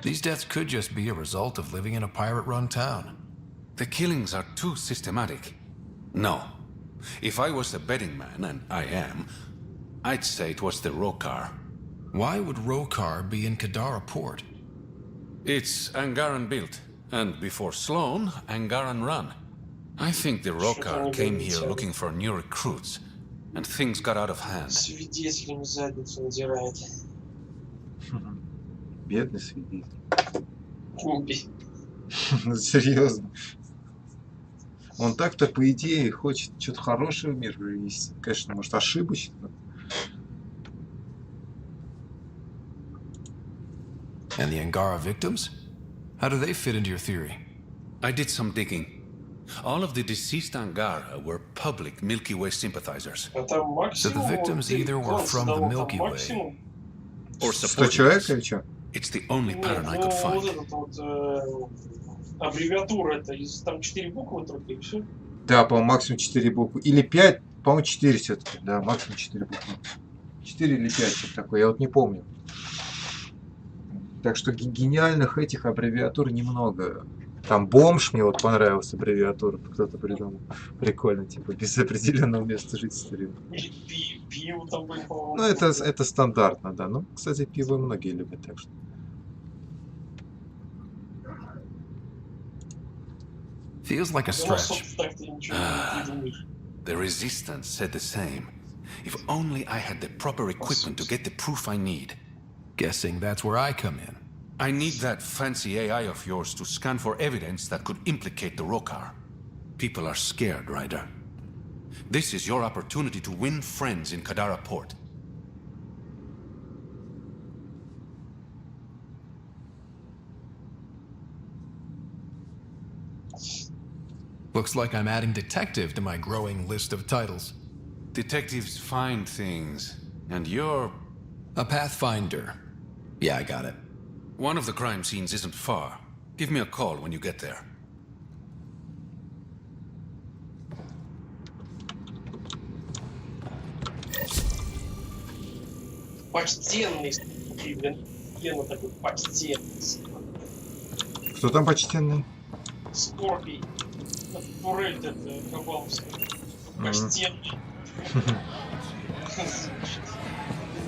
These deaths could just be a result of living in a pirate-run town. The killings are too systematic. No. If I was a betting man, and I am, I'd say it was the Rokar. Why would Rokar be in Kadara port? It's Angaran built, and before Sloan, Angaran run. I think the Rokar came here looking for new recruits, and things got out of hand. Свидетелями задницу надирает. Бедный свидетель. Серьезно. Он так-то, по идее, хочет что-то хорошее в мир привести. Конечно, может, ошибочно. And the Angara victims? How do they fit into your theory? I did some digging. All of the deceased Angara were public Milky Way sympathizers. So the victims either were from the Milky Way or 100 supported человек us. или что? It's the only pattern I could Вот find. этот вот аббревиатура это из там 4 буквы только и все. Да, по-моему, максимум 4 буквы. Или 5, по-моему, 4 все-таки. Да, максимум 4 буквы. 4 или 5, что такое, я вот не помню. Так что гениальных этих аббревиатур немного. Там бомж мне вот понравилась аббревиатура, кто-то придумал. Прикольно, типа, без определенного места жительства. Пиво там были, по-моему. Ну, это стандартно, да. Ну, кстати, пиво многие любят, так что. Feels like a stretch. The resistance said the same. If only I had the proper equipment to get the proof I need. Guessing that's where I come in. I need that fancy AI of yours to scan for evidence that could implicate the Rokar. People are scared, Ryder. This is your opportunity to win friends in Kadara Port. Looks like I'm adding detective to my growing list of titles. Detectives find things, and you're... a pathfinder. Yeah, I got it. One of the crime scenes isn't far. Give me a call when you get there. Почтенный, блин, Гена такой почтенный. Кто там почтенный? Скорпий. Турель это Кабаловская. Почтенный.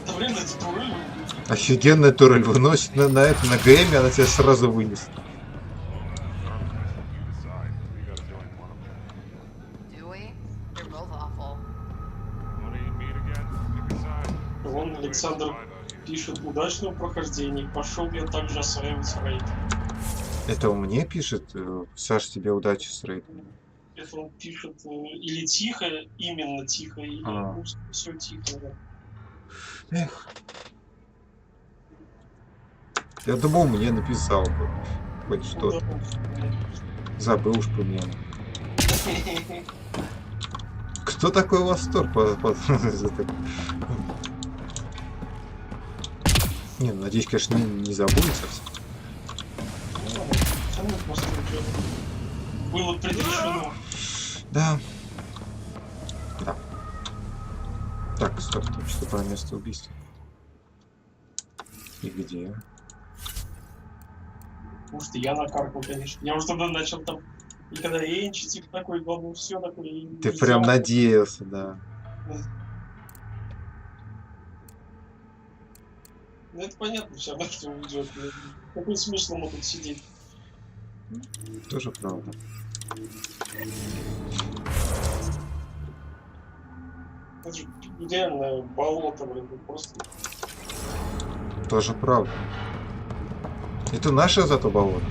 Да блин, это турель. Офигенная турель выносит на ГМ, она тебя сразу вынесет. Вон Александр пишет: удачного прохождения. Пошел я также осваивать рейд. Это он мне пишет? Саш, тебе удачи с рейдом. Это он пишет или тихо, именно тихо, или все тихо. Да. Эх. Я думал, мне написал бы хоть что-то. Забыл уж про меня. Кто такой Alastor? Не, надеюсь, конечно, не забудет совсем. Было предрешено. Да. Да. Так, стоп, там что про место убийства. И где? Может, я накаркал, конечно. Я уже тогда начал там, и когда Энчи, типа такой, главное, все такое. Ты прям надеялся, да. Ну это понятно все равно, что уйдет. Какой смысл ему тут сидеть? Тоже правда. Это же идеальное болото, блин, просто. Тоже правда. Это наше зато болото.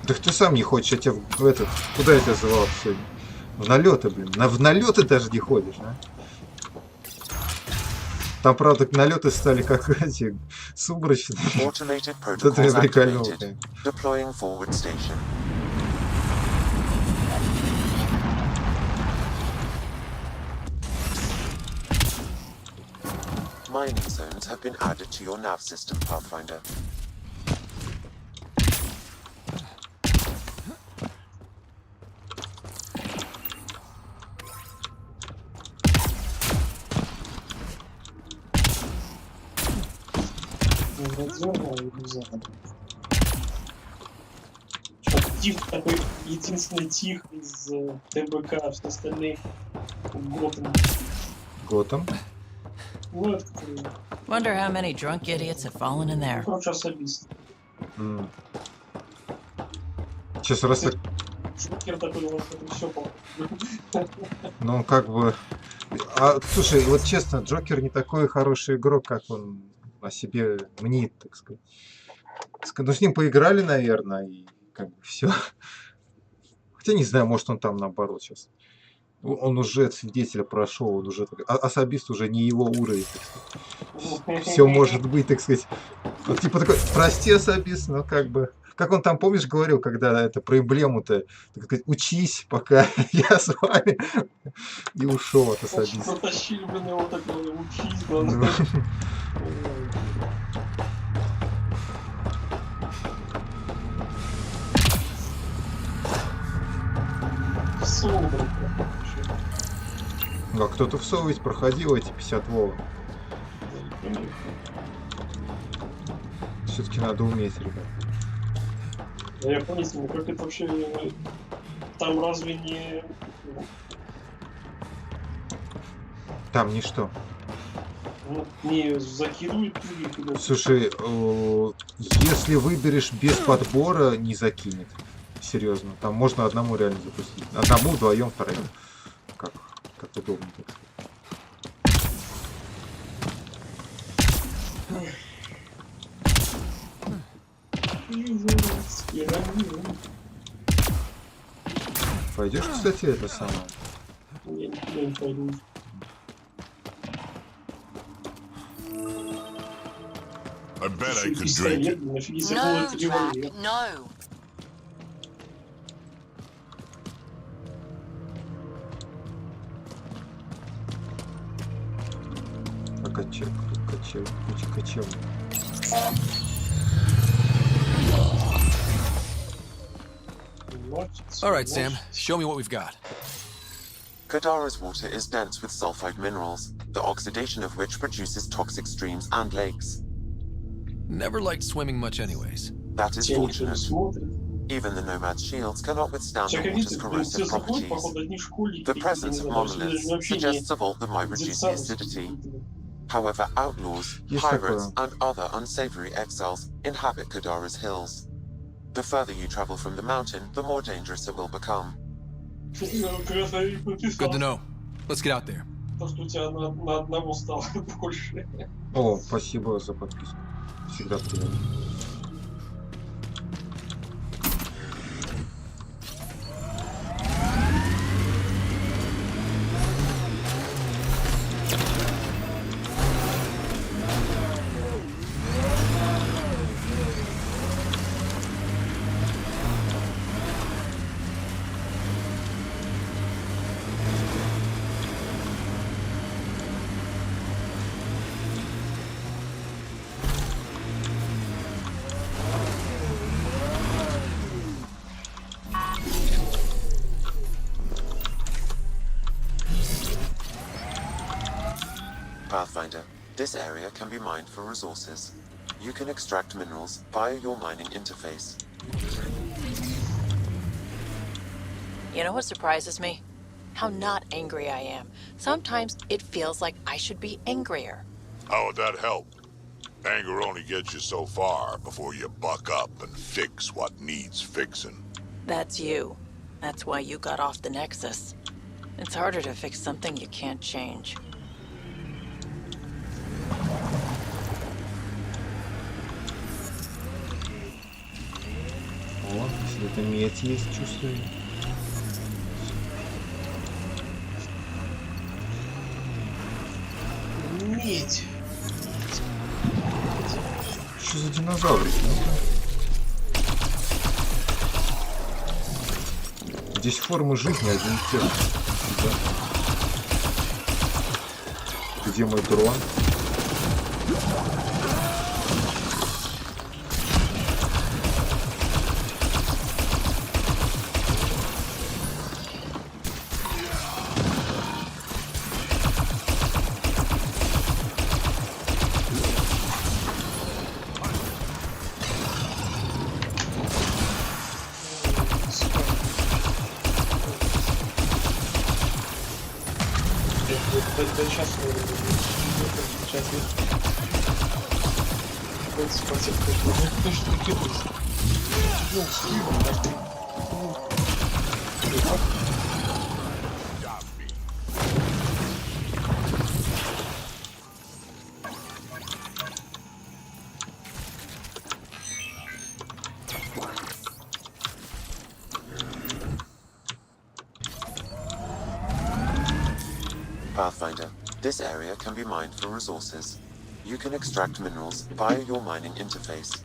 Да ты сам не хочешь, я тебя в этот... Куда я тебя звал сегодня? В налеты, блин. В налеты даже не ходишь, а? Там, правда, налеты стали как эти сумрачные. Это я прикольнул. Mining zones have been added to your nav system, Pathfinder. Тих такой, единственный тих из ТБК, а все остальные Готэм. Готэм? Ну, это Wonder how many drunk idiots have fallen in there. Короче, особист. Сейчас раз так... Джокер такой, вот это все по. Ну, как бы... слушай, вот честно, Джокер не такой хороший игрок, как он о себе мнит, так сказать. Ну, с ним поиграли, наверное, и как бы все. Хотя не знаю, может он там наоборот сейчас. Он уже от свидетеля прошел, он уже особист уже не его уровень, так сказать. Все может быть, так сказать. Вот, типа такой, прости, особист, но как бы. Как он там, помнишь, говорил, когда это про эмблему-то, так сказать, учись, пока я с вами, и ушел от особиста. Протащили, блин, его так, учись, главное. всовывал. А кто-то всовывать проходил эти 50 вова. Все-таки надо уметь, ребят. Я понять не могу, как это вообще... Там разве не... Там ничто. Ну, не закидывают другие куда-то? Слушай, если выберешь без подбора, не закинет. Серьезно. Там можно одному реально запустить. Одному, вдвоем, втроем. Как удобно, так сказать. Пойдешь, кстати, это самое? Я не пойду. I bet I could drink it. No, Drac, no. Качел. All right, Sam. Show me what we've got. Kadara's water is dense with sulfide minerals, the oxidation of which produces toxic streams and lakes. Never liked swimming much anyways. That is fortunate. Even the Nomad's shields cannot withstand the water's corrosive properties. The presence of monoliths suggests a vault that might reduce the acidity. However, outlaws, pirates, and other unsavory exiles inhabit Kadara's hills. The further you travel from the mountain, the more dangerous it will become. Good to know. Let's get out there. О, спасибо за подписку. Всегда приятно. Pathfinder, this area can be mined for resources. You can extract minerals via your mining interface. You know what surprises me? How not angry I am. Sometimes it feels like I should be angrier. How would that help? Anger only gets you so far before you buck up and fix what needs fixing. That's you. That's why you got off the Nexus. It's harder to fix something you can't change. О, если это медь есть, чувствую. Медь. Что за динозавры? Здесь формы жизни один и те же. Где мой дрон? Pathfinder, this area can be mined for resources. You can extract minerals via your mining interface.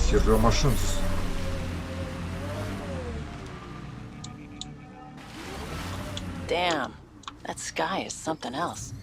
Сервомашинс. Damn, that sky is something else.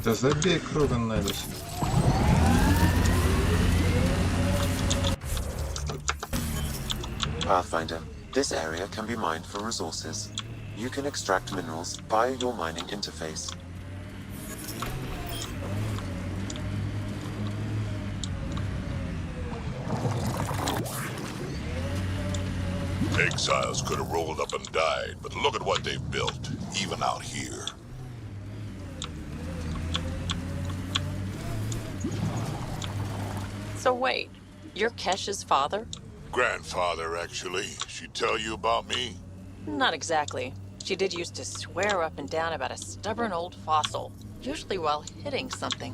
Да забей кругом навесь. Pathfinder, this area can be mined for resources. You can extract minerals via your mining interface. Exiles could have rolled up and died, but look at what they've built, even out here. So wait, you're Kesh's father? Grandfather, actually. She tell you about me? Not exactly. She did used to swear up and down about a stubborn old fossil, usually while hitting something.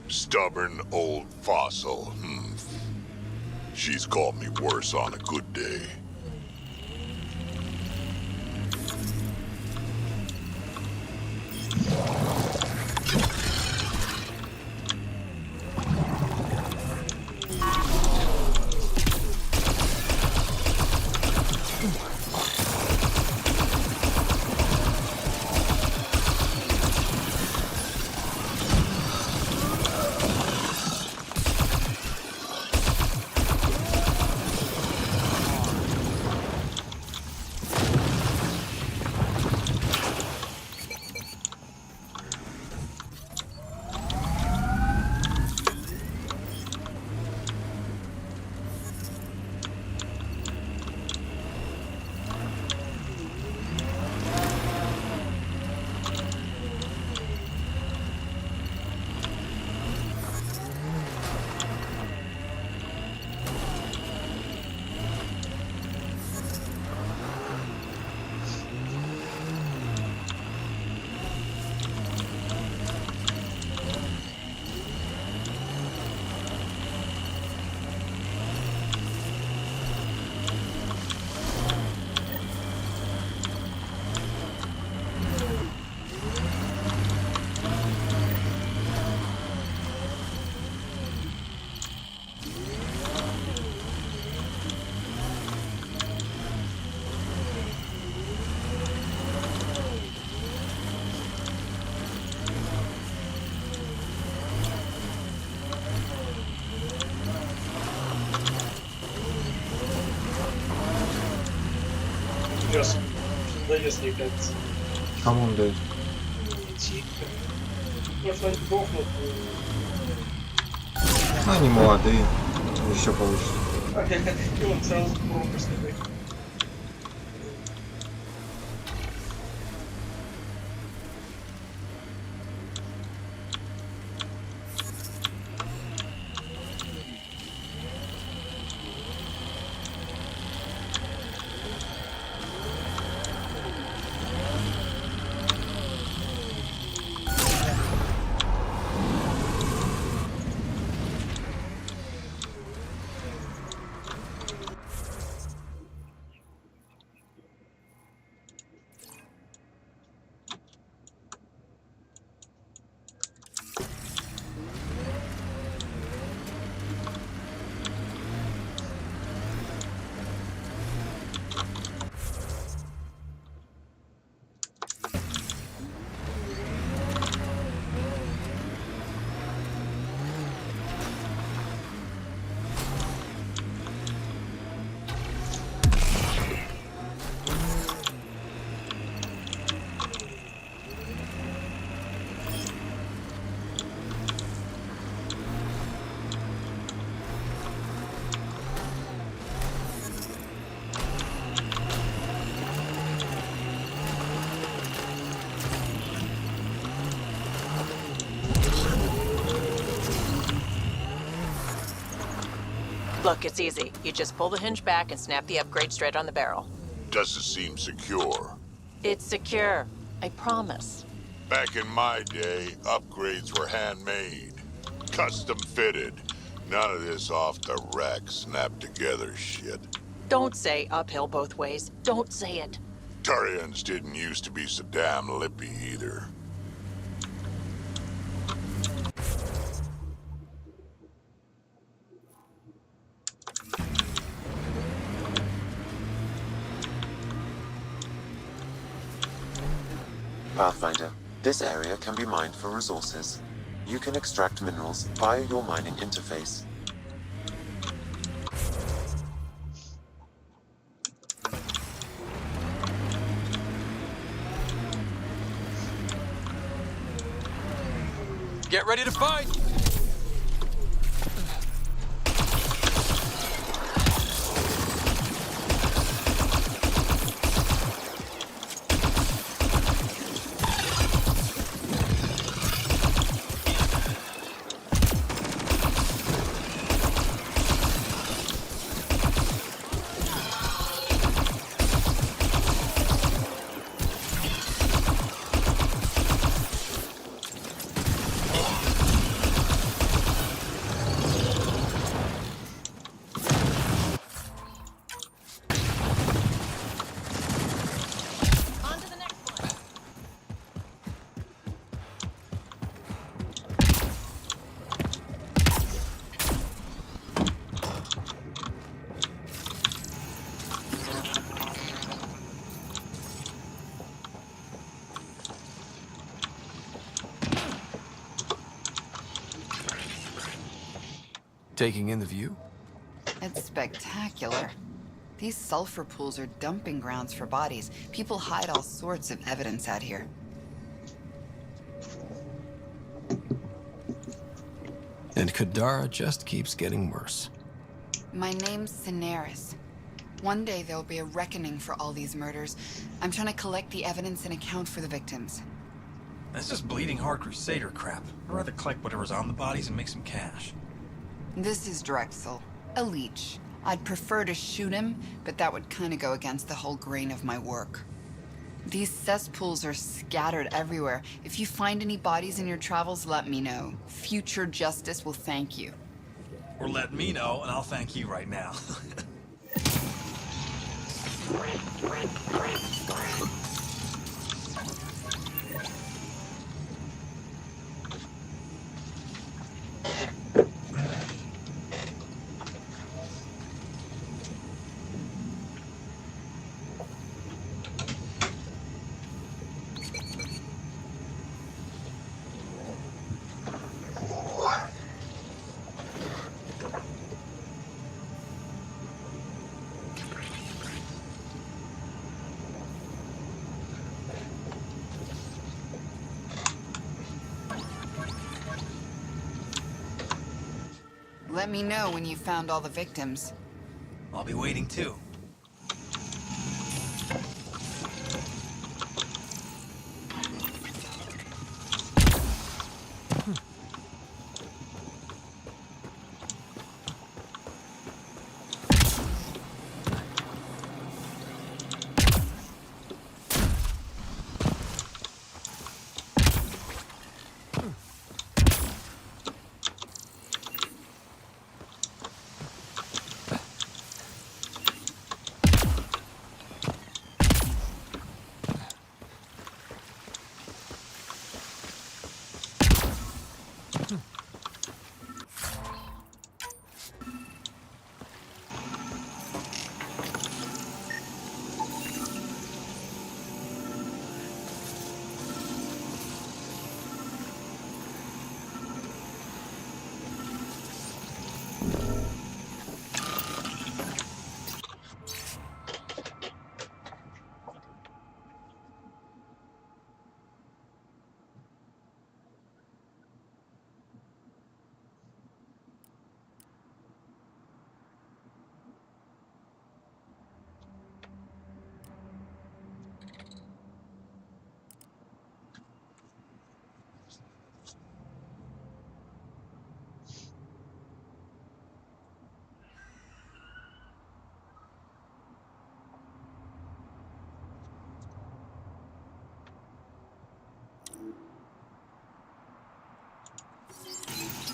Stubborn old fossil, She's called me worse on a good day. Интересно, мне кажется. Кому он дает? Тихо. Может, они дохнут. Ну, они молодые. Еще получится. И он сразу пропуск такой. Look, it's easy. You just pull the hinge back and snap the upgrade straight on the barrel. Does it seem secure? It's secure. I promise. Back in my day, upgrades were handmade. Custom fitted. None of this off the rack, snap together shit. Don't say uphill both ways. Don't say it. Turians didn't used to be so damn lippy either. Pathfinder, this area can be mined for resources. You can extract minerals via your mining interface. Get ready to fight! Taking in the view? It's spectacular. These sulfur pools are dumping grounds for bodies. People hide all sorts of evidence out here. And Kadara just keeps getting worse. My name's Cineris. One day there'll be a reckoning for all these murders. I'm trying to collect the evidence and account for the victims. That's just bleeding heart crusader crap. I'd rather collect whatever's on the bodies and make some cash. This is Drexel, a leech. I'd prefer to shoot him, but that would kind of go against the whole grain of my work. These cesspools are scattered everywhere. If you find any bodies in your travels, let me know. Future justice will thank you. Or let me know, and I'll thank you right now. Let me know when you found all the victims. I'll be waiting too.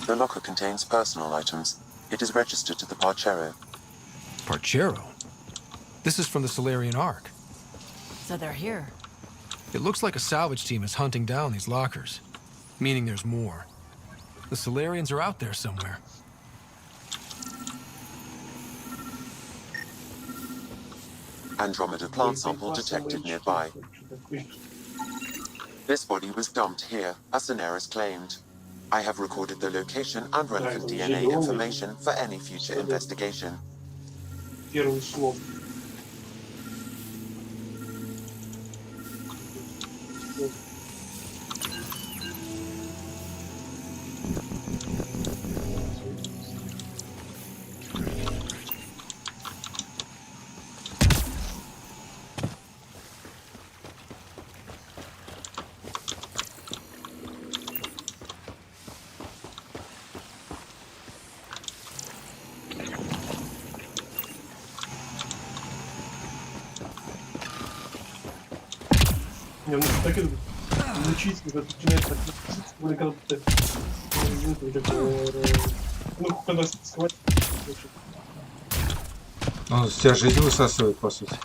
The locker contains personal items. It is registered to the Parchero. Parchero? This is from the Solarian Ark. So they're here. It looks like a salvage team is hunting down these lockers, meaning there's more. The Solarians are out there somewhere. Andromeda plant sample detected nearby. This body was dumped here, as Daenerys claimed. I have recorded the location and relevant DNA information for any future investigation. Первый слог. Я ну так и звучит, когда начинает так, когда ты ну, когда схватить. Он с тебя жизнь высасывает, по сути.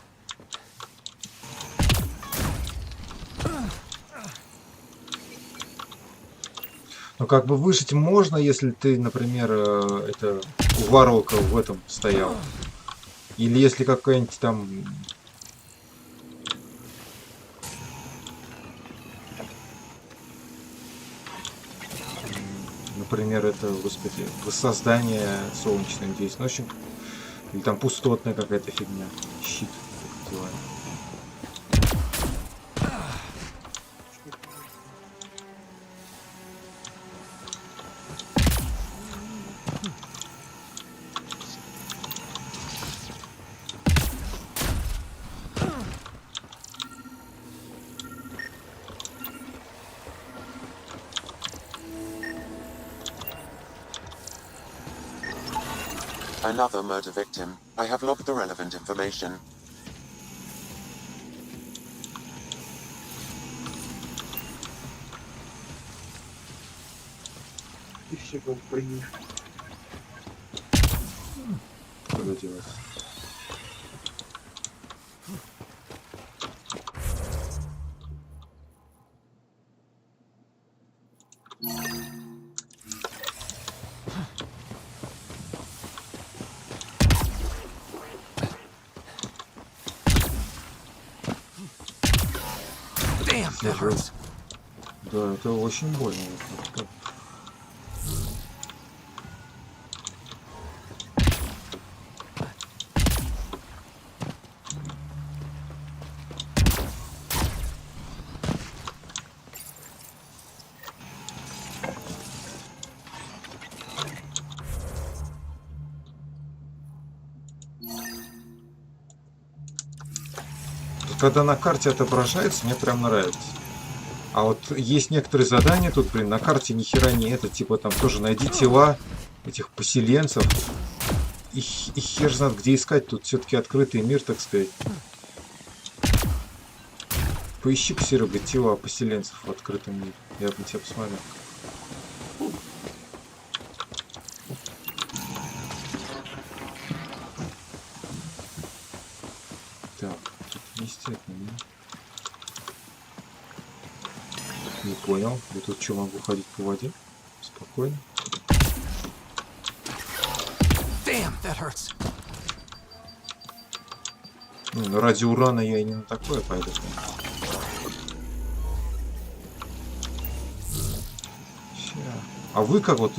Но как бы выжить можно, если ты, например, это у Ворока в этом стоял. Или если какая-нибудь там... Например, это, господи, воссоздание солнечным действием. В общем, или там пустотная какая-то фигня. Щит. Так называемый. Another murder victim. I have logged the relevant information. Куда делать? Да, это очень больно. когда на карте отображается, мне прям нравится. А вот есть некоторые задания тут, блин, на карте ни хера не это, типа там тоже найди тела этих поселенцев. И хер знает, где искать, тут все-таки открытый мир, так сказать. Поищи-ка, Серега, тела поселенцев в открытом мире. Я бы на тебя посмотрел. Так, тут естественно, не понял. Я тут что, могу ходить по воде? Спокойно. Damn, that hurts. Ну, ради урана я и не на такое пойду. А вы как вот...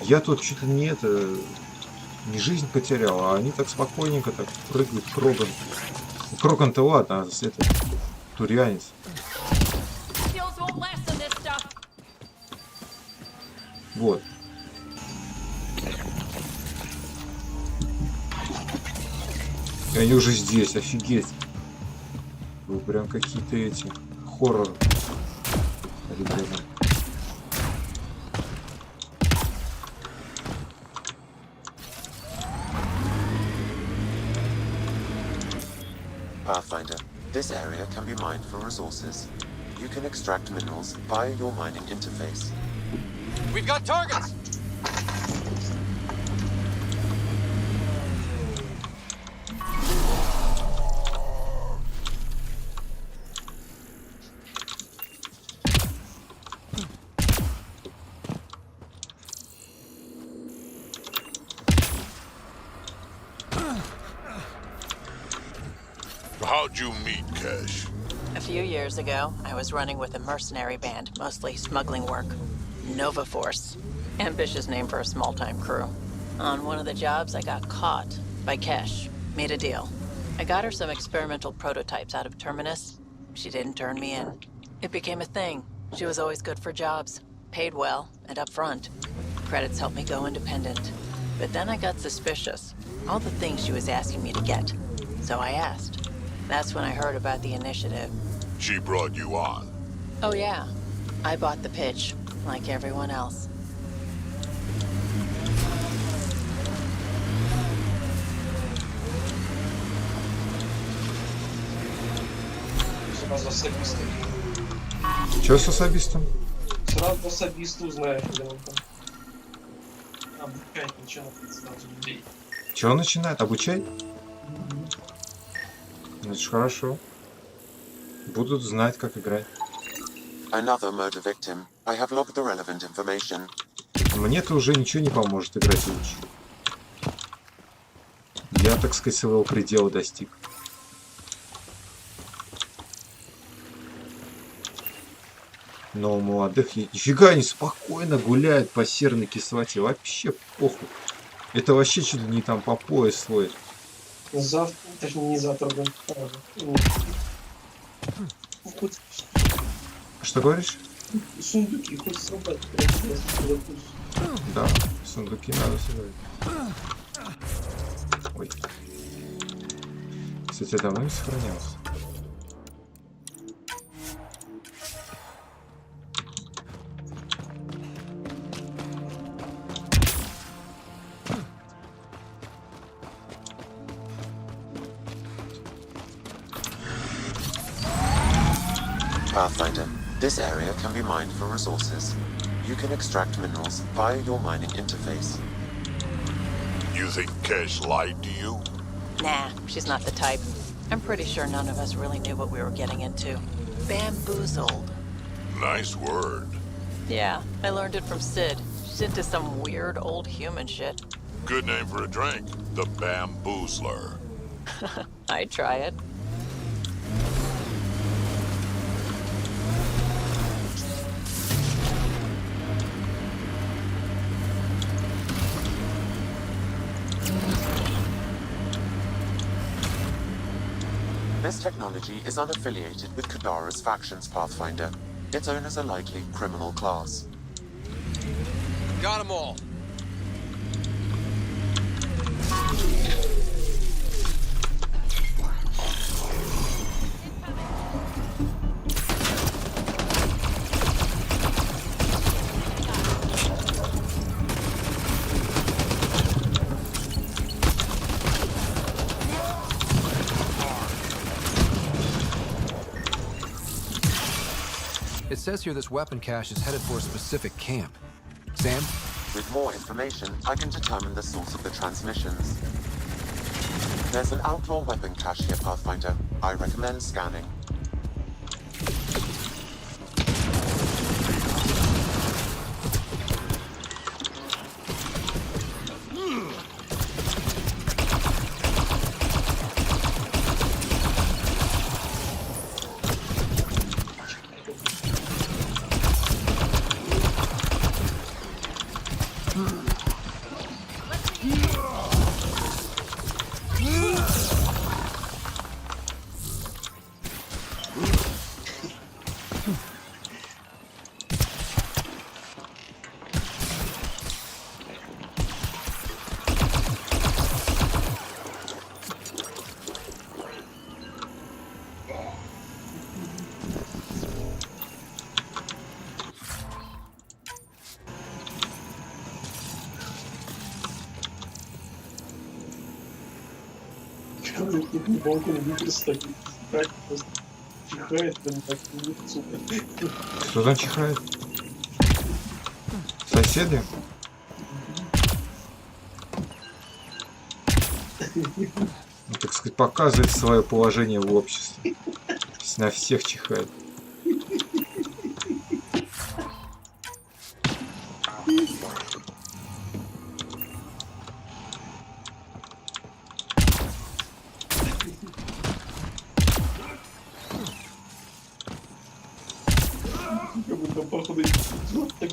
Я тут чуть ли не это... Не жизнь потерял, а они так спокойненько так прыгают. Кроган. Кроган-то ладно, а это... Турианец. Вот. И они уже здесь, офигеть. Вы прям какие-то эти... Хоррор. Ребята. Pathfinder, this area can be mined for resources. You can extract minerals via your mining interface. We've got targets! How'd you meet Cash? A few years ago, I was running with a mercenary band, mostly smuggling work. Nova Force. Ambitious name for a small-time crew. On one of the jobs, I got caught by Kesh. Made a deal. I got her some experimental prototypes out of Terminus. She didn't turn me in. It became a thing. She was always good for jobs. Paid well, and upfront. Credits helped me go independent. But then I got suspicious. All the things she was asking me to get. So I asked. That's when I heard about the initiative. She brought you on. Oh yeah. I bought the pitch, like everyone else. Сразу особисто. Че с особистом? Сразу особисто узнаешь, где он там. Обучать начинает сразу людей. Че он начинает? Обучать? Значит, хорошо. Будут знать, как играть. Another murder victim. I have logged the relevant information. Мне-то уже ничего не поможет играть лучше. Я, так сказать, своего предела достиг. Но у молодых... Нифига они спокойно гуляют по серной кислоте. Вообще похуй. Это вообще чуть ли не там по пояс свой. Завтра, точнее не завтра, да. Что говоришь? Сундуки хоть собрать. Да, сундуки надо собрать. Ой. Кстати, я давно не сохранялся. Pathfinder, this area can be mined for resources. You can extract minerals via your mining interface. You think Cash lied to you? Nah, she's not the type. I'm pretty sure none of us really knew what we were getting into. Bamboozled. Nice word. Yeah, I learned it from Sid. She's into some weird old human shit. Good name for a drink. The Bamboozler. I'd try it. This technology is unaffiliated with Kadara's factions, Pathfinder. Its owners are likely criminal class. Got them all. says here this weapon cache is headed for a specific camp. Sam? With more information, I can determine the source of the transmissions. There's an outlaw weapon cache here, Pathfinder. I recommend scanning. Балкон не представить. Как просто чихает, там так сука. Кто там чихает? Соседи? Ну, так сказать, показывает свое положение в обществе. На всех чихает. Походу, вот так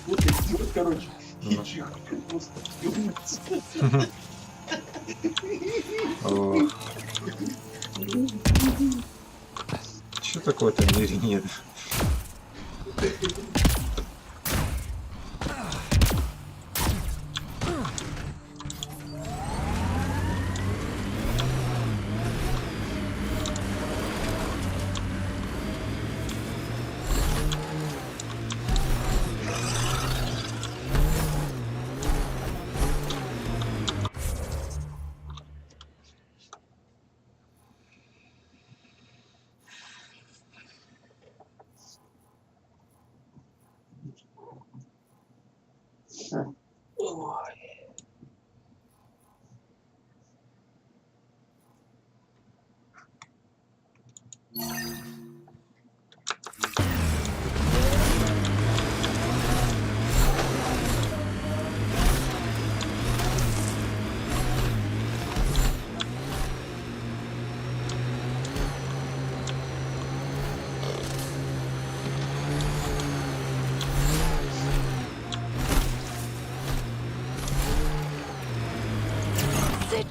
вот идет, короче, и чихает просто. Что такое в этом мире нет?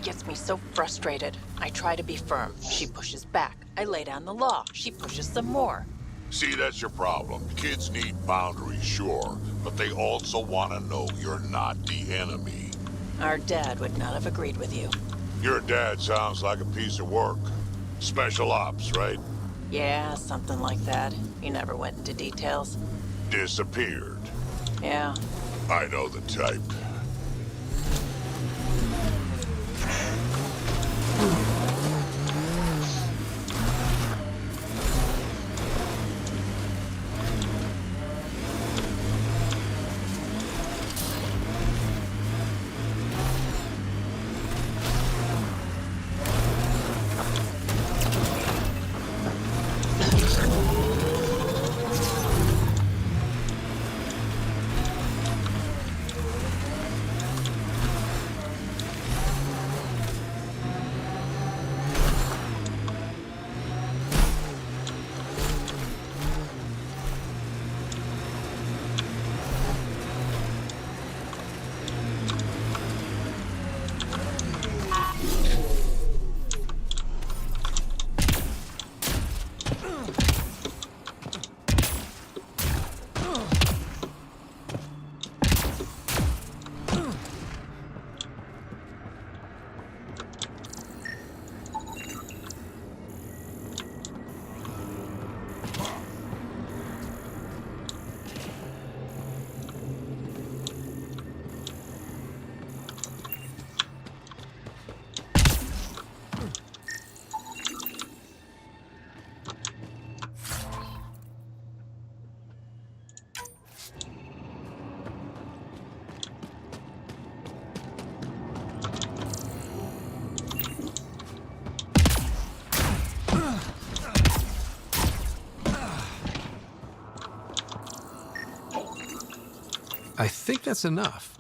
Gets me so frustrated. I try to be firm. She pushes back. I lay down the law. She pushes some more. See, that's your problem. Kids need boundaries, sure, but they also want to know you're not the enemy. Our dad would not have agreed with you. Your dad sounds like a piece of work. Special ops, right? Yeah, something like that. He never went into details. Disappeared. Yeah. I know the type. I think that's enough.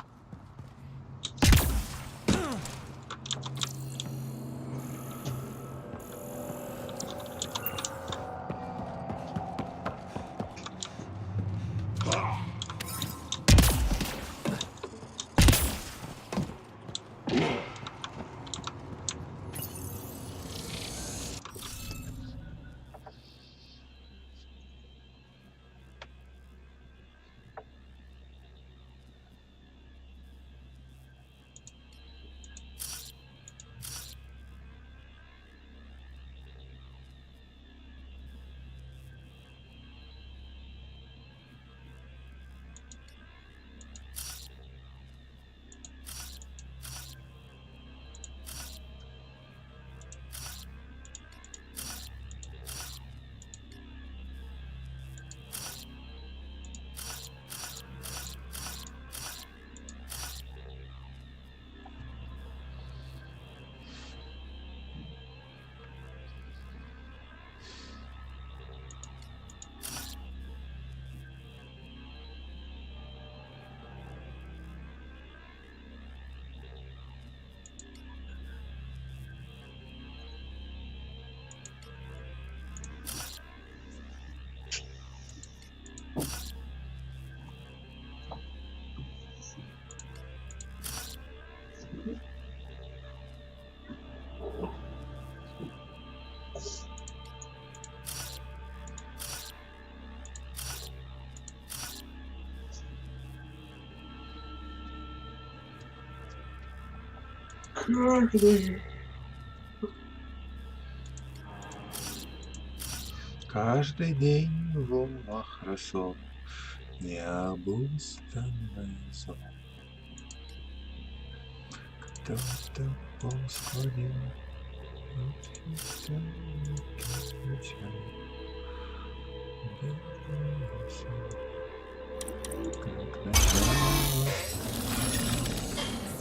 Каждый день в умах росол необузданное зло. Кто-то полз ходил,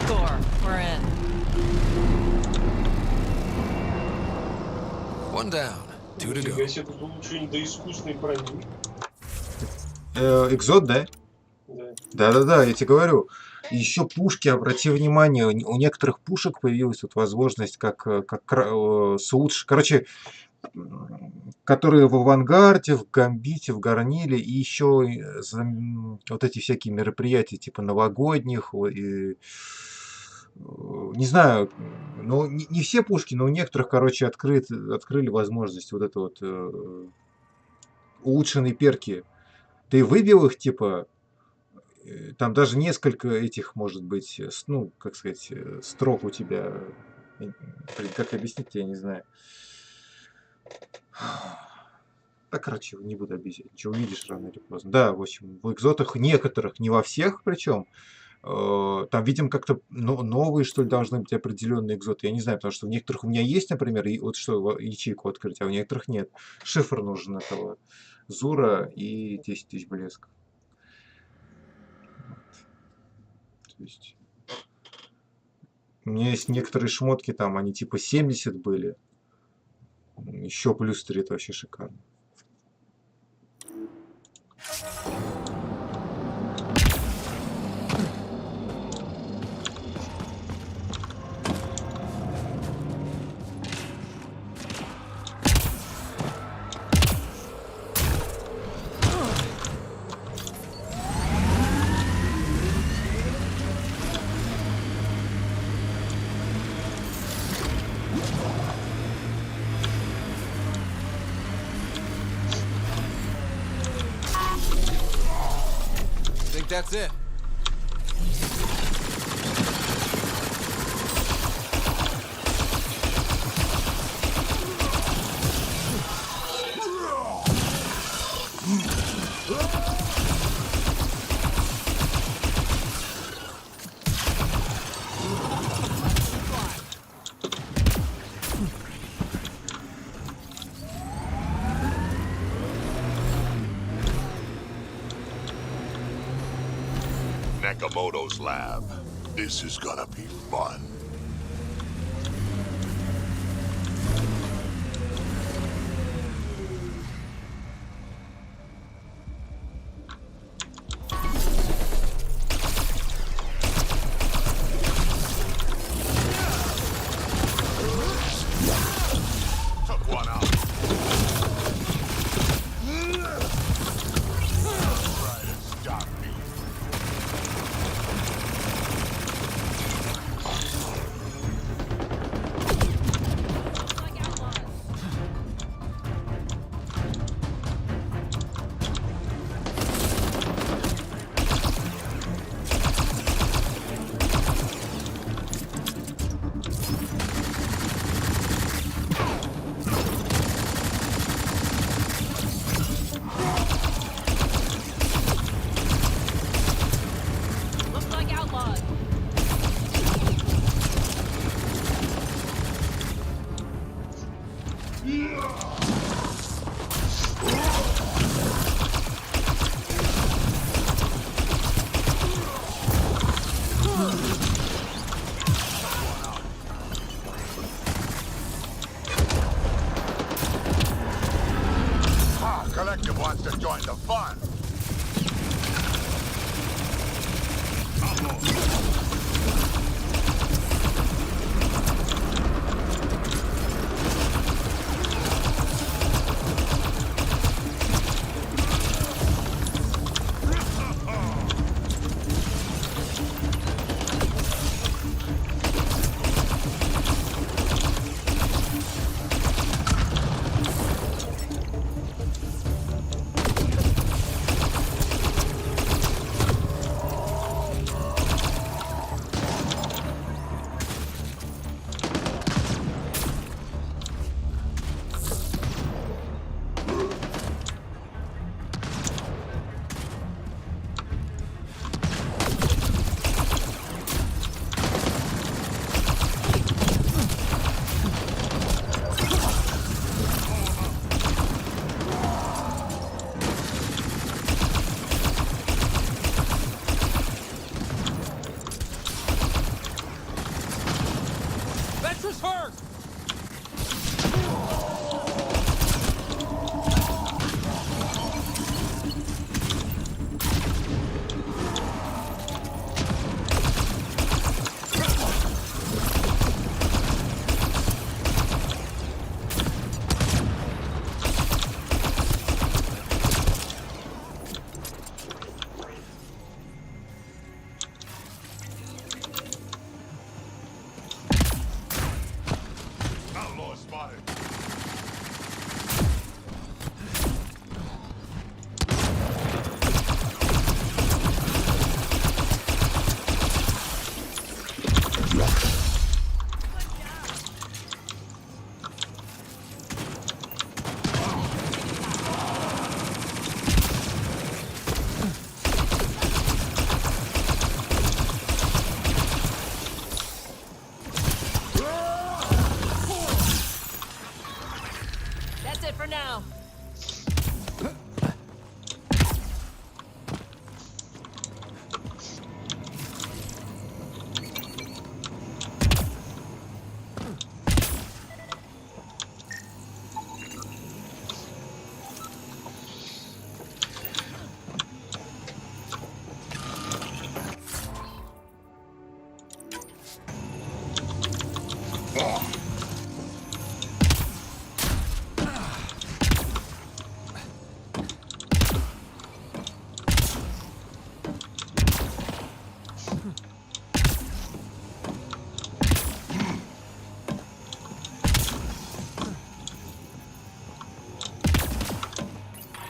Score, we're in. One down, two to go. Нифига себе, тут улучшение до искусственной брони. Экзот, да? Да. Да-да-да, я тебе говорю. Еще пушки, обрати внимание, у некоторых пушек появилась вот возможность как короче, которые в авангарде, в гамбите, в горниле, и еще вот эти всякие мероприятия типа новогодних, и, не знаю, но не все пушки, но у некоторых, короче, открыли возможность вот это вот улучшенные перки. Ты выбил их, типа, там даже несколько этих, может быть, ну, как сказать, строк у тебя. Блин, как объяснить, я не знаю. Да, короче, не буду объяснять. Ничего увидишь рано или поздно. Да, в общем, в экзотах некоторых, не во всех причем, там, видимо, как-то новые, что ли, должны быть определенные экзоты. Я не знаю, потому что в некоторых у меня есть, например, и вот что, ячейку открыть, а у некоторых нет. Шифр нужен этого Зура и 10 тысяч блесков. То есть у меня есть некоторые шмотки, там они типа 70 были. Еще плюс 3, это вообще шикарно. That's it. Nakamoto's lab. This is gonna be fun.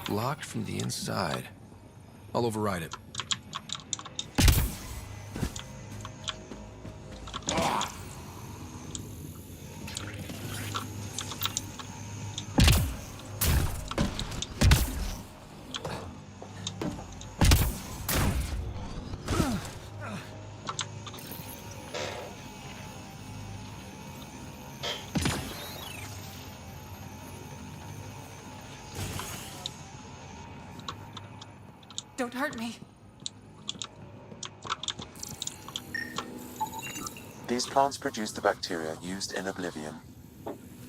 Locked from the inside. I'll override it. Don't hurt me. These plants produce the bacteria used in Oblivion.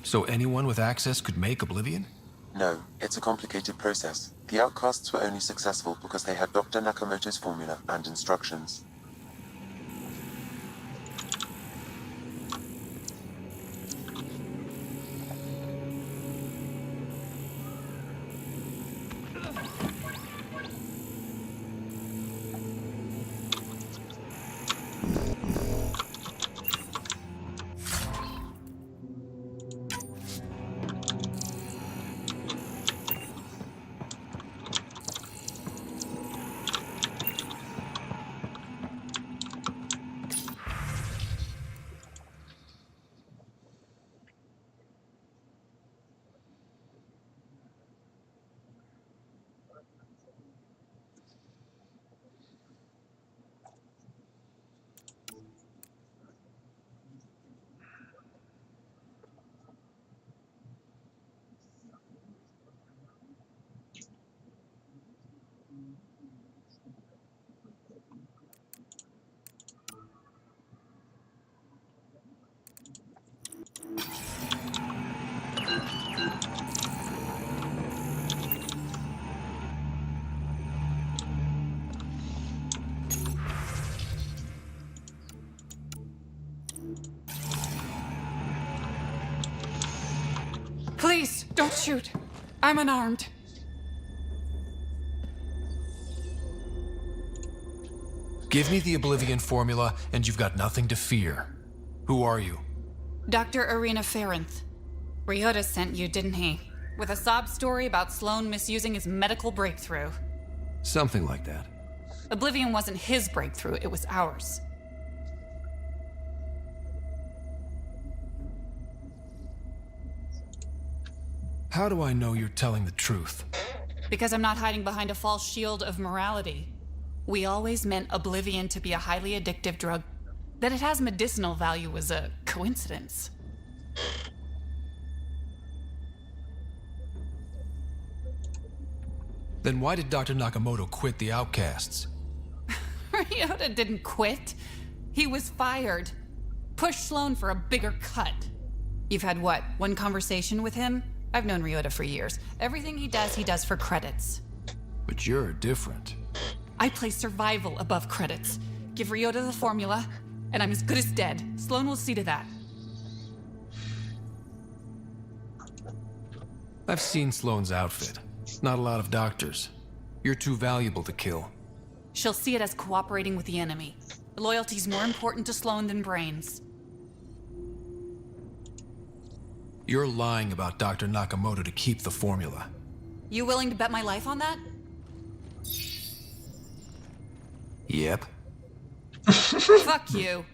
So anyone with access could make Oblivion? No, it's a complicated process. The outcasts were only successful because they had Dr. Nakamoto's formula and instructions. Please, don't shoot. I'm unarmed. Give me the Oblivion formula, and you've got nothing to fear. Who are you? Dr. Irina Ferenth. Ryota sent you, didn't he? With a sob story about Sloan misusing his medical breakthrough. Something like that. Oblivion wasn't his breakthrough, it was ours. How do I know you're telling the truth? Because I'm not hiding behind a false shield of morality. We always meant Oblivion to be a highly addictive drug. That it has medicinal value was a coincidence. Then why did Dr. Nakamoto quit the Outcasts? Ryota didn't quit. He was fired. Pushed Sloan for a bigger cut. You've had what, one conversation with him? I've known Ryota for years. Everything he does for credits. But you're different. I place survival above credits. Give Ryota the formula, and I'm as good as dead. Sloan will see to that. I've seen Sloan's outfit. Not a lot of doctors. You're too valuable to kill. She'll see it as cooperating with the enemy. Loyalty's more important to Sloan than brains. You're lying about Dr. Nakamoto to keep the formula. You willing to bet my life on that? Yep. Fuck you.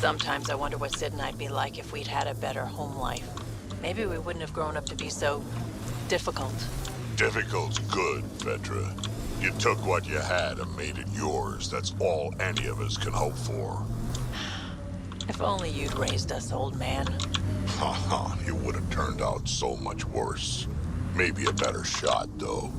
Sometimes I wonder what Sid and I'd be like if we'd had a better home life. Maybe we wouldn't have grown up to be so difficult. Difficult's good, Vetra. You took what you had and made it yours. That's all any of us can hope for. If only you'd raised us, old man. Haha, it would have turned out so much worse. Maybe a better shot, though.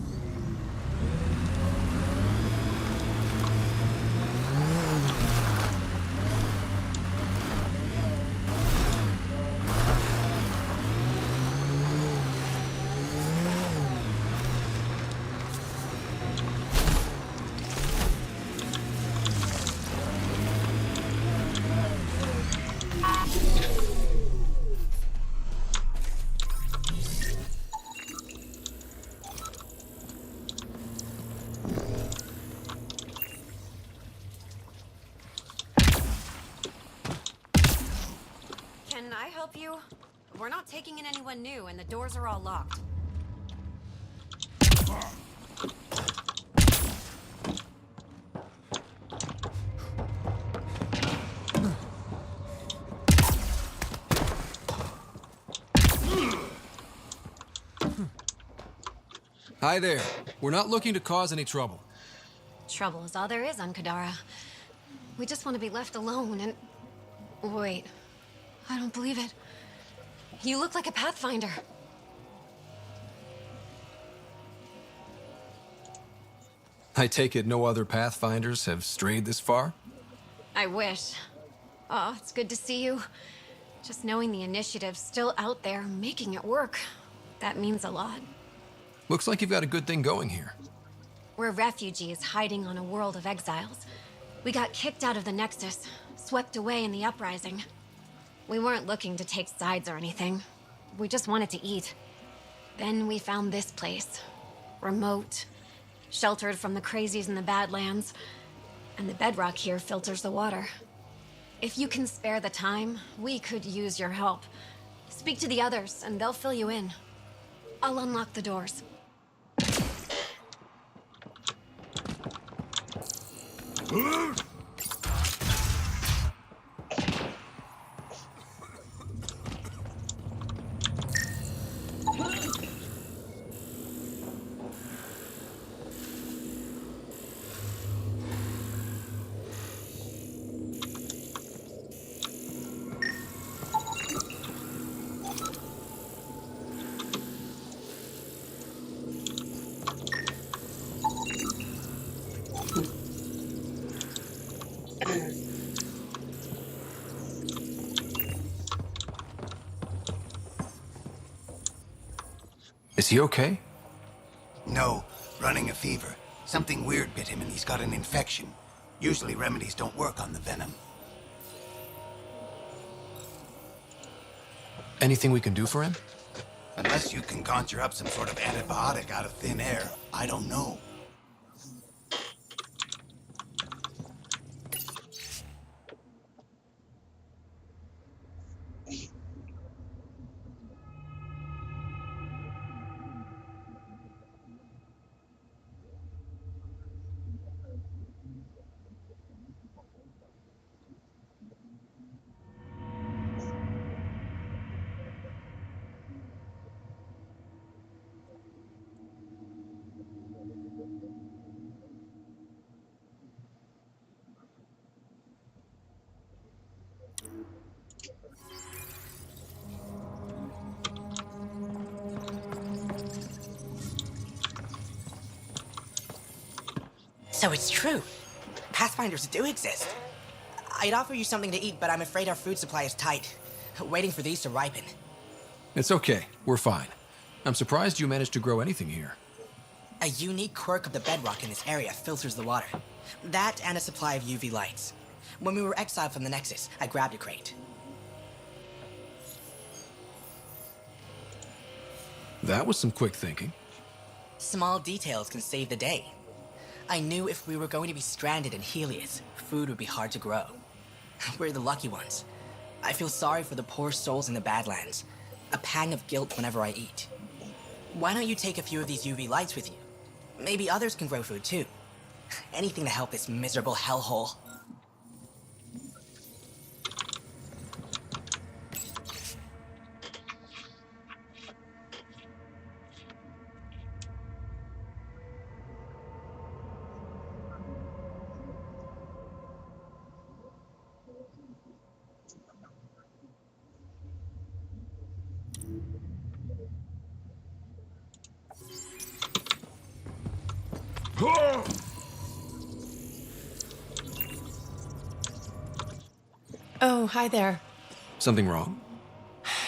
Can I help you? We're not taking in anyone new, and the doors are all locked. Hi there. We're not looking to cause any trouble. Trouble is all there is on Kadara. We just want to be left alone and... Wait. I don't believe it. You look like a Pathfinder. I take it no other Pathfinders have strayed this far? I wish. Oh, it's good to see you. Just knowing the initiative's still out there, making it work. That means a lot. Looks like you've got a good thing going here. We're refugees hiding on a world of exiles. We got kicked out of the Nexus, swept away in the uprising. We weren't looking to take sides or anything. We just wanted to eat. Then we found this place. Remote, sheltered from the crazies in the Badlands, and the bedrock here filters the water. If you can spare the time, we could use your help. Speak to the others, and they'll fill you in. I'll unlock the doors. Is he okay? No, running a fever. Something weird bit him and he's got an infection. Usually remedies don't work on the venom. Anything we can do for him? Unless you can conjure up some sort of antibiotic out of thin air, I don't know. So it's true. Pathfinders do exist. I'd offer you something to eat, but I'm afraid our food supply is tight. Waiting for these to ripen. It's okay. We're fine. I'm surprised you managed to grow anything here. A unique quirk of the bedrock in this area filters the water. That and a supply of UV lights. When we were exiled from the Nexus, I grabbed a crate. That was some quick thinking. Small details can save the day. I knew if we were going to be stranded in Helios, food would be hard to grow. We're the lucky ones. I feel sorry for the poor souls in the Badlands. A pang of guilt whenever I eat. Why don't you take a few of these UV lights with you? Maybe others can grow food too. Anything to help this miserable hellhole. Oh, hi there. Something wrong?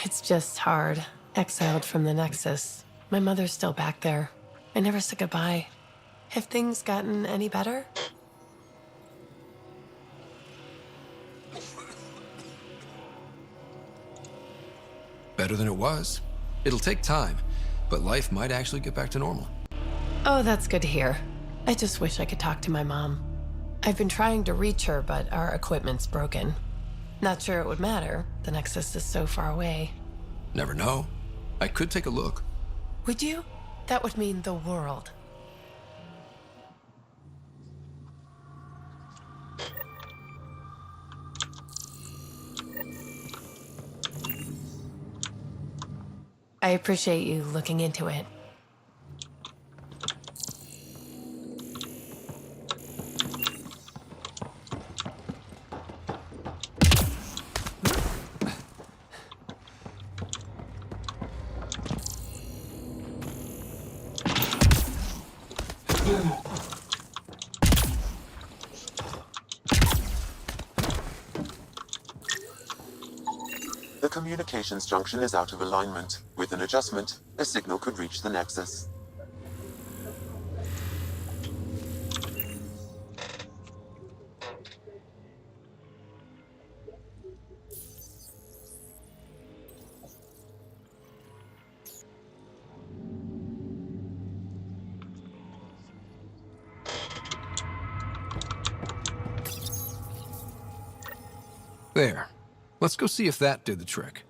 It's just hard. Exiled from the Nexus. My mother's still back there. I never said goodbye. Have things gotten any better? Better than it was. It'll take time, but life might actually get back to normal. Oh, that's good to hear. I just wish I could talk to my mom. I've been trying to reach her, but our equipment's broken. Not sure it would matter. The Nexus is so far away. Never know. I could take a look. Would you? That would mean the world. I appreciate you looking into it. The communications junction is out of alignment. With an adjustment, a signal could reach the Nexus. There. Let's go see if that did the trick.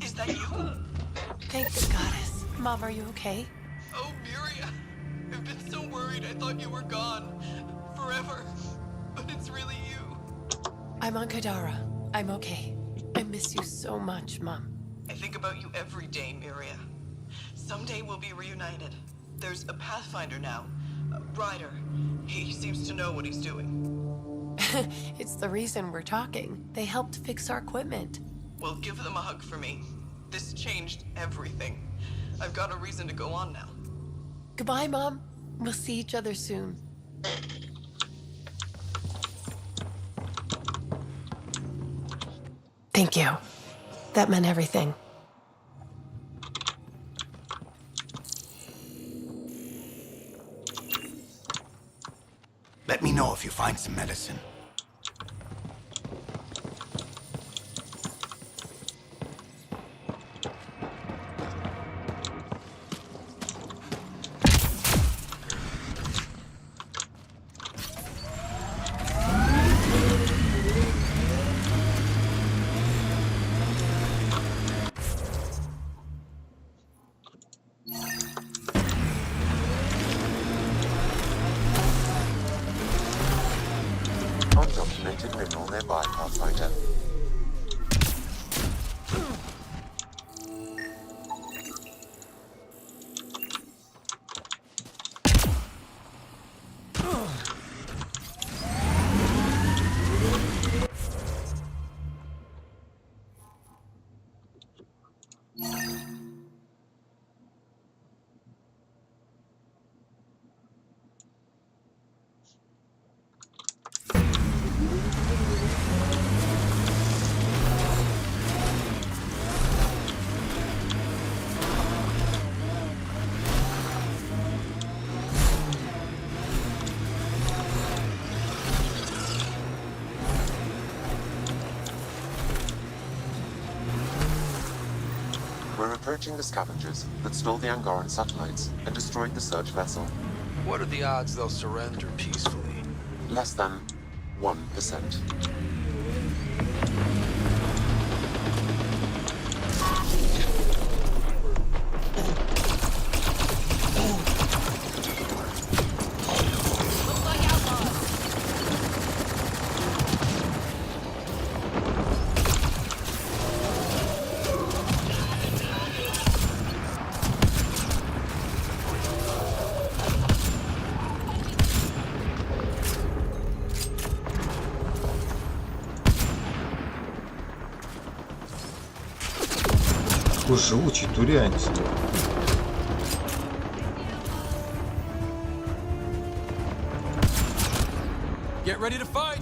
Is that you? Thank the goddess. Mom, are you okay? Oh, Miria. I've been so worried I thought you were gone. Forever. But it's really you. I'm on Kadara. I'm okay. I miss you so much, Mom. I think about you every day, Miria. Someday we'll be reunited. There's a Pathfinder now. Ryder. He seems to know what he's doing. It's the reason we're talking. They helped fix our equipment. Well, give them a hug for me. This changed everything. I've got a reason to go on now. Goodbye, Mom. We'll see each other soon. Thank you. That meant everything. Let me know if you find some medicine. Undocumented mineral nearby, Pathfinder. We're approaching the scavengers that stole the Angaran satellites and destroyed the search vessel. What are the odds they'll surrender peacefully? Less than 1%. Какой живучий турянец. Get ready to fight!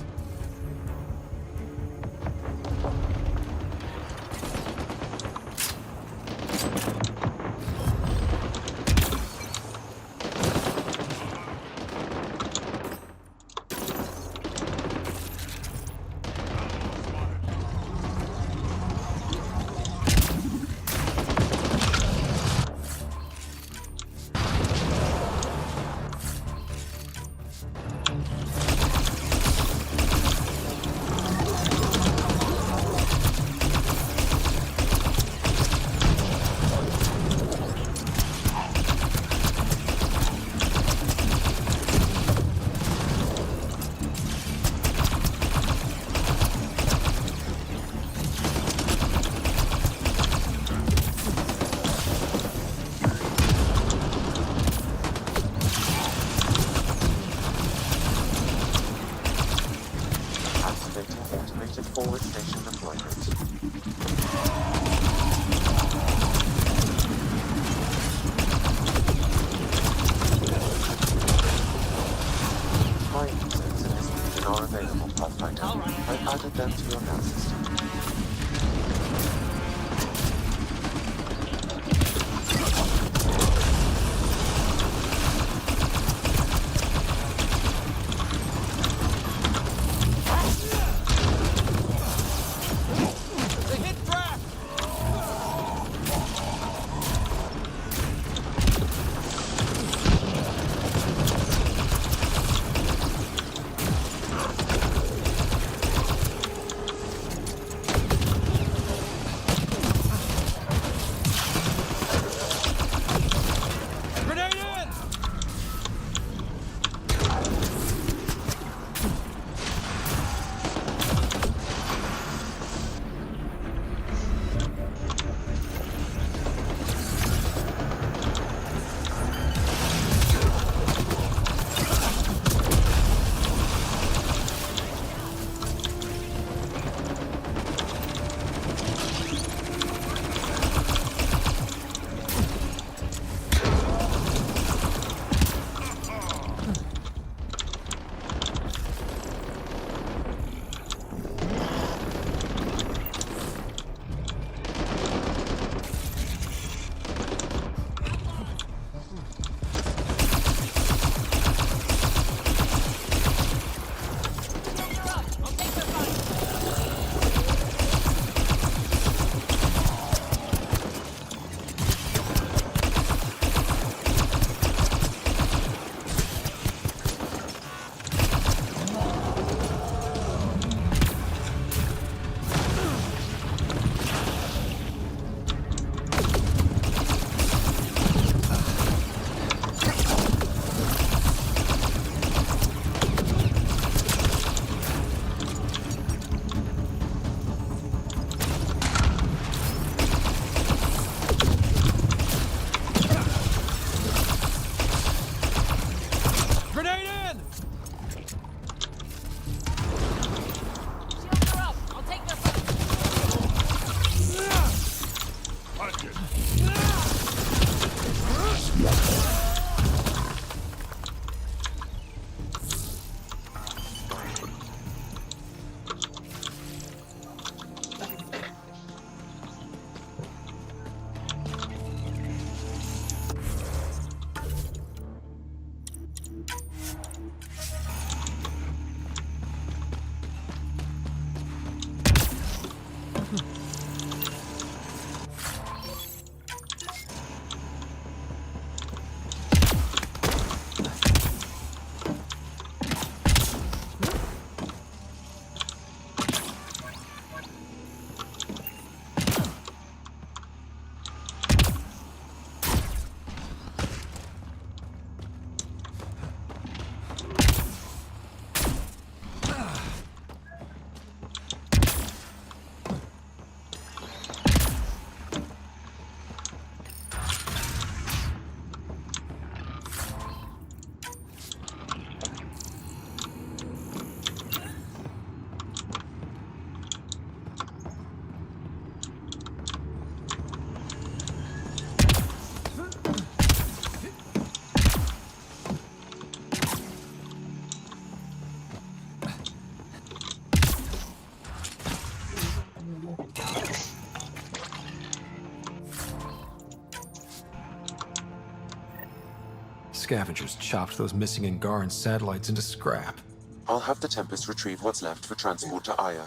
scavengers chopped those missing Angaran satellites into scrap. I'll have the Tempest retrieve what's left for transport to Aya.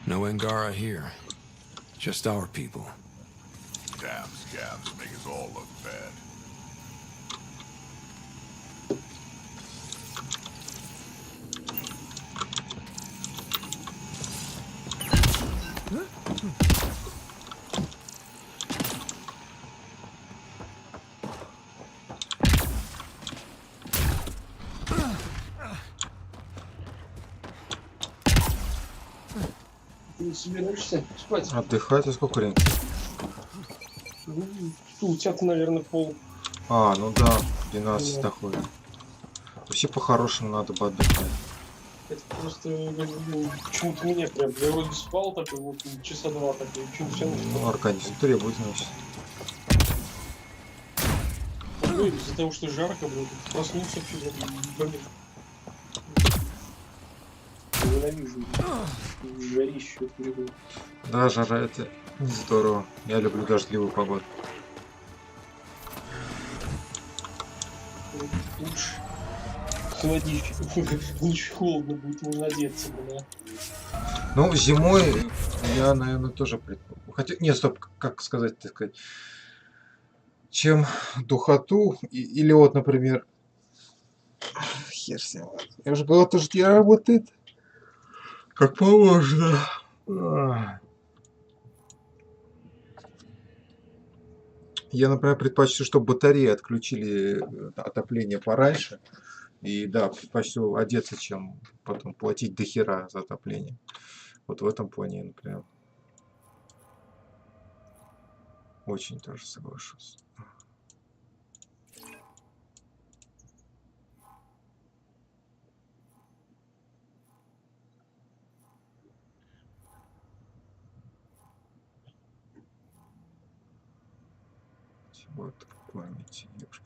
No Angara here. Just our people. Damn scabs make us all look bad. Ты собираешься спать? Отдыхать, а сколько времени? Ну, у тебя-то, наверное, пол. А, ну да, 12 доходит. Вообще по-хорошему надо бы отдыхать. Это просто почему-то меня прям. Я вроде спал такой вот часа два такой, почему все Ну, организм требует, значит. Ну, из-за того, что жарко было, проснулся вообще. Ненавижу. Жарище. Да, жара это здорово. Я люблю дождливую погоду. Лучше холодно будет, можно одеться, да. Ну, зимой я, наверное, тоже предпочитаю. Хотя, нет, стоп, как сказать, так сказать. Чем духоту, или вот, например, хер с ним. Я же говорил, то, что я работает как положено. Я, например, предпочту, чтобы батареи отключили отопление пораньше. И да, предпочту одеться, чем потом платить дохера за отопление. Вот в этом плане, например, очень тоже соглашусь. Вот в памяти девушки.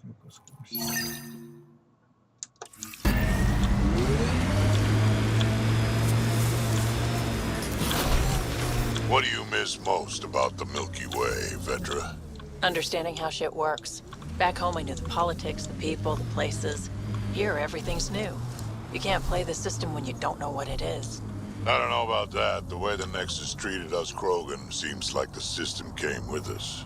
What do you miss most about the Milky Way, Vedra? Understanding how shit works. Back home I knew the politics, the people, the places. Here everything's new. You can't play the system when you don't know what it is. I don't know about that. The way the Nexus treated us Krogan seems like the system came with us.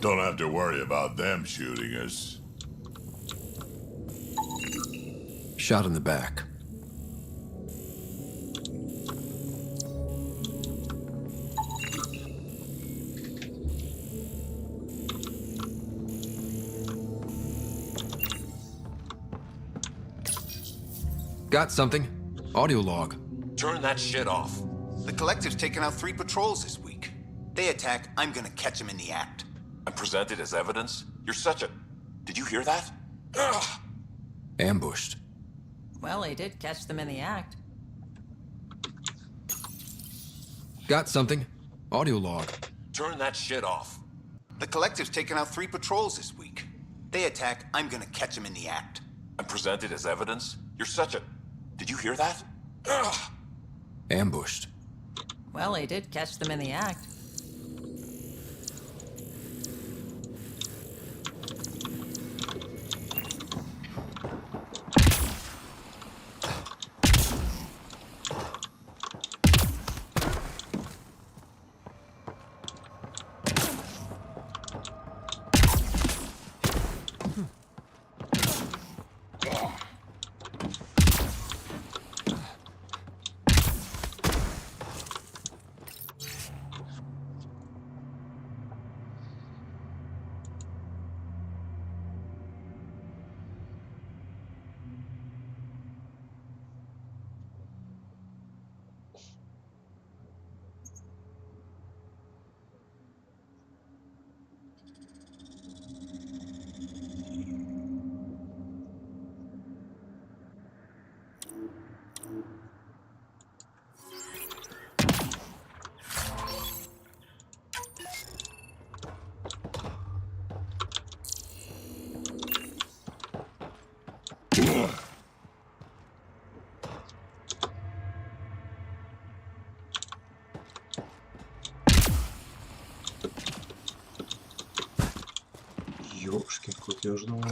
Don't have to worry about them shooting us. Shot in the back. Got something. Audio log. Turn that shit off. The Collective's taken out 3 patrols this week. They attack, I'm gonna catch them in the act. And present it as evidence? You're such a... Did you hear that? Ugh. Ambushed. Well, he did catch them in the act. Got something. Audio log. Turn that shit off. The Collective's taken out 3 patrols this week. They attack, I'm gonna catch them in the act. And present it as evidence? You're such a... Did you hear that? Ugh. Ambushed. Well, he did catch them in the act. Ёшкин кот, я уже думал.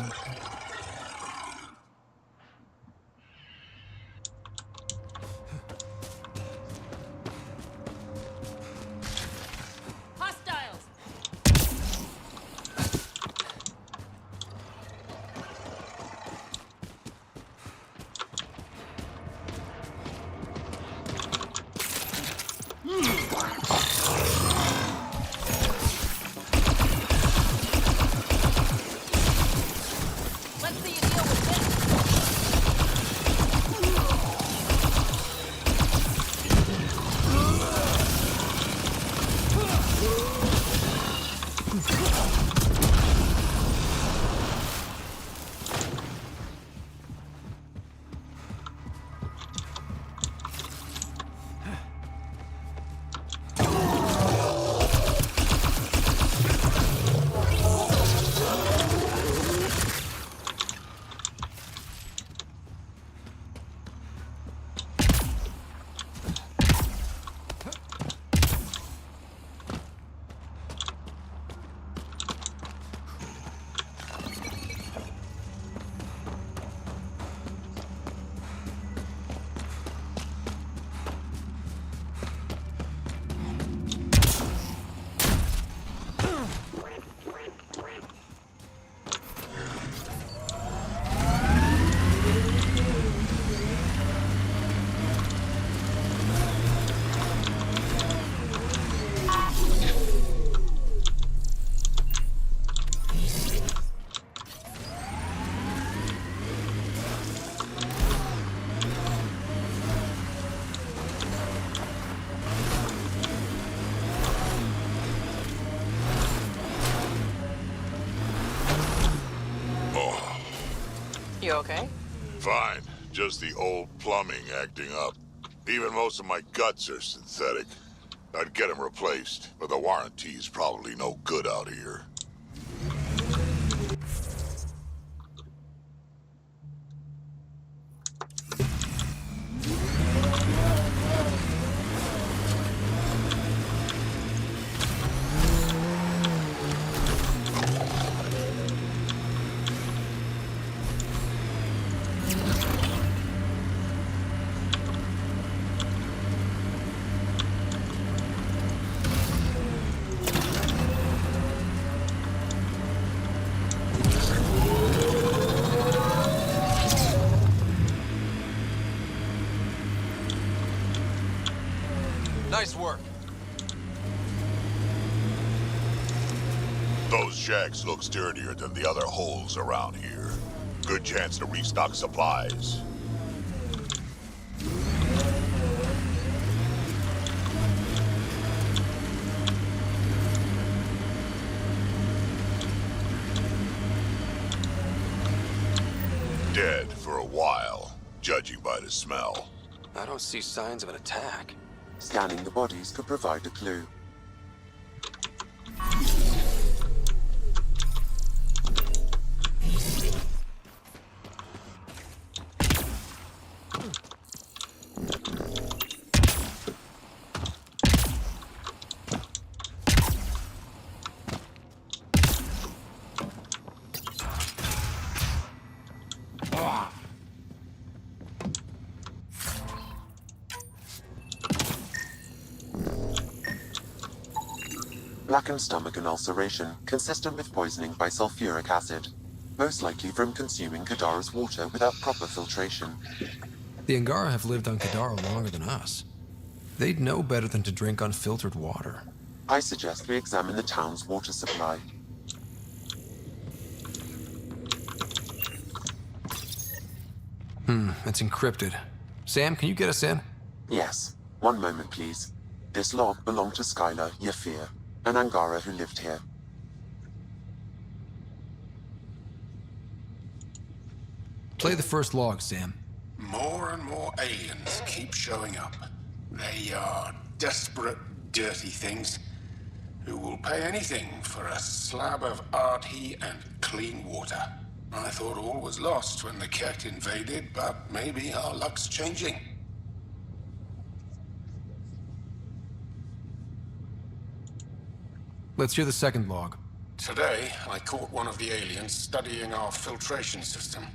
You okay? Fine. Just the old plumbing acting up. Even most of my guts are synthetic. I'd get them replaced, but the warranty's probably no good out here. Nice work. Those shacks look sturdier than the other holes around here. Good chance to restock supplies. for a while, judging by the smell. I don't see signs of an attack. Scanning the bodies could provide a clue. Blackened stomach and ulceration, consistent with poisoning by sulfuric acid. Most likely from consuming Kadara's water without proper filtration. The Angara have lived on Kadara longer than us. They'd know better than to drink unfiltered water. I suggest we examine the town's water supply. It's encrypted. Sam, can you get us in? Yes. One moment, please. This log belonged to Skylar Yafir, an Angara who lived here. Play the first log, Sam. More and more aliens keep showing up. They are desperate, dirty things who will pay anything for a slab of Ardhi and clean water. I thought all was lost when the Ket invaded, but maybe our luck's changing. Let's hear the second log. Today, I caught one of the aliens studying our filtration system.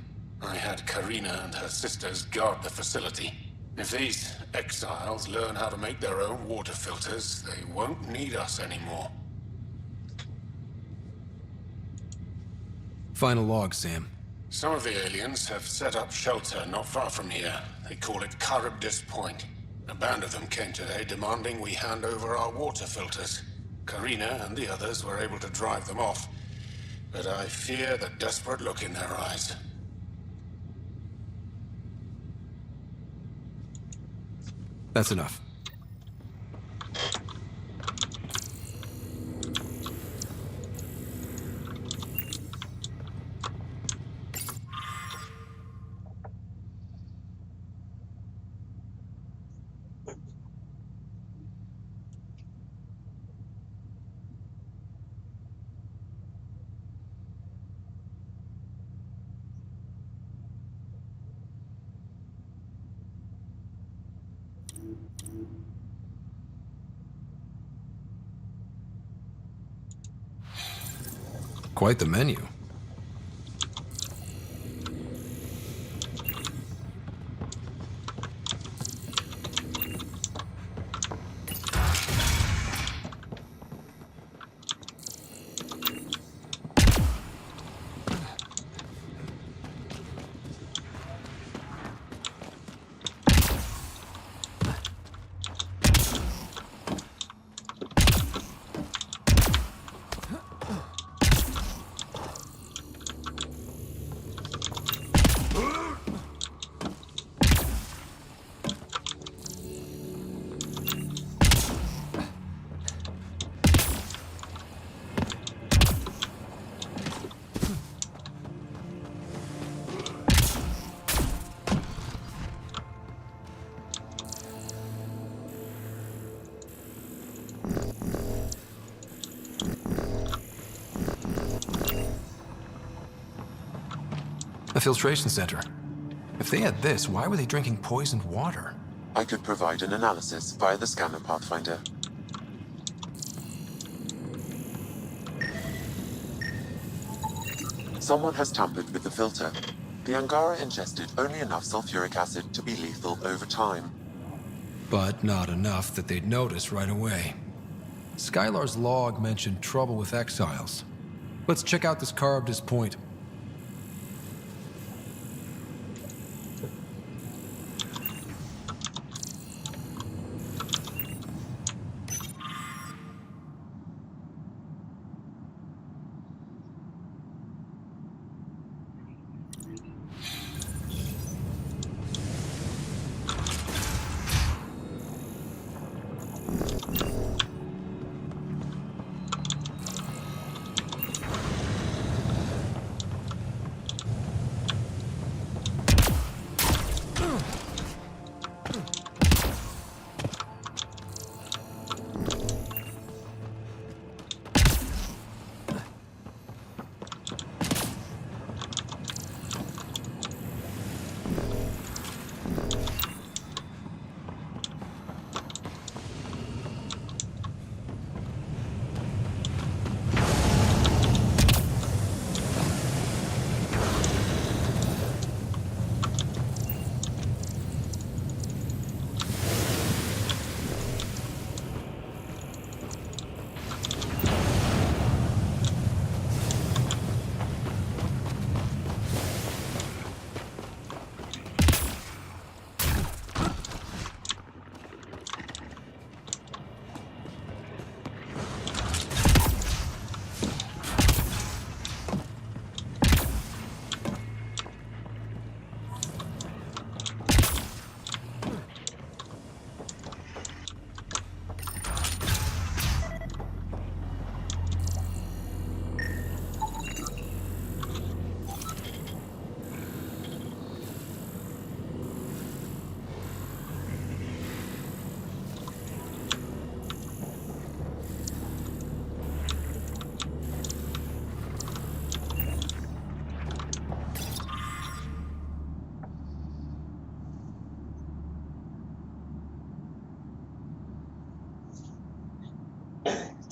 I had Karina and her sisters guard the facility. If these exiles learn how to make their own water filters, they won't need us anymore. Final log, Sam. Some of the aliens have set up shelter not far from here. They call it Charybdis Point. A band of them came today demanding we hand over our water filters. Karina and the others were able to drive them off, but I fear the desperate look in their eyes. That's enough. Quite the menu. A filtration center. If they had this, why were they drinking poisoned water? I could provide an analysis via the scanner pathfinder. Someone has tampered with the filter. The Angara ingested only enough sulfuric acid to be lethal over time. But not enough that they'd notice right away. Skylar's log mentioned trouble with exiles. Let's check out this Charybdis Point.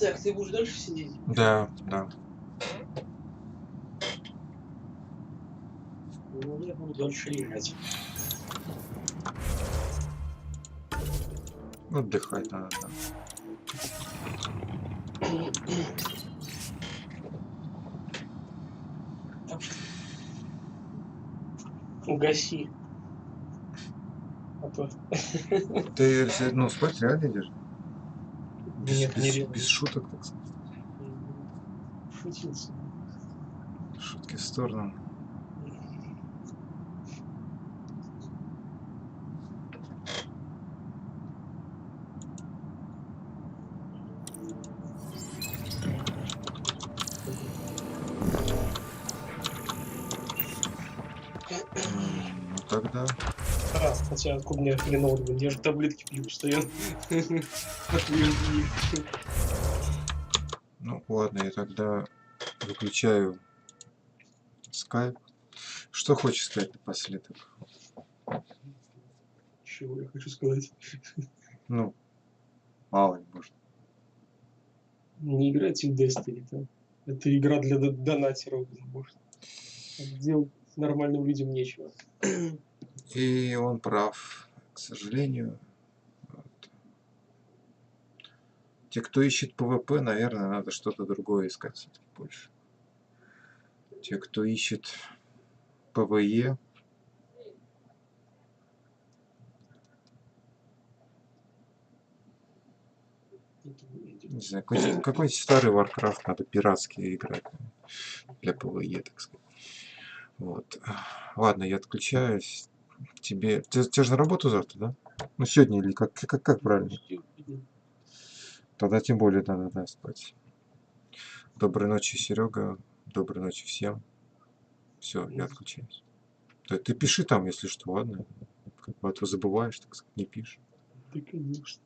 Так, ты будешь дальше сидеть? Да, да. Ну, я буду дальше играть. Отдыхать надо, да. Угаси. А то... Ты, ну, спать реально идешь? Нет, не реально. Без шуток, так сказать. Шутился. Шутки в сторону. Ну тогда. Хотя откуда мне хреново, я же таблетки пью постоянно. Ну ладно, я тогда выключаю скайп. Что хочешь сказать напоследок? Чего я хочу сказать? Ну, мало ли, может. Не играйте в Destiny, там. Это игра для донатеров, может. Делать нормальным людям нечего. И он прав, к сожалению. Вот. Те, кто ищет ПВП, наверное, надо что-то другое искать все-таки больше. Те, кто ищет ПВЕ, не знаю, какой-нибудь старый Warcraft надо пиратский играть для ПВЕ, так сказать. Вот. Ладно, я отключаюсь. Тебе же на работу завтра, да? Ну, сегодня или как правильно? Тогда тем более надо, да, спать. Доброй ночи, Серега. Доброй ночи всем. Все, я отключаюсь. Ты пиши там, если что, ладно? Как бы, а то забываешь, так сказать, не пишешь. Да, конечно.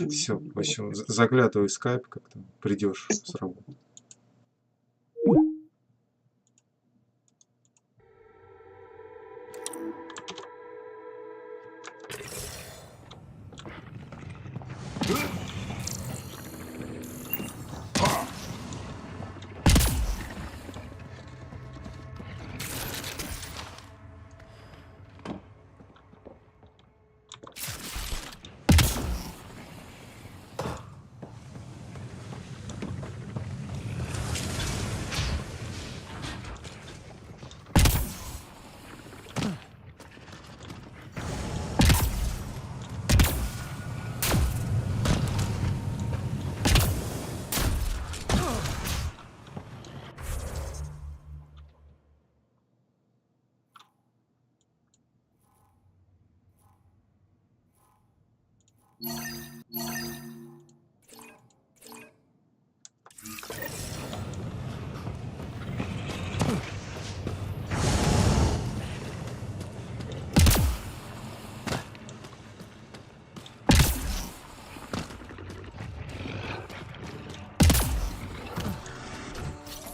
Все, в общем, заглядывай в скайп, как там придешь с работы.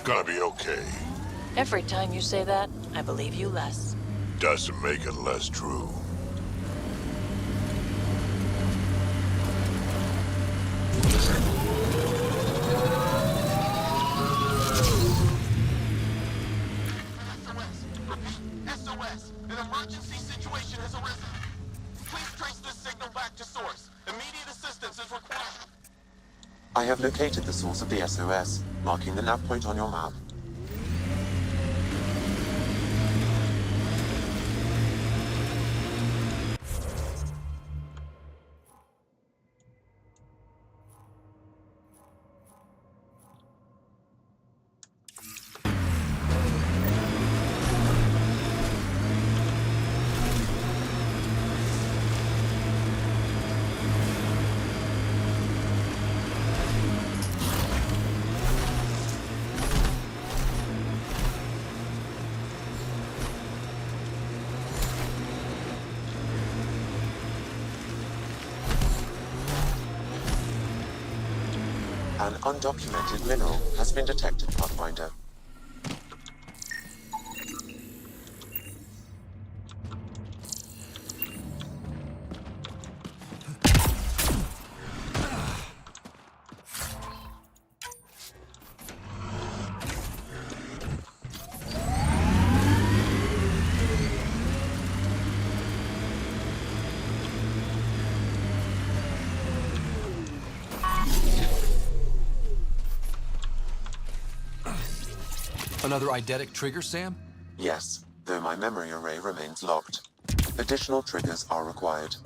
Gonna be okay. Every time you say that, I believe you less. Doesn't make it less true. SOS! An emergency situation has arisen. Please trace this signal back to source. Immediate assistance is required. I have located the source of the SOS, marking the nav point on your map. An undocumented mineral has been detected, Pathfinder. Another eidetic trigger, Sam? Yes, though my memory array remains locked. Additional triggers are required.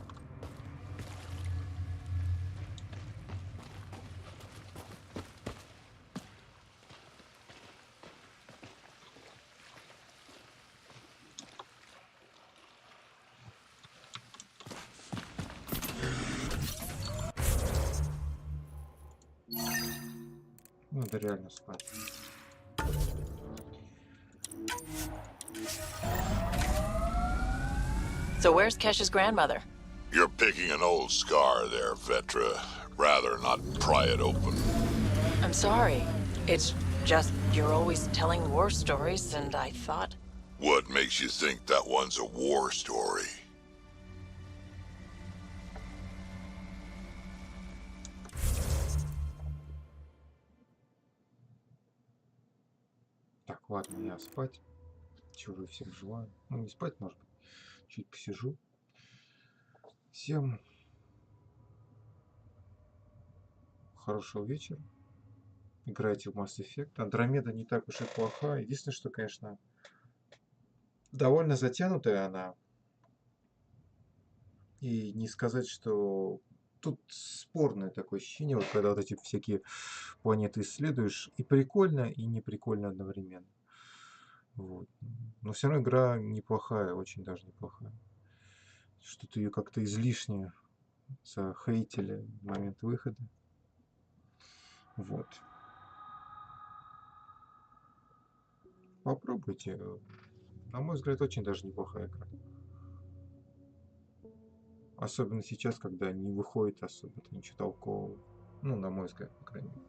Надо реально спать. So where's Kesh's grandmother? You're picking an old scar there, Vetra. Rather not pry it open. I'm sorry. It's just you're always telling war stories, and I thought... What makes you think that one's a war story? Так, ладно, я спать. Чего вы всем желаю. Ну, не спать, может быть. Чуть посижу. Всем хорошего вечера. Играйте в Mass Effect. Андромеда не так уж и плоха. Единственное, что, конечно, довольно затянутая она. И не сказать, что... Тут спорное такое ощущение, вот когда вот эти всякие планеты исследуешь. И прикольно, и не прикольно одновременно. Вот. Но все равно игра неплохая, очень даже неплохая. Что-то ее как-то излишне захейтили в момент выхода. Вот. Попробуйте. На мой взгляд, очень даже неплохая игра. Особенно сейчас, когда не выходит особо ничего толкового. Ну, на мой взгляд, по крайней мере.